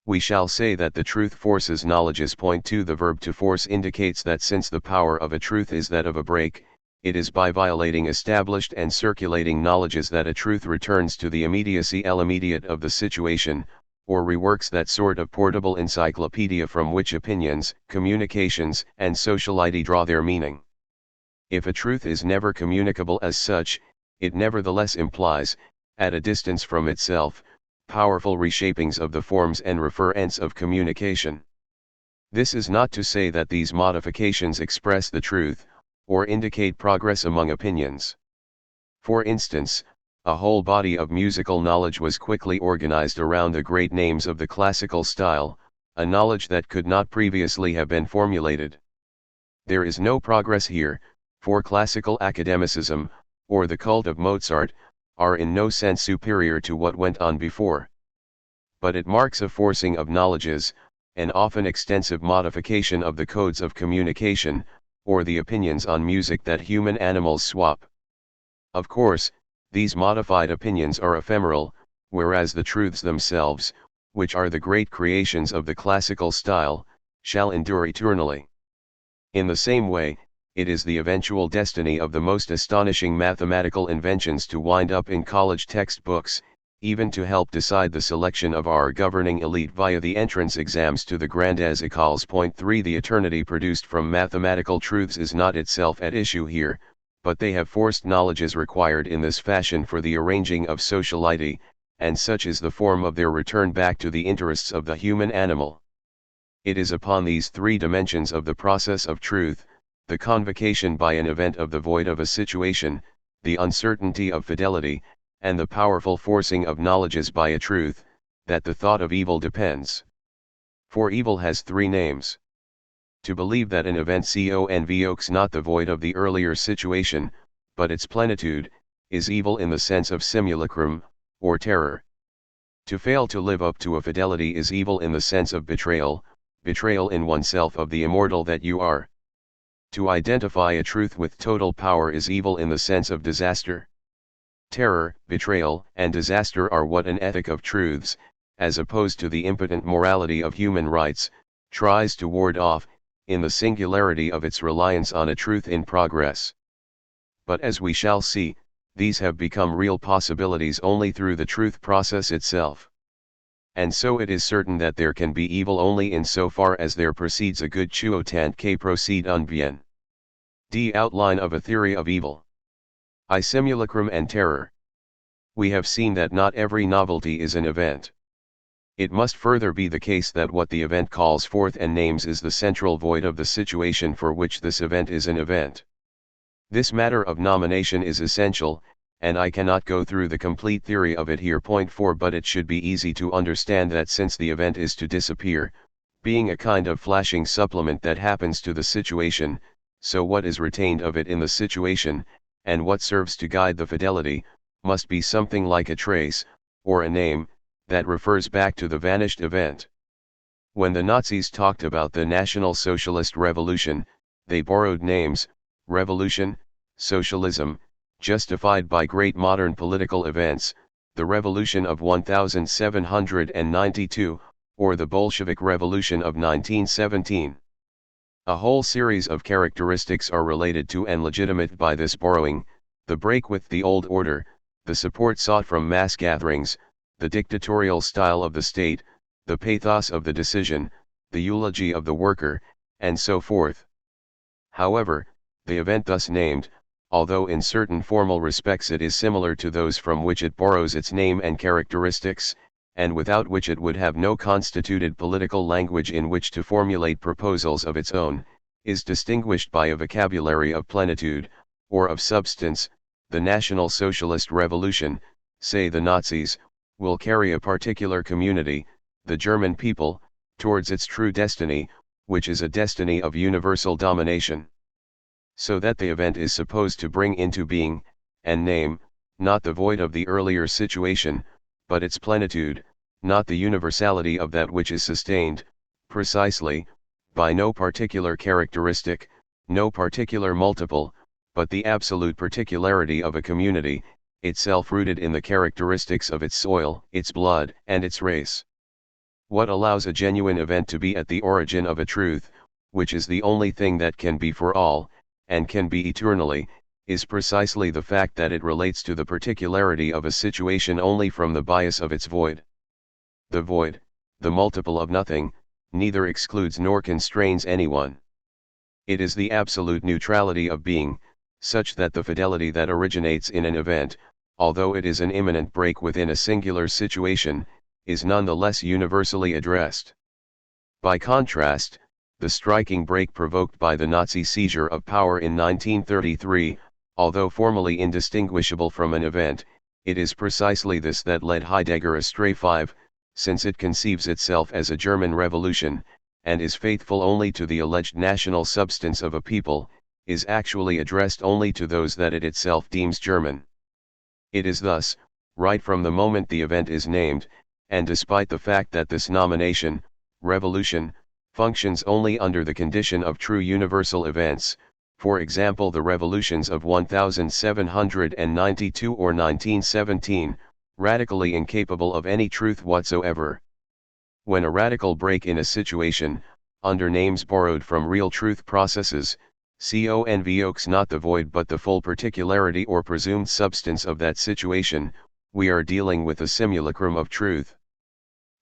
We shall say that the truth forces knowledges. Point 2. The verb to force indicates that since the power of a truth is that of a break, it is by violating established and circulating knowledges that a truth returns to the immediacy immediate of the situation, or reworks that sort of portable encyclopedia from which opinions, communications, and sociality draw their meaning. If a truth is never communicable as such, it nevertheless implies, at a distance from itself, powerful reshapings of the forms and referents of communication. This is not to say that these modifications express the truth, or indicate progress among opinions. For instance, a whole body of musical knowledge was quickly organized around the great names of the classical style, a knowledge that could not previously have been formulated. There is no progress here, for classical academicism, or the cult of Mozart, are in no sense superior to what went on before. But it marks a forcing of knowledges, an often extensive modification of the codes of communication, or the opinions on music that human animals swap. Of course, these modified opinions are ephemeral, whereas the truths themselves, which are the great creations of the classical style, shall endure eternally. In the same way, it is the eventual destiny of the most astonishing mathematical inventions to wind up in college textbooks, even to help decide the selection of our governing elite via the entrance exams to the grandes écoles. 3 The eternity produced from mathematical truths is not itself at issue here, but they have forced knowledges required in this fashion for the arranging of sociality, and such is the form of their return back to the interests of the human animal. It is upon these three dimensions of the process of truth, the convocation by an event of the void of a situation, the uncertainty of fidelity, and the powerful forcing of knowledges by a truth, that the thought of evil depends. For evil has three names. To believe that an event convokes not the void of the earlier situation, but its plenitude, is evil in the sense of simulacrum, or terror. To fail to live up to a fidelity is evil in the sense of betrayal, betrayal in oneself of the immortal that you are. To identify a truth with total power is evil in the sense of disaster. Terror, betrayal, and disaster are what an ethic of truths, as opposed to the impotent morality of human rights, tries to ward off, in the singularity of its reliance on a truth in progress. But as we shall see, these have become real possibilities only through the truth process itself. And so it is certain that there can be evil only in so far as there proceeds a good chuo tant que proceed un bien. D. Outline of a theory of evil. I. Simulacrum and terror. We have seen that not every novelty is an event. It must further be the case that what the event calls forth and names is the central void of the situation for which this event is an event. This matter of nomination is essential, and I cannot go through the complete theory of it here. 4 But it should be easy to understand that since the event is to disappear, being a kind of flashing supplement that happens to the situation, so what is retained of it in the situation, and what serves to guide the fidelity, must be something like a trace, or a name, that refers back to the vanished event. When the Nazis talked about the National Socialist Revolution, they borrowed names: revolution, socialism, justified by great modern political events, the Revolution of 1792, or the Bolshevik Revolution of 1917. A whole series of characteristics are related to and legitimate by this borrowing: the break with the old order, the support sought from mass gatherings, the dictatorial style of the state, the pathos of the decision, the eulogy of the worker, and so forth. However, the event thus named, although in certain formal respects it is similar to those from which it borrows its name and characteristics, and without which it would have no constituted political language in which to formulate proposals of its own, is distinguished by a vocabulary of plenitude, or of substance. The National Socialist Revolution, say the Nazis, will carry a particular community, the German people, towards its true destiny, which is a destiny of universal domination. So that the event is supposed to bring into being, and name, not the void of the earlier situation, but its plenitude, not the universality of that which is sustained, precisely, by no particular characteristic, no particular multiple, but the absolute particularity of a community, itself rooted in the characteristics of its soil, its blood, and its race. What allows a genuine event to be at the origin of a truth, which is the only thing that can be for all, and can be eternally, is precisely the fact that it relates to the particularity of a situation only from the bias of its void. The void, the multiple of nothing, neither excludes nor constrains anyone. It is the absolute neutrality of being, such that the fidelity that originates in an event, although it is an imminent break within a singular situation, is nonetheless universally addressed. By contrast, the striking break provoked by the Nazi seizure of power in 1933, although formally indistinguishable from an event, it is precisely this that led Heidegger astray, since it conceives itself as a German revolution, and is faithful only to the alleged national substance of a people, is actually addressed only to those that it itself deems German. It is thus, right from the moment the event is named, and despite the fact that this nomination, revolution, functions only under the condition of true universal events, for example the revolutions of 1792 or 1917, radically incapable of any truth whatsoever. When a radical break in a situation, under names borrowed from real truth processes, convokes not the void but the full particularity or presumed substance of that situation, we are dealing with a simulacrum of truth.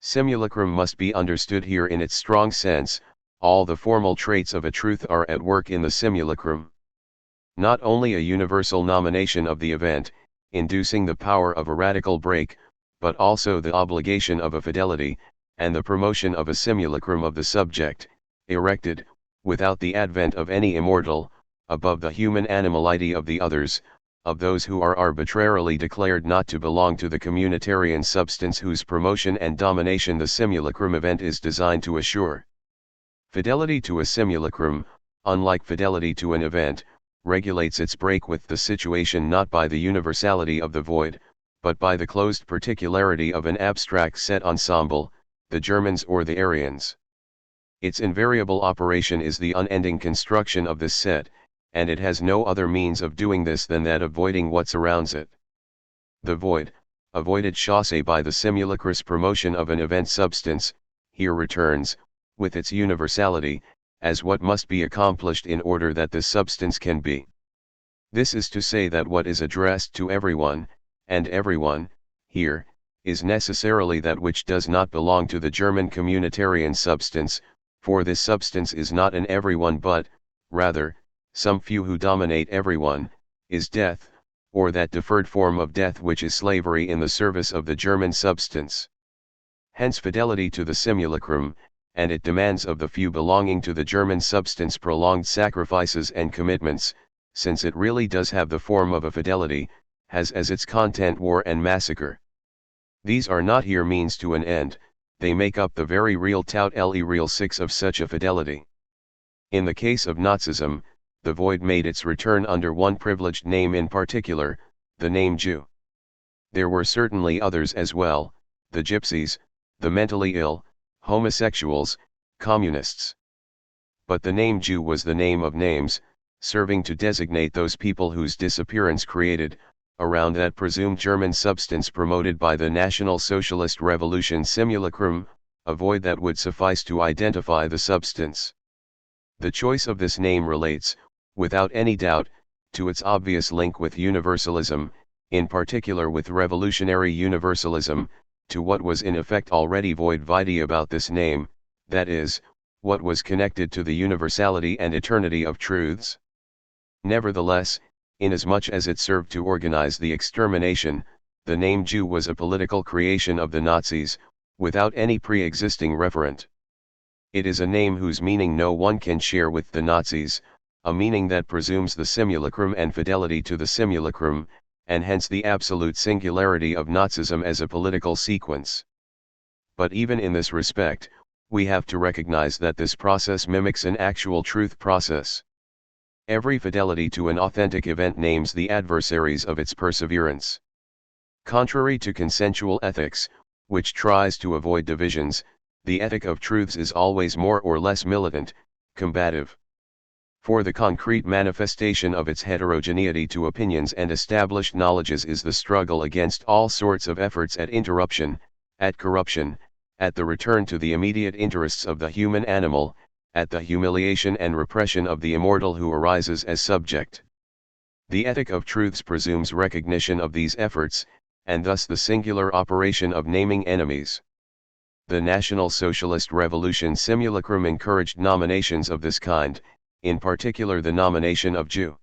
Simulacrum must be understood here in its strong sense. All the formal traits of a truth are at work in the simulacrum. Not only a universal nomination of the event, inducing the power of a radical break, but also the obligation of a fidelity, and the promotion of a simulacrum of the subject, erected, without the advent of any immortal, above the human animality of the others, of those who are arbitrarily declared not to belong to the communitarian substance whose promotion and domination the simulacrum event is designed to assure. Fidelity to a simulacrum, unlike fidelity to an event, regulates its break with the situation not by the universality of the void, but by the closed particularity of an abstract set ensemble, the Germans or the Aryans. Its invariable operation is the unending construction of this set, and it has no other means of doing this than that of voiding what surrounds it. The void, avoided chassé by the simulacrous promotion of an event substance, here returns, with its universality, as what must be accomplished in order that this substance can be. This is to say that what is addressed to everyone, and everyone, here, is necessarily that which does not belong to the German communitarian substance, for this substance is not an everyone but, rather, some few who dominate everyone, is death, or that deferred form of death which is slavery in the service of the German substance. Hence fidelity to the simulacrum, and it demands of the few belonging to the German substance prolonged sacrifices and commitments, since it really does have the form of a fidelity, has as its content war and massacre. These are not here means to an end, they make up the very real real six of such a fidelity. In the case of Nazism, the void made its return under one privileged name in particular, the name Jew. There were certainly others as well, the gypsies, the mentally ill, homosexuals, communists. But the name Jew was the name of names, serving to designate those people whose disappearance created, around that presumed German substance promoted by the National Socialist Revolution simulacrum, a void that would suffice to identify the substance. The choice of this name relates, without any doubt, to its obvious link with universalism, in particular with revolutionary universalism, to what was in effect already void vitae about this name, that is, what was connected to the universality and eternity of truths. Nevertheless, inasmuch as it served to organize the extermination, the name Jew was a political creation of the Nazis, without any pre-existing referent. It is a name whose meaning no one can share with the Nazis, a meaning that presumes the simulacrum and fidelity to the simulacrum, and hence the absolute singularity of Nazism as a political sequence. But even in this respect, we have to recognize that this process mimics an actual truth process. Every fidelity to an authentic event names the adversaries of its perseverance. Contrary to consensual ethics, which tries to avoid divisions, the ethic of truths is always more or less militant, combative. For the concrete manifestation of its heterogeneity to opinions and established knowledges is the struggle against all sorts of efforts at interruption, at corruption, at the return to the immediate interests of the human animal, at the humiliation and repression of the immortal who arises as subject. The ethic of truths presumes recognition of these efforts, and thus the singular operation of naming enemies. The National Socialist Revolution simulacrum encouraged nominations of this kind, in particular the nomination of Jew.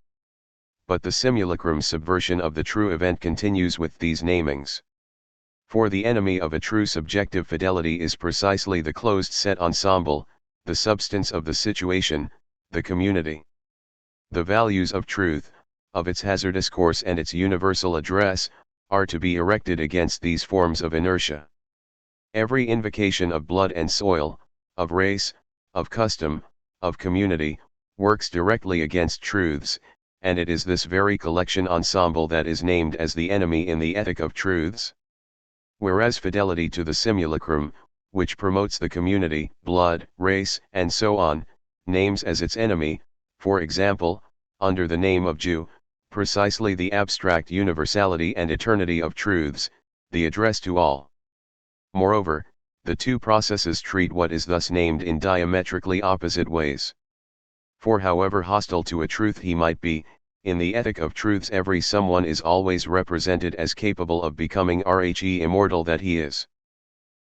but the simulacrum's subversion of the true event continues with these namings. For the enemy of a true subjective fidelity is precisely the closed set ensemble, the substance of the situation, the community. The values of truth, of its hazardous course and its universal address, are to be erected against these forms of inertia. Every invocation of blood and soil, of race, of custom, of community, works directly against truths, and it is this very collection ensemble that is named as the enemy in the Ethic of Truths. Whereas fidelity to the simulacrum, which promotes the community, blood, race, and so on, names as its enemy, for example, under the name of Jew, precisely the abstract universality and eternity of truths, the address to all. Moreover, the two processes treat what is thus named in diametrically opposite ways. For however hostile to a truth he might be, in the Ethic of Truths every someone is always represented as capable of becoming RHE immortal that he is.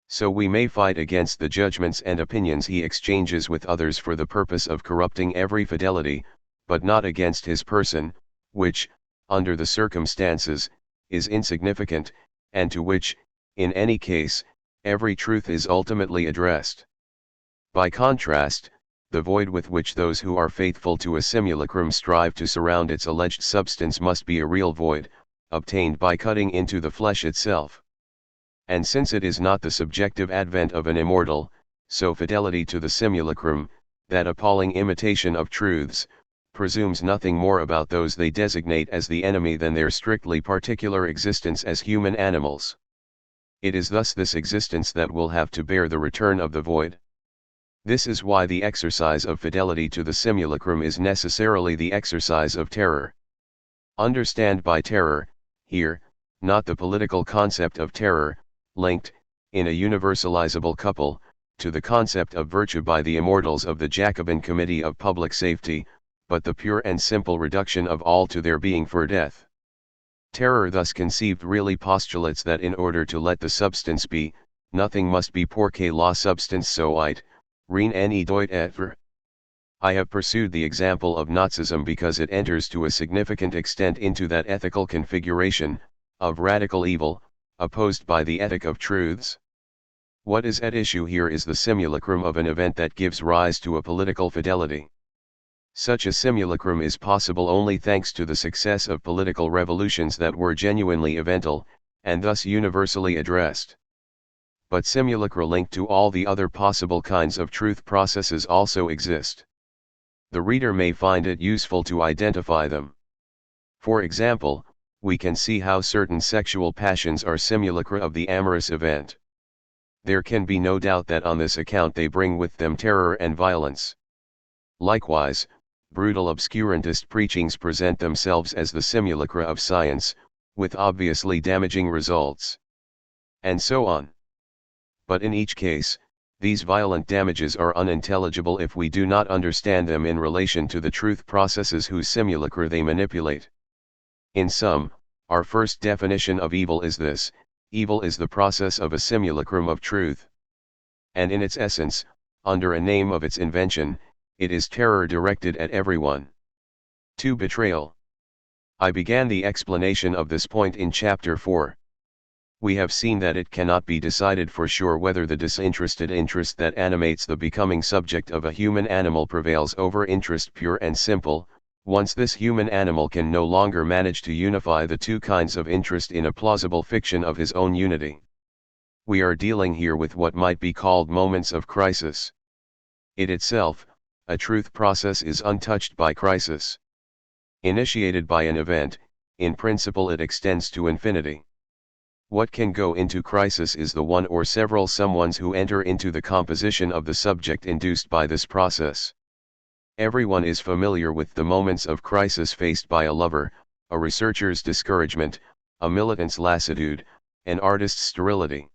So we may fight against the judgments and opinions he exchanges with others for the purpose of corrupting every fidelity, but not against his person, which, under the circumstances, is insignificant, and to which, in any case, every truth is ultimately addressed. By contrast, the void with which those who are faithful to a simulacrum strive to surround its alleged substance must be a real void, obtained by cutting into the flesh itself. And since it is not the subjective advent of an immortal, so fidelity to the simulacrum, that appalling imitation of truths, presumes nothing more about those they designate as the enemy than their strictly particular existence as human animals. It is thus this existence that will have to bear the return of the void. This is why the exercise of fidelity to the simulacrum is necessarily the exercise of terror. Understand by terror, here, not the political concept of terror, linked, in a universalizable couple, to the concept of virtue by the immortals of the Jacobin Committee of Public Safety, but the pure and simple reduction of all to their being for death. Terror thus conceived really postulates that in order to let the substance be, nothing must be pour que la substance soit, rien ne doit être. I have pursued the example of Nazism because it enters to a significant extent into that ethical configuration, of radical evil, opposed by the Ethic of Truths. What is at issue here is the simulacrum of an event that gives rise to a political fidelity. Such a simulacrum is possible only thanks to the success of political revolutions that were genuinely evental, and thus universally addressed. But simulacra linked to all the other possible kinds of truth processes also exist. The reader may find it useful to identify them. For example, we can see how certain sexual passions are simulacra of the amorous event. There can be no doubt that on this account they bring with them terror and violence. Likewise, brutal obscurantist preachings present themselves as the simulacra of science, with obviously damaging results. And so on. But in each case, these violent damages are unintelligible if we do not understand them in relation to the truth processes whose simulacra they manipulate. In sum, our first definition of evil is this: evil is the process of a simulacrum of truth. And in its essence, under a name of its invention, it is terror directed at everyone. 2. Betrayal. I began the explanation of this point in Chapter 4. We have seen that it cannot be decided for sure whether the disinterested interest that animates the becoming subject of a human animal prevails over interest pure and simple, once this human animal can no longer manage to unify the two kinds of interest in a plausible fiction of his own unity. We are dealing here with what might be called moments of crisis. It itself, a truth process, is untouched by crisis. Initiated by an event, in principle it extends to infinity. What can go into crisis is the one or several someones who enter into the composition of the subject induced by this process. Everyone is familiar with the moments of crisis faced by a lover, a researcher's discouragement, a militant's lassitude, an artist's sterility.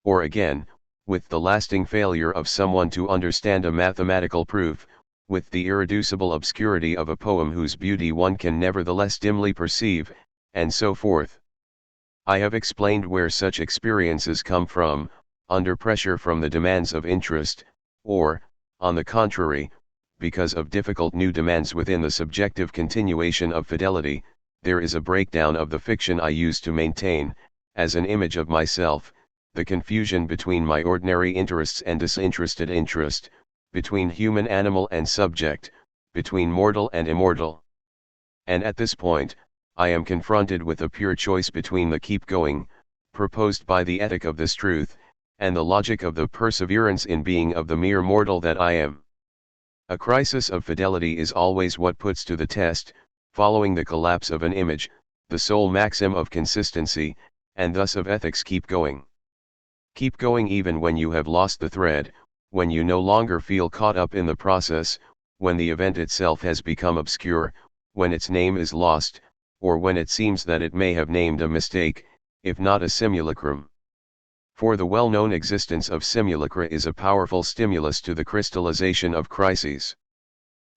Or again, with the lasting failure of someone to understand a mathematical proof, with the irreducible obscurity of a poem whose beauty one can nevertheless dimly perceive, and so forth. I have explained where such experiences come from, under pressure from the demands of interest, or, on the contrary, because of difficult new demands within the subjective continuation of fidelity, there is a breakdown of the fiction I used to maintain, as an image of myself, the confusion between my ordinary interests and disinterested interest, between human animal and subject, between mortal and immortal. And at this point, I am confronted with a pure choice between the keep going, proposed by the ethic of this truth, and the logic of the perseverance in being of the mere mortal that I am. A crisis of fidelity is always what puts to the test, following the collapse of an image, the sole maxim of consistency, and thus of ethics: keep going. Keep going even when you have lost the thread, when you no longer feel caught up in the process, when the event itself has become obscure, when its name is lost, or when it seems that it may have named a mistake, if not a simulacrum. For the well-known existence of simulacra is a powerful stimulus to the crystallization of crises.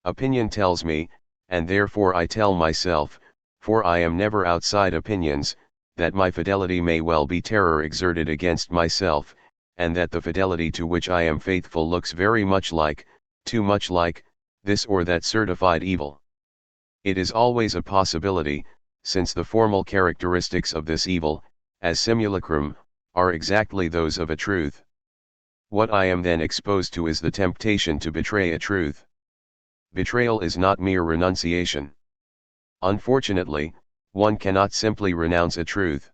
Opinion tells me, and therefore I tell myself, for I am never outside opinions, that my fidelity may well be terror exerted against myself, and that the fidelity to which I am faithful looks very much like, too much like, this or that certified evil. It is always a possibility, since the formal characteristics of this evil, as simulacrum, are exactly those of a truth. What I am then exposed to is the temptation to betray a truth. Betrayal is not mere renunciation. Unfortunately, one cannot simply renounce a truth.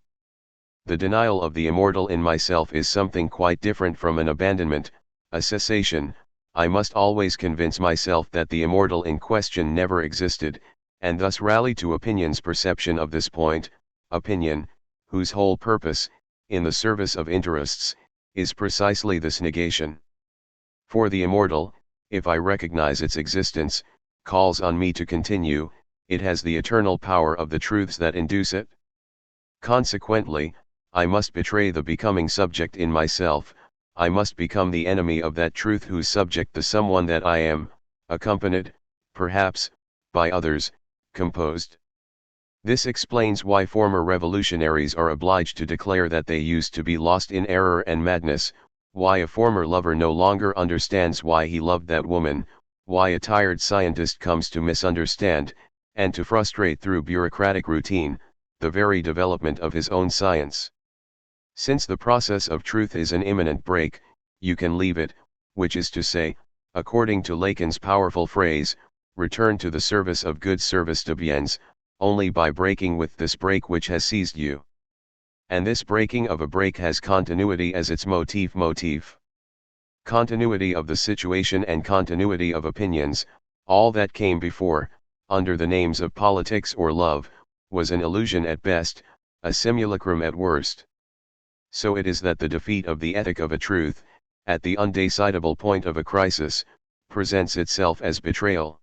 The denial of the immortal in myself is something quite different from an abandonment, a cessation. I must always convince myself that the immortal in question never existed, and thus rally to opinion's perception of this point, opinion, whose whole purpose, in the service of interests, is precisely this negation. For the immortal, if I recognize its existence, calls on me to continue, it has the eternal power of the truths that induce it. Consequently, I must betray the becoming subject in myself, I must become the enemy of that truth whose subject the someone that I am, accompanied, perhaps, by others, composed. This explains why former revolutionaries are obliged to declare that they used to be lost in error and madness, why a former lover no longer understands why he loved that woman, why a tired scientist comes to misunderstand, and to frustrate through bureaucratic routine, the very development of his own science. Since the process of truth is an imminent break, you can leave it, which is to say, according to Lacan's powerful phrase, return to the service of good service de biens, only by breaking with this break which has seized you. And this breaking of a break has continuity as its motif. Continuity of the situation and continuity of opinions, all that came before, under the names of politics or love, was an illusion at best, a simulacrum at worst. So it is that the defeat of the ethic of a truth, at the undecidable point of a crisis, presents itself as betrayal.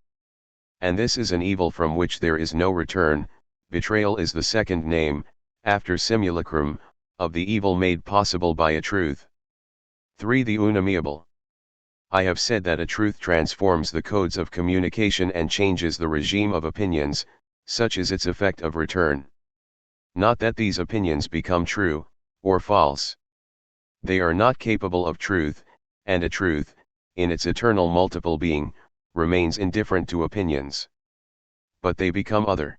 And this is an evil from which there is no return. Betrayal is the second name, after simulacrum, of the evil made possible by a truth. 3. The unamiable. I have said that a truth transforms the codes of communication and changes the regime of opinions, such is its effect of return. Not that these opinions become true, or false. They are not capable of truth, and a truth, in its eternal multiple being, remains indifferent to opinions. But they become other.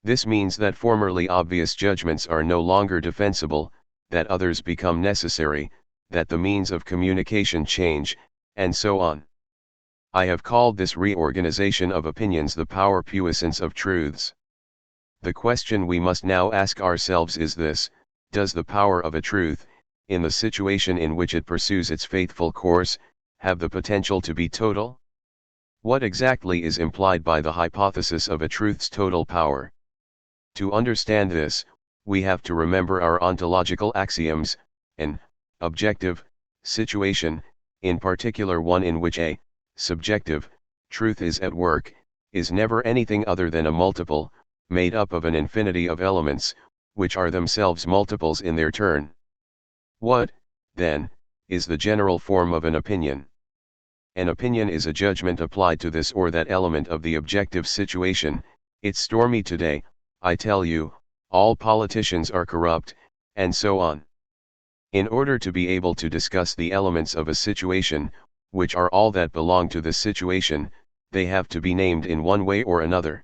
This means that formerly obvious judgments are no longer defensible, that others become necessary, that the means of communication change, and so on. I have called this reorganization of opinions the power puissance of truths. The question we must now ask ourselves is this: does the power of a truth, in the situation in which it pursues its faithful course, have the potential to be total? What exactly is implied by the hypothesis of a truth's total power? To understand this, we have to remember our ontological axioms: an objective situation, in particular one in which a subjective truth is at work, is never anything other than a multiple, made up of an infinity of elements, which are themselves multiples in their turn. What, then, is the general form of an opinion? An opinion is a judgment applied to this or that element of the objective situation. It's stormy today, I tell you, all politicians are corrupt, and so on. In order to be able to discuss the elements of a situation, which are all that belong to the situation, they have to be named in one way or another.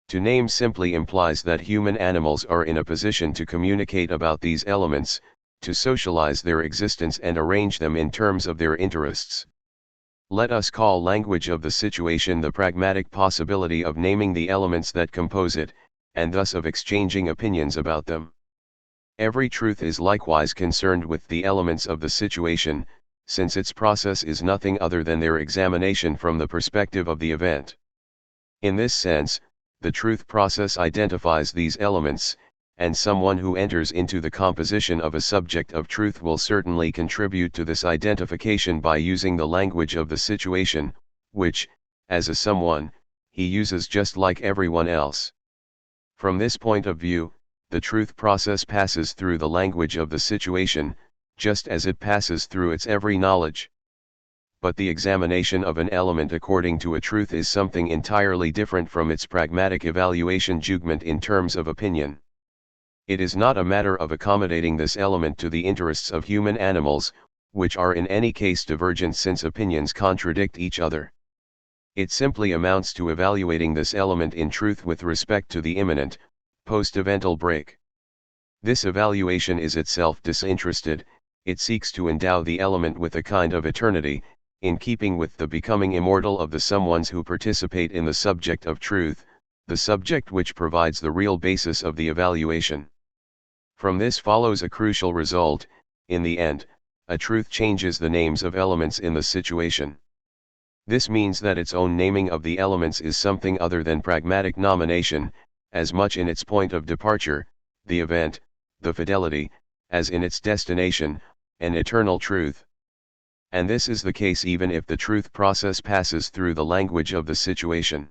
To name simply implies that human animals are in a position to communicate about these elements, to socialize their existence and arrange them in terms of their interests. Let us call language of the situation the pragmatic possibility of naming the elements that compose it, and thus of exchanging opinions about them. Every truth is likewise concerned with the elements of the situation, since its process is nothing other than their examination from the perspective of the event. In this sense, the truth process identifies these elements, and someone who enters into the composition of a subject of truth will certainly contribute to this identification by using the language of the situation, which, as a someone, he uses just like everyone else. From this point of view, the truth process passes through the language of the situation, just as it passes through its every knowledge. But the examination of an element according to a truth is something entirely different from its pragmatic evaluation judgment in terms of opinion. It is not a matter of accommodating this element to the interests of human animals, which are in any case divergent since opinions contradict each other. It simply amounts to evaluating this element in truth with respect to the imminent, post-evental break. This evaluation is itself disinterested, it seeks to endow the element with a kind of eternity, in keeping with the becoming immortal of the someones who participate in the subject of truth, the subject which provides the real basis of the evaluation. From this follows a crucial result: in the end, a truth changes the names of elements in the situation. This means that its own naming of the elements is something other than pragmatic nomination, as much in its point of departure, the event, the fidelity, as in its destination, an eternal truth. And this is the case even if the truth process passes through the language of the situation.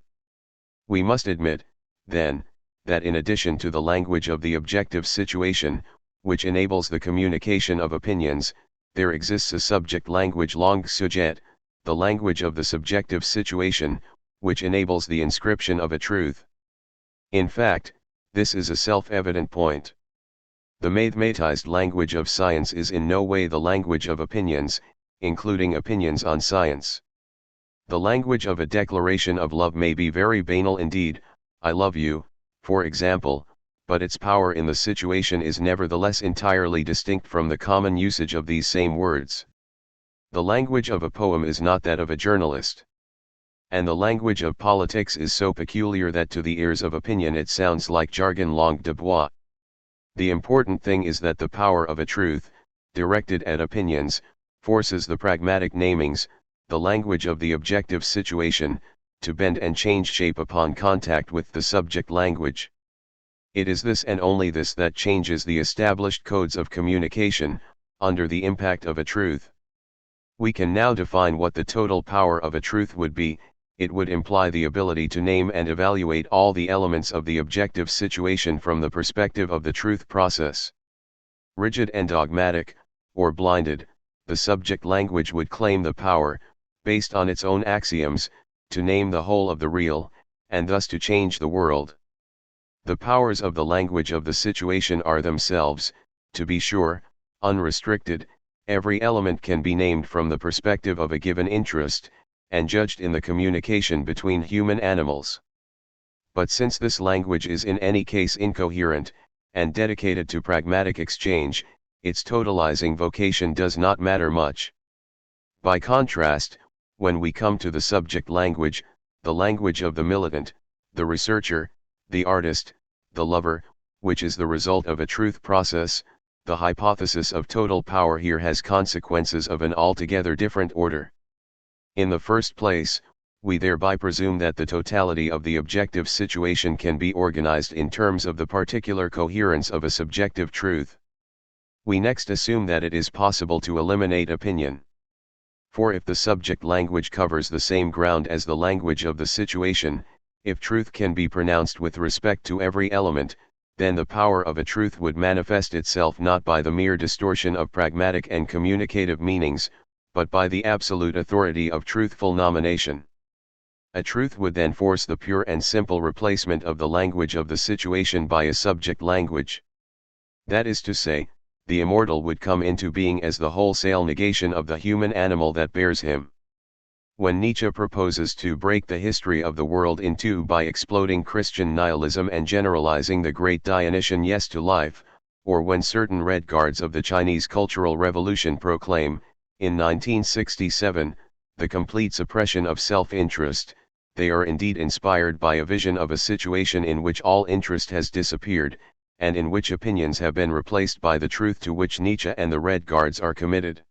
We must admit, then, that in addition to the language of the objective situation, which enables the communication of opinions, there exists a subject language langue sujet, the language of the subjective situation, which enables the inscription of a truth. In fact, this is a self-evident point. The mathematized language of science is in no way the language of opinions, including opinions on science. The language of a declaration of love may be very banal indeed, I love you, for example, but its power in the situation is nevertheless entirely distinct from the common usage of these same words. The language of a poem is not that of a journalist. And the language of politics is so peculiar that to the ears of opinion it sounds like jargon langue de bois. The important thing is that the power of a truth, directed at opinions, forces the pragmatic namings, the language of the objective situation, to bend and change shape upon contact with the subject language. It is this and only this that changes the established codes of communication, under the impact of a truth. We can now define what the total power of a truth would be. It would imply the ability to name and evaluate all the elements of the objective situation from the perspective of the truth process. Rigid and dogmatic, or blinded, the subject language would claim the power, based on its own axioms, to name the whole of the real, and thus to change the world. The powers of the language of the situation are themselves, to be sure, unrestricted. Every element can be named from the perspective of a given interest, and judged in the communication between human animals. But since this language is in any case incoherent, and dedicated to pragmatic exchange, its totalizing vocation does not matter much. By contrast, when we come to the subject language, the language of the militant, the researcher, the artist, the lover, which is the result of a truth process, the hypothesis of total power here has consequences of an altogether different order. In the first place, we thereby presume that the totality of the objective situation can be organized in terms of the particular coherence of a subjective truth. We next assume that it is possible to eliminate opinion. For if the subject language covers the same ground as the language of the situation, if truth can be pronounced with respect to every element, then the power of a truth would manifest itself not by the mere distortion of pragmatic and communicative meanings, but by the absolute authority of truthful nomination. A truth would then force the pure and simple replacement of the language of the situation by a subject language. That is to say, the immortal would come into being as the wholesale negation of the human animal that bears him. When Nietzsche proposes to break the history of the world in two by exploding Christian nihilism and generalizing the great Dionysian yes to life, or when certain red guards of the Chinese Cultural Revolution proclaim, in 1967, the complete suppression of self-interest, they are indeed inspired by a vision of a situation in which all interest has disappeared, and in which opinions have been replaced by the truth to which Nietzsche and the red guards are committed.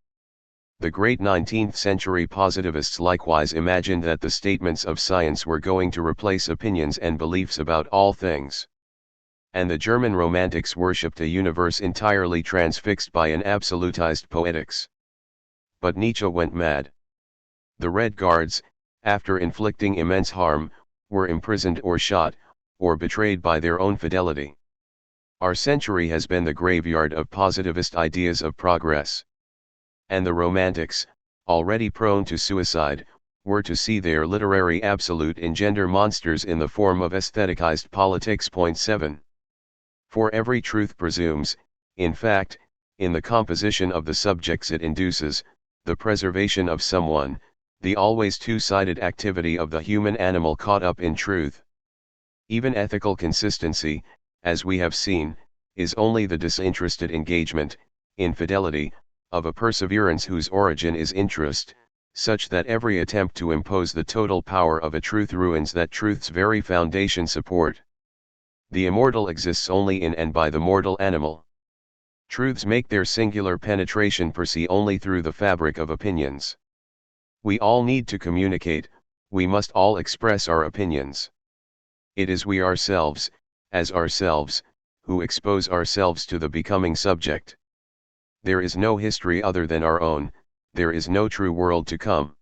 The great 19th-century positivists likewise imagined that the statements of science were going to replace opinions and beliefs about all things. And the German romantics worshipped a universe entirely transfixed by an absolutized poetics. But Nietzsche went mad. The Red Guards, after inflicting immense harm, were imprisoned or shot, or betrayed by their own fidelity. Our century has been the graveyard of positivist ideas of progress. And the Romantics, already prone to suicide, were to see their literary absolute engender monsters in the form of aestheticized politics. 7. For every truth presumes, in fact, in the composition of the subjects it induces, the preservation of someone, the always two-sided activity of the human animal caught up in truth. Even ethical consistency, as we have seen, is only the disinterested engagement, in fidelity, of a perseverance whose origin is interest, such that every attempt to impose the total power of a truth ruins that truth's very foundation support. The immortal exists only in and by the mortal animal. Truths make their singular penetration per se only through the fabric of opinions. We all need to communicate, we must all express our opinions. It is we ourselves, as ourselves, who expose ourselves to the becoming subject. There is no history other than our own, there is no true world to come.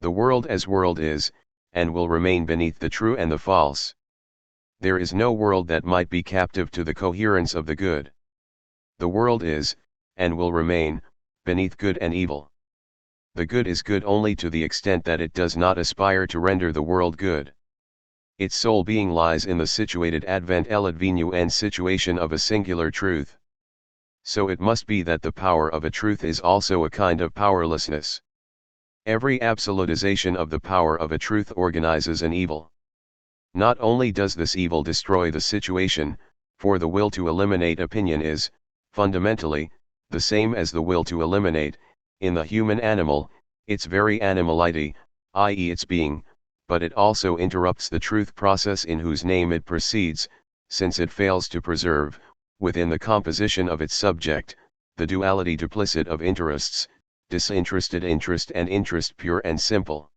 The world as world is, and will remain beneath the true and the false. There is no world that might be captive to the coherence of the good. The world is, and will remain, beneath good and evil. The good is good only to the extent that it does not aspire to render the world good. Its sole being lies in the situated advent eladvenu and situation of a singular truth. So it must be that the power of a truth is also a kind of powerlessness. Every absolutization of the power of a truth organizes an evil. Not only does this evil destroy the situation, for the will to eliminate opinion is, fundamentally, the same as the will to eliminate, in the human animal, its very animality, i.e. its being, but it also interrupts the truth process in whose name it proceeds, since it fails to preserve, within the composition of its subject, the duality duplicit of interests, disinterested interest and interest pure and simple.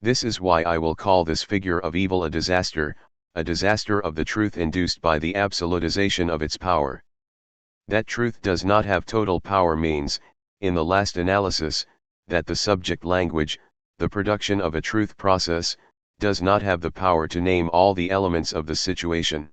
This is why I will call this figure of evil a disaster of the truth induced by the absolutization of its power. That truth does not have total power means, in the last analysis, that the subject language, the production of a truth process, does not have the power to name all the elements of the situation.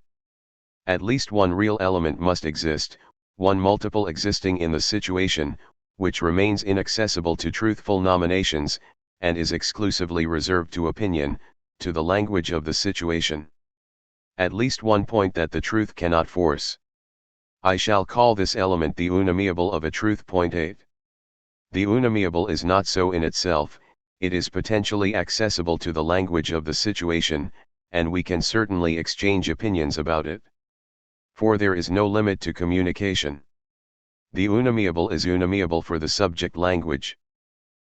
At least one real element must exist, one multiple existing in the situation, which remains inaccessible to truthful nominations, and is exclusively reserved to opinion, to the language of the situation. At least one point that the truth cannot force. I shall call this element the unamiable of a truth. 8. The unamiable is not so in itself, it is potentially accessible to the language of the situation, and we can certainly exchange opinions about it. For there is no limit to communication. The unamiable is unamiable for the subject language.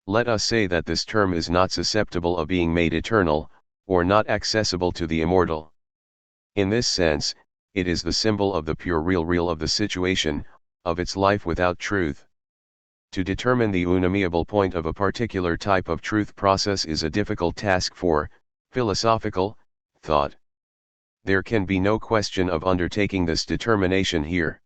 Let us say that this term is not susceptible of being made eternal, or not accessible to the immortal. In this sense, it is the symbol of the pure real of the situation, of its life without truth. To determine the unamiable point of a particular type of truth process is a difficult task for philosophical thought. There can be no question of undertaking this determination here.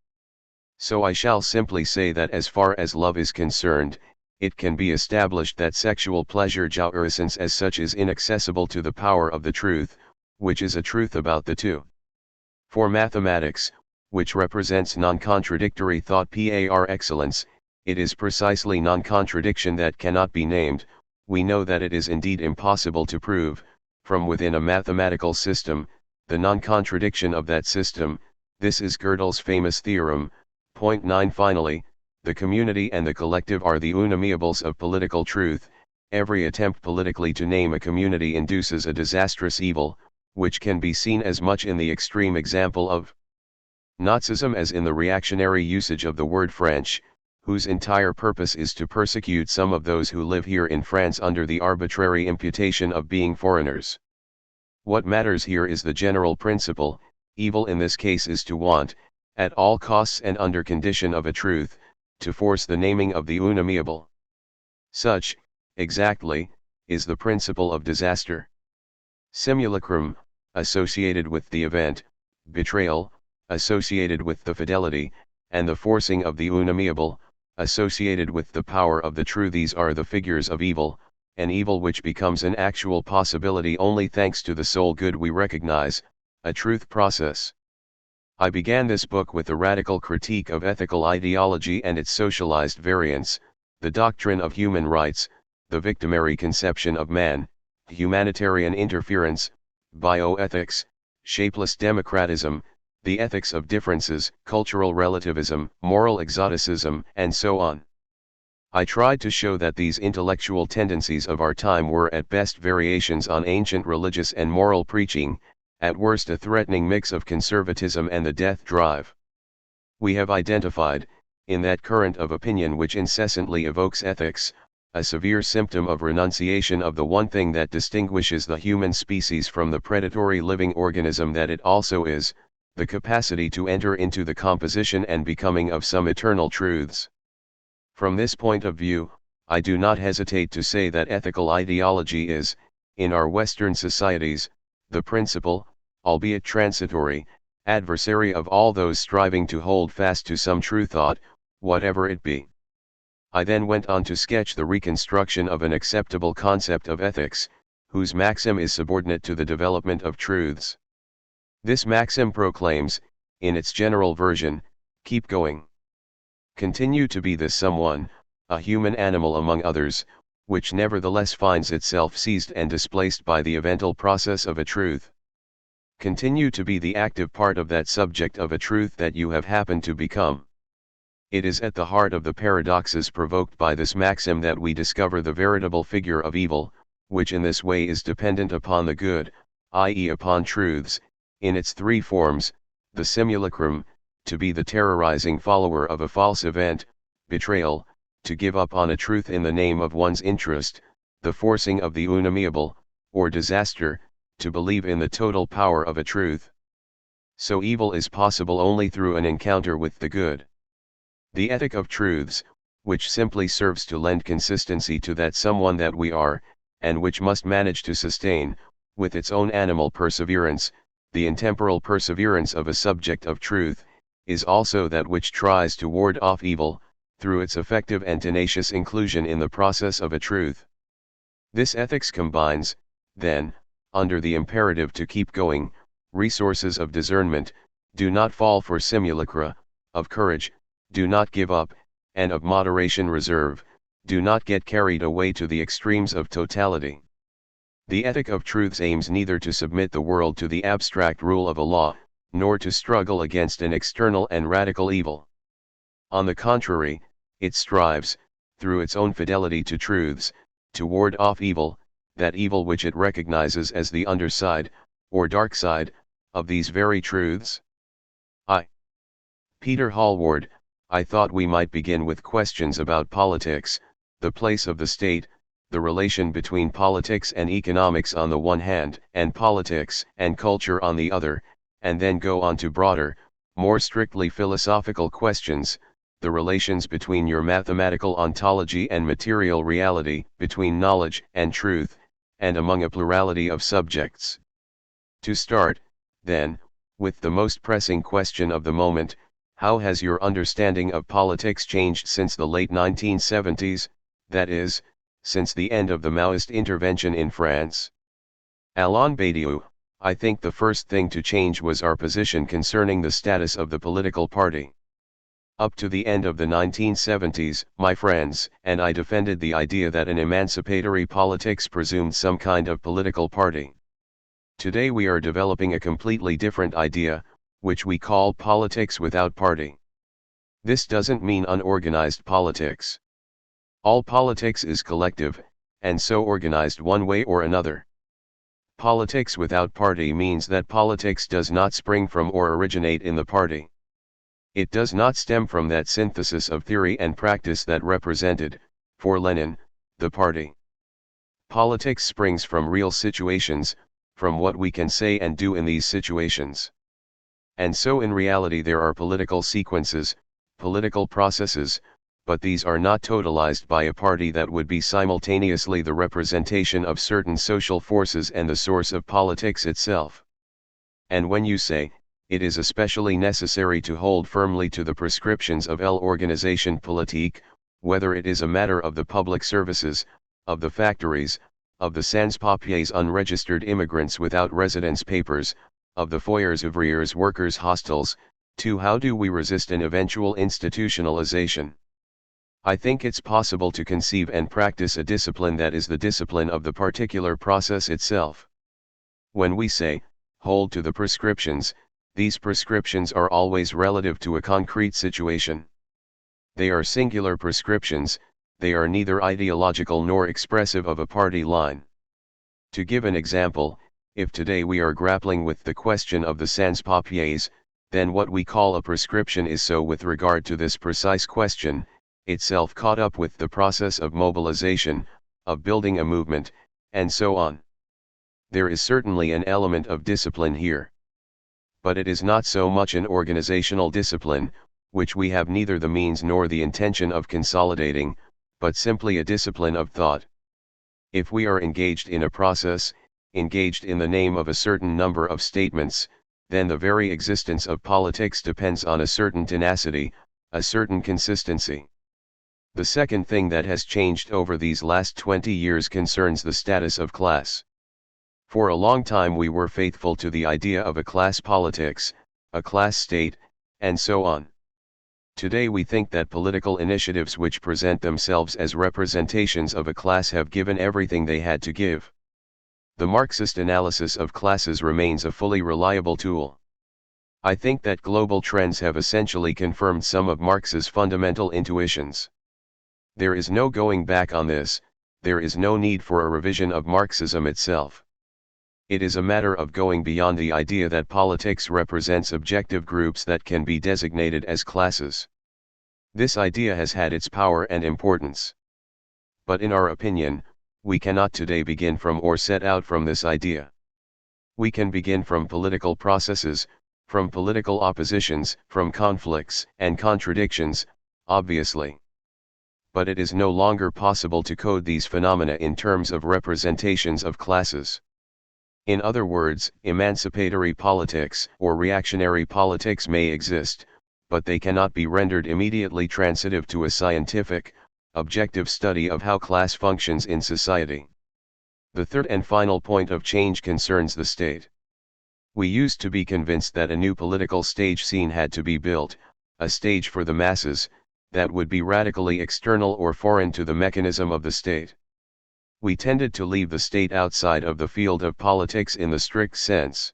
So I shall simply say that as far as love is concerned, it can be established that sexual pleasure jouissance as such is inaccessible to the power of the truth, which is a truth about the two. For mathematics, which represents non-contradictory thought par excellence, it is precisely non-contradiction that cannot be named. We know that it is indeed impossible to prove, from within a mathematical system, the non-contradiction of that system. This is Gödel's famous theorem, Point 9. Finally, the community and the collective are the unamiables of political truth. Every attempt politically to name a community induces a disastrous evil, which can be seen as much in the extreme example of Nazism as in the reactionary usage of the word French, whose entire purpose is to persecute some of those who live here in France under the arbitrary imputation of being foreigners. What matters here is the general principle. Evil in this case is to want, at all costs and under condition of a truth, to force the naming of the unamiable. Such, exactly, is the principle of disaster. Simulacrum, associated with the event, betrayal, associated with the fidelity, and the forcing of the unamiable, associated with the power of the true. These are the figures of evil, an evil which becomes an actual possibility only thanks to the sole good we recognize, a truth process. I began this book with a radical critique of ethical ideology and its socialized variants, the doctrine of human rights, the victimary conception of man, humanitarian interference, bioethics, shapeless democratism, the ethics of differences, cultural relativism, moral exoticism, and so on. I tried to show that these intellectual tendencies of our time were at best variations on ancient religious and moral preaching, at worst a threatening mix of conservatism and the death drive. We have identified, in that current of opinion which incessantly evokes ethics, a severe symptom of renunciation of the one thing that distinguishes the human species from the predatory living organism that it also is, the capacity to enter into the composition and becoming of some eternal truths. From this point of view, I do not hesitate to say that ethical ideology is, in our Western societies, the principal, albeit transitory, adversary of all those striving to hold fast to some true thought, whatever it be. I then went on to sketch the reconstruction of an acceptable concept of ethics, whose maxim is subordinate to the development of truths. This maxim proclaims, in its general version, keep going. Continue to be the someone, a human animal among others, which nevertheless finds itself seized and displaced by the eventual process of a truth. Continue to be the active part of that subject of a truth that you have happened to become. It is at the heart of the paradoxes provoked by this maxim that we discover the veritable figure of evil, which in this way is dependent upon the good, i.e. upon truths, in its three forms: the simulacrum, to be the terrorizing follower of a false event; betrayal, to give up on a truth in the name of one's interest; the forcing of the unamiable, or disaster, to believe in the total power of a truth. So evil is possible only through an encounter with the good. The ethic of truths, which simply serves to lend consistency to that someone that we are, and which must manage to sustain, with its own animal perseverance, the intemporal perseverance of a subject of truth, is also that which tries to ward off evil, through its effective and tenacious inclusion in the process of a truth. This ethics combines, then, under the imperative to keep going, resources of discernment, do not fall for simulacra, of courage, do not give up, and of moderation reserve, do not get carried away to the extremes of totality. The ethic of truths aims neither to submit the world to the abstract rule of a law, nor to struggle against an external and radical evil. On the contrary, it strives, through its own fidelity to truths, to ward off evil, that evil which it recognizes as the underside, or dark side, of these very truths. Peter Hallward, I thought we might begin with questions about politics, the place of the state, the relation between politics and economics on the one hand, and politics and culture on the other, and then go on to broader, more strictly philosophical questions, the relations between your mathematical ontology and material reality, between knowledge and truth, and among a plurality of subjects. To start, then, with the most pressing question of the moment, how has your understanding of politics changed since the late 1970s, that is, since the end of the Maoist intervention in France? Alain Badiou, I think the first thing to change was our position concerning the status of the political party. Up to the end of the 1970s, my friends and I defended the idea that an emancipatory politics presumed some kind of political party. Today we are developing a completely different idea, which we call politics without party. This doesn't mean unorganized politics. All politics is collective, and so organized one way or another. Politics without party means that politics does not spring from or originate in the party. It does not stem from that synthesis of theory and practice that represented, for Lenin, the party. Politics springs from real situations, from what we can say and do in these situations. And so in reality there are political sequences, political processes, but these are not totalized by a party that would be simultaneously the representation of certain social forces and the source of politics itself. And when you say, it is especially necessary to hold firmly to the prescriptions of l'organisation politique, whether it is a matter of the public services, of the factories, of the sans-papiers unregistered immigrants without residence papers, of the foyers ouvriers workers' hostels, to how do we resist an eventual institutionalization? I think it's possible to conceive and practice a discipline that is the discipline of the particular process itself. When we say, hold to the prescriptions, these prescriptions are always relative to a concrete situation. They are singular prescriptions, they are neither ideological nor expressive of a party line. To give an example, if today we are grappling with the question of the sans-papiers, then what we call a prescription is so with regard to this precise question, itself caught up with the process of mobilization, of building a movement, and so on. There is certainly an element of discipline here. But it is not so much an organizational discipline, which we have neither the means nor the intention of consolidating, but simply a discipline of thought. If we are engaged in a process, engaged in the name of a certain number of statements, then the very existence of politics depends on a certain tenacity, a certain consistency. The second thing that has changed over these last 20 years concerns the status of class. For a long time we were faithful to the idea of a class politics, a class state, and so on. Today we think that political initiatives which present themselves as representations of a class have given everything they had to give. The Marxist analysis of classes remains a fully reliable tool. I think that global trends have essentially confirmed some of Marx's fundamental intuitions. There is no going back on this, there is no need for a revision of Marxism itself. It is a matter of going beyond the idea that politics represents objective groups that can be designated as classes. This idea has had its power and importance. But in our opinion, we cannot today begin from or set out from this idea. We can begin from political processes, from political oppositions, from conflicts and contradictions, obviously. But it is no longer possible to code these phenomena in terms of representations of classes. In other words, emancipatory politics or reactionary politics may exist, but they cannot be rendered immediately transitive to a scientific, objective study of how class functions in society. The third and final point of change concerns the state. We used to be convinced that a new political stage scene had to be built, a stage for the masses, that would be radically external or foreign to the mechanism of the state. We tended to leave the state outside of the field of politics in the strict sense.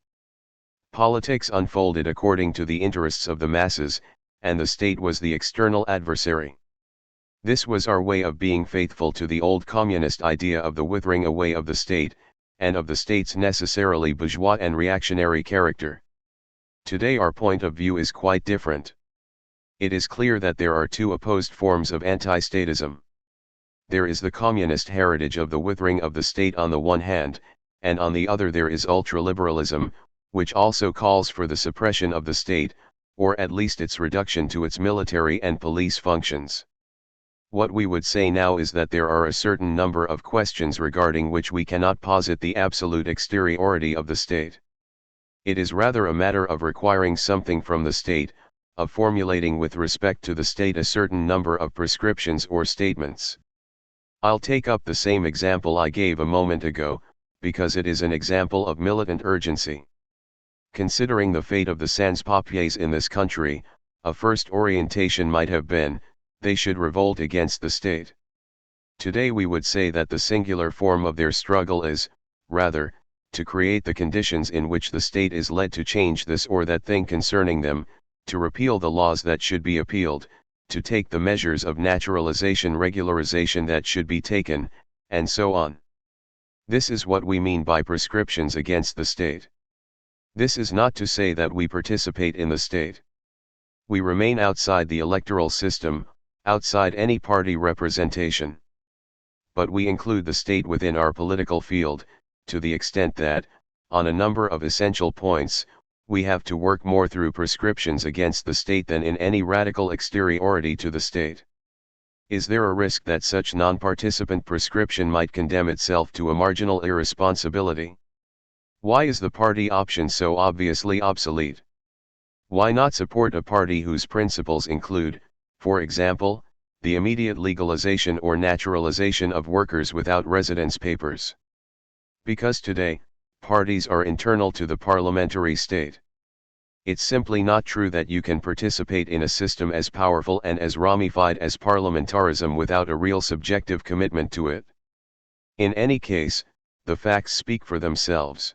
Politics unfolded according to the interests of the masses, and the state was the external adversary. This was our way of being faithful to the old communist idea of the withering away of the state, and of the state's necessarily bourgeois and reactionary character. Today our point of view is quite different. It is clear that there are two opposed forms of anti-statism. There is the communist heritage of the withering of the state on the one hand, and on the other there is ultraliberalism, which also calls for the suppression of the state, or at least its reduction to its military and police functions. What we would say now is that there are a certain number of questions regarding which we cannot posit the absolute exteriority of the state. It is rather a matter of requiring something from the state, of formulating with respect to the state a certain number of prescriptions or statements. I'll take up the same example I gave a moment ago, because it is an example of militant urgency. Considering the fate of the sans-papiers in this country, a first orientation might have been, they should revolt against the state. Today we would say that the singular form of their struggle is, rather, to create the conditions in which the state is led to change this or that thing concerning them, to repeal the laws that should be appealed, to take the measures of naturalization regularization that should be taken, and so on. This is what we mean by prescriptions against the state. This is not to say that we participate in the state. We remain outside the electoral system, outside any party representation. But we include the state within our political field, to the extent that, on a number of essential points, we have to work more through prescriptions against the state than in any radical exteriority to the state. Is there a risk that such non-participant prescription might condemn itself to a marginal irresponsibility? Why is the party option so obviously obsolete? Why not support a party whose principles include, for example, the immediate legalization or naturalization of workers without residence papers? Because today, parties are internal to the parliamentary state. It's simply not true that you can participate in a system as powerful and as ramified as parliamentarism without a real subjective commitment to it. In any case, the facts speak for themselves.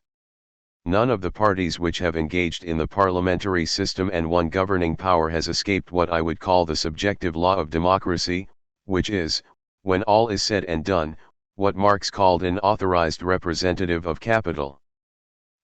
None of the parties which have engaged in the parliamentary system and one governing power has escaped what I would call the subjective law of democracy, which is, when all is said and done, what Marx called an authorized representative of capital.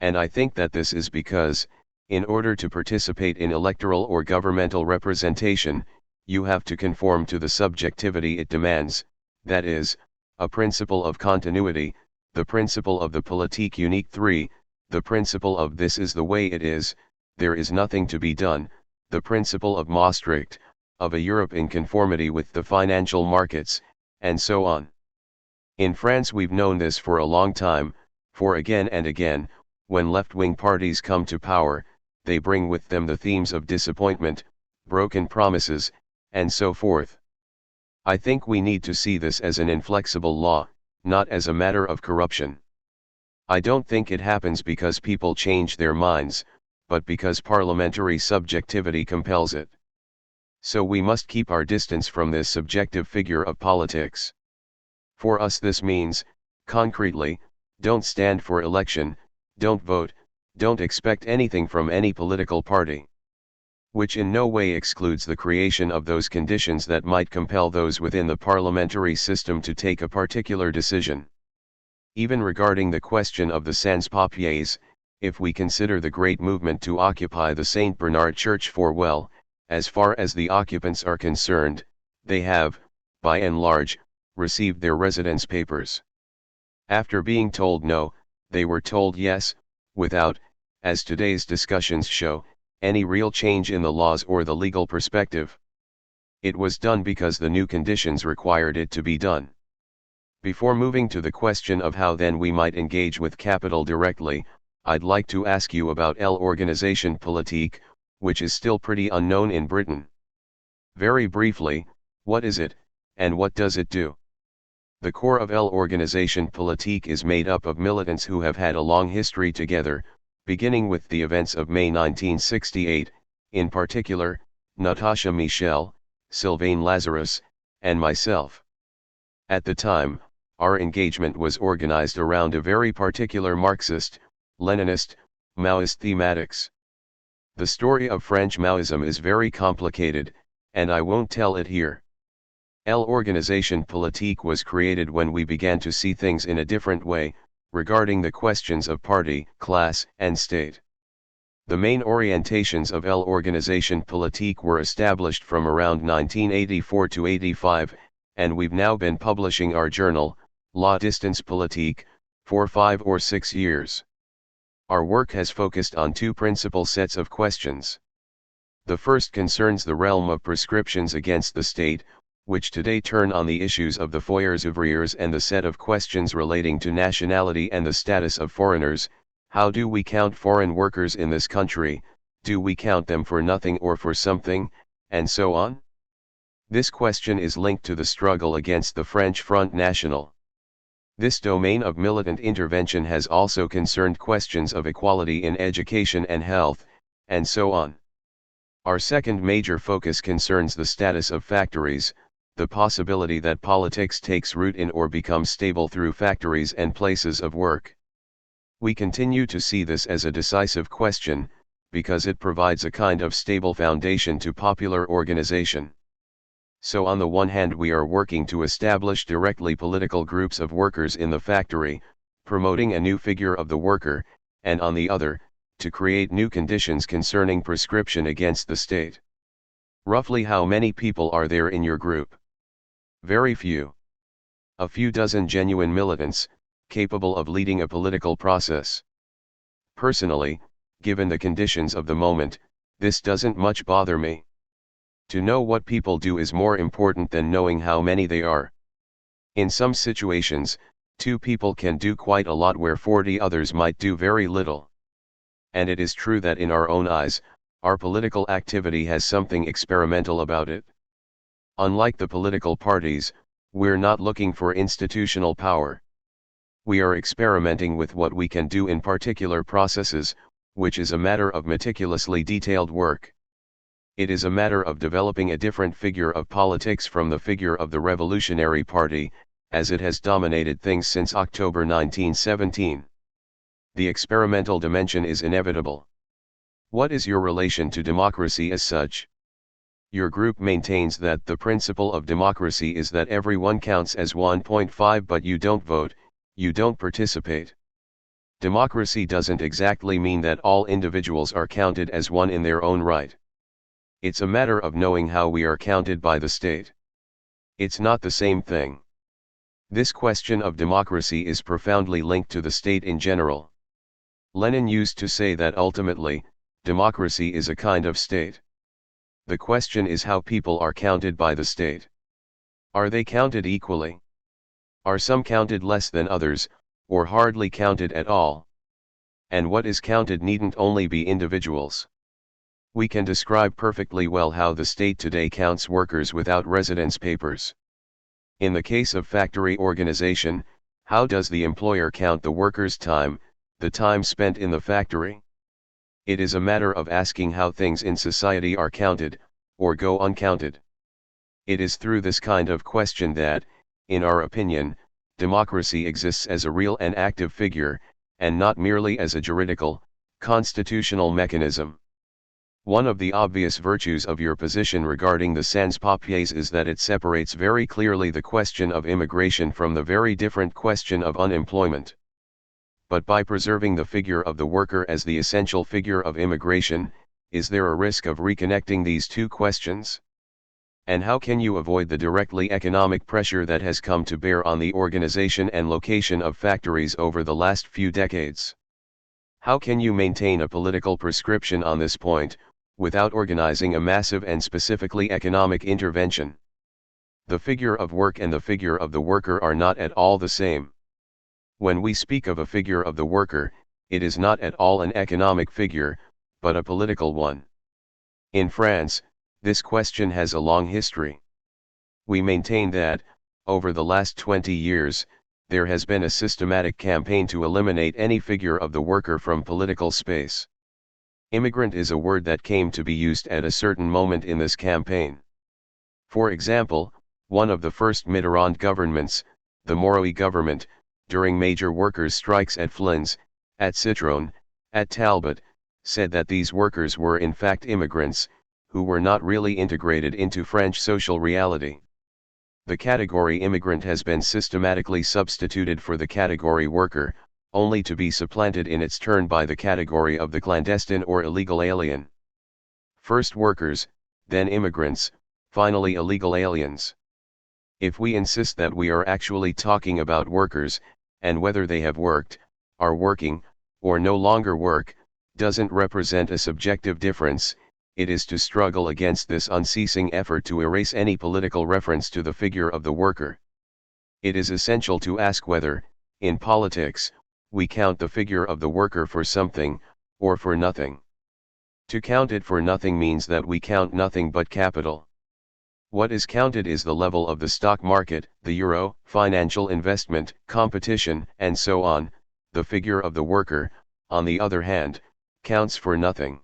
And I think that this is because, in order to participate in electoral or governmental representation, you have to conform to the subjectivity it demands, that is, a principle of continuity, the principle of the politique unique 3, the principle of this is the way it is, there is nothing to be done, the principle of Maastricht, of a Europe in conformity with the financial markets, and so on. In France we've known this for a long time, for again and again, when left-wing parties come to power, they bring with them the themes of disappointment, broken promises, and so forth. I think we need to see this as an inflexible law, not as a matter of corruption. I don't think it happens because people change their minds, but because parliamentary subjectivity compels it. So we must keep our distance from this subjective figure of politics. For us this means, concretely, don't stand for election, don't vote, don't expect anything from any political party. Which in no way excludes the creation of those conditions that might compel those within the parliamentary system to take a particular decision. Even regarding the question of the sans-papiers, if we consider the great movement to occupy the St. Bernard Church for well, as far as the occupants are concerned, they have, by and large, received their residence papers. After being told no, they were told yes, without, as today's discussions show, any real change in the laws or the legal perspective. It was done because the new conditions required it to be done. Before moving to the question of how then we might engage with capital directly, I'd like to ask you about l'organisation politique, which is still pretty unknown in Britain. Very briefly, what is it, and what does it do? The core of l'organisation politique is made up of militants who have had a long history together, beginning with the events of May 1968, in particular, Natasha Michel, Sylvain Lazarus, and myself. At the time, our engagement was organized around a very particular Marxist, Leninist, Maoist thematics. The story of French Maoism is very complicated, and I won't tell it here. L'organisation politique was created when we began to see things in a different way, regarding the questions of party, class, and state. The main orientations of l'organisation politique were established from around 1984 to 85, and we've now been publishing our journal, La Distance Politique, for 5 or 6 years. Our work has focused on two principal sets of questions. The first concerns the realm of prescriptions against the state, which today turn on the issues of the foyers ouvriers and the set of questions relating to nationality and the status of foreigners. How do we count foreign workers in this country, do we count them for nothing or for something, and so on? This question is linked to the struggle against the French Front National. This domain of militant intervention has also concerned questions of equality in education and health, and so on. Our second major focus concerns the status of factories, the possibility that politics takes root in or becomes stable through factories and places of work. We continue to see this as a decisive question, because it provides a kind of stable foundation to popular organization. So on the one hand we are working to establish directly political groups of workers in the factory, promoting a new figure of the worker, and on the other, to create new conditions concerning prescription against the state. Roughly how many people are there in your group? Very few. A few dozen genuine militants, capable of leading a political process. Personally, given the conditions of the moment, this doesn't much bother me. To know what people do is more important than knowing how many they are. In some situations, 2 people can do quite a lot where 40 others might do very little. And it is true that in our own eyes, our political activity has something experimental about it. Unlike the political parties, we're not looking for institutional power. We are experimenting with what we can do in particular processes, which is a matter of meticulously detailed work. It is a matter of developing a different figure of politics from the figure of the Revolutionary Party, as it has dominated things since October 1917. The experimental dimension is inevitable. What is your relation to democracy as such? Your group maintains that the principle of democracy is that everyone counts as 1.5, but you don't vote, you don't participate. Democracy doesn't exactly mean that all individuals are counted as one in their own right. It's a matter of knowing how we are counted by the state. It's not the same thing. This question of democracy is profoundly linked to the state in general. Lenin used to say that ultimately, democracy is a kind of state. The question is how people are counted by the state. Are they counted equally? Are some counted less than others, or hardly counted at all? And what is counted needn't only be individuals. We can describe perfectly well how the state today counts workers without residence papers. In the case of factory organization, how does the employer count the workers' time, the time spent in the factory? It is a matter of asking how things in society are counted, or go uncounted. It is through this kind of question that, in our opinion, democracy exists as a real and active figure, and not merely as a juridical, constitutional mechanism. One of the obvious virtues of your position regarding the sans-papiers is that it separates very clearly the question of immigration from the very different question of unemployment. But by preserving the figure of the worker as the essential figure of immigration, is there a risk of reconnecting these two questions? And how can you avoid the directly economic pressure that has come to bear on the organization and location of factories over the last few decades? How can you maintain a political prescription on this point, without organizing a massive and specifically economic intervention? The figure of work and the figure of the worker are not at all the same. When we speak of a figure of the worker, it is not at all an economic figure, but a political one. In France, this question has a long history. We maintain that, over the last 20 years, there has been a systematic campaign to eliminate any figure of the worker from political space. Immigrant is a word that came to be used at a certain moment in this campaign. For example, one of the first Mitterrand governments, the Moroy government, during major workers' strikes at Flins, at Citroën, at Talbot, said that these workers were in fact immigrants, who were not really integrated into French social reality. The category immigrant has been systematically substituted for the category worker, only to be supplanted in its turn by the category of the clandestine or illegal alien. First workers, then immigrants, finally illegal aliens. If we insist that we are actually talking about workers, and whether they have worked, are working, or no longer work, doesn't represent a subjective difference, it is to struggle against this unceasing effort to erase any political reference to the figure of the worker. It is essential to ask whether, in politics, we count the figure of the worker for something, or for nothing. To count it for nothing means that we count nothing but capital. What is counted is the level of the stock market, the euro, financial investment, competition, and so on. The figure of the worker, on the other hand, counts for nothing.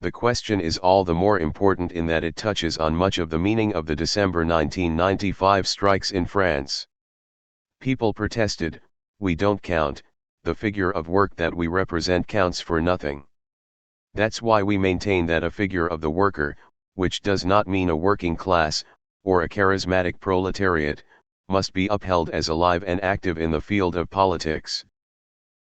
The question is all the more important in that it touches on much of the meaning of the December 1995 strikes in France. People protested, "We don't count, the figure of work that we represent counts for nothing." That's why we maintain that a figure of the worker, which does not mean a working class, or a charismatic proletariat, must be upheld as alive and active in the field of politics.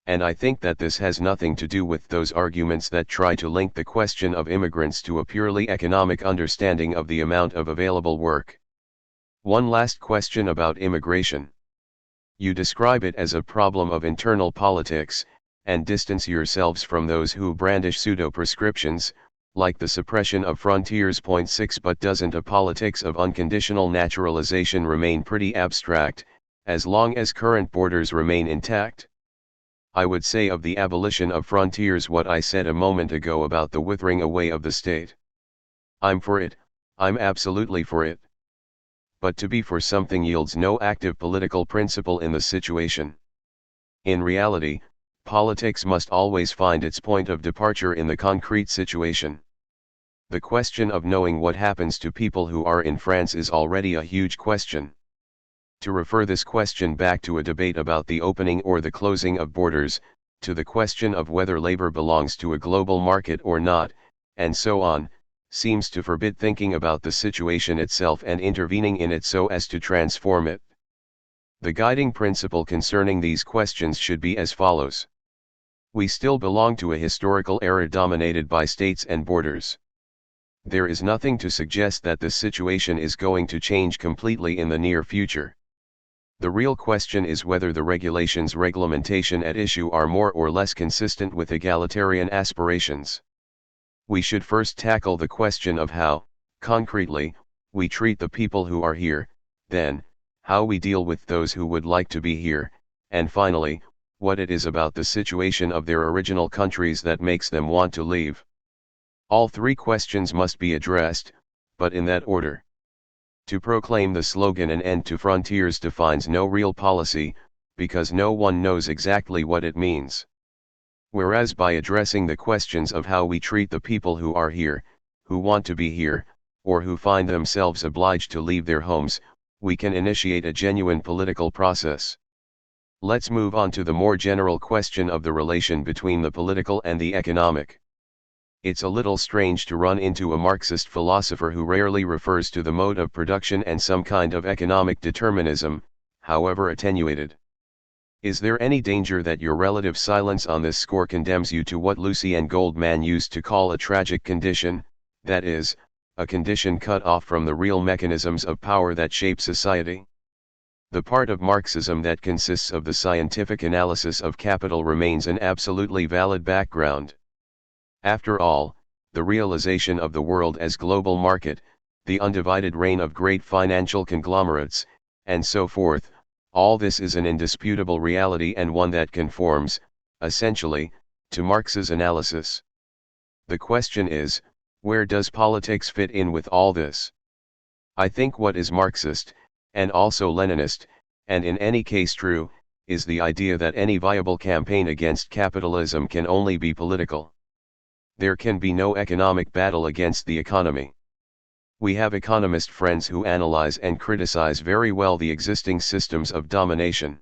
And I think that this has nothing to do with those arguments that try to link the question of immigrants to a purely economic understanding of the amount of available work. One last question about immigration. You describe it as a problem of internal politics, and distance yourselves from those who brandish pseudo-prescriptions, like the suppression of frontiers. 6 But doesn't a politics of unconditional naturalization remain pretty abstract, as long as current borders remain intact? I would say of the abolition of frontiers what I said a moment ago about the withering away of the state. I'm for it, I'm absolutely for it. But to be for something yields no active political principle in the situation. In reality, politics must always find its point of departure in the concrete situation. The question of knowing what happens to people who are in France is already a huge question. To refer this question back to a debate about the opening or the closing of borders, to the question of whether labor belongs to a global market or not, and so on, seems to forbid thinking about the situation itself and intervening in it so as to transform it. The guiding principle concerning these questions should be as follows. We still belong to a historical era dominated by states and borders. There is nothing to suggest that this situation is going to change completely in the near future. The real question is whether the regulation at issue are more or less consistent with egalitarian aspirations. We should first tackle the question of how, concretely, we treat the people who are here, then, how we deal with those who would like to be here, and finally, what it is about the situation of their original countries that makes them want to leave. All three questions must be addressed, but in that order. To proclaim the slogan "An End to Frontiers" defines no real policy, because no one knows exactly what it means. Whereas by addressing the questions of how we treat the people who are here, who want to be here, or who find themselves obliged to leave their homes, we can initiate a genuine political process. Let's move on to the more general question of the relation between the political and the economic. It's a little strange to run into a Marxist philosopher who rarely refers to the mode of production and some kind of economic determinism, however attenuated. Is there any danger that your relative silence on this score condemns you to what Lucien Goldman used to call a tragic condition, that is, a condition cut off from the real mechanisms of power that shape society? The part of Marxism that consists of the scientific analysis of capital remains an absolutely valid background. After all, the realization of the world as global market, the undivided reign of great financial conglomerates, and so forth, all this is an indisputable reality and one that conforms, essentially, to Marx's analysis. The question is, where does politics fit in with all this? I think what is Marxist, and also Leninist, and in any case true, is the idea that any viable campaign against capitalism can only be political. There can be no economic battle against the economy. We have economist friends who analyze and criticize very well the existing systems of domination.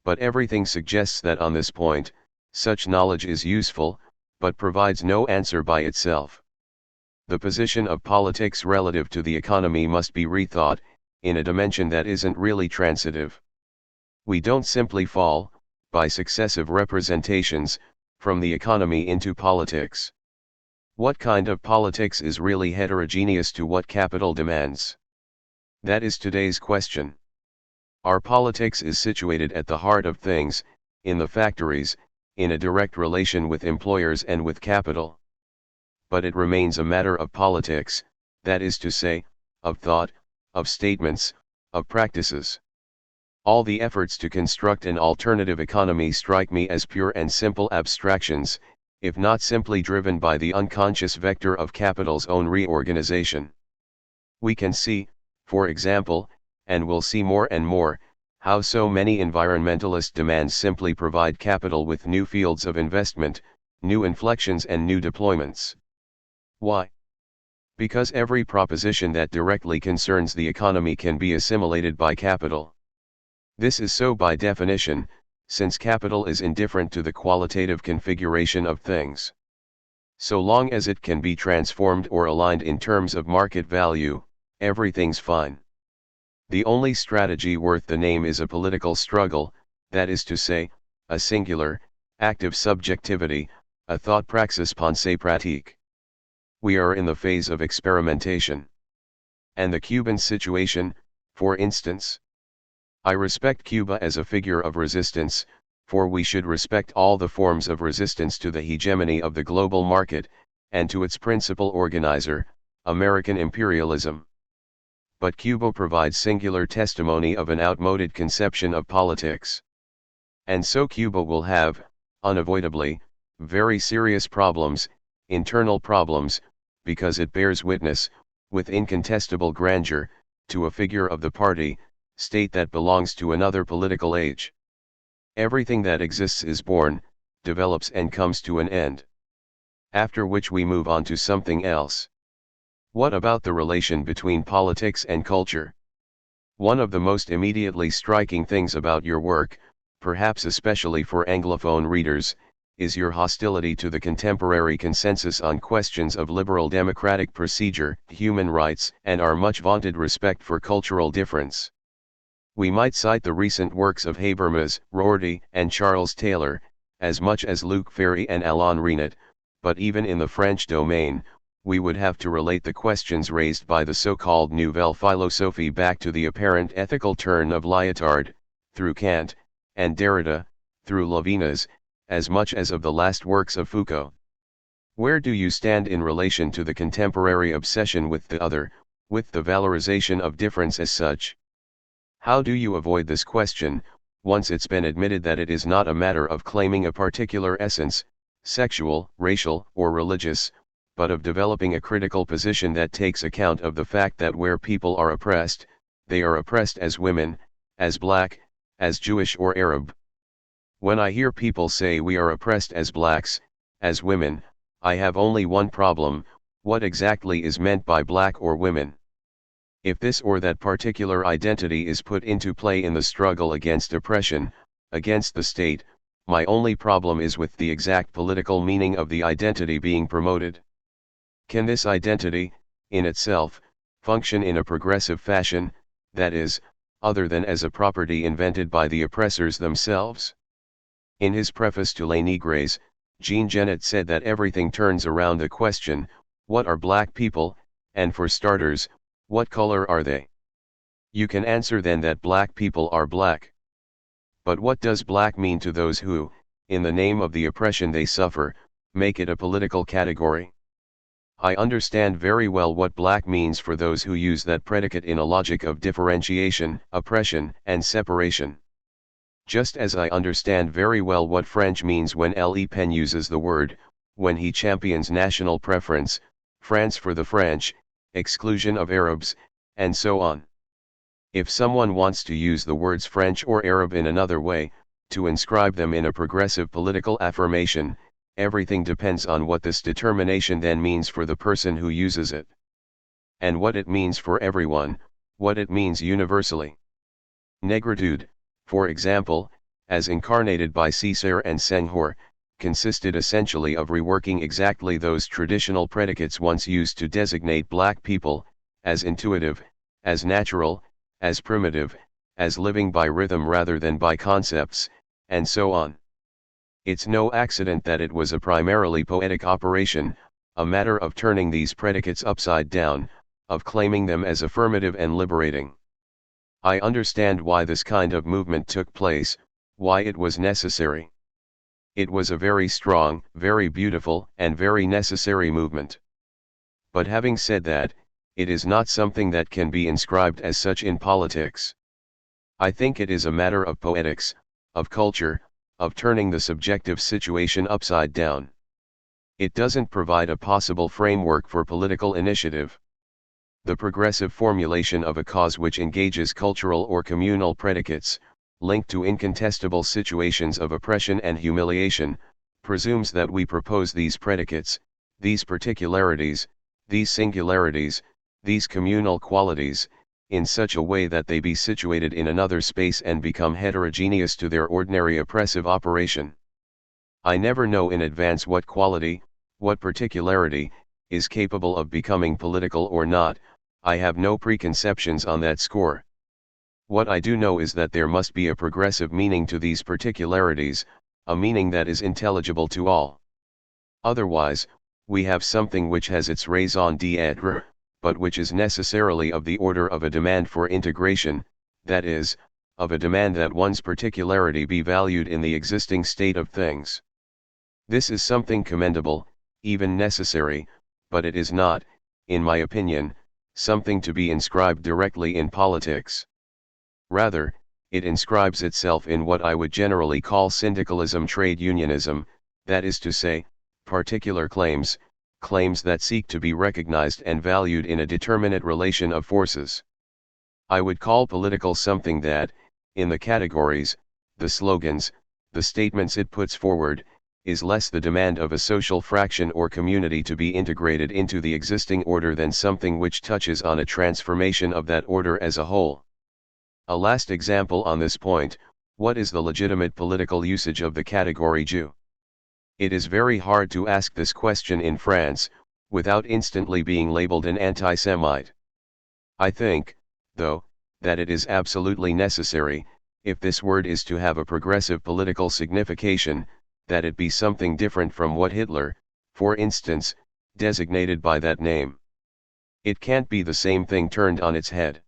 But everything suggests that on this point, such knowledge is useful, but provides no answer by itself. The position of politics relative to the economy must be rethought, in a dimension that isn't really transitive. We don't simply fall, by successive representations, from the economy into politics. What kind of politics is really heterogeneous to what capital demands? That is today's question. Our politics is situated at the heart of things, in the factories, in a direct relation with employers and with capital. But it remains a matter of politics, that is to say, of thought, of statements, of practices. All the efforts to construct an alternative economy strike me as pure and simple abstractions, if not simply driven by the unconscious vector of capital's own reorganization. We can see, for example, and will see more and more, how so many environmentalist demands simply provide capital with new fields of investment, new inflections and new deployments. Why? Because every proposition that directly concerns the economy can be assimilated by capital. This is so by definition, since capital is indifferent to the qualitative configuration of things. So long as it can be transformed or aligned in terms of market value, everything's fine. The only strategy worth the name is a political struggle, that is to say, a singular, active subjectivity, a thought praxis pensée pratique. We are in the phase of experimentation. And the Cuban situation, for instance. I respect Cuba as a figure of resistance, for we should respect all the forms of resistance to the hegemony of the global market, and to its principal organizer, American imperialism. But Cuba provides singular testimony of an outmoded conception of politics. And so Cuba will have, unavoidably, very serious problems, internal problems, because it bears witness, with incontestable grandeur, to a figure of the party, state that belongs to another political age. Everything that exists is born, develops and comes to an end. After which we move on to something else. What about the relation between politics and culture? One of the most immediately striking things about your work, perhaps especially for Anglophone readers, is your hostility to the contemporary consensus on questions of liberal democratic procedure, human rights, and our much vaunted respect for cultural difference. We might cite the recent works of Habermas, Rorty, and Charles Taylor, as much as Luc Ferry and Alain Renet, but even in the French domain, we would have to relate the questions raised by the so-called Nouvelle Philosophie back to the apparent ethical turn of Lyotard, through Kant, and Derrida, through Levinas, as much as of the last works of Foucault. Where do you stand in relation to the contemporary obsession with the other, with the valorization of difference as such? How do you avoid this question, once it's been admitted that it is not a matter of claiming a particular essence, sexual, racial, or religious, but of developing a critical position that takes account of the fact that where people are oppressed, they are oppressed as women, as black, as Jewish or Arab? When I hear people say we are oppressed as blacks, as women, I have only one problem: what exactly is meant by black or women? If this or that particular identity is put into play in the struggle against oppression, against the state, my only problem is with the exact political meaning of the identity being promoted. Can this identity, in itself, function in a progressive fashion, that is, other than as a property invented by the oppressors themselves? In his preface to Les Négres, Jean Genet said that everything turns around the question, what are black people, and for starters, what color are they? You can answer then that black people are black. But what does black mean to those who, in the name of the oppression they suffer, make it a political category? I understand very well what black means for those who use that predicate in a logic of differentiation, oppression, and separation. Just as I understand very well what French means when Le Pen uses the word, when he champions national preference, France for the French, exclusion of Arabs, and so on. If someone wants to use the words French or Arab in another way, to inscribe them in a progressive political affirmation, everything depends on what this determination then means for the person who uses it. And what it means for everyone, what it means universally. Negritude, for example, as incarnated by Césaire and Senghor, consisted essentially of reworking exactly those traditional predicates once used to designate black people, as intuitive, as natural, as primitive, as living by rhythm rather than by concepts, and so on. It's no accident that it was a primarily poetic operation, a matter of turning these predicates upside down, of claiming them as affirmative and liberating. I understand why this kind of movement took place, why it was necessary. It was a very strong, very beautiful, and very necessary movement. But having said that, it is not something that can be inscribed as such in politics. I think it is a matter of poetics, of culture, of turning the subjective situation upside down. It doesn't provide a possible framework for political initiative. The progressive formulation of a cause which engages cultural or communal predicates, linked to incontestable situations of oppression and humiliation, presumes that we propose these predicates, these particularities, these singularities, these communal qualities, in such a way that they be situated in another space and become heterogeneous to their ordinary oppressive operation. I never know in advance what quality, What particularity is capable of becoming political or not, I have no preconceptions on that score. What I do know is that there must be a progressive meaning to these particularities, a meaning that is intelligible to all. Otherwise, we have something which has its raison d'être, but which is necessarily of the order of a demand for integration, that is, of a demand that one's particularity be valued in the existing state of things. This is something commendable, even necessary, but it is not, in my opinion, something to be inscribed directly in politics. Rather, it inscribes itself in what I would generally call syndicalism, trade unionism, that is to say, particular claims, claims that seek to be recognized and valued in a determinate relation of forces. I would call political something that, in the categories, the slogans, the statements it puts forward, is less the demand of a social fraction or community to be integrated into the existing order than something which touches on a transformation of that order as a whole. A last example on this point: what is the legitimate political usage of the category Jew? It is very hard to ask this question in France, without instantly being labeled an anti-Semite. I think, though, that it is absolutely necessary, if this word is to have a progressive political signification, that it be something different from what Hitler, for instance, designated by that name. It can't be the same thing turned on its head.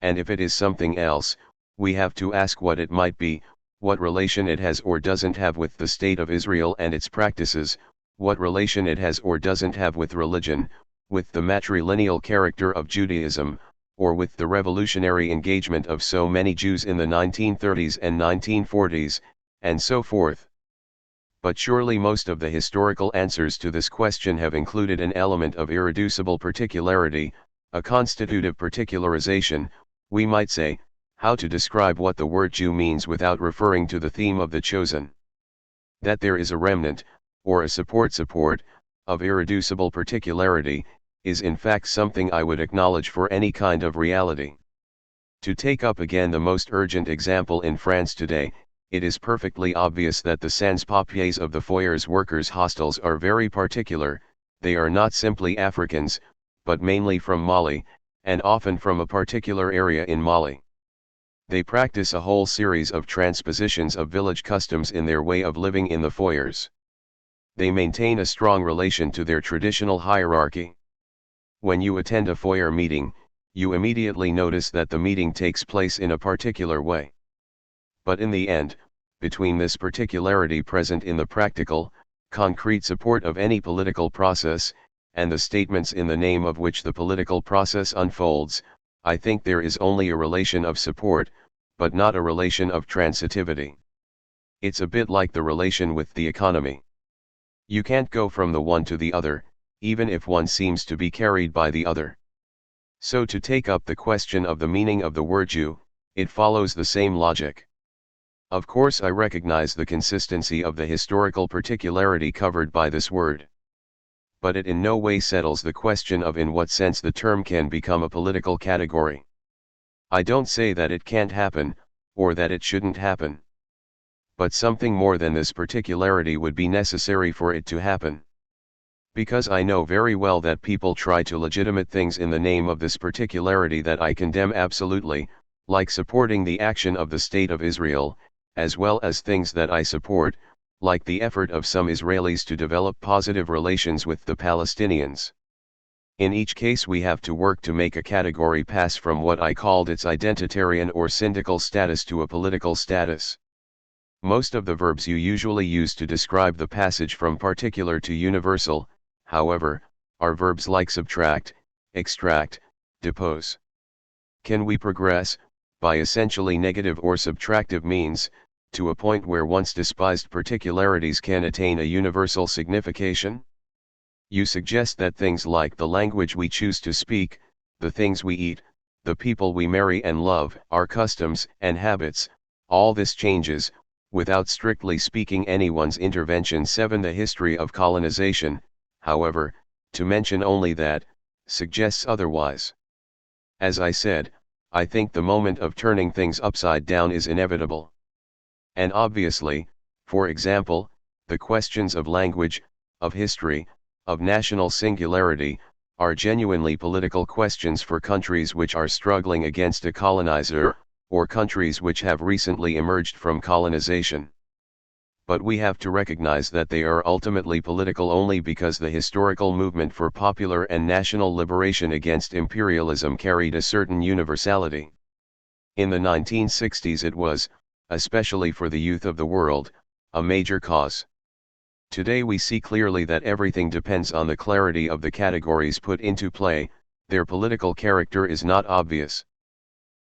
And if it is something else, we have to ask what it might be, what relation it has or doesn't have with the state of Israel and its practices, what relation it has or doesn't have with religion, with the matrilineal character of Judaism, or with the revolutionary engagement of so many Jews in the 1930s and 1940s, and so forth. But surely most of the historical answers to this question have included an element of irreducible particularity, a constitutive particularization, we might say, how to describe what the word Jew means without referring to the theme of the chosen. That there is a remnant, or a support, of irreducible particularity, is in fact something I would acknowledge for any kind of reality. To take up again the most urgent example in France today, it is perfectly obvious that the sans-papiers of the foyers workers' hostels are very particular. They are not simply Africans, but mainly from Mali, and often from a particular area in Mali. They practice a whole series of transpositions of village customs in their way of living in the foyers. They maintain a strong relation to their traditional hierarchy. When you attend a foyer meeting, you immediately notice that the meeting takes place in a particular way. But in the end, between this particularity present in the practical, concrete support of any political process, and the statements in the name of which the political process unfolds, I think there is only a relation of support, but not a relation of transitivity. It's a bit like the relation with the economy. You can't go from the one to the other, even if one seems to be carried by the other. So to take up the question of the meaning of the word Jew, it follows the same logic. Of course I recognize the consistency of the historical particularity covered by this word. But it in no way settles the question of in what sense the term can become a political category. I don't say that it can't happen, or that it shouldn't happen. But something more than this particularity would be necessary for it to happen. Because I know very well that people try to legitimate things in the name of this particularity that I condemn absolutely, like supporting the action of the State of Israel, as well as things that I support, like the effort of some Israelis to develop positive relations with the Palestinians. In each case we have to work to make a category pass from what I called its identitarian or syndical status to a political status. Most of the verbs you usually use to describe the passage from particular to universal, however, are verbs like subtract, extract, depose. Can we progress, by essentially negative or subtractive means, to a point where once despised particularities can attain a universal signification? You suggest that things like the language we choose to speak, the things we eat, the people we marry and love, our customs and habits, all this changes, without strictly speaking anyone's intervention. 7. The history of colonization, however, to mention only that, suggests otherwise. As I said, I think the moment of turning things upside down is inevitable. And obviously, for example, the questions of language, of history, of national singularity, are genuinely political questions for countries which are struggling against a colonizer, or countries which have recently emerged from colonization. But we have to recognize that they are ultimately political only because the historical movement for popular and national liberation against imperialism carried a certain universality. In the 1960s it was, especially for the youth of the world, a major cause. Today we see clearly that everything depends on the clarity of the categories put into play, their political character is not obvious.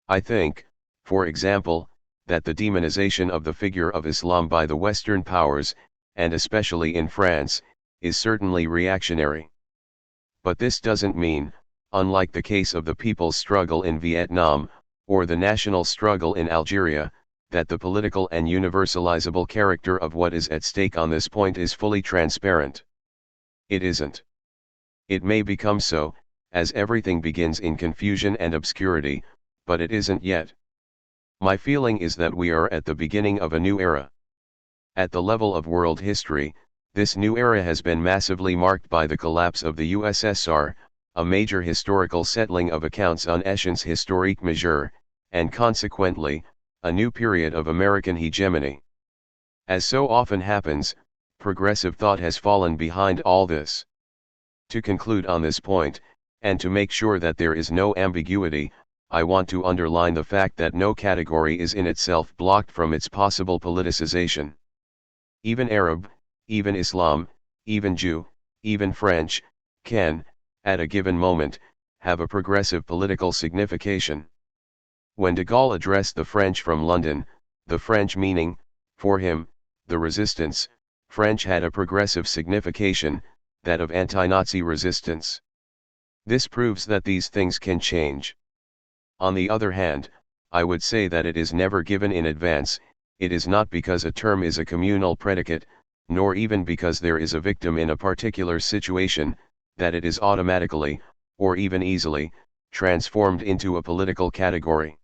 I think, for example, that the demonization of the figure of Islam by the Western powers, and especially in France, is certainly reactionary. But this doesn't mean, unlike the case of the people's struggle in Vietnam, or the national struggle in Algeria, that the political and universalizable character of what is at stake on this point is fully transparent. It isn't. It may become so, as everything begins in confusion and obscurity, but it isn't yet. My feeling is that we are at the beginning of a new era. At the level of world history, this new era has been massively marked by the collapse of the USSR, a major historical settling of accounts on échéance historique majeure, and consequently, a new period of American hegemony. As so often happens, progressive thought has fallen behind all this. To conclude on this point, and to make sure that there is no ambiguity, I want to underline the fact that no category is in itself blocked from its possible politicization. Even Arab, even Islam, even Jew, even French, can, at a given moment, have a progressive political signification. When de Gaulle addressed the French from London, the French meaning, for him, the resistance, French had a progressive signification, that of anti-Nazi resistance. This proves that these things can change. On the other hand, I would say that it is never given in advance. It is not because a term is a communal predicate, nor even because there is a victim in a particular situation, that it is automatically, or even easily, transformed into a political category.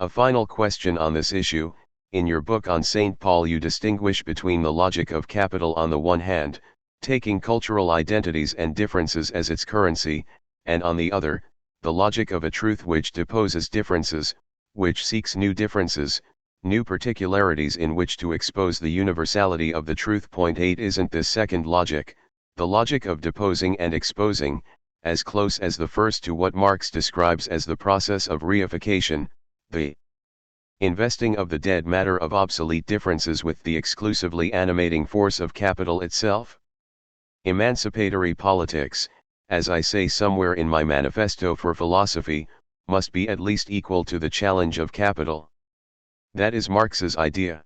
A final question on this issue: in your book on St. Paul you distinguish between the logic of capital on the one hand, taking cultural identities and differences as its currency, and on the other, the logic of a truth which deposes differences, which seeks new differences, new particularities in which to expose the universality of the truth. 8 Isn't this second logic, the logic of deposing and exposing, as close as the first to what Marx describes as the process of reification, the investing of the dead matter of obsolete differences with the exclusively animating force of capital itself? Emancipatory politics, as I say somewhere in my manifesto for philosophy, must be at least equal to the challenge of capital. That is Marx's idea.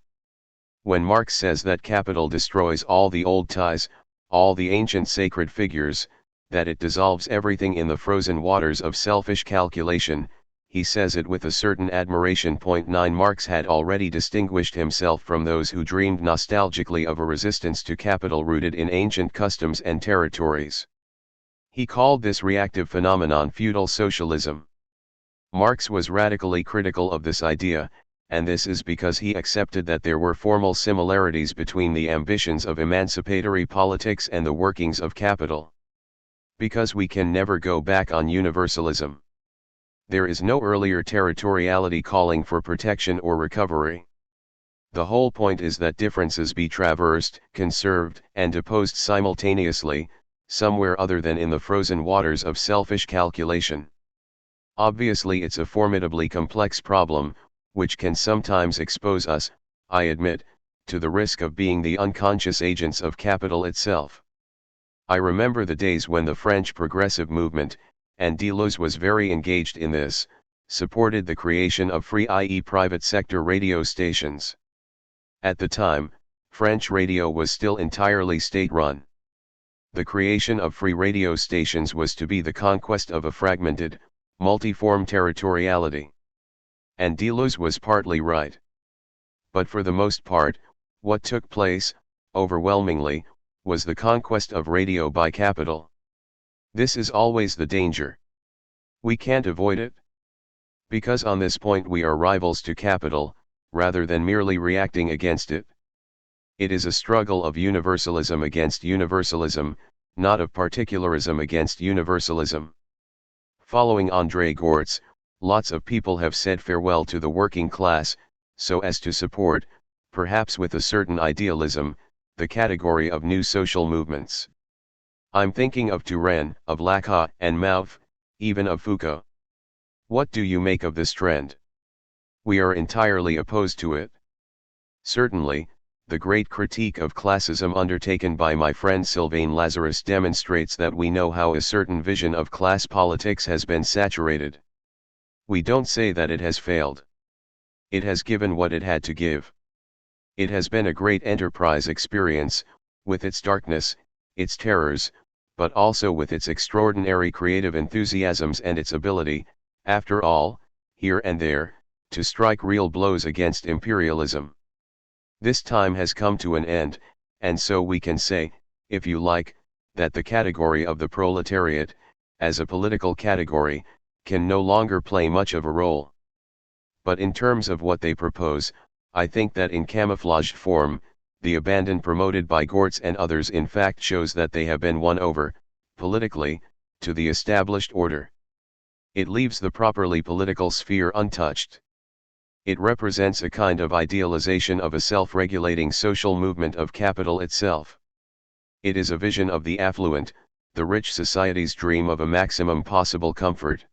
When Marx says that capital destroys all the old ties, all the ancient sacred figures, that it dissolves everything in the frozen waters of selfish calculation, he says it with a certain admiration. 9 Marx had already distinguished himself from those who dreamed nostalgically of a resistance to capital rooted in ancient customs and territories. He called this reactive phenomenon feudal socialism. Marx was radically critical of this idea, and this is because he accepted that there were formal similarities between the ambitions of emancipatory politics and the workings of capital. Because we can never go back on universalism. There is no earlier territoriality calling for protection or recovery. The whole point is that differences be traversed, conserved, and deposed simultaneously, somewhere other than in the frozen waters of selfish calculation. Obviously it's a formidably complex problem, which can sometimes expose us, I admit, to the risk of being the unconscious agents of capital itself. I remember the days when the French progressive movement, and Deleuze was very engaged in this, supported the creation of free, i.e. private sector radio stations. At the time, French radio was still entirely state-run. The creation of free radio stations was to be the conquest of a fragmented, multiform territoriality. And Deleuze was partly right. But for the most part, what took place, overwhelmingly, was the conquest of radio by capital. This is always the danger. We can't avoid it. Because on this point we are rivals to capital, rather than merely reacting against it. It is a struggle of universalism against universalism, not of particularism against universalism. Following André Gortz, lots of people have said farewell to the working class, so as to support, perhaps with a certain idealism, the category of new social movements. I'm thinking of Turenne, of Lacan and Mauve, even of Foucault. What do you make of this trend? We are entirely opposed to it. Certainly, the great critique of classism undertaken by my friend Sylvain Lazarus demonstrates that we know how a certain vision of class politics has been saturated. We don't say that it has failed. It has given what it had to give. It has been a great enterprise experience, with its darkness, its terrors, but also with its extraordinary creative enthusiasms and its ability, after all, here and there, to strike real blows against imperialism. This time has come to an end, and so we can say, if you like, that the category of the proletariat, as a political category, can no longer play much of a role. But in terms of what they propose, I think that in camouflaged form, the abandon promoted by Gortz and others in fact shows that they have been won over, politically, to the established order. It leaves the properly political sphere untouched. It represents a kind of idealization of a self-regulating social movement of capital itself. It is a vision of the affluent, the rich society's dream of a maximum possible comfort.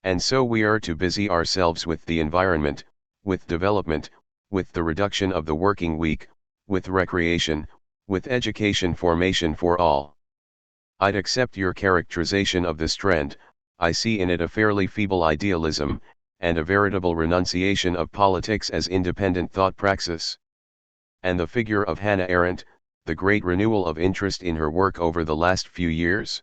And so we are to busy ourselves with the environment, with development, with the reduction of the working week, with recreation, with education formation for all. I'd accept your characterization of this trend. I see in it a fairly feeble idealism, and a veritable renunciation of politics as independent thought praxis. And the figure of Hannah Arendt, the great renewal of interest in her work over the last few years?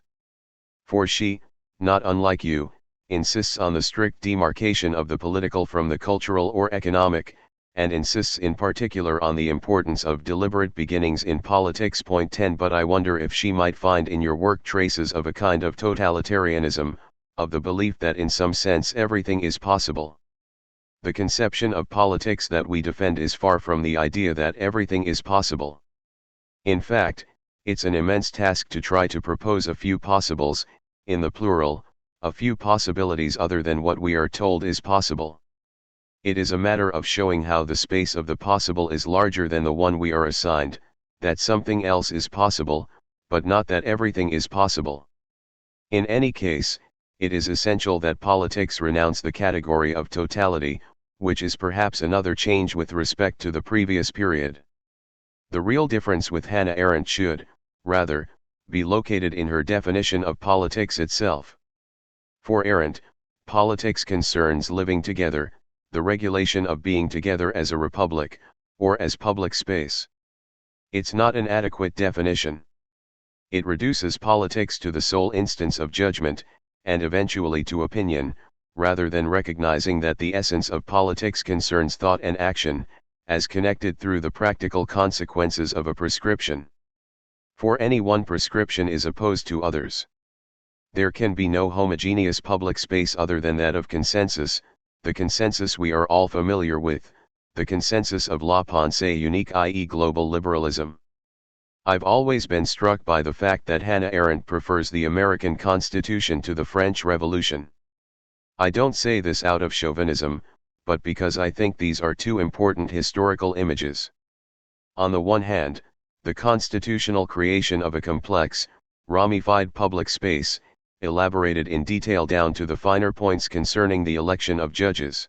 For she, not unlike you, insists on the strict demarcation of the political from the cultural or economic, and insists in particular on the importance of deliberate beginnings in politics. Point 10. But I wonder if she might find in your work traces of a kind of totalitarianism, of the belief that in some sense everything is possible. The conception of politics that we defend is far from the idea that everything is possible. In fact, it's an immense task to try to propose a few possibles, in the plural, a few possibilities other than what we are told is possible. It is a matter of showing how the space of the possible is larger than the one we are assigned, that something else is possible, but not that everything is possible. In any case, it is essential that politics renounce the category of totality, which is perhaps another change with respect to the previous period. The real difference with Hannah Arendt should, rather, be located in her definition of politics itself. For Arendt, politics concerns living together, the regulation of being together as a republic, or as public space. It's not an adequate definition. It reduces politics to the sole instance of judgment, and eventually to opinion, rather than recognizing that the essence of politics concerns thought and action, as connected through the practical consequences of a prescription. For any one prescription is opposed to others. There can be no homogeneous public space other than that of consensus, the consensus we are all familiar with, the consensus of la pensée unique, i.e. global liberalism. I've always been struck by the fact that Hannah Arendt prefers the American Constitution to the French Revolution. I don't say this out of chauvinism, but because I think these are two important historical images. On the one hand, the constitutional creation of a complex, ramified public space, elaborated in detail down to the finer points concerning the election of judges.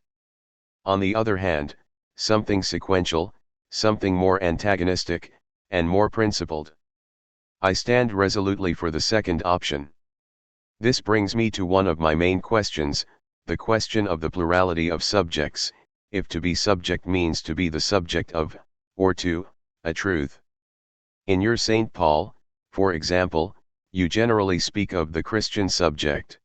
On the other hand, something sequential, something more antagonistic, and more principled. I stand resolutely for the second option. This brings me to one of my main questions, the question of the plurality of subjects, if to be subject means to be the subject of, or to, a truth. In your St. Paul, for example, you generally speak of the Christian subject.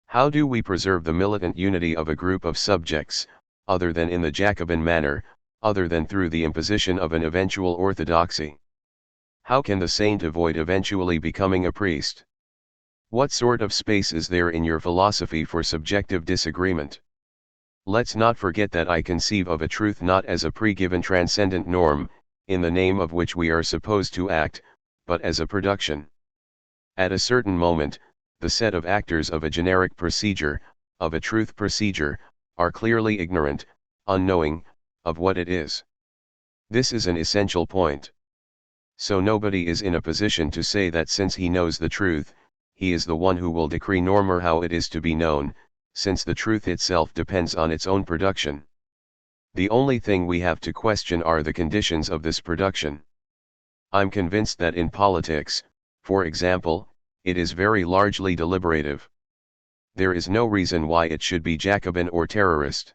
How do we preserve the militant unity of a group of subjects, other than in the Jacobin manner, other than through the imposition of an eventual orthodoxy? How can the saint avoid eventually becoming a priest? What sort of space is there in your philosophy for subjective disagreement? Let's not forget that I conceive of a truth not as a pre-given transcendent norm, in the name of which we are supposed to act, but as a production. At a certain moment, the set of actors of a generic procedure, of a truth procedure, are clearly ignorant, unknowing, of what it is. This is an essential point. So nobody is in a position to say that since he knows the truth, he is the one who will decree norm or how it is to be known, since the truth itself depends on its own production. The only thing we have to question are the conditions of this production. I'm convinced that in politics, for example, it is very largely deliberative. There is no reason why it should be Jacobin or terrorist.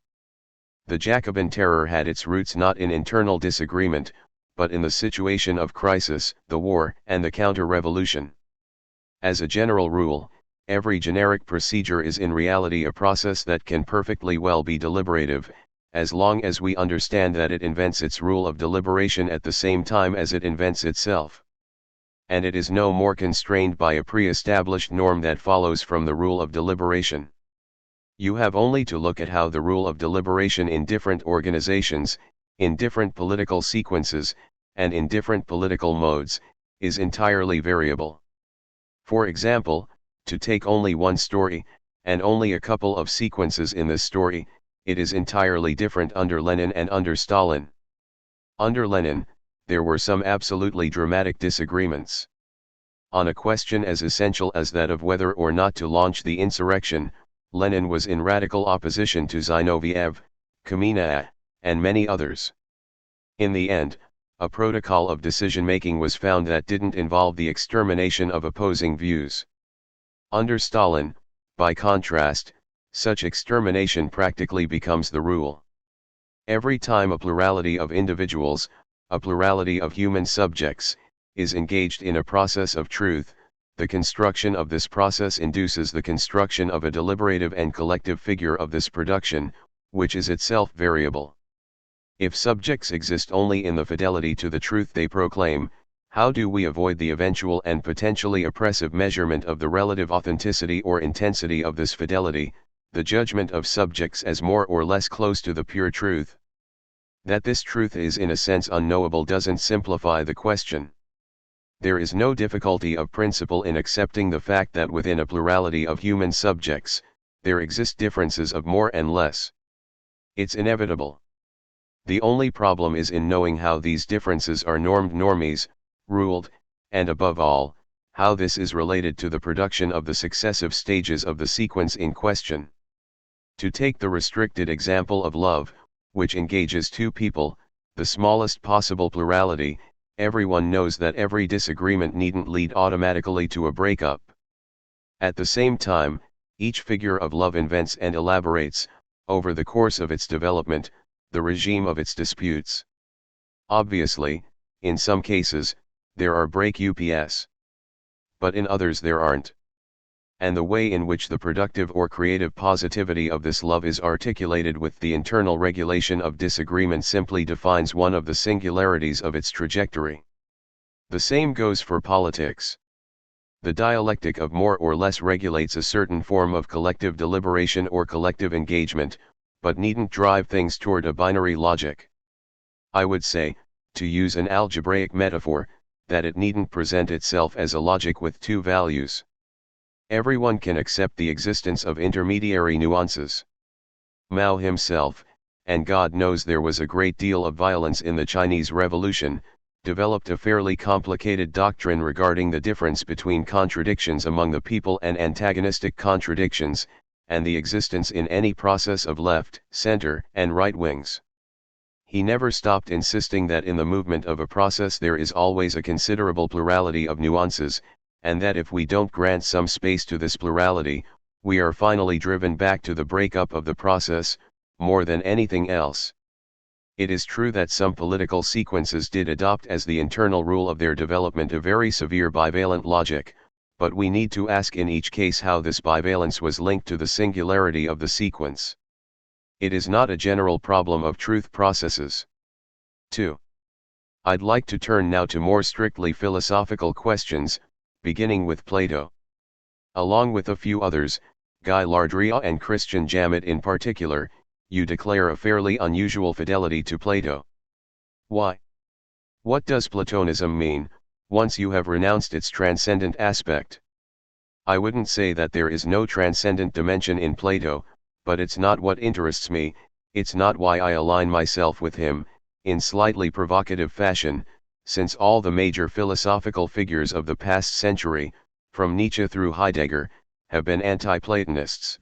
The Jacobin terror had its roots not in internal disagreement, but in the situation of crisis, the war, and the counter-revolution. As a general rule, every generic procedure is in reality a process that can perfectly well be deliberative, as long as we understand that it invents its rule of deliberation at the same time as it invents itself. And it is no more constrained by a pre-established norm that follows from the rule of deliberation. You have only to look at how the rule of deliberation in different organizations, in different political sequences, and in different political modes, is entirely variable. For example, to take only one story, and only a couple of sequences in this story, it is entirely different under Lenin and under Stalin. Under Lenin, there were some absolutely dramatic disagreements. On a question as essential as that of whether or not to launch the insurrection, Lenin was in radical opposition to Zinoviev, Kamina, and many others. In the end, a protocol of decision-making was found that didn't involve the extermination of opposing views. Under Stalin, by contrast, such extermination practically becomes the rule. Every time a plurality of individuals, a plurality of human subjects, is engaged in a process of truth, the construction of this process induces the construction of a deliberative and collective figure of this production, which is itself variable. If subjects exist only in the fidelity to the truth they proclaim, how do we avoid the eventual and potentially oppressive measurement of the relative authenticity or intensity of this fidelity, the judgment of subjects as more or less close to the pure truth? That this truth is in a sense unknowable doesn't simplify the question. There is no difficulty of principle in accepting the fact that within a plurality of human subjects, there exist differences of more and less. It's inevitable. The only problem is in knowing how these differences are normed, normies, ruled, and above all, how this is related to the production of the successive stages of the sequence in question. To take the restricted example of love, which engages two people, the smallest possible plurality, everyone knows that every disagreement needn't lead automatically to a breakup. At the same time, each figure of love invents and elaborates, over the course of its development, the regime of its disputes. Obviously, in some cases, there are break-ups. But in others there aren't. And the way in which the productive or creative positivity of this love is articulated with the internal regulation of disagreement simply defines one of the singularities of its trajectory. The same goes for politics. The dialectic of more or less regulates a certain form of collective deliberation or collective engagement, but needn't drive things toward a binary logic. I would say, to use an algebraic metaphor, that it needn't present itself as a logic with two values. Everyone can accept the existence of intermediary nuances. Mao himself, and God knows there was a great deal of violence in the Chinese Revolution, developed a fairly complicated doctrine regarding the difference between contradictions among the people and antagonistic contradictions, and the existence in any process of left, center, and right wings. He never stopped insisting that in the movement of a process there is always a considerable plurality of nuances, and that if we don't grant some space to this plurality, we are finally driven back to the breakup of the process, more than anything else. It is true that some political sequences did adopt as the internal rule of their development a very severe bivalent logic, but we need to ask in each case how this bivalence was linked to the singularity of the sequence. It is not a general problem of truth processes. 2. I'd like to turn now to more strictly philosophical questions, beginning with Plato. Along with a few others, Guy Lardria and Christian Jamet in particular, you declare a fairly unusual fidelity to Plato. Why? What does Platonism mean, once you have renounced its transcendent aspect? I wouldn't say that there is no transcendent dimension in Plato, but it's not what interests me, it's not why I align myself with him, in slightly provocative fashion, since all the major philosophical figures of the past century, from Nietzsche through Heidegger, have been anti-Platonists.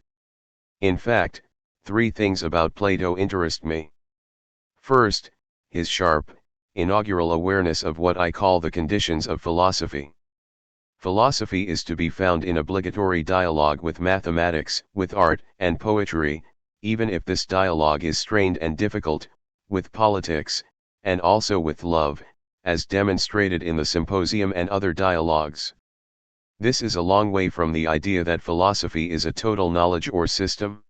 In fact, three things about Plato interest me. First, his sharp, inaugural awareness of what I call the conditions of philosophy. Philosophy is to be found in obligatory dialogue with mathematics, with art and poetry, even if this dialogue is strained and difficult, with politics, and also with love, as demonstrated in the symposium and other dialogues. This is a long way from the idea that philosophy is a total knowledge or system.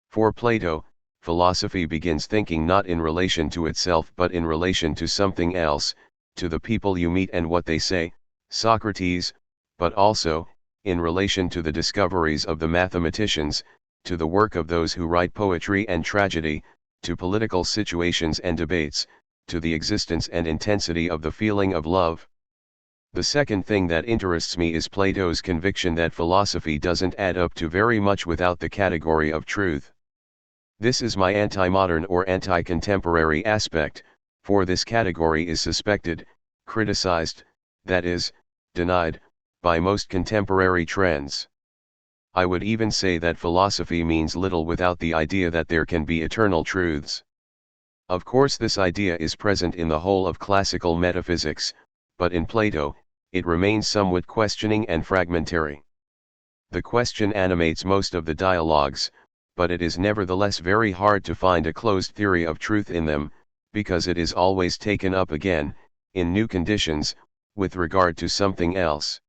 For Plato, philosophy begins thinking not in relation to itself but in relation to something else, to the people you meet and what they say, Socrates, but also, in relation to the discoveries of the mathematicians, to the work of those who write poetry and tragedy, to political situations and debates, to the existence and intensity of the feeling of love. The second thing that interests me is Plato's conviction that philosophy doesn't add up to very much without the category of truth. This is my anti-modern or anti-contemporary aspect, for this category is suspected, criticized, that is, denied, by most contemporary trends. I would even say that philosophy means little without the idea that there can be eternal truths. Of course, this idea is present in the whole of classical metaphysics, but in Plato, it remains somewhat questioning and fragmentary. The question animates most of the dialogues, but it is nevertheless very hard to find a closed theory of truth in them, because it is always taken up again, in new conditions, with regard to something else.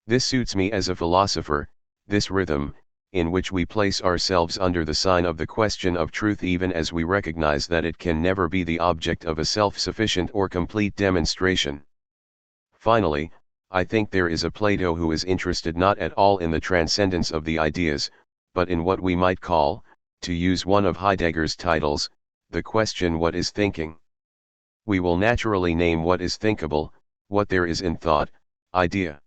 This suits me as a philosopher, this rhythm, in which we place ourselves under the sign of the question of truth even as we recognize that it can never be the object of a self-sufficient or complete demonstration. Finally, I think there is a Plato who is interested not at all in the transcendence of the ideas, but in what we might call, to use one of Heidegger's titles, the question what is thinking. We will naturally name what is thinkable, what there is in thought, idea.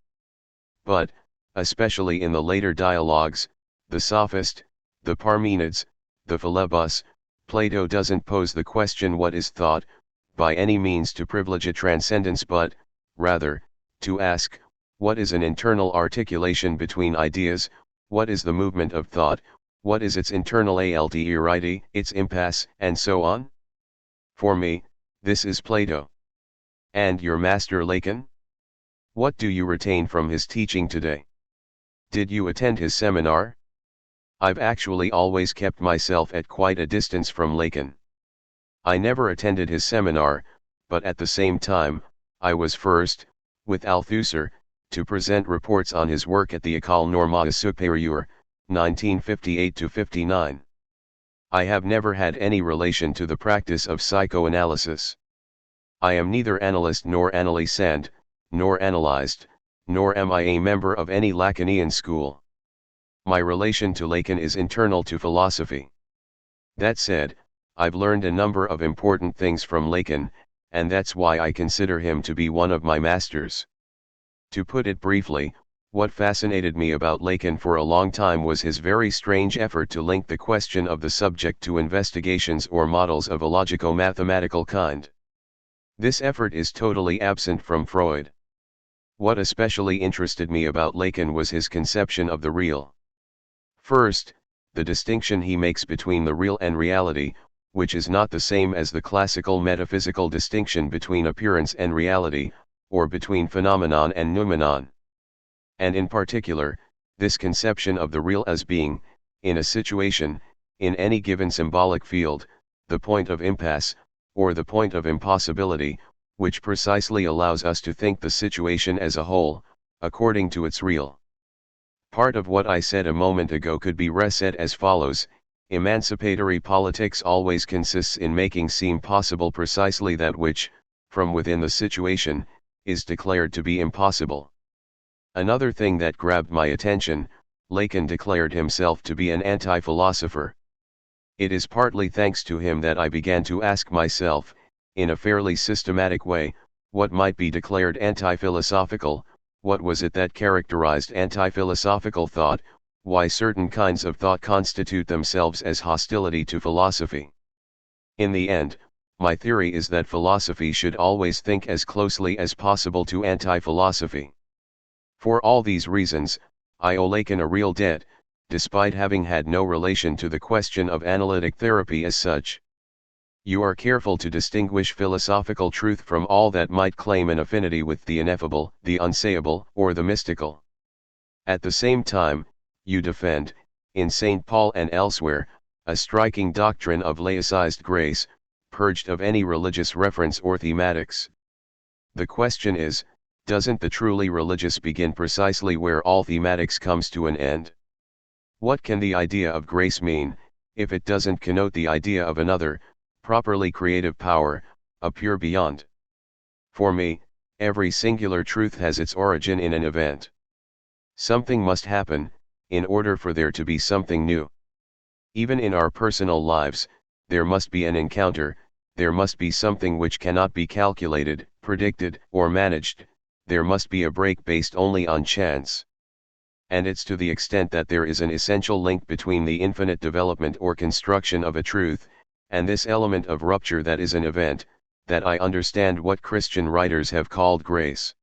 But, especially in the later dialogues, the Sophist, the Parmenids, the Philebus, Plato doesn't pose the question what is thought, by any means to privilege a transcendence but, rather, to ask, what is an internal articulation between ideas, what is the movement of thought, what is its internal alterity, its impasse, and so on? For me, this is Plato. And your master Lacan? What do you retain from his teaching today? Did you attend his seminar? I've actually always kept myself at quite a distance from Lacan. I never attended his seminar, but at the same time, I was first, with Althusser, to present reports on his work at the École Normale Supérieure, 1958-59. I have never had any relation to the practice of psychoanalysis. I am neither analyst nor analysand, nor analyzed, nor am I a member of any Lacanian school. My relation to Lacan is internal to philosophy. That said, I've learned a number of important things from Lacan, and that's why I consider him to be one of my masters. To put it briefly, what fascinated me about Lacan for a long time was his very strange effort to link the question of the subject to investigations or models of a logico-mathematical kind. This effort is totally absent from Freud. What especially interested me about Lacan was his conception of the real. First, the distinction he makes between the real and reality, which is not the same as the classical metaphysical distinction between appearance and reality, or between phenomenon and noumenon. And in particular, this conception of the real as being, in a situation, in any given symbolic field, the point of impasse, or the point of impossibility, which precisely allows us to think the situation as a whole, according to its real. Part of what I said a moment ago could be reset as follows: emancipatory politics always consists in making seem possible precisely that which, from within the situation, is declared to be impossible. Another thing that grabbed my attention, Lacan declared himself to be an anti-philosopher. It is partly thanks to him that I began to ask myself, in a fairly systematic way, what might be declared anti-philosophical, what was it that characterized anti-philosophical thought, why certain kinds of thought constitute themselves as hostility to philosophy. In the end, my theory is that philosophy should always think as closely as possible to anti-philosophy. For all these reasons, I owe Lacan a real debt, despite having had no relation to the question of analytic therapy as such. You are careful to distinguish philosophical truth from all that might claim an affinity with the ineffable, the unsayable, or the mystical. At the same time, you defend, in St. Paul and elsewhere, a striking doctrine of laicized grace, purged of any religious reference or thematics. The question is, doesn't the truly religious begin precisely where all thematics comes to an end? What can the idea of grace mean, if it doesn't connote the idea of another, properly creative power, a pure beyond? For me, every singular truth has its origin in an event. Something must happen, in order for there to be something new. Even in our personal lives, there must be an encounter, there must be something which cannot be calculated, predicted, or managed, there must be a break based only on chance. And it's to the extent that there is an essential link between the infinite development or construction of a truth, and this element of rupture that is an event, that I understand what Christian writers have called grace.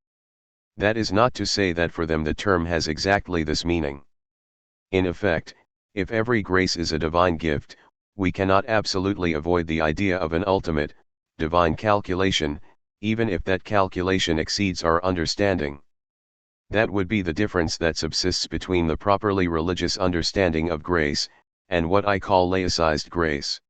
That is not to say that for them the term has exactly this meaning. In effect, if every grace is a divine gift, we cannot absolutely avoid the idea of an ultimate, divine calculation, even if that calculation exceeds our understanding. That would be the difference that subsists between the properly religious understanding of grace, and what I call laicized grace.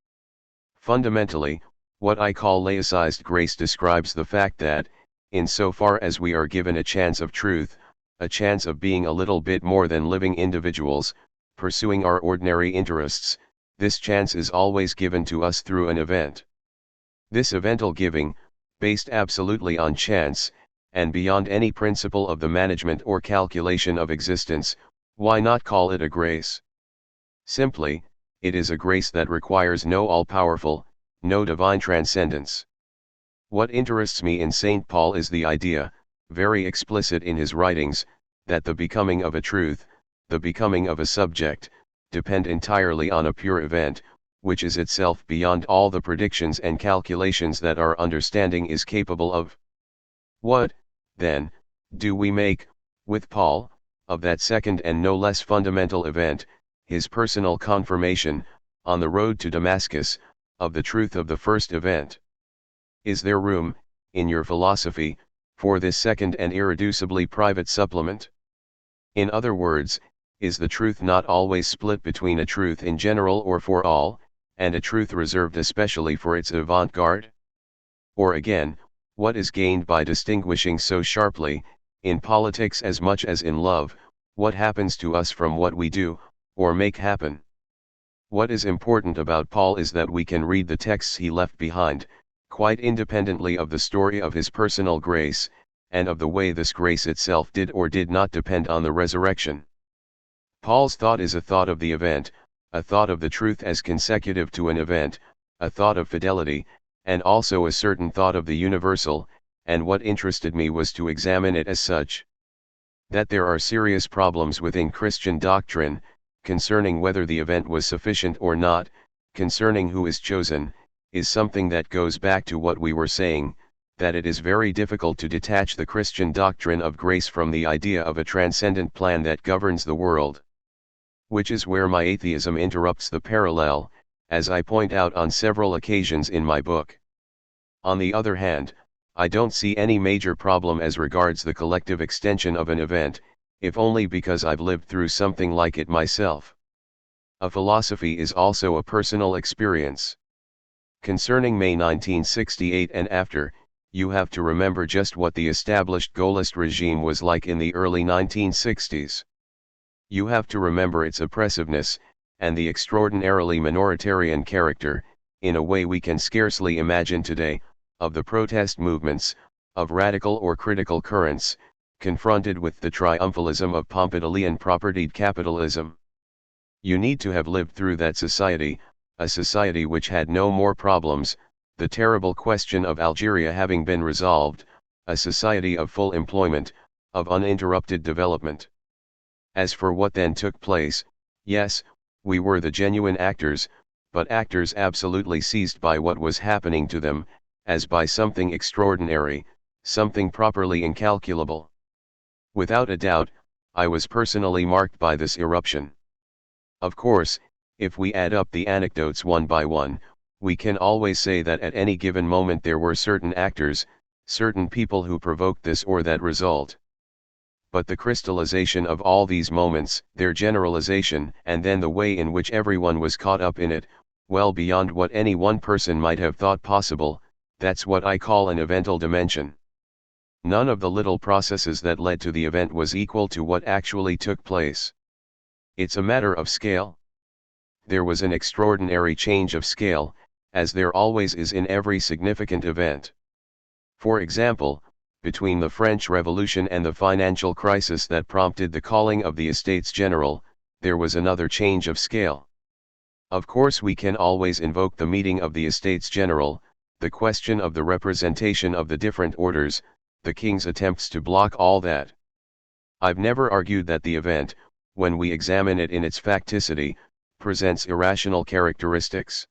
Fundamentally, what I call laicized grace describes the fact that, insofar as we are given a chance of truth, a chance of being a little bit more than living individuals, pursuing our ordinary interests, this chance is always given to us through an event. This evental giving, based absolutely on chance, and beyond any principle of the management or calculation of existence, why not call it a grace? Simply, it is a grace that requires no all-powerful, no divine transcendence. What interests me in St. Paul is the idea, very explicit in his writings, that the becoming of a truth, the becoming of a subject, depend entirely on a pure event, which is itself beyond all the predictions and calculations that our understanding is capable of. What, then, do we make, with Paul, of that second and no less fundamental event, his personal confirmation, on the road to Damascus, of the truth of the first event? Is there room, in your philosophy, for this second and irreducibly private supplement? In other words, is the truth not always split between a truth in general or for all, and a truth reserved especially for its avant-garde? Or again, what is gained by distinguishing so sharply, in politics as much as in love, what happens to us from what we do, or make happen? What is important about Paul is that we can read the texts he left behind, quite independently of the story of his personal grace, and of the way this grace itself did or did not depend on the resurrection. Paul's thought is a thought of the event, a thought of the truth as consecutive to an event, a thought of fidelity, and also a certain thought of the universal, and what interested me was to examine it as such. That there are serious problems within Christian doctrine, concerning whether the event was sufficient or not, concerning who is chosen, is something that goes back to what we were saying, that it is very difficult to detach the Christian doctrine of grace from the idea of a transcendent plan that governs the world. Which is where my atheism interrupts the parallel, as I point out on several occasions in my book. On the other hand, I don't see any major problem as regards the collective extension of an event, if only because I've lived through something like it myself. A philosophy is also a personal experience. Concerning May 1968 and after, you have to remember just what the established Gaullist regime was like in the early 1960s. You have to remember its oppressiveness, and the extraordinarily minoritarian character, in a way we can scarcely imagine today, of the protest movements, of radical or critical currents, confronted with the triumphalism of Pompidolian propertied capitalism. You need to have lived through that society, a society which had no more problems, the terrible question of Algeria having been resolved, a society of full employment, of uninterrupted development. As for what then took place, yes, we were the genuine actors, but actors absolutely seized by what was happening to them, as by something extraordinary, something properly incalculable. Without a doubt, I was personally marked by this eruption. Of course, if we add up the anecdotes one by one, we can always say that at any given moment there were certain actors, certain people who provoked this or that result. But the crystallization of all these moments, their generalization, and then the way in which everyone was caught up in it, well beyond what any one person might have thought possible, that's what I call an evental dimension. None of the little processes that led to the event was equal to what actually took place. It's a matter of scale. There was an extraordinary change of scale, as there always is in every significant event. For example, between the French Revolution and the financial crisis that prompted the calling of the Estates General, there was another change of scale. Of course we can always invoke the meeting of the Estates General, the question of the representation of the different orders, the king's attempts to block all that. I've never argued that the event, when we examine it in its facticity, presents irrational characteristics.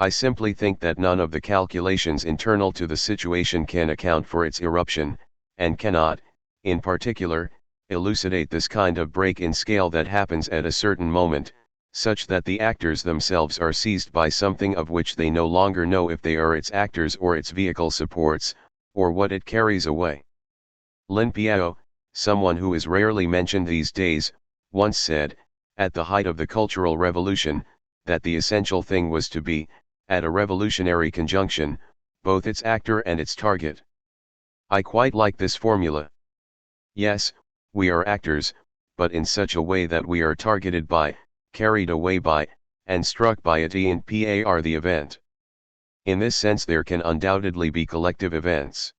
I simply think that none of the calculations internal to the situation can account for its eruption, and cannot, in particular, elucidate this kind of break in scale that happens at a certain moment, such that the actors themselves are seized by something of which they no longer know if they are its actors or its vehicle supports, or what it carries away. Lin Piao, someone who is rarely mentioned these days, once said, at the height of the Cultural Revolution, that the essential thing was to be, at a revolutionary conjunction, both its actor and its target. I quite like this formula. Yes, we are actors, but in such a way that we are targeted by, carried away by, and struck by it and par the event. In this sense there can undoubtedly be collective events.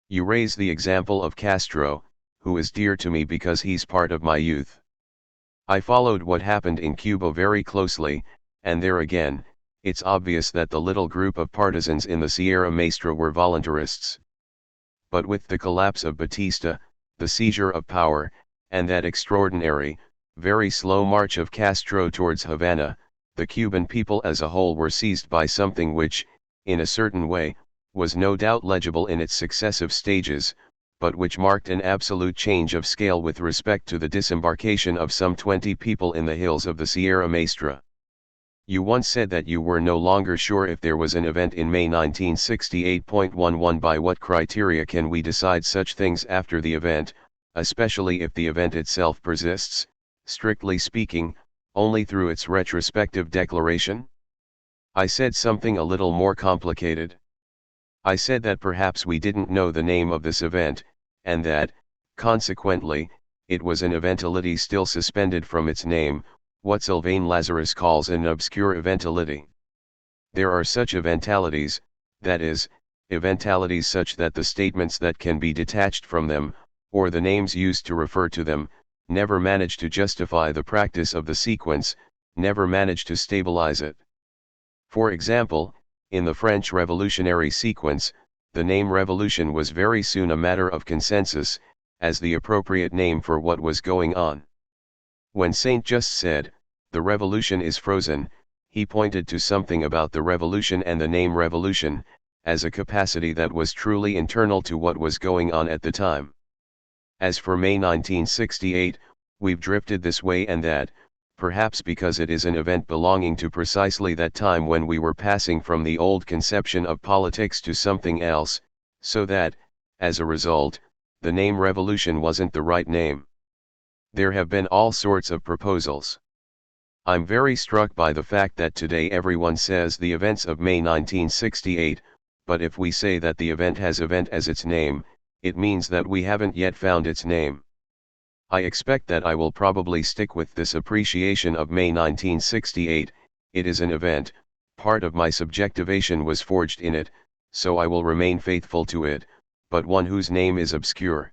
You raise the example of Castro, who is dear to me because he's part of my youth. I followed what happened in Cuba very closely, and there again, it's obvious that the little group of partisans in the Sierra Maestra were voluntarists. But with the collapse of Batista, the seizure of power, and that extraordinary, very slow march of Castro towards Havana, the Cuban people as a whole were seized by something which, in a certain way, was no doubt legible in its successive stages, but which marked an absolute change of scale with respect to the disembarkation of some 20 people in the hills of the Sierra Maestra. You once said that you were no longer sure if there was an event in May 1968.11. By what criteria can we decide such things after the event, especially if the event itself persists, strictly speaking, only through its retrospective declaration? I said something a little more complicated. I said that perhaps we didn't know the name of this event, and that, consequently, it was an eventuality still suspended from its name, what Sylvain Lazarus calls an obscure eventuality. There are such eventalities, that is, eventalities such that the statements that can be detached from them, or the names used to refer to them, never manage to justify the practice of the sequence, never manage to stabilize it. For example, in the French revolutionary sequence, the name revolution was very soon a matter of consensus, as the appropriate name for what was going on. When Saint Just said, "The revolution is frozen," he pointed to something about the revolution and the name revolution, as a capacity that was truly internal to what was going on at the time. As for May 1968, we've drifted this way and that, perhaps because it is an event belonging to precisely that time when we were passing from the old conception of politics to something else, so that, as a result, the name revolution wasn't the right name. There have been all sorts of proposals. I'm very struck by the fact that today everyone says the events of May 1968, but if we say that the event has event as its name, it means that we haven't yet found its name. I expect that I will probably stick with this appreciation of May 1968, it is an event, part of my subjectivation was forged in it, so I will remain faithful to it, but one whose name is obscure.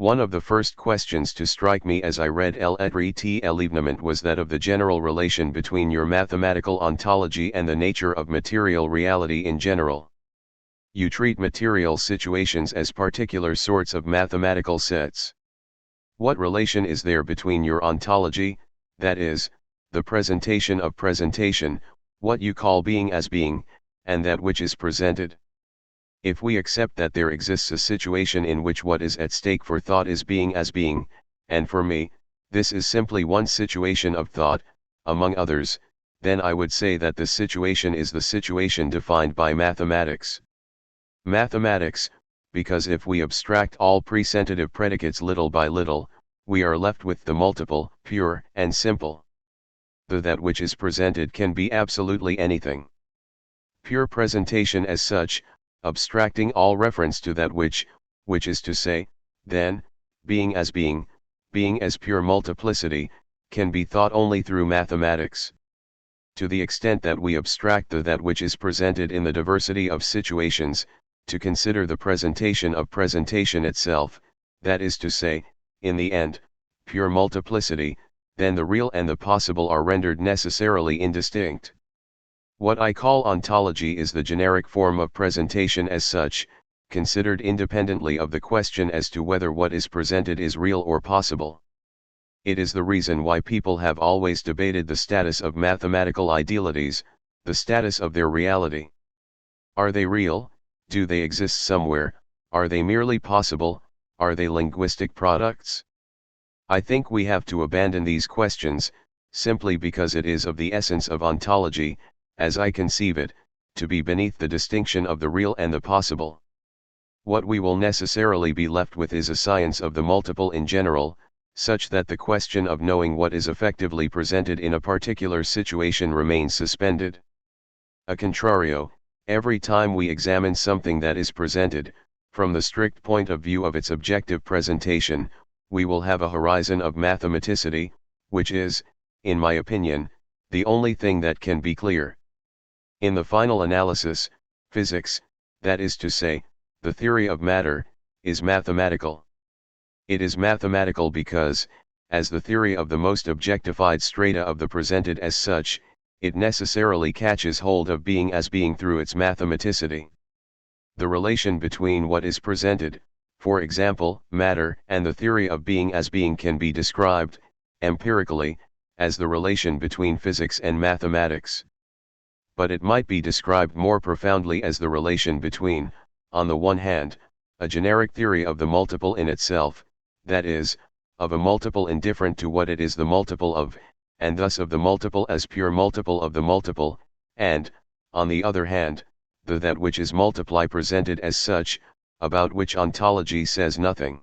One of the first questions to strike me as I read l'événement was that of the general relation between your mathematical ontology and the nature of material reality in general. You treat material situations as particular sorts of mathematical sets. What relation is there between your ontology, that is, the presentation of presentation, what you call being as being, and that which is presented? If we accept that there exists a situation in which what is at stake for thought is being as being, and for me, this is simply one situation of thought, among others, then I would say that the situation is the situation defined by mathematics. Mathematics, because if we abstract all presentative predicates little by little, we are left with the multiple, pure and simple. The that which is presented can be absolutely anything. Pure presentation as such, abstracting all reference to that which is to say, then, being as pure multiplicity, can be thought only through mathematics. To the extent that we abstract the that which is presented in the diversity of situations, to consider the presentation of presentation itself, that is to say, in the end, pure multiplicity, then the real and the possible are rendered necessarily indistinct. What I call ontology is the generic form of presentation as such, considered independently of the question as to whether what is presented is real or possible. It is the reason why people have always debated the status of mathematical idealities, the status of their reality. Are they real? Do they exist somewhere? Are they merely possible? Are they linguistic products? I think we have to abandon these questions, simply because it is of the essence of ontology, as I conceive it, to be beneath the distinction of the real and the possible. What we will necessarily be left with is a science of the multiple in general, such that the question of knowing what is effectively presented in a particular situation remains suspended. A contrario, every time we examine something that is presented, from the strict point of view of its objective presentation, we will have a horizon of mathematicity, which is, in my opinion, the only thing that can be clear. In the final analysis, physics, that is to say, the theory of matter, is mathematical. It is mathematical because, as the theory of the most objectified strata of the presented as such, it necessarily catches hold of being as being through its mathematicity. The relation between what is presented, for example, matter, and the theory of being as being can be described, empirically, as the relation between physics and mathematics. But it might be described more profoundly as the relation between, on the one hand, a generic theory of the multiple in itself, that is, of a multiple indifferent to what it is the multiple of, and thus of the multiple as pure multiple of the multiple, and, on the other hand, the that which is multiply presented as such, about which ontology says nothing.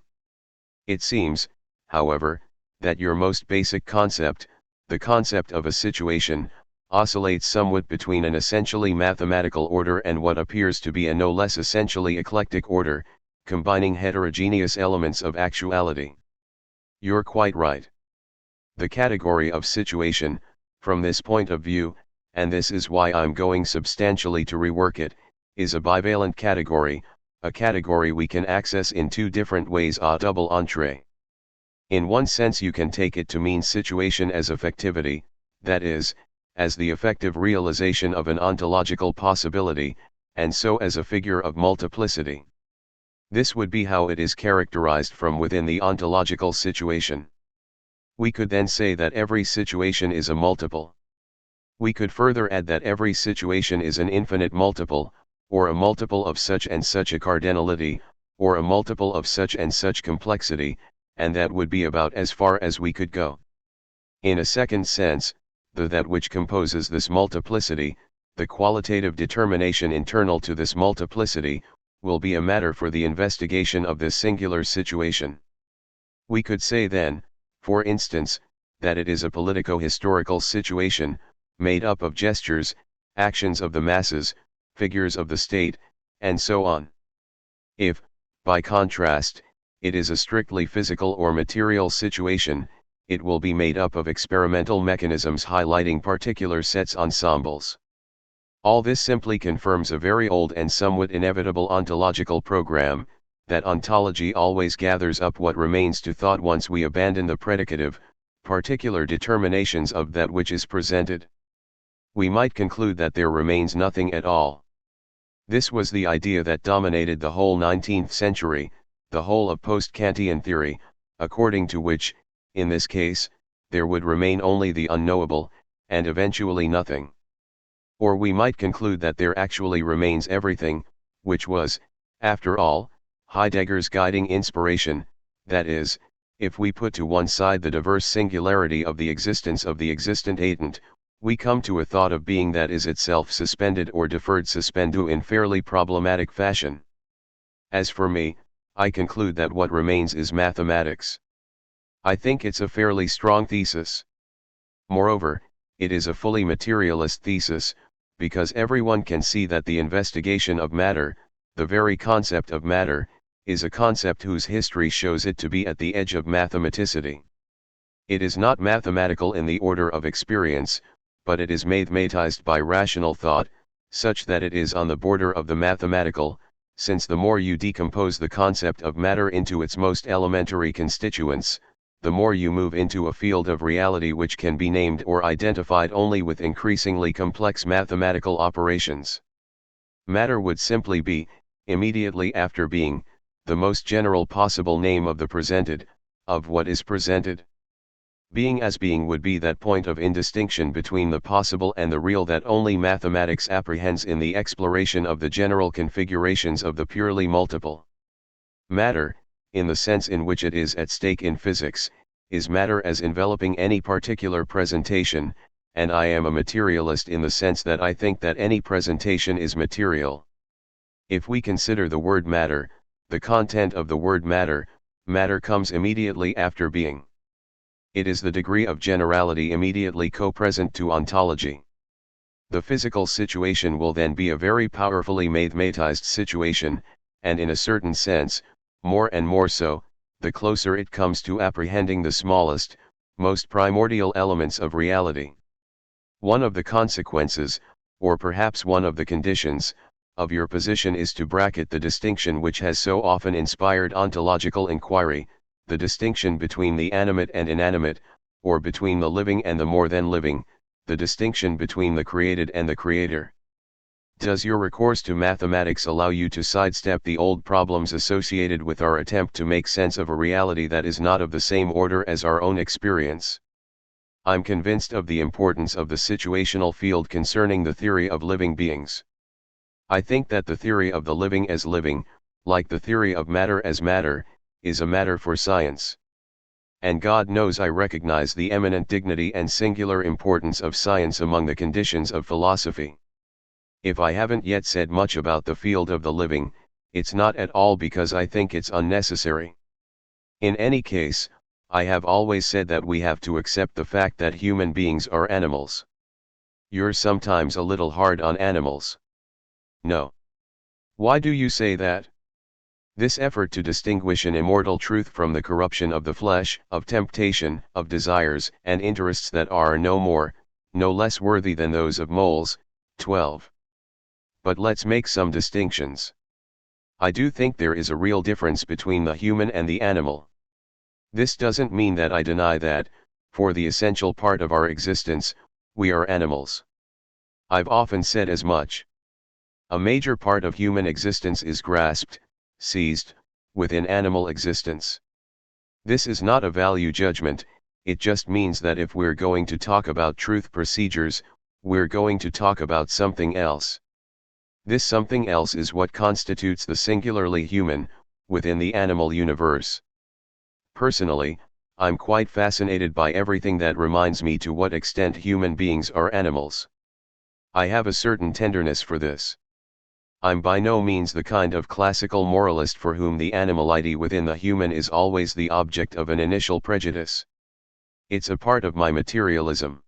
It seems, however, that your most basic concept, the concept of a situation, oscillates somewhat between an essentially mathematical order and what appears to be a no less essentially eclectic order, combining heterogeneous elements of actuality. You're quite right. The category of situation, from this point of view, and this is why I'm going substantially to rework it, is a bivalent category, a category we can access in two different ways à double entrée. In one sense you can take it to mean situation as effectivity, that is, as the effective realization of an ontological possibility, and so as a figure of multiplicity. This would be how it is characterized from within the ontological situation. We could then say that every situation is a multiple. We could further add that every situation is an infinite multiple, or a multiple of such and such a cardinality, or a multiple of such and such complexity, and that would be about as far as we could go. In a second sense, the that which composes this multiplicity, the qualitative determination internal to this multiplicity, will be a matter for the investigation of this singular situation. We could say then, for instance, that it is a politico-historical situation, made up of gestures, actions of the masses, figures of the state, and so on. If, by contrast, it is a strictly physical or material situation, it will be made up of experimental mechanisms highlighting particular sets ensembles. All this simply confirms a very old and somewhat inevitable ontological program, that ontology always gathers up what remains to thought once we abandon the predicative, particular determinations of that which is presented. We might conclude that there remains nothing at all. This was the idea that dominated the whole 19th century, the whole of post-Kantian theory, according to which, in this case, there would remain only the unknowable, and eventually nothing. Or we might conclude that there actually remains everything, which was, after all, Heidegger's guiding inspiration, that is, if we put to one side the diverse singularity of the existence of the existent atant, we come to a thought of being that is itself suspended or deferred suspendu in fairly problematic fashion. As for me, I conclude that what remains is mathematics. I think it's a fairly strong thesis. Moreover, it is a fully materialist thesis, because everyone can see that the investigation of matter, the very concept of matter, is a concept whose history shows it to be at the edge of mathematicity. It is not mathematical in the order of experience, but it is mathematized by rational thought, such that it is on the border of the mathematical, since the more you decompose the concept of matter into its most elementary constituents, the more you move into a field of reality which can be named or identified only with increasingly complex mathematical operations. Matter would simply be, immediately after being, the most general possible name of the presented, of what is presented. Being as being would be that point of indistinction between the possible and the real that only mathematics apprehends in the exploration of the general configurations of the purely multiple. Matter, in the sense in which it is at stake in physics, is matter as enveloping any particular presentation, and I am a materialist in the sense that I think that any presentation is material. If we consider the word matter, the content of the word matter, matter comes immediately after being. It is the degree of generality immediately co-present to ontology. The physical situation will then be a very powerfully mathematized situation, and in a certain sense, more and more so, the closer it comes to apprehending the smallest, most primordial elements of reality. One of the consequences, or perhaps one of the conditions, of your position is to bracket the distinction which has so often inspired ontological inquiry, the distinction between the animate and inanimate, or between the living and the more than living, the distinction between the created and the creator. Does your recourse to mathematics allow you to sidestep the old problems associated with our attempt to make sense of a reality that is not of the same order as our own experience? I'm convinced of the importance of the situational field concerning the theory of living beings. I think that the theory of the living as living, like the theory of matter as matter, is a matter for science. And God knows I recognize the eminent dignity and singular importance of science among the conditions of philosophy. If I haven't yet said much about the field of the living, it's not at all because I think it's unnecessary. In any case, I have always said that we have to accept the fact that human beings are animals. You're sometimes a little hard on animals. No. Why do you say that? This effort to distinguish an immortal truth from the corruption of the flesh, of temptation, of desires and interests that are no more, no less worthy than those of moles. 12. But let's make some distinctions. I do think there is a real difference between the human and the animal. This doesn't mean that I deny that, for the essential part of our existence, we are animals. I've often said as much. A major part of human existence is grasped, seized, within animal existence. This is not a value judgment, it just means that if we're going to talk about truth procedures, we're going to talk about something else. This something else is what constitutes the singularly human, within the animal universe. Personally, I'm quite fascinated by everything that reminds me to what extent human beings are animals. I have a certain tenderness for this. I'm by no means the kind of classical moralist for whom the animality within the human is always the object of an initial prejudice. It's a part of my materialism.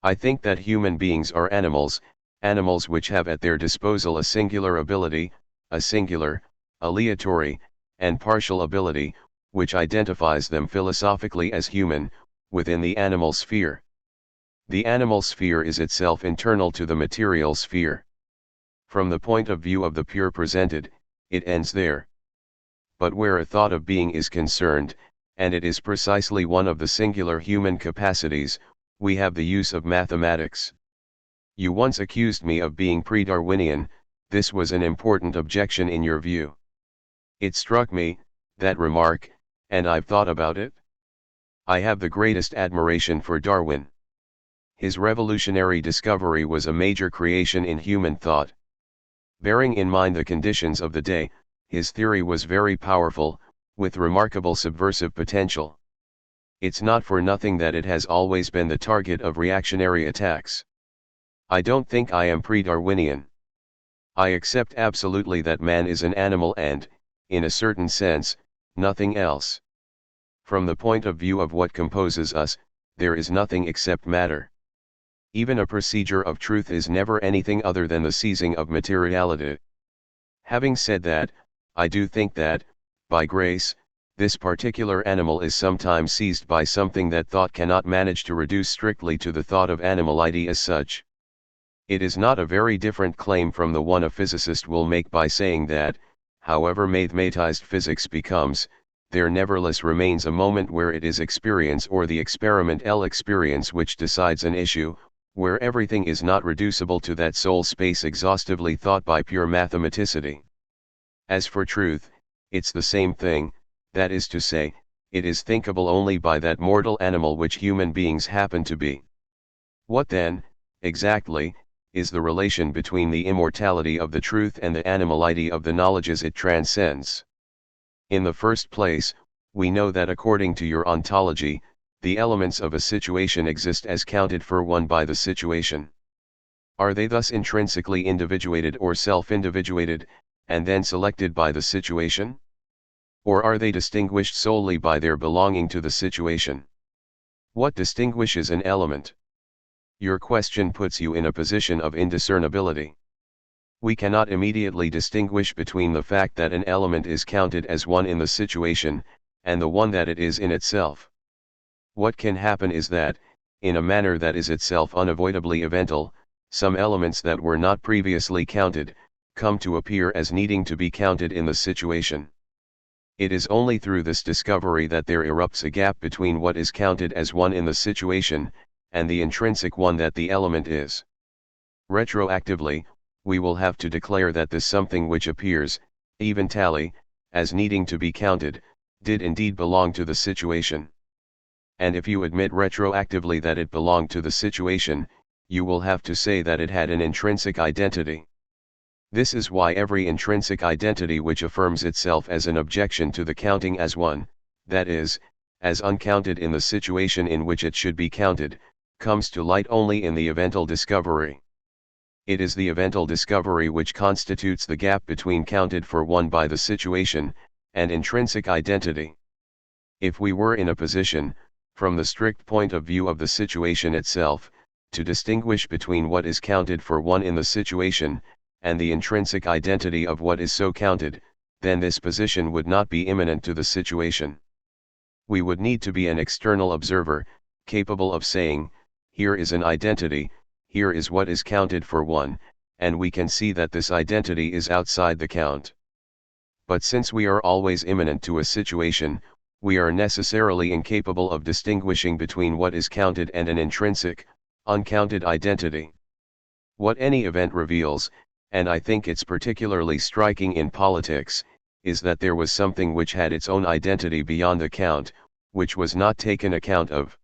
I think that human beings are animals, animals which have at their disposal a singular ability, a singular, aleatory, and partial ability, which identifies them philosophically as human, within the animal sphere. The animal sphere is itself internal to the material sphere. From the point of view of the pure presented, it ends there. but where a thought of being is concerned, and it is precisely one of the singular human capacities, we have the use of mathematics. You once accused me of being pre-Darwinian. This was an important objection in your view. It struck me, that remark, and I've thought about it. I have the greatest admiration for Darwin. His revolutionary discovery was a major creation in human thought. Bearing in mind the conditions of the day, his theory was very powerful, with remarkable subversive potential. It's not for nothing that it has always been the target of reactionary attacks. I don't think I am pre-Darwinian. I accept absolutely that man is an animal and, in a certain sense, nothing else. From the point of view of what composes us, there is nothing except matter. Even a procedure of truth is never anything other than the seizing of materiality. Having said that, I do think that, by grace, this particular animal is sometimes seized by something that thought cannot manage to reduce strictly to the thought of animality as such. It is not a very different claim from the one a physicist will make by saying that, however mathematized physics becomes, there nevertheless remains a moment where it is experience or the experimental experience which decides an issue, where everything is not reducible to that sole space exhaustively thought by pure mathematicity. As for truth, it's the same thing, that is to say, it is thinkable only by that mortal animal which human beings happen to be. What then, exactly, is the relation between the immortality of the truth and the animality of the knowledges it transcends? In the first place, we know that according to your ontology, the elements of a situation exist as counted for one by the situation. Are they thus intrinsically individuated or self-individuated, and then selected by the situation? Or are they distinguished solely by their belonging to the situation? What distinguishes an element? Your question puts you in a position of indiscernibility. We cannot immediately distinguish between the fact that an element is counted as one in the situation, and the one that it is in itself. What can happen is that, in a manner that is itself unavoidably evental, some elements that were not previously counted, come to appear as needing to be counted in the situation. It is only through this discovery that there erupts a gap between what is counted as one in the situation, and the intrinsic one that the element is. Retroactively, we will have to declare that this something which appears, eventually, as needing to be counted, did indeed belong to the situation. And if you admit retroactively that it belonged to the situation, you will have to say that it had an intrinsic identity. This is why every intrinsic identity which affirms itself as an objection to the counting as one, that is, as uncounted in the situation in which it should be counted, comes to light only in the evental discovery. It is the evental discovery which constitutes the gap between counted for one by the situation, and intrinsic identity. If we were in a position, from the strict point of view of the situation itself, to distinguish between what is counted for one in the situation, and the intrinsic identity of what is so counted, then this position would not be immanent to the situation. We would need to be an external observer, capable of saying, here is an identity, here is what is counted for one, and we can see that this identity is outside the count. But since we are always immanent to a situation, we are necessarily incapable of distinguishing between what is counted and an intrinsic, uncounted identity. What any event reveals, and I think it's particularly striking in politics, is that there was something which had its own identity beyond account, which was not taken account of.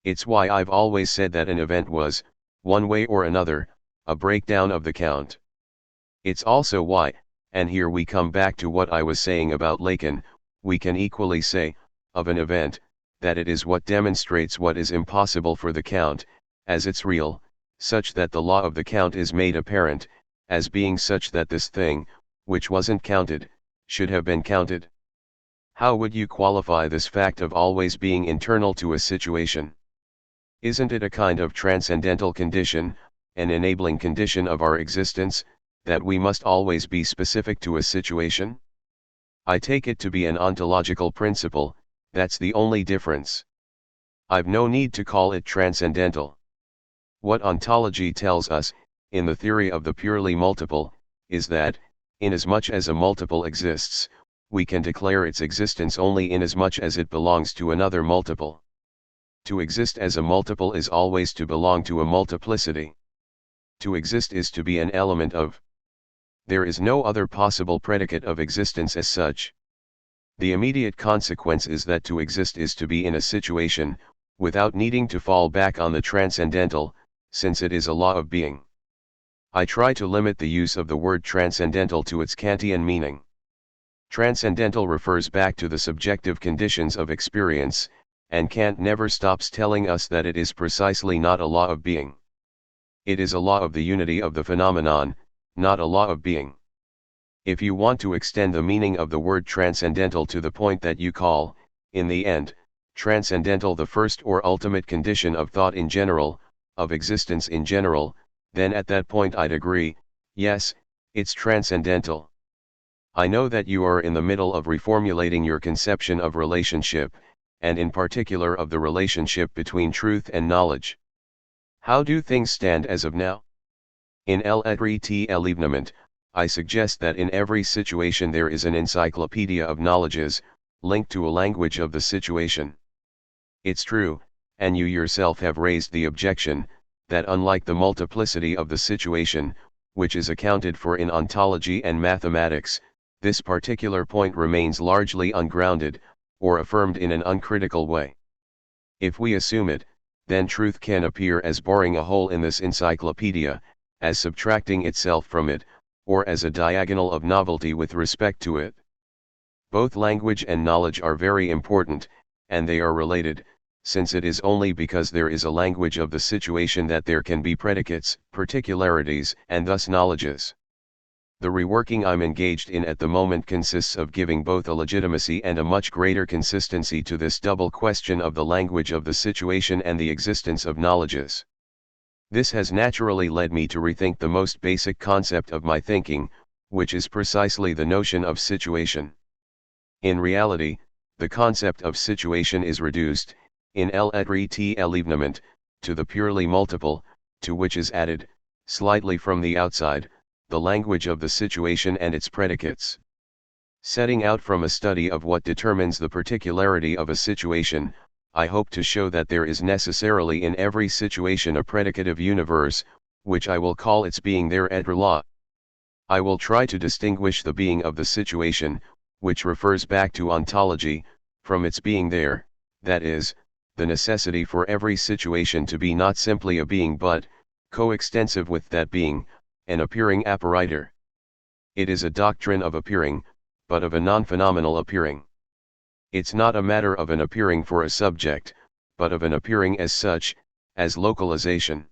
It's why I've always said that an event was, one way or another, a breakdown of the count. It's also why, and here we come back to what I was saying about Lacan, we can equally say, of an event, that it is what demonstrates what is impossible for the count, as its real, such that the law of the count is made apparent, as being such that this thing, which wasn't counted, should have been counted. How would you qualify this fact of always being internal to a situation? Isn't it a kind of transcendental condition, an enabling condition of our existence, that we must always be specific to a situation? I take it to be an ontological principle, that's the only difference. I've no need to call it transcendental. What ontology tells us, in the theory of the purely multiple, is that, inasmuch as a multiple exists, we can declare its existence only inasmuch as it belongs to another multiple. To exist as a multiple is always to belong to a multiplicity. To exist is to be an element of. There is no other possible predicate of existence as such. The immediate consequence is that to exist is to be in a situation, without needing to fall back on the transcendental, since it is a law of being. I try to limit the use of the word transcendental to its Kantian meaning. Transcendental refers back to the subjective conditions of experience, and Kant never stops telling us that it is precisely not a law of being. It is a law of the unity of the phenomenon, not a law of being. If you want to extend the meaning of the word transcendental to the point that you call, in the end, transcendental the first or ultimate condition of thought in general, of existence in general, then at that point I'd agree, yes, it's transcendental. I know that you are in the middle of reformulating your conception of relationship, and in particular of the relationship between truth and knowledge. How do things stand as of now? In THIRD-WORLDISM, I suggest that in every situation there is an encyclopedia of knowledges, linked to a language of the situation. It's true, and you yourself have raised the objection, that unlike the multiplicity of the situation, which is accounted for in ontology and mathematics, this particular point remains largely ungrounded, or affirmed in an uncritical way. If we assume it, then truth can appear as boring a hole in this encyclopedia, as subtracting itself from it, or as a diagonal of novelty with respect to it. Both language and knowledge are very important, and they are related, since it is only because there is a language of the situation that there can be predicates, particularities, and thus knowledges. The reworking I'm engaged in at the moment consists of giving both a legitimacy and a much greater consistency to this double question of the language of the situation and the existence of knowledges. This has naturally led me to rethink the most basic concept of my thinking, which is precisely the notion of situation. In reality, the concept of situation is reduced, in THIRD-WORLDISM, to the purely multiple, to which is added, slightly from the outside, the language of the situation and its predicates. Setting out from a study of what determines the particularity of a situation, I hope to show that there is necessarily in every situation a predicative universe, which I will call its being there et là. I will try to distinguish the being of the situation, which refers back to ontology, from its being there, that is, the necessity for every situation to be not simply a being but, coextensive with that being, an appearing apparator. It is a doctrine of appearing, but of a non-phenomenal appearing. It's not a matter of an appearing for a subject, but of an appearing as such, as localization.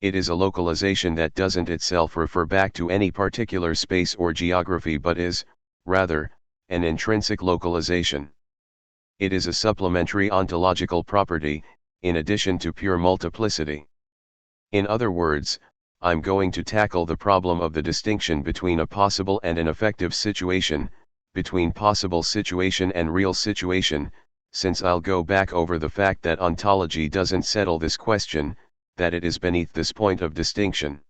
It is a localization that doesn't itself refer back to any particular space or geography but is, rather, an intrinsic localization. It is a supplementary ontological property, in addition to pure multiplicity. In other words, I'm going to tackle the problem of the distinction between a possible and an effective situation, between possible situation and real situation, since I'll go back over the fact that ontology doesn't settle this question, that it is beneath this point of distinction.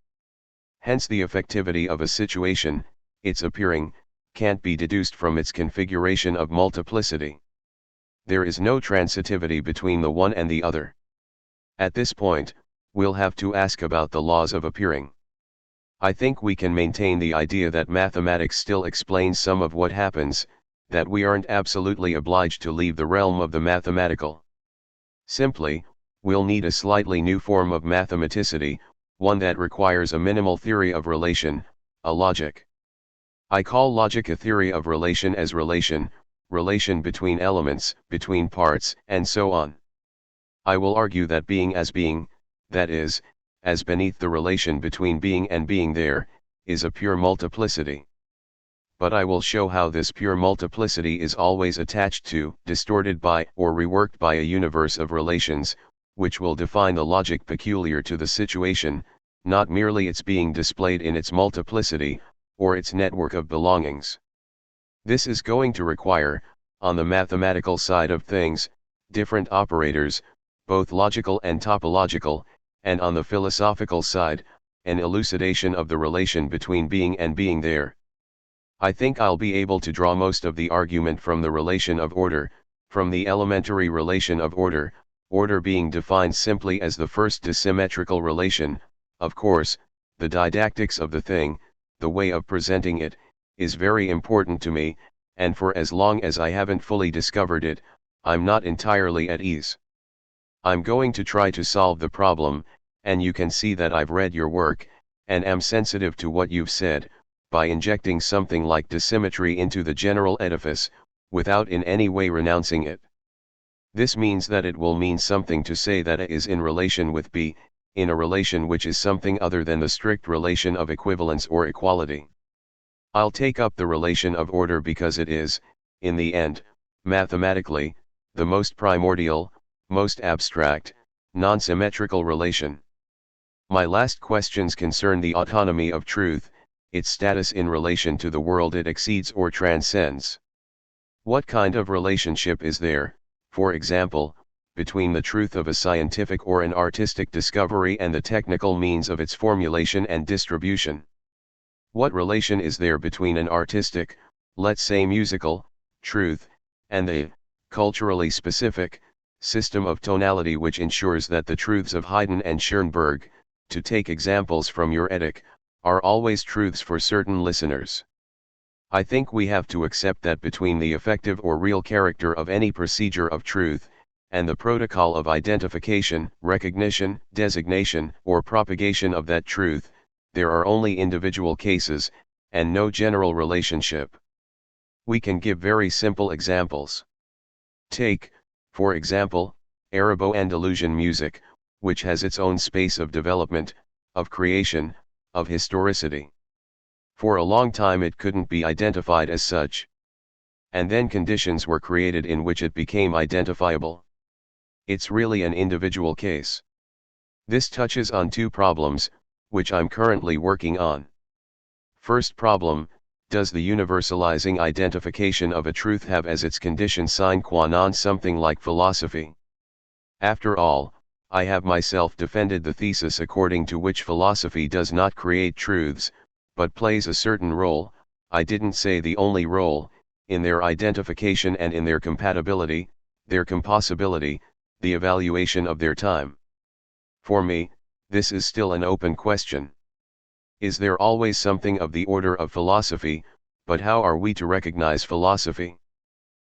Hence the effectivity of a situation, its appearing, can't be deduced from its configuration of multiplicity. There is no transitivity between the one and the other. At this point, we'll have to ask about the laws of appearing. I think we can maintain the idea that mathematics still explains some of what happens, that we aren't absolutely obliged to leave the realm of the mathematical. Simply, we'll need a slightly new form of mathematicity, one that requires a minimal theory of relation, a logic. I call logic a theory of relation as relation between elements, between parts, and so on. I will argue that being as being, that is, as beneath the relation between being and being there, is a pure multiplicity. But I will show how this pure multiplicity is always attached to, distorted by, or reworked by a universe of relations, which will define the logic peculiar to the situation, not merely its being displayed in its multiplicity, or its network of belongings. This is going to require, on the mathematical side of things, different operators, both logical and topological, and on the philosophical side, an elucidation of the relation between being and being there. I think I'll be able to draw most of the argument from the relation of order, from the elementary relation of order, order being defined simply as the first dissymmetrical relation. Of course, the didactics of the thing, the way of presenting it, is very important to me, and for as long as I haven't fully discovered it, I'm not entirely at ease. I'm going to try to solve the problem, and you can see that I've read your work, and am sensitive to what you've said, by injecting something like dissymmetry into the general edifice, without in any way renouncing it. This means that it will mean something to say that A is in relation with B, in a relation which is something other than the strict relation of equivalence or equality. I'll take up the relation of order because it is, in the end, mathematically, the most primordial, most abstract, non-symmetrical relation. My last questions concern the autonomy of truth, its status in relation to the world it exceeds or transcends. What kind of relationship is there, for example, between the truth of a scientific or an artistic discovery and the technical means of its formulation and distribution? What relation is there between an artistic, let's say musical, truth, and the, culturally specific, system of tonality which ensures that the truths of Haydn and Schoenberg, to take examples from your Ethic, are always truths for certain listeners? I think we have to accept that between the effective or real character of any procedure of truth, and the protocol of identification, recognition, designation, or propagation of that truth, there are only individual cases, and no general relationship. We can give very simple examples. Take, for example, Arabo-Andalusian music, which has its own space of development, of creation, of historicity. For a long time it couldn't be identified as such. And then conditions were created in which it became identifiable. It's really an individual case. This touches on two problems, which I'm currently working on. First problem, does the universalizing identification of a truth have as its condition sine qua non something like philosophy? After all, I have myself defended the thesis according to which philosophy does not create truths, but plays a certain role, I didn't say the only role, in their identification and in their compatibility, their compossibility, the evaluation of their time. For me, this is still an open question. Is there always something of the order of philosophy, but how are we to recognize philosophy?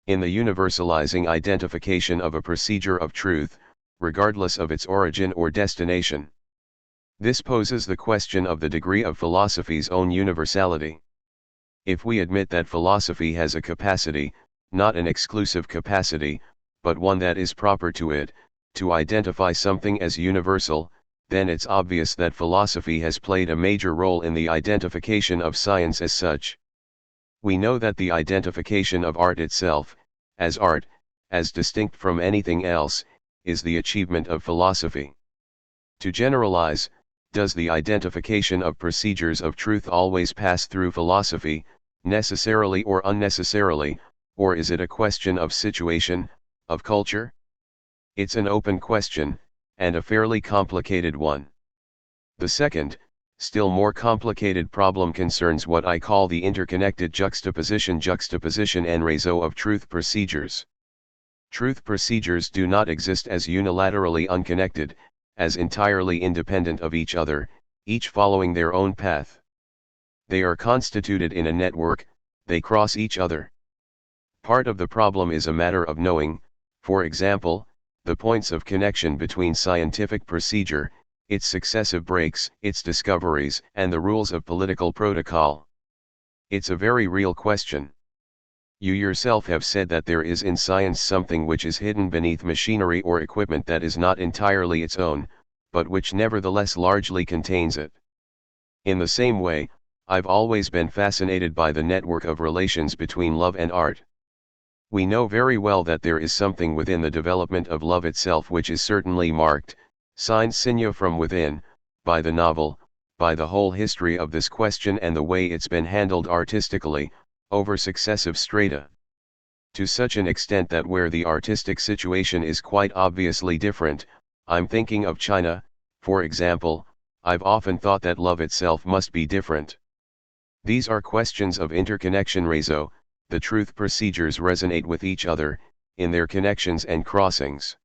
In the universalizing identification of a procedure of truth, regardless of its origin or destination. This poses the question of the degree of philosophy's own universality. If we admit that philosophy has a capacity, not an exclusive capacity, but one that is proper to it, to identify something as universal, then it's obvious that philosophy has played a major role in the identification of science as such. We know that the identification of art itself, as distinct from anything else, is the achievement of philosophy. To generalize, does the identification of procedures of truth always pass through philosophy, necessarily or unnecessarily, or is it a question of situation, of culture? It's an open question, and a fairly complicated one. The second, still more complicated problem concerns what I call the interconnected juxtaposition and réseau of truth procedures. Truth procedures do not exist as unilaterally unconnected, as entirely independent of each other, each following their own path. They are constituted in a network, they cross each other. Part of the problem is a matter of knowing, for example, the points of connection between scientific procedure, its successive breaks, its discoveries, and the rules of political protocol. It's a very real question. You yourself have said that there is in science something which is hidden beneath machinery or equipment that is not entirely its own, but which nevertheless largely contains it. In the same way, I've always been fascinated by the network of relations between love and art. We know very well that there is something within the development of love itself which is certainly marked, sine signe from within, by the novel, by the whole history of this question and the way it's been handled artistically, over successive strata. To such an extent that where the artistic situation is quite obviously different, I'm thinking of China, for example, I've often thought that love itself must be different. These are questions of interconnection réseau. The truth procedures resonate with each other, in their connections and crossings.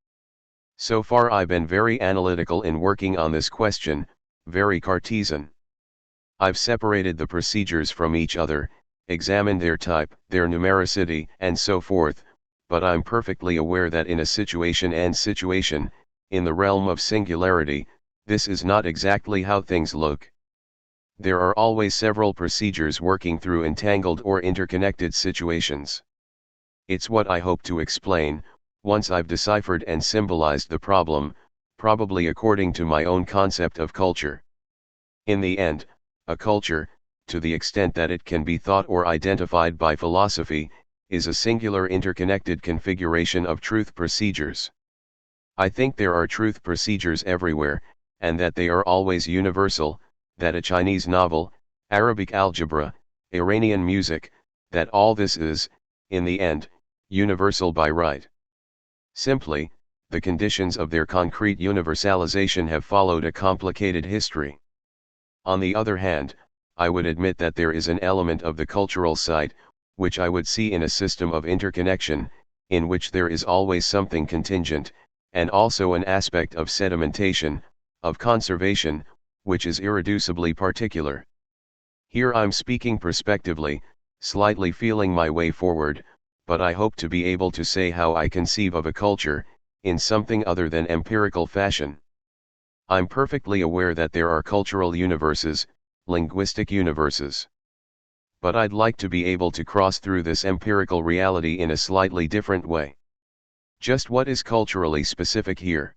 So far I've been very analytical in working on this question, very Cartesian. I've separated the procedures from each other, examined their type, their numericity, and so forth, but I'm perfectly aware that in a situation, in the realm of singularity, this is not exactly how things look. There are always several procedures working through entangled or interconnected situations. It's what I hope to explain, once I've deciphered and symbolized the problem, probably according to my own concept of culture. In the end, a culture, to the extent that it can be thought or identified by philosophy, is a singular interconnected configuration of truth procedures. I think there are truth procedures everywhere, and that they are always universal, that a Chinese novel, Arabic algebra, Iranian music, that all this is, in the end, universal by right. Simply, the conditions of their concrete universalization have followed a complicated history. On the other hand, I would admit that there is an element of the cultural side, which I would see in a system of interconnection, in which there is always something contingent, and also an aspect of sedimentation, of conservation, which is irreducibly particular. Here I'm speaking prospectively, slightly feeling my way forward, but I hope to be able to say how I conceive of a culture, in something other than empirical fashion. I'm perfectly aware that there are cultural universes, linguistic universes. But I'd like to be able to cross through this empirical reality in a slightly different way. Just what is culturally specific here?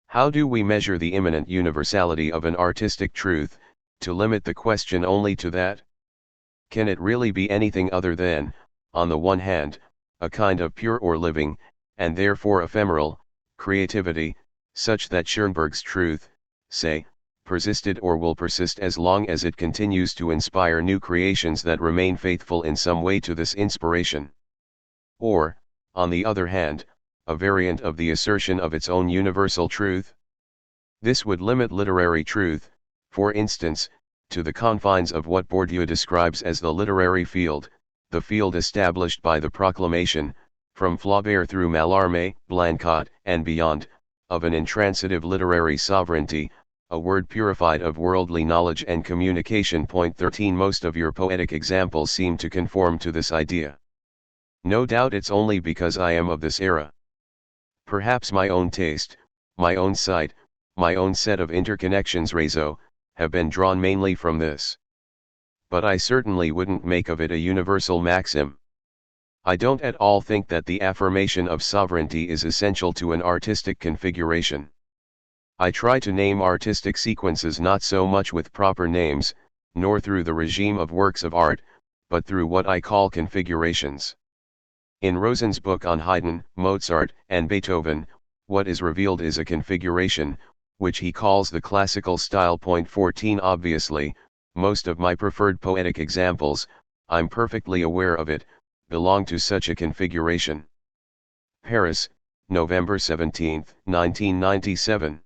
How do we measure the immanent universality of an artistic truth, to limit the question only to that? Can it really be anything other than, on the one hand, a kind of pure or living, and therefore ephemeral, creativity, such that Schoenberg's truth, say, persisted or will persist as long as it continues to inspire new creations that remain faithful in some way to this inspiration? Or, on the other hand, a variant of the assertion of its own universal truth? This would limit literary truth, for instance, to the confines of what Badiou describes as the literary field, the field established by the proclamation, from Flaubert through Mallarmé, Blanquat, and beyond, of an intransitive literary sovereignty, a word purified of worldly knowledge and communication. Point 13. Most of your poetic examples seem to conform to this idea. No doubt it's only because I am of this era. Perhaps my own taste, my own sight, my own set of interconnections réseau, have been drawn mainly from this. But I certainly wouldn't make of it a universal maxim. I don't at all think that the affirmation of sovereignty is essential to an artistic configuration. I try to name artistic sequences not so much with proper names, nor through the regime of works of art, but through what I call configurations. In Rosen's book on Haydn, Mozart, and Beethoven, what is revealed is a configuration, which he calls the classical style. Point 14. Obviously, most of my preferred poetic examples, I'm perfectly aware of it, belong to such a configuration. Paris, November 17, 1997.